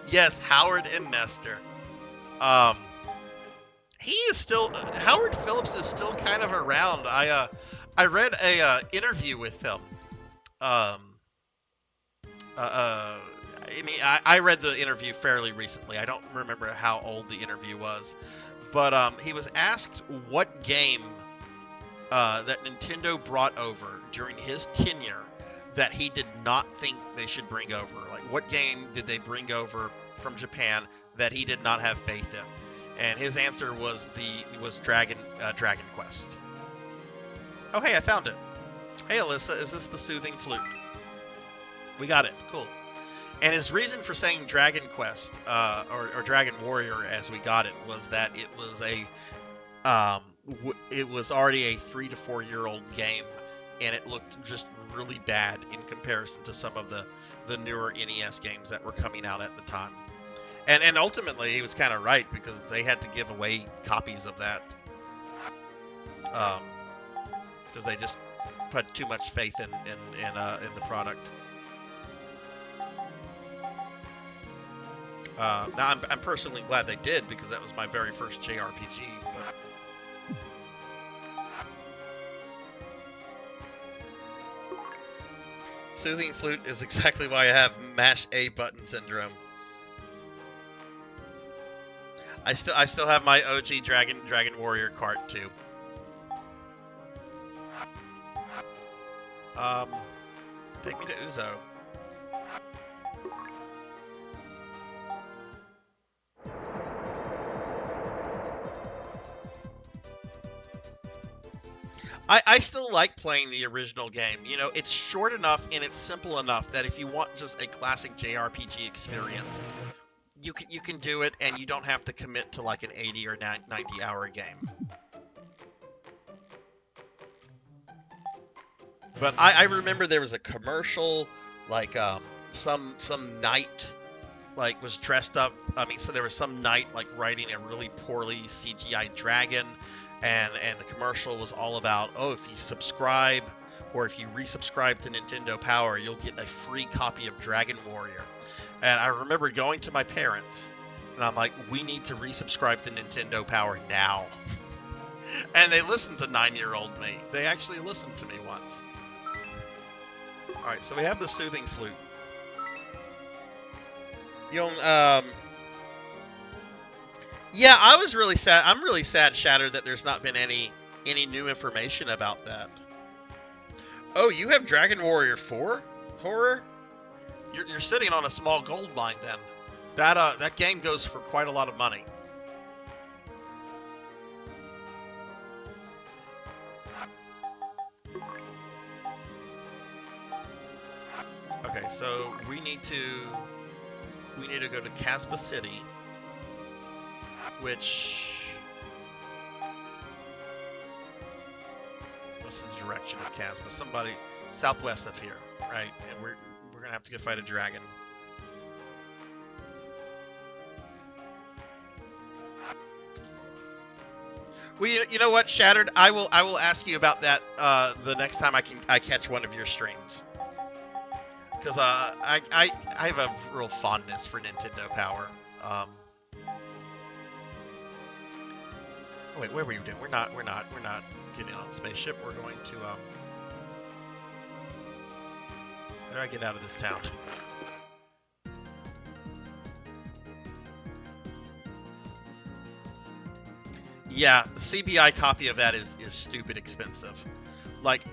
Yes, Howard and Nestor. He is still... Howard Phillips is still kind of around. I read a interview with him. I read the interview fairly recently. I don't remember how old the interview was. But he was asked what game that Nintendo brought over during his tenure that he did not think they should bring over. Like, what game did they bring over from Japan that he did not have faith in? And his answer was Dragon Quest. Oh, hey, I found it. Hey, Alyssa, is this the soothing flute? We got it. Cool. And his reason for saying Dragon Quest, or Dragon Warrior as we got it, was that it was it was already a 3 to 4 year old game, and it looked just really bad in comparison to some of the newer NES games that were coming out at the time. And ultimately, he was kind of right, because they had to give away copies of that, because they just put too much faith in the product. Now, I'm personally glad they did, because that was my very first JRPG. But Soothing Flute is exactly why I have mash A button syndrome. I still have my OG Dragon Warrior cart too. Take me to Uzo. I still like playing the original game. You know, it's short enough and it's simple enough that if you want just a classic JRPG experience, you can do it, and you don't have to commit to like an 80 or 90 hour game. But I remember there was a commercial, like some knight like was dressed up. I mean, so there was some knight like riding a really poorly CGI dragon, and the commercial was all about, oh, if you subscribe or if you resubscribe to Nintendo Power, you'll get a free copy of Dragon Warrior. And I remember going to my parents, and I'm like, we need to resubscribe to Nintendo Power now. And they listened to 9-year-old me. They actually listened to me once. Alright, so we have the Soothing Flute. Yeah, I was really sad. I'm really sad, Shattered, that there's not been any new information about that. Oh, you have Dragon Warrior 4 horror? You're sitting on a small gold mine then. That game goes for quite a lot of money. Okay, so we need to go to Caspa City, which, what's the direction of Caspa? Somebody southwest of here, right? And we're gonna have to go fight a dragon. Well, you know what, Shattered? I will ask you about that the next time I catch one of your streams. Because I have a real fondness for Nintendo Power. Oh wait, what were you doing? We're not getting on a spaceship. We're going to how do I get out of this town? Yeah, the CBI copy of that is stupid expensive. Like,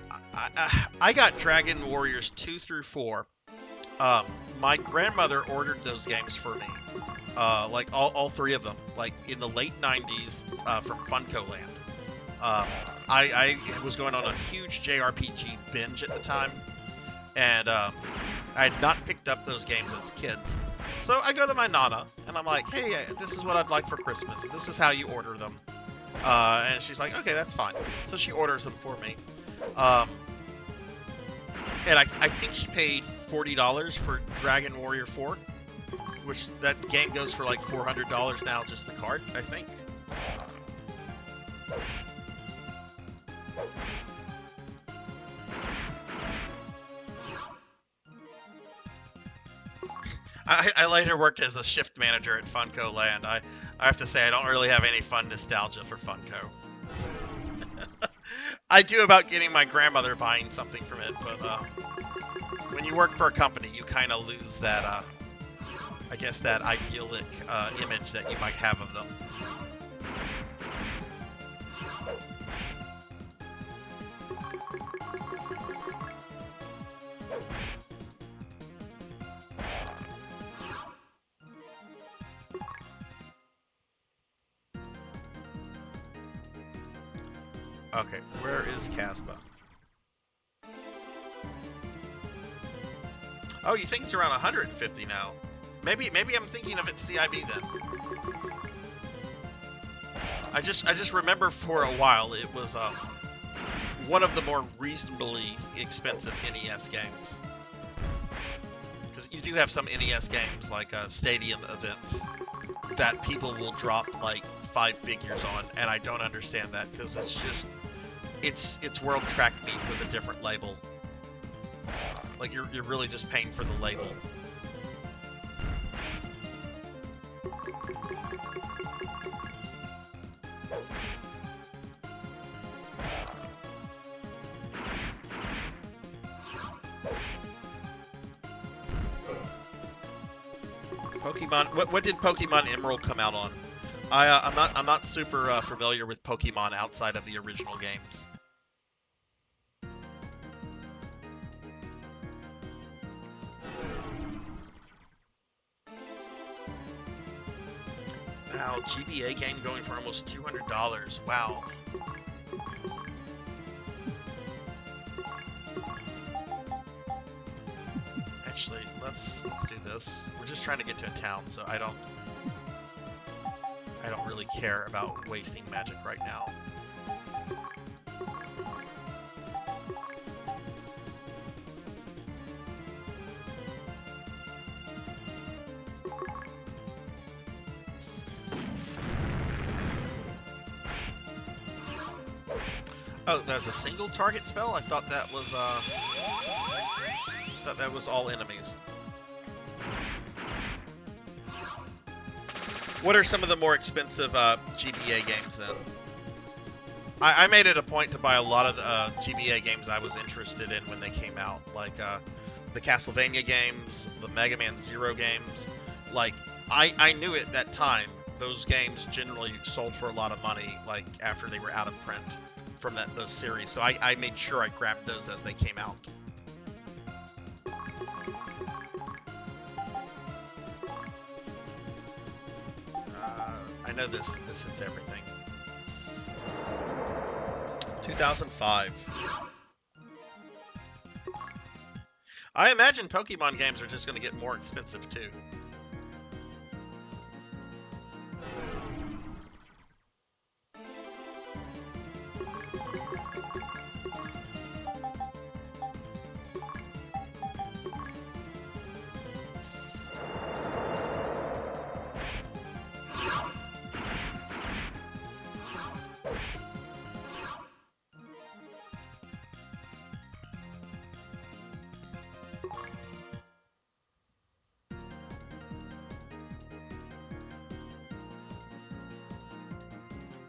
I got Dragon Warriors 2 through 4. My grandmother ordered those games for me. Like all three of them, like in the late 90s, from Funko Land. I was going on a huge JRPG binge at the time, and I had not picked up those games as kids. So I go to my Nana, and I'm like, hey, this is what I'd like for Christmas. This is how you order them. And she's like, okay, that's fine. So she orders them for me. And I think she paid $40 for Dragon Warrior 4, which that game goes for like $400 now, just the cart, I think. I later worked as a shift manager at Funko Land. I have to say, I don't really have any fun nostalgia for Funko. I do about getting my grandmother buying something from it, but when you work for a company, you kind of lose that, I guess, that idyllic image that you might have of them. Okay, where is Caspa? Oh, you think it's around 150 now? Maybe I'm thinking of it CIB then. I just remember for a while it was one of the more reasonably expensive NES games. Because you do have some NES games like stadium events that people will drop like 5 figures on, and I don't understand that because it's just it's World Track Meet with a different label. Like you're really just paying for the label. Pokemon. What did Pokemon Emerald come out on? I'm not super familiar with Pokemon outside of the original games. Wow, GBA game going for almost $200. Wow. Actually, let's do this. We're just trying to get to a town, so I don't really care about wasting magic right now. Oh, there's a single target spell? I thought that was all enemies. What are some of the more expensive GBA games then? I made it a point to buy a lot of the GBA games I was interested in when they came out, like the Castlevania games, the Mega Man Zero games. Like I knew at that time those games generally sold for a lot of money, like after they were out of print from those series. So I made sure I grabbed those as they came out. I know this hits everything. 2005. I imagine Pokemon games are just going to get more expensive too.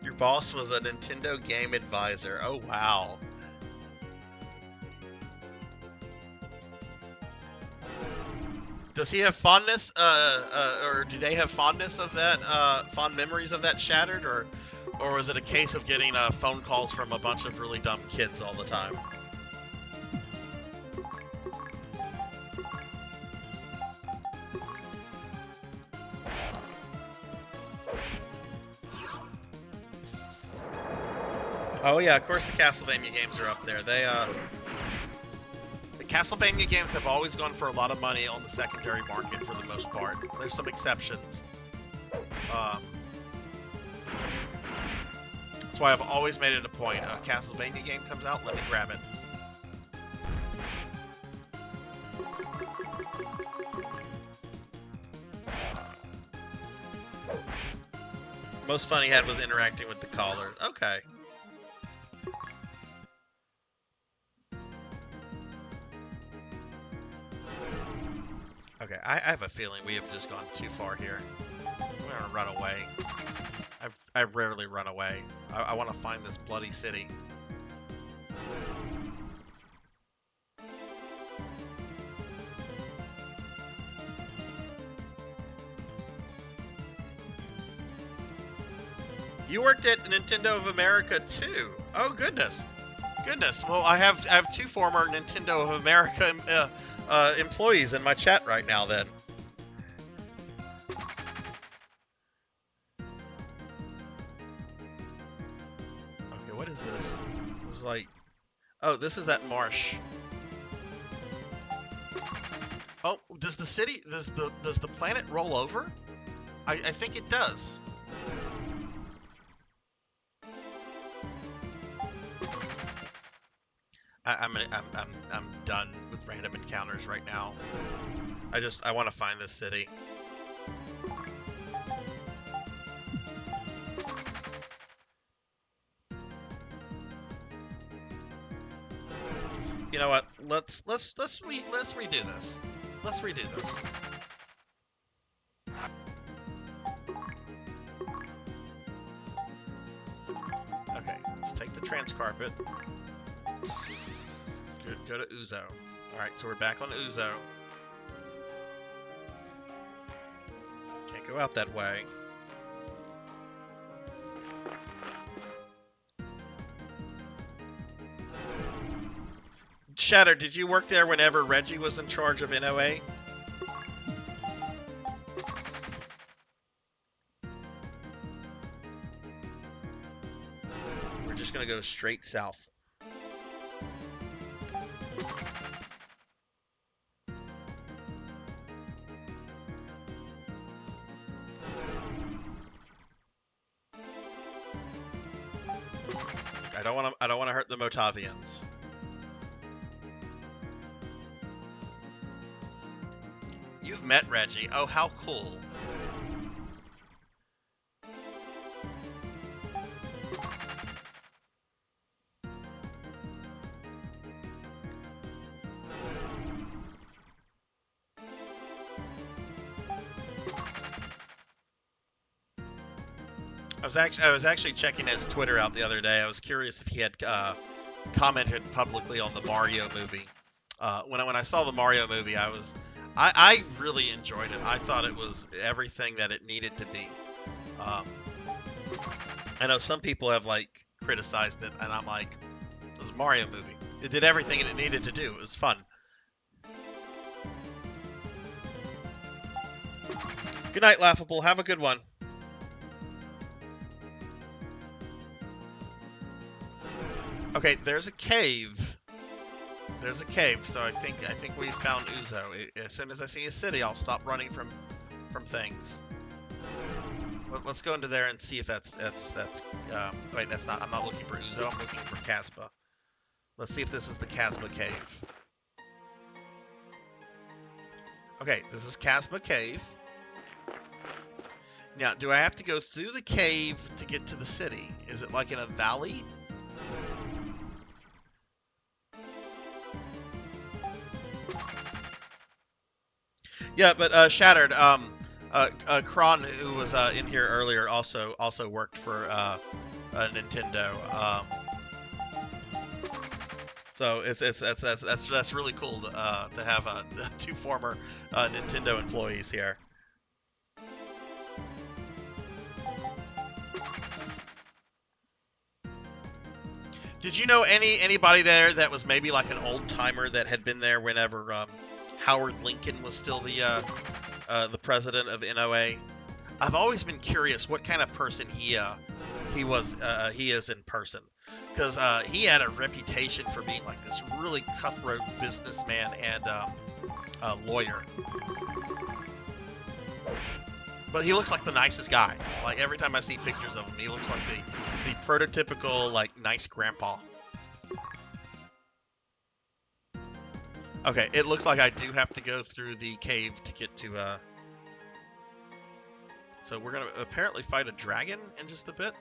Your boss was a Nintendo game advisor. Oh, wow. Does he have fondness, or do they have fondness of that, fond memories of that Shattered, or was it a case of getting phone calls from a bunch of really dumb kids all the time? Oh yeah, of course the Castlevania games are up there. The Castlevania games have always gone for a lot of money on the secondary market for the most part. There's some exceptions. That's why I've always made it a point. A Castlevania game comes out, let me grab it. Most fun he had was interacting with the caller. Okay. Okay, I have a feeling we have just gone too far here. We're gonna run away. I rarely run away. I want to find this bloody city. You worked at Nintendo of America too. Oh goodness, goodness. Well, I have two former Nintendo of America employees in my chat right now. Then. Okay, what is this? This is like, oh, this is that marsh. Oh, Does the planet roll over? I think it does. I'm done with random encounters right now. I want to find this city. You know what? Let's redo this. Let's redo this. Okay, let's take the transcarpet. Go to Uzo. Alright, so we're back on Uzo. Can't go out that way. Shatter, did you work there whenever Reggie was in charge of NOA? We're just gonna go straight south. I don't want to hurt the Motavians. You've met Reggie. Oh, how cool. I was actually checking his Twitter out the other day. I was curious if he had commented publicly on the Mario movie. When I saw the Mario movie, I really enjoyed it. I thought it was everything that it needed to be. I know some people have like criticized it, and I'm like, it was a Mario movie. It did everything it needed to do. It was fun. Good night, Laughable. Have a good one. Okay, there's a cave. There's a cave, so I think we found Uzo. As soon as I see a city, I'll stop running from things. Let's go into there and see if that's wait, that's not. I'm not looking for Uzo. I'm looking for Casbah. Let's see if this is the Casbah cave. Okay, this is Casbah cave. Now, do I have to go through the cave to get to the city? Is it like in a valley? Yeah, but Shattered, Kron, who was in here earlier, also worked for Nintendo. So that's really cool to have two former Nintendo employees here. Did you know anybody there that was maybe like an old timer that had been there whenever Howard Lincoln was still the president of NOA? I've always been curious what kind of person he is in person, because he had a reputation for being like this really cutthroat businessman and lawyer. But he looks like the nicest guy. Like every time I see pictures of him, he looks like the prototypical like nice grandpa. Okay, it looks like I do have to go through the cave to get to so we're gonna apparently fight a dragon in just a bit.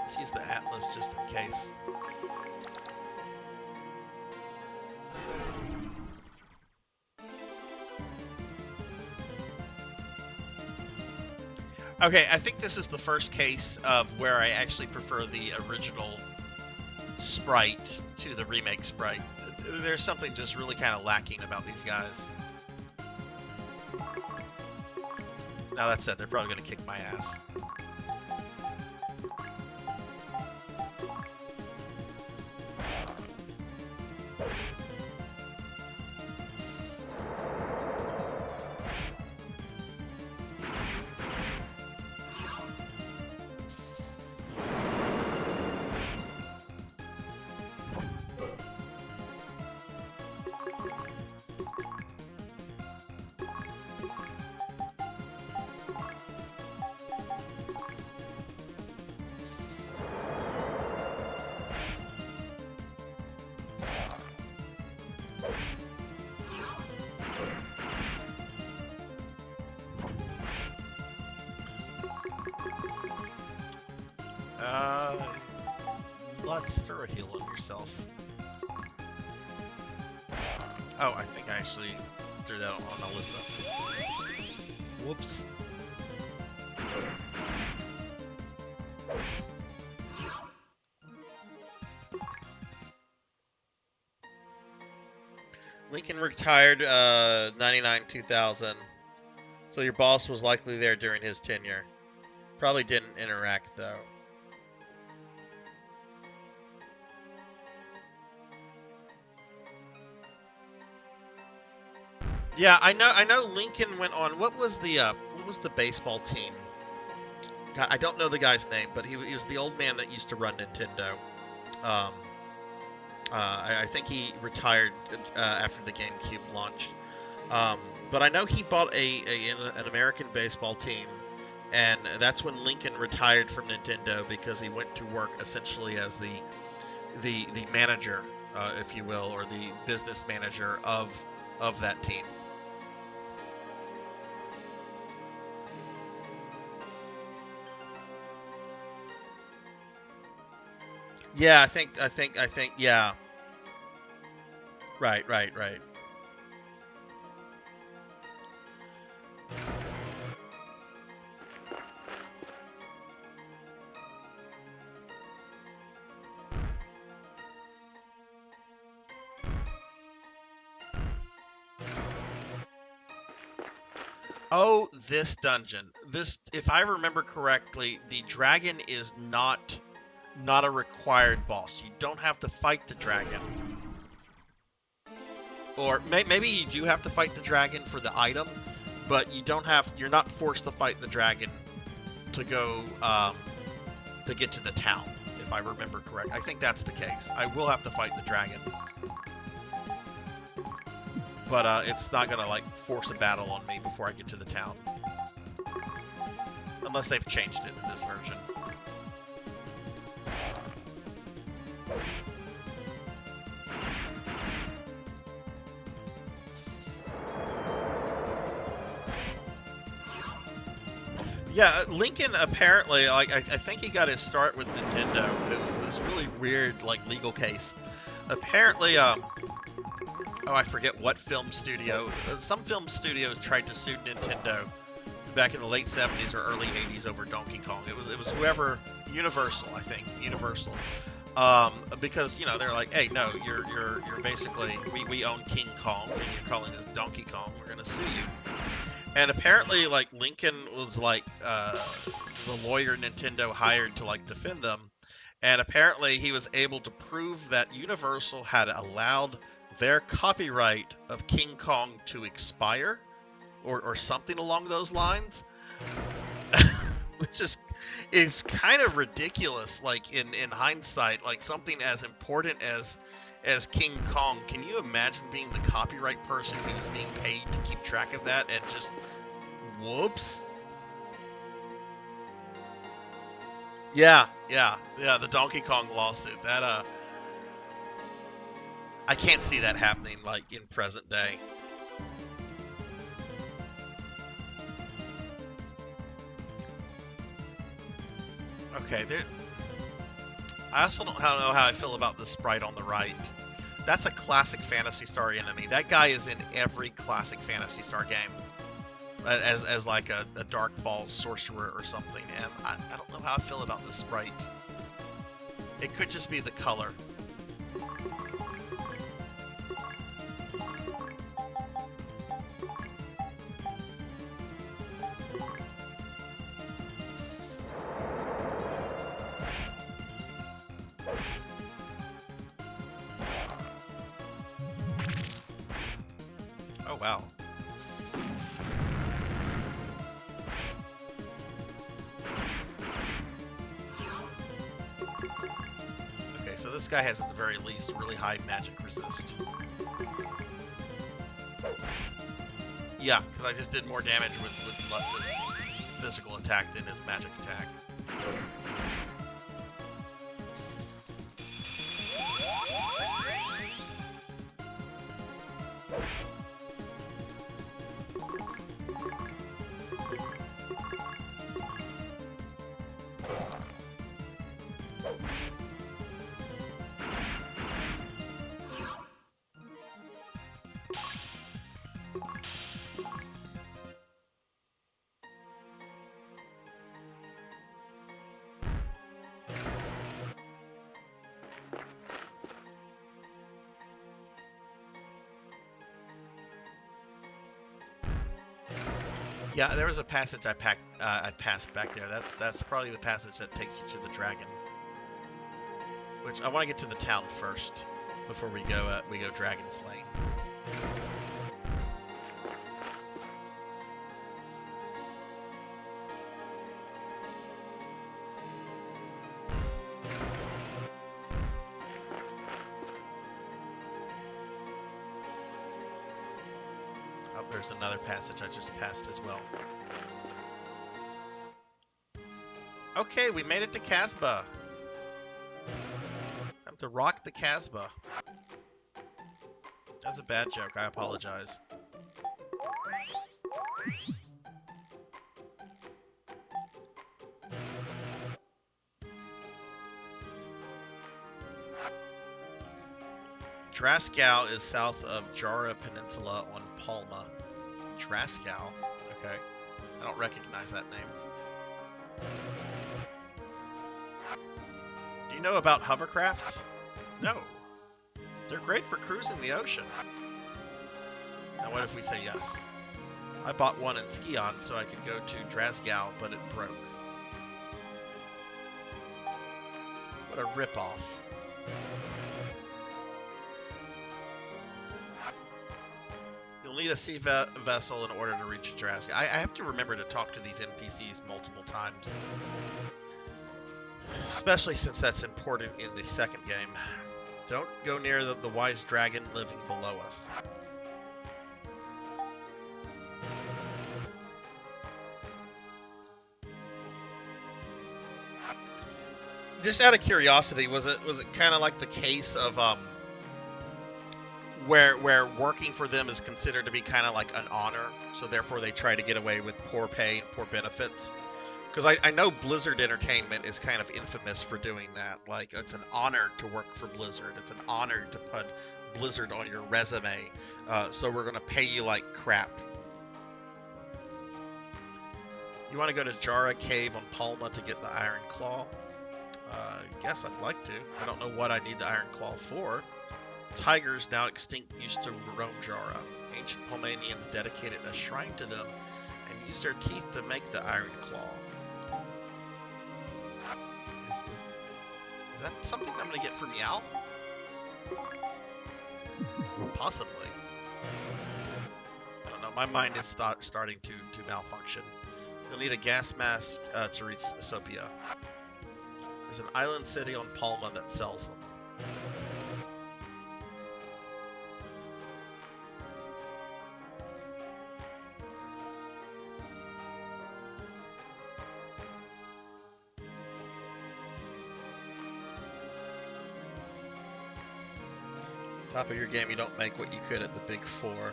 Let's use the Atlas just in case. Okay, I think this is the first case of where I actually prefer the original sprite to the remake sprite. There's something just really kind of lacking about these guys. Now that said, they're probably going to kick my ass. Uh, let's throw a heal on yourself. Oh, I think I actually threw that on Alyssa. Whoops. Lincoln retired 99 2000. So your boss was likely there during his tenure. Probably didn't interact though. Yeah, I know Lincoln went on what was the baseball team? God, I don't know the guy's name, but he was the old man that used to run Nintendo. Um, I think he retired after the GameCube launched. Um, but I know he bought an American baseball team, and that's when Lincoln retired from Nintendo because he went to work essentially as the manager, if you will, or the business manager of that team. Yeah, I think, yeah. Right, right, right. Oh, this dungeon. This, if I remember correctly, the dragon is not a required boss. You don't have to fight the dragon. Or maybe you do have to fight the dragon for the item, but you're not forced to fight the dragon to go to get to the town, if I remember correct. I think that's the case. I will have to fight the dragon. But it's not gonna like force a battle on me before I get to the town. Unless they've changed it in this version. Yeah, Lincoln apparently, like, I think he got his start with Nintendo. It was this really weird, like, legal case. Apparently, oh, I forget what film studio. Some film studios tried to sue Nintendo back in the late 70s or early 80s over Donkey Kong. It was whoever, Universal, I think, Universal. Because, you know, they're like, hey, no, you're basically, we own King Kong, and you're calling us Donkey Kong, we're gonna sue you. And apparently, like, Lincoln was, like, the lawyer Nintendo hired to, like, defend them. And apparently he was able to prove that Universal had allowed their copyright of King Kong to expire, or something along those lines. Which is kind of ridiculous, like, in hindsight. Like, something as important as King Kong, can you imagine being the copyright person who was being paid to keep track of that and just whoops? Yeah, the Donkey Kong lawsuit. That I can't see that happening like in present day. Okay, there. I also don't know how I feel about the sprite on the right. That's a classic Phantasy Star enemy. That guy is in every classic Phantasy Star game as like a Dark Falls sorcerer or something, and I don't know how I feel about this sprite. It could just be the color. Oh, wow. Okay, so this guy has at the very least really high magic resist. Yeah, because I just did more damage with Lutz's physical attack than his magic attack. Yeah, there was a passage I passed back there. That's probably the passage that takes you to the dragon. Which I want to get to the town first before we go dragon slaying. Oh, there's another passage I just passed as well. Okay, we made it to Casbah. Time to rock the Casbah. That's a bad joke. I apologize. Draskau is south of Jara Peninsula on Palma. Draskau? Okay. I don't recognize that name. Do you know about hovercrafts? No. They're great for cruising the ocean. Now what if we say yes? I bought one in Skion so I could go to Draskau, but it broke. What a ripoff. You'll need a sea vessel in order to reach Draskau. I have to remember to talk to these NPCs multiple times. Especially since that's important in the second game. Don't go near the wise dragon living below us. Just out of curiosity, was it kind of like the case of where working for them is considered to be kind of like an honor, so therefore they try to get away with poor pay and poor benefits? Because I know Blizzard Entertainment is kind of infamous for doing that. Like, it's an honor to work for Blizzard. It's an honor to put Blizzard on your resume. So we're going to pay you like crap. You want to go to Jara Cave on Palma to get the Iron Claw? Guess I'd like to. I don't know what I need the Iron Claw for. Tigers, now extinct, used to roam Jara. Ancient Palmanians dedicated a shrine to them and used their teeth to make the Iron Claw. Is that something I'm going to get from Meow? Possibly. I don't know. My mind is starting to malfunction. You'll need a gas mask to reach Sopia. There's an island city on Palma that sells them. Top of your game, you don't make what you could at the big four.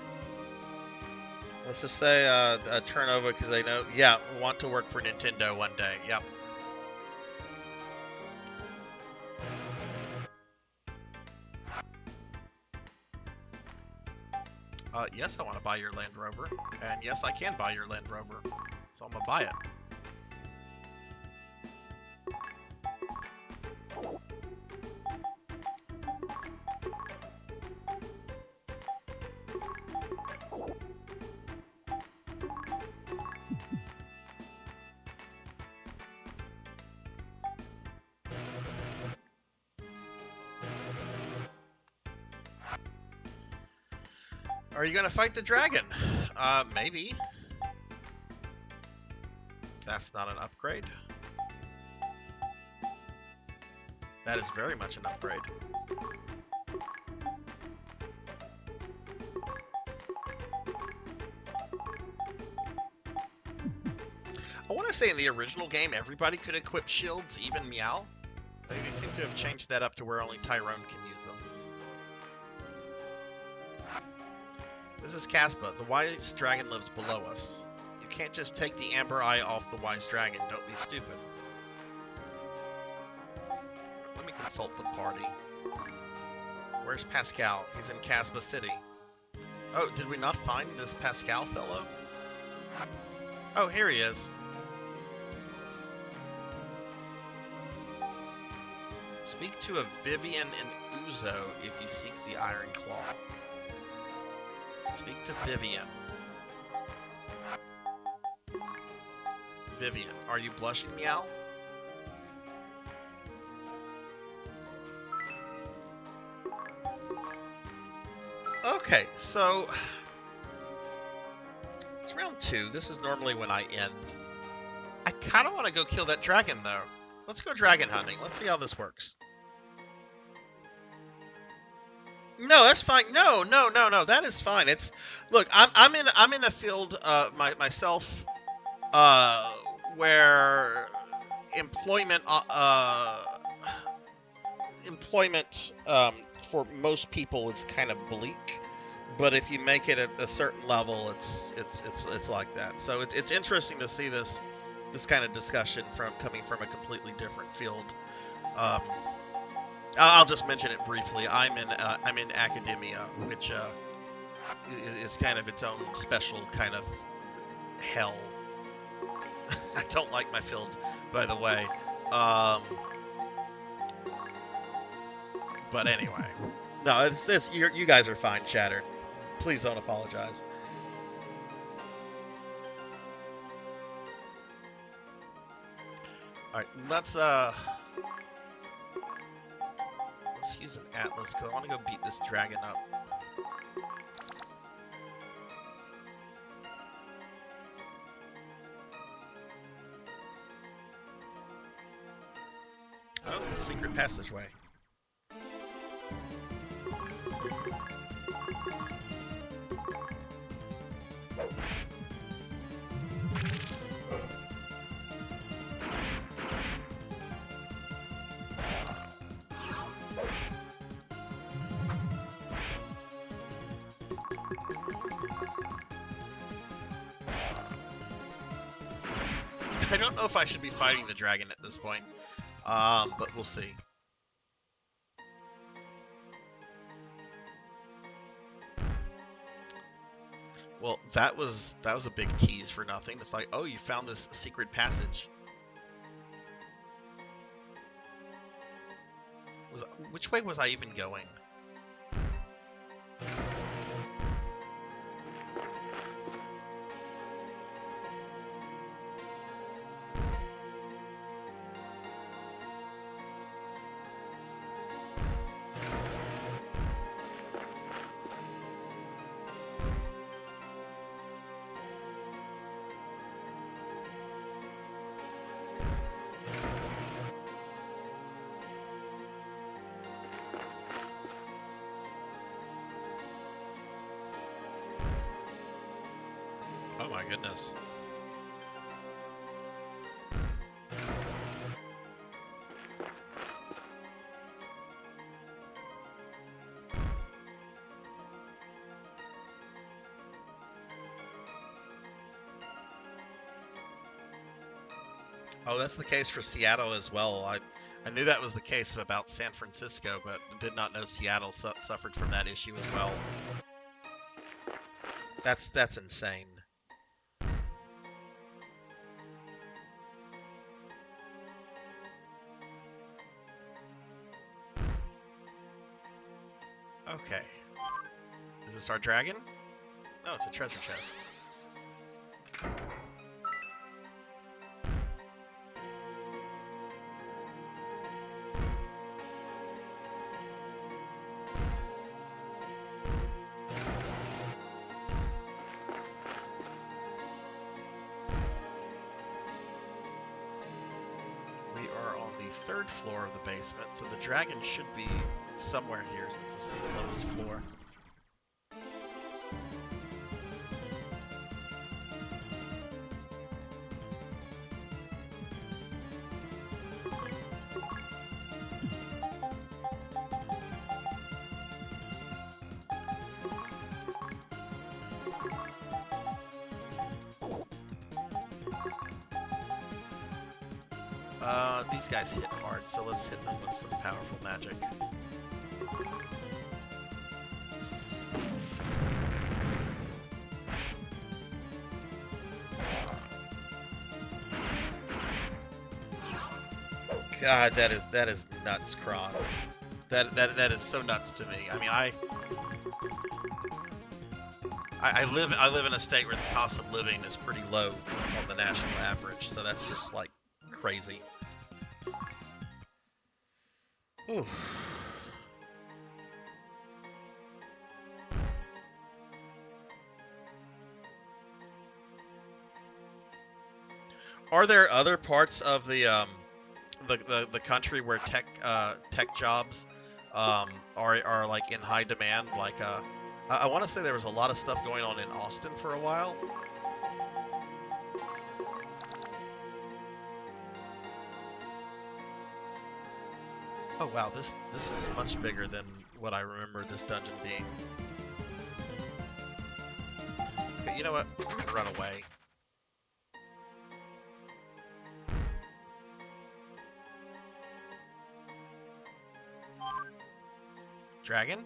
Let's just say turn over because they know, yeah, want to work for Nintendo one day. Yep. Yes, I want to buy your Land Rover. And yes, I can buy your Land Rover. So I'm going to buy it. Are you going to fight the dragon? Maybe. That's not an upgrade. That is very much an upgrade. I want to say in the original game, everybody could equip shields, even Meow. They seem to have changed that up to where only Tyrone can use them. This is Casbah. The wise dragon lives below us. You can't just take the amber eye off the wise dragon. Don't be stupid. Let me consult the party. Where's Pascal? He's in Casbah City. Oh, did we not find this Pascal fellow? Oh, here he is. Speak to a Vivian in Uzo if you seek the Iron Claw. Speak to Vivian. Vivian. Are you blushing, Meow? Okay, so it's round 2. This is normally when I end. I kind of want to go kill that dragon, though. Let's go dragon hunting. Let's see how this works. No, that's fine. No. That is fine. It's look. I'm in a field myself where employment for most people is kind of bleak. But if you make it at a certain level, it's like that. So it's interesting to see this kind of discussion coming from a completely different field. I'll just mention it briefly. I'm in academia, which is kind of its own special kind of hell. I don't like my field, by the way. But anyway, no, it's you guys are fine, Shattered. Please don't apologize. All right, let's use an Atlas because I want to go beat this dragon up. Oh, secret passageway. I don't know if I should be fighting the dragon at this point, but we'll see. Well, that was a big tease for nothing. It's like, oh, you found this secret passage. Which way was I even going? Oh my goodness. Oh, that's the case for Seattle as well. I knew that was the case about San Francisco, but did not know Seattle suffered from that issue as well. That's insane. Okay. Is this our dragon? No, it's a treasure chest. We are on the 3rd floor of the basement, so the dragon should be somewhere here since this is the lowest floor. These guys hit hard, so let's hit them with some powerful magic. God, that is nuts, Kron. That is so nuts to me. I mean, I live in a state where the cost of living is pretty low on the national average, so that's just like crazy. Ooh. Are there other parts of the country where tech jobs are like in high demand? Like I want to say there was a lot of stuff going on in Austin for a while. Oh wow, this is much bigger than what I remember this dungeon being. Okay, you know what? I'm gonna run away. Dragon?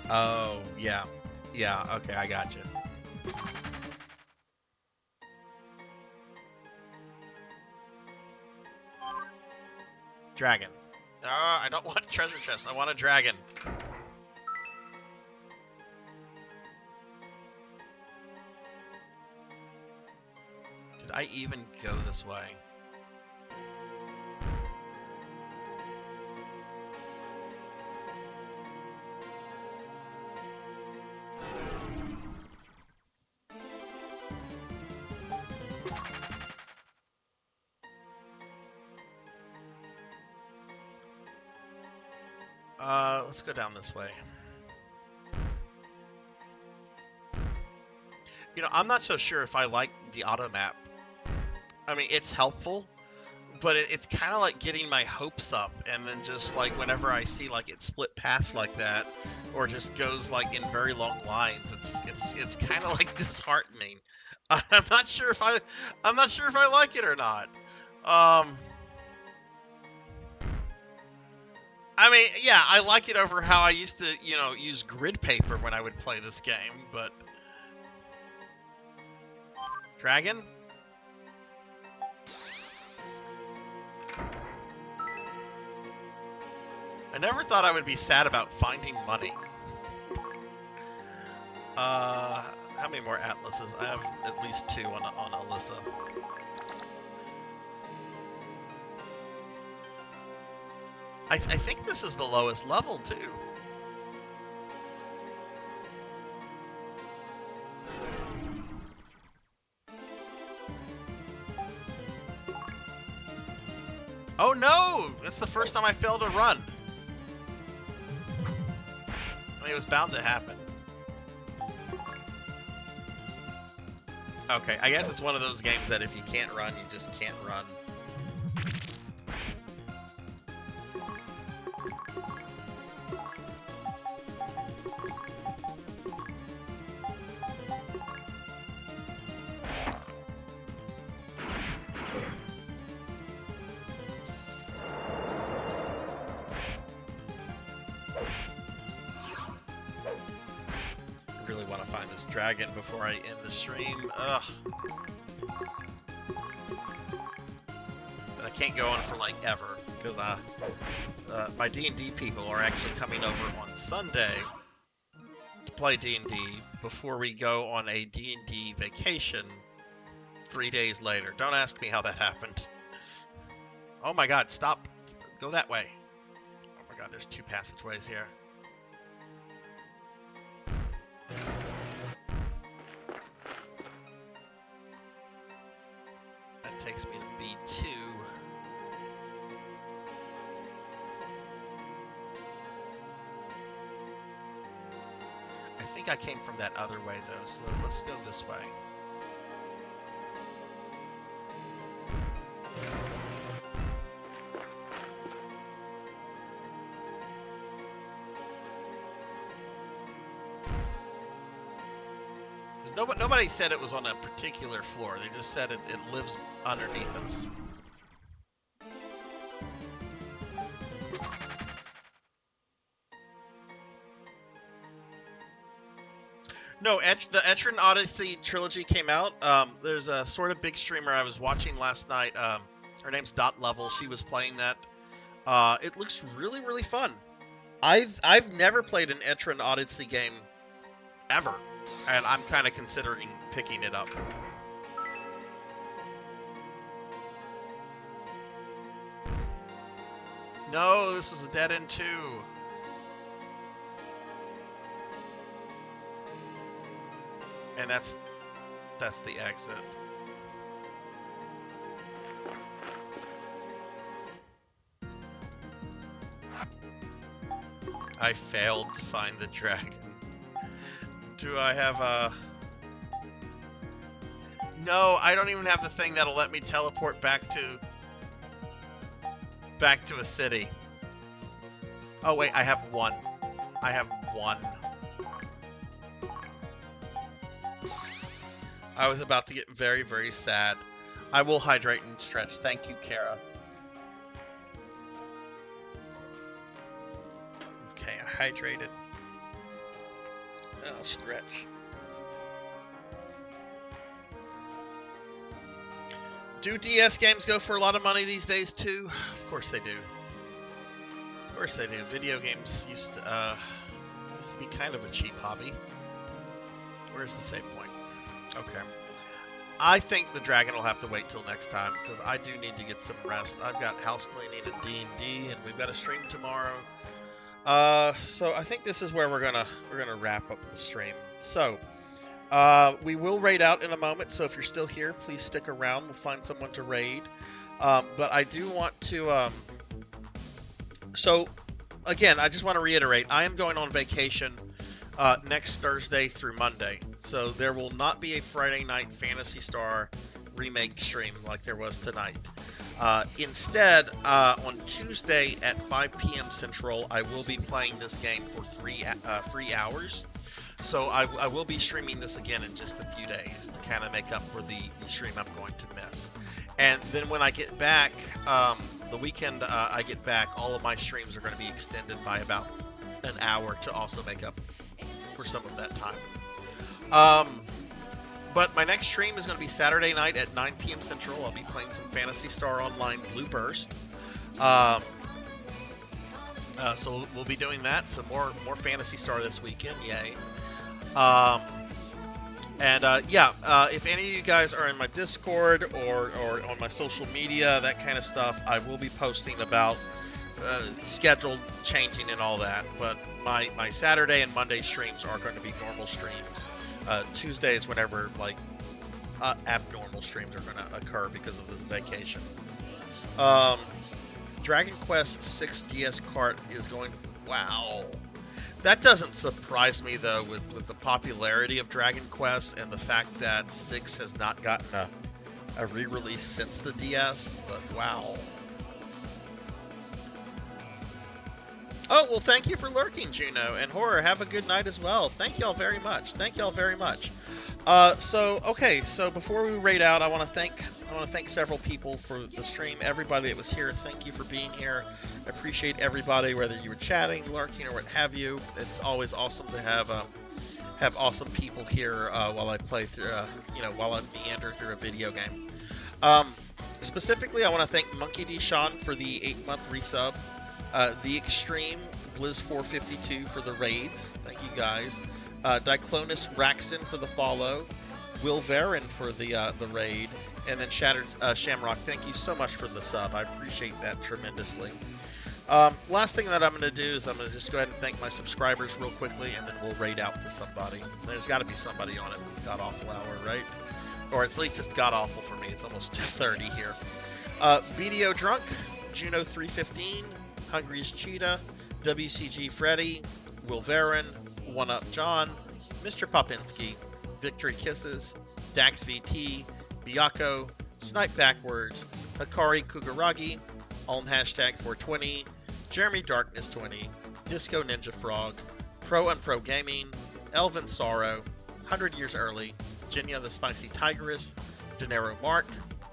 Oh, yeah. Yeah, okay, I got you. Dragon. I don't want a treasure chest. I want a dragon. Did I even go this way? Let's go down this way. You know, I'm not so sure if I like the auto map. I mean, it's helpful, but it's kind of like getting my hopes up, and then just like whenever I see like it split paths like that, or just goes like in very long lines, it's kind of like disheartening. I'm not sure if I like it or not. I mean, yeah, I like it over how I used to, you know, use grid paper when I would play this game, but Dragon? I never thought I would be sad about finding money. How many more atlases? I have at least 2 on Alyssa. I think this is the lowest level, too. Oh no! That's the first time I failed a run. I mean, it was bound to happen. Okay, I guess it's one of those games that if you can't run, you just can't run. Really want to find this dragon before I end the stream. Ugh. But I can't go on for like ever because my D&D people are actually coming over on Sunday to play D&D before we go on a D&D vacation 3 days later. Don't ask me how that happened. Oh my god, stop. Go that way. Oh my god, there's 2 passageways here. That takes me to B2. I think I came from that other way though, so let's go this way. Nobody said it was on a particular floor. They just said it lives underneath us. No, the Etron Odyssey trilogy came out. There's a sort of big streamer I was watching last night. Her name's Dot Level. She was playing that. It looks really, really fun. I've never played an Etron Odyssey game ever, and I'm kind of considering picking it up. No, this was a dead end too. And that's the exit. I failed to find the dragon. Do I have a... No, I don't even have the thing that'll let me teleport back to a city. Oh wait, I have one. I have one. I was about to get very, very sad. I will hydrate and stretch. Thank you, Kara. Okay, I hydrated. I'll stretch. Do DS games go for a lot of money these days too? Of course they do. Of course they do. Video games used to be kind of a cheap hobby. Where's the save point? Okay. I think the dragon will have to wait till next time because I do need to get some rest. I've got house cleaning and D&D, and we've got a stream tomorrow. So I think this is where we're gonna wrap up the stream. So we will raid out in a moment. So if you're still here, please stick around. We'll find someone to raid. But I do want to. So again, I just want to reiterate. I am going on vacation next Thursday through Monday. So there will not be a Friday night Phantasy Star remake stream like there was tonight. Instead, on Tuesday at 5 p.m. Central, I will be playing this game for 3 hours. So I will be streaming this again in just a few days to kind of make up for the stream I'm going to miss. And then when I get back, the weekend I get back, all of my streams are going to be extended by about an hour to also make up for some of that time. But my next stream is going to be Saturday night at 9 p.m. Central. I'll be playing some Phantasy Star Online Blue Burst. So we'll be doing that. So more Phantasy Star this weekend. Yay. If any of you guys are in my Discord or on my social media, that kind of stuff, I will be posting about schedule changing and all that. But my Saturday and Monday streams are going to be normal streams. Tuesday is whenever abnormal streams are going to occur because of this vacation. Dragon Quest 6 DS cart is going to... Wow. That doesn't surprise me, though, with the popularity of Dragon Quest and the fact that 6 has not gotten a re-release since the DS, but wow. Oh, well, thank you for lurking, Juno. And Horror, have a good night as well. Thank y'all very much. Thank y'all very much. So before we raid out, I want to thank several people for the stream. Everybody that was here, thank you for being here. I appreciate everybody, whether you were chatting, lurking, or what have you. It's always awesome to have awesome people here while I play through, while I meander through a video game. Specifically, I want to thank Monkey D. Sean for the 8-month resub. The Extreme, Blizz452 for the raids. Thank you guys. Diclonus Raxton for the follow. Will Varon for the raid. And then Shattered Shamrock, thank you so much for the sub. I appreciate that tremendously. Last thing that I'm going to do is I'm going to just go ahead and thank my subscribers real quickly, and then we'll raid out to somebody. There's got to be somebody on it this god-awful hour, right? Or at least it's god-awful for me. It's almost 2:30 here. BDO Drunk, Juno315, Hungry's Cheetah, WCG Freddy, Will Varon, One Up John, Mr. Popinski, Victory Kisses, Dax VT, Byaco, Snipe Backwards, Hikari Kugaragi, Alm Hashtag 420, Jeremy Darkness 20, Disco Ninja Frog, Pro Unpro Gaming, Elvin Sorrow, 100 Years Early, Jinya the Spicy Tigress, Dinero Mark,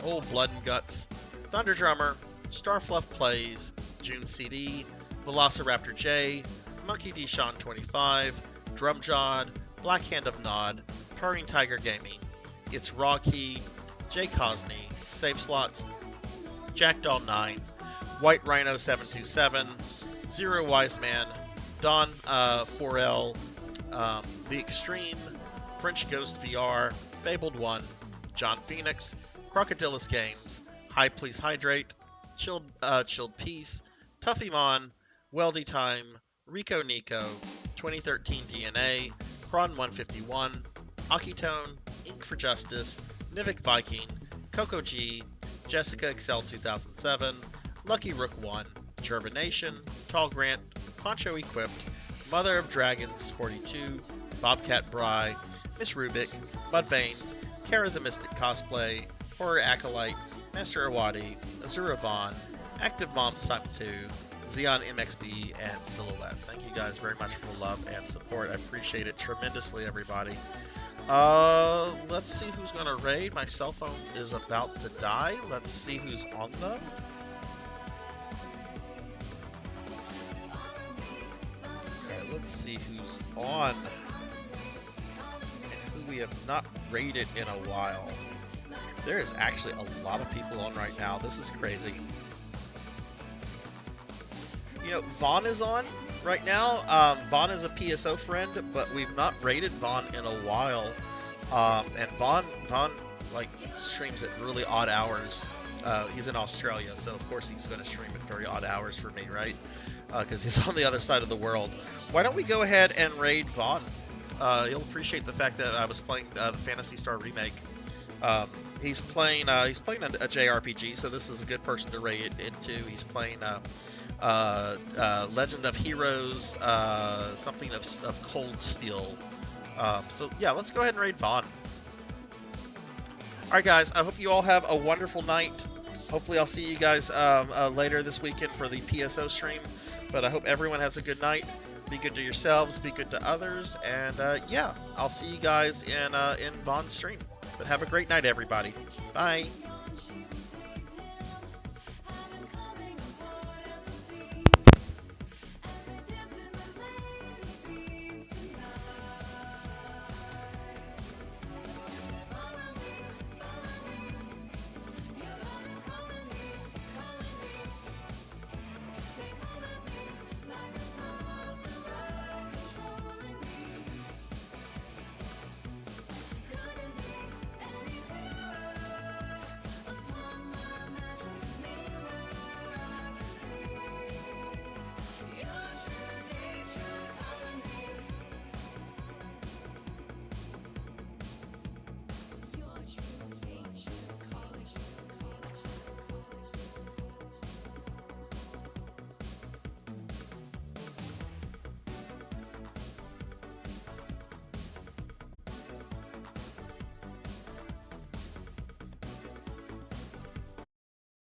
Old Blood and Guts, Thunder Drummer, Starfluff Plays, June CD, Velociraptor J, Monkey D. Sean 25, Drumjod, Black Hand of Nod, Purring Tiger Gaming, It's Raw Key, Jay Cosney, Save Slots, Jackdaw 9, White Rhino 727, Zero Wise Man, Don 4L, The Extreme, French Ghost VR, Fabled 1, John Phoenix, Crocodilus Games, Hi Please Hydrate, Chilled Peace, Tuffymon, Weldy Time, Rico Nico, 2013 DNA, Kron 151, Akitone, Ink for Justice, Nivik Viking, Coco G, Jessica Excel 2007, Lucky Rook 1, Gervination, Tall Grant, Poncho Equipped, Mother of Dragons 42, Bobcat Bry, Miss Rubik, Mudveins, Kara the Mystic Cosplay, Horror Acolyte, Master Awadi, Azura Vaughn, Active Moms Times 2, Xeon MXB, and Silhouette. Thank you guys very much for the love and support. I appreciate it tremendously, everybody. Let's see who's gonna raid. My cell phone is about to die. Let's see who's on them. Okay, let's see who's on and who we have not raided in a while. There is actually a lot of people on right now. This is crazy. You know, Vaughn is on right now. Vaughn is a PSO friend, but we've not raided Vaughn in a while. And Vaughn like streams at really odd hours. He's in Australia, so of course he's going to stream at very odd hours for me, right? Because he's on the other side of the world. Why don't we go ahead and raid Vaughn? He'll appreciate the fact that I was playing the Phantasy Star remake. He's playing a JRPG, so this is a good person to raid into. He's playing Legend of Heroes, something of Cold Steel. So yeah, let's go ahead and raid Vaughn. Alright guys, I hope you all have a wonderful night. Hopefully I'll see you guys later this weekend for the PSO stream. But I hope everyone has a good night. Be good to yourselves, be good to others, and yeah, I'll see you guys in Vaughn's stream. But have a great night, everybody. Bye.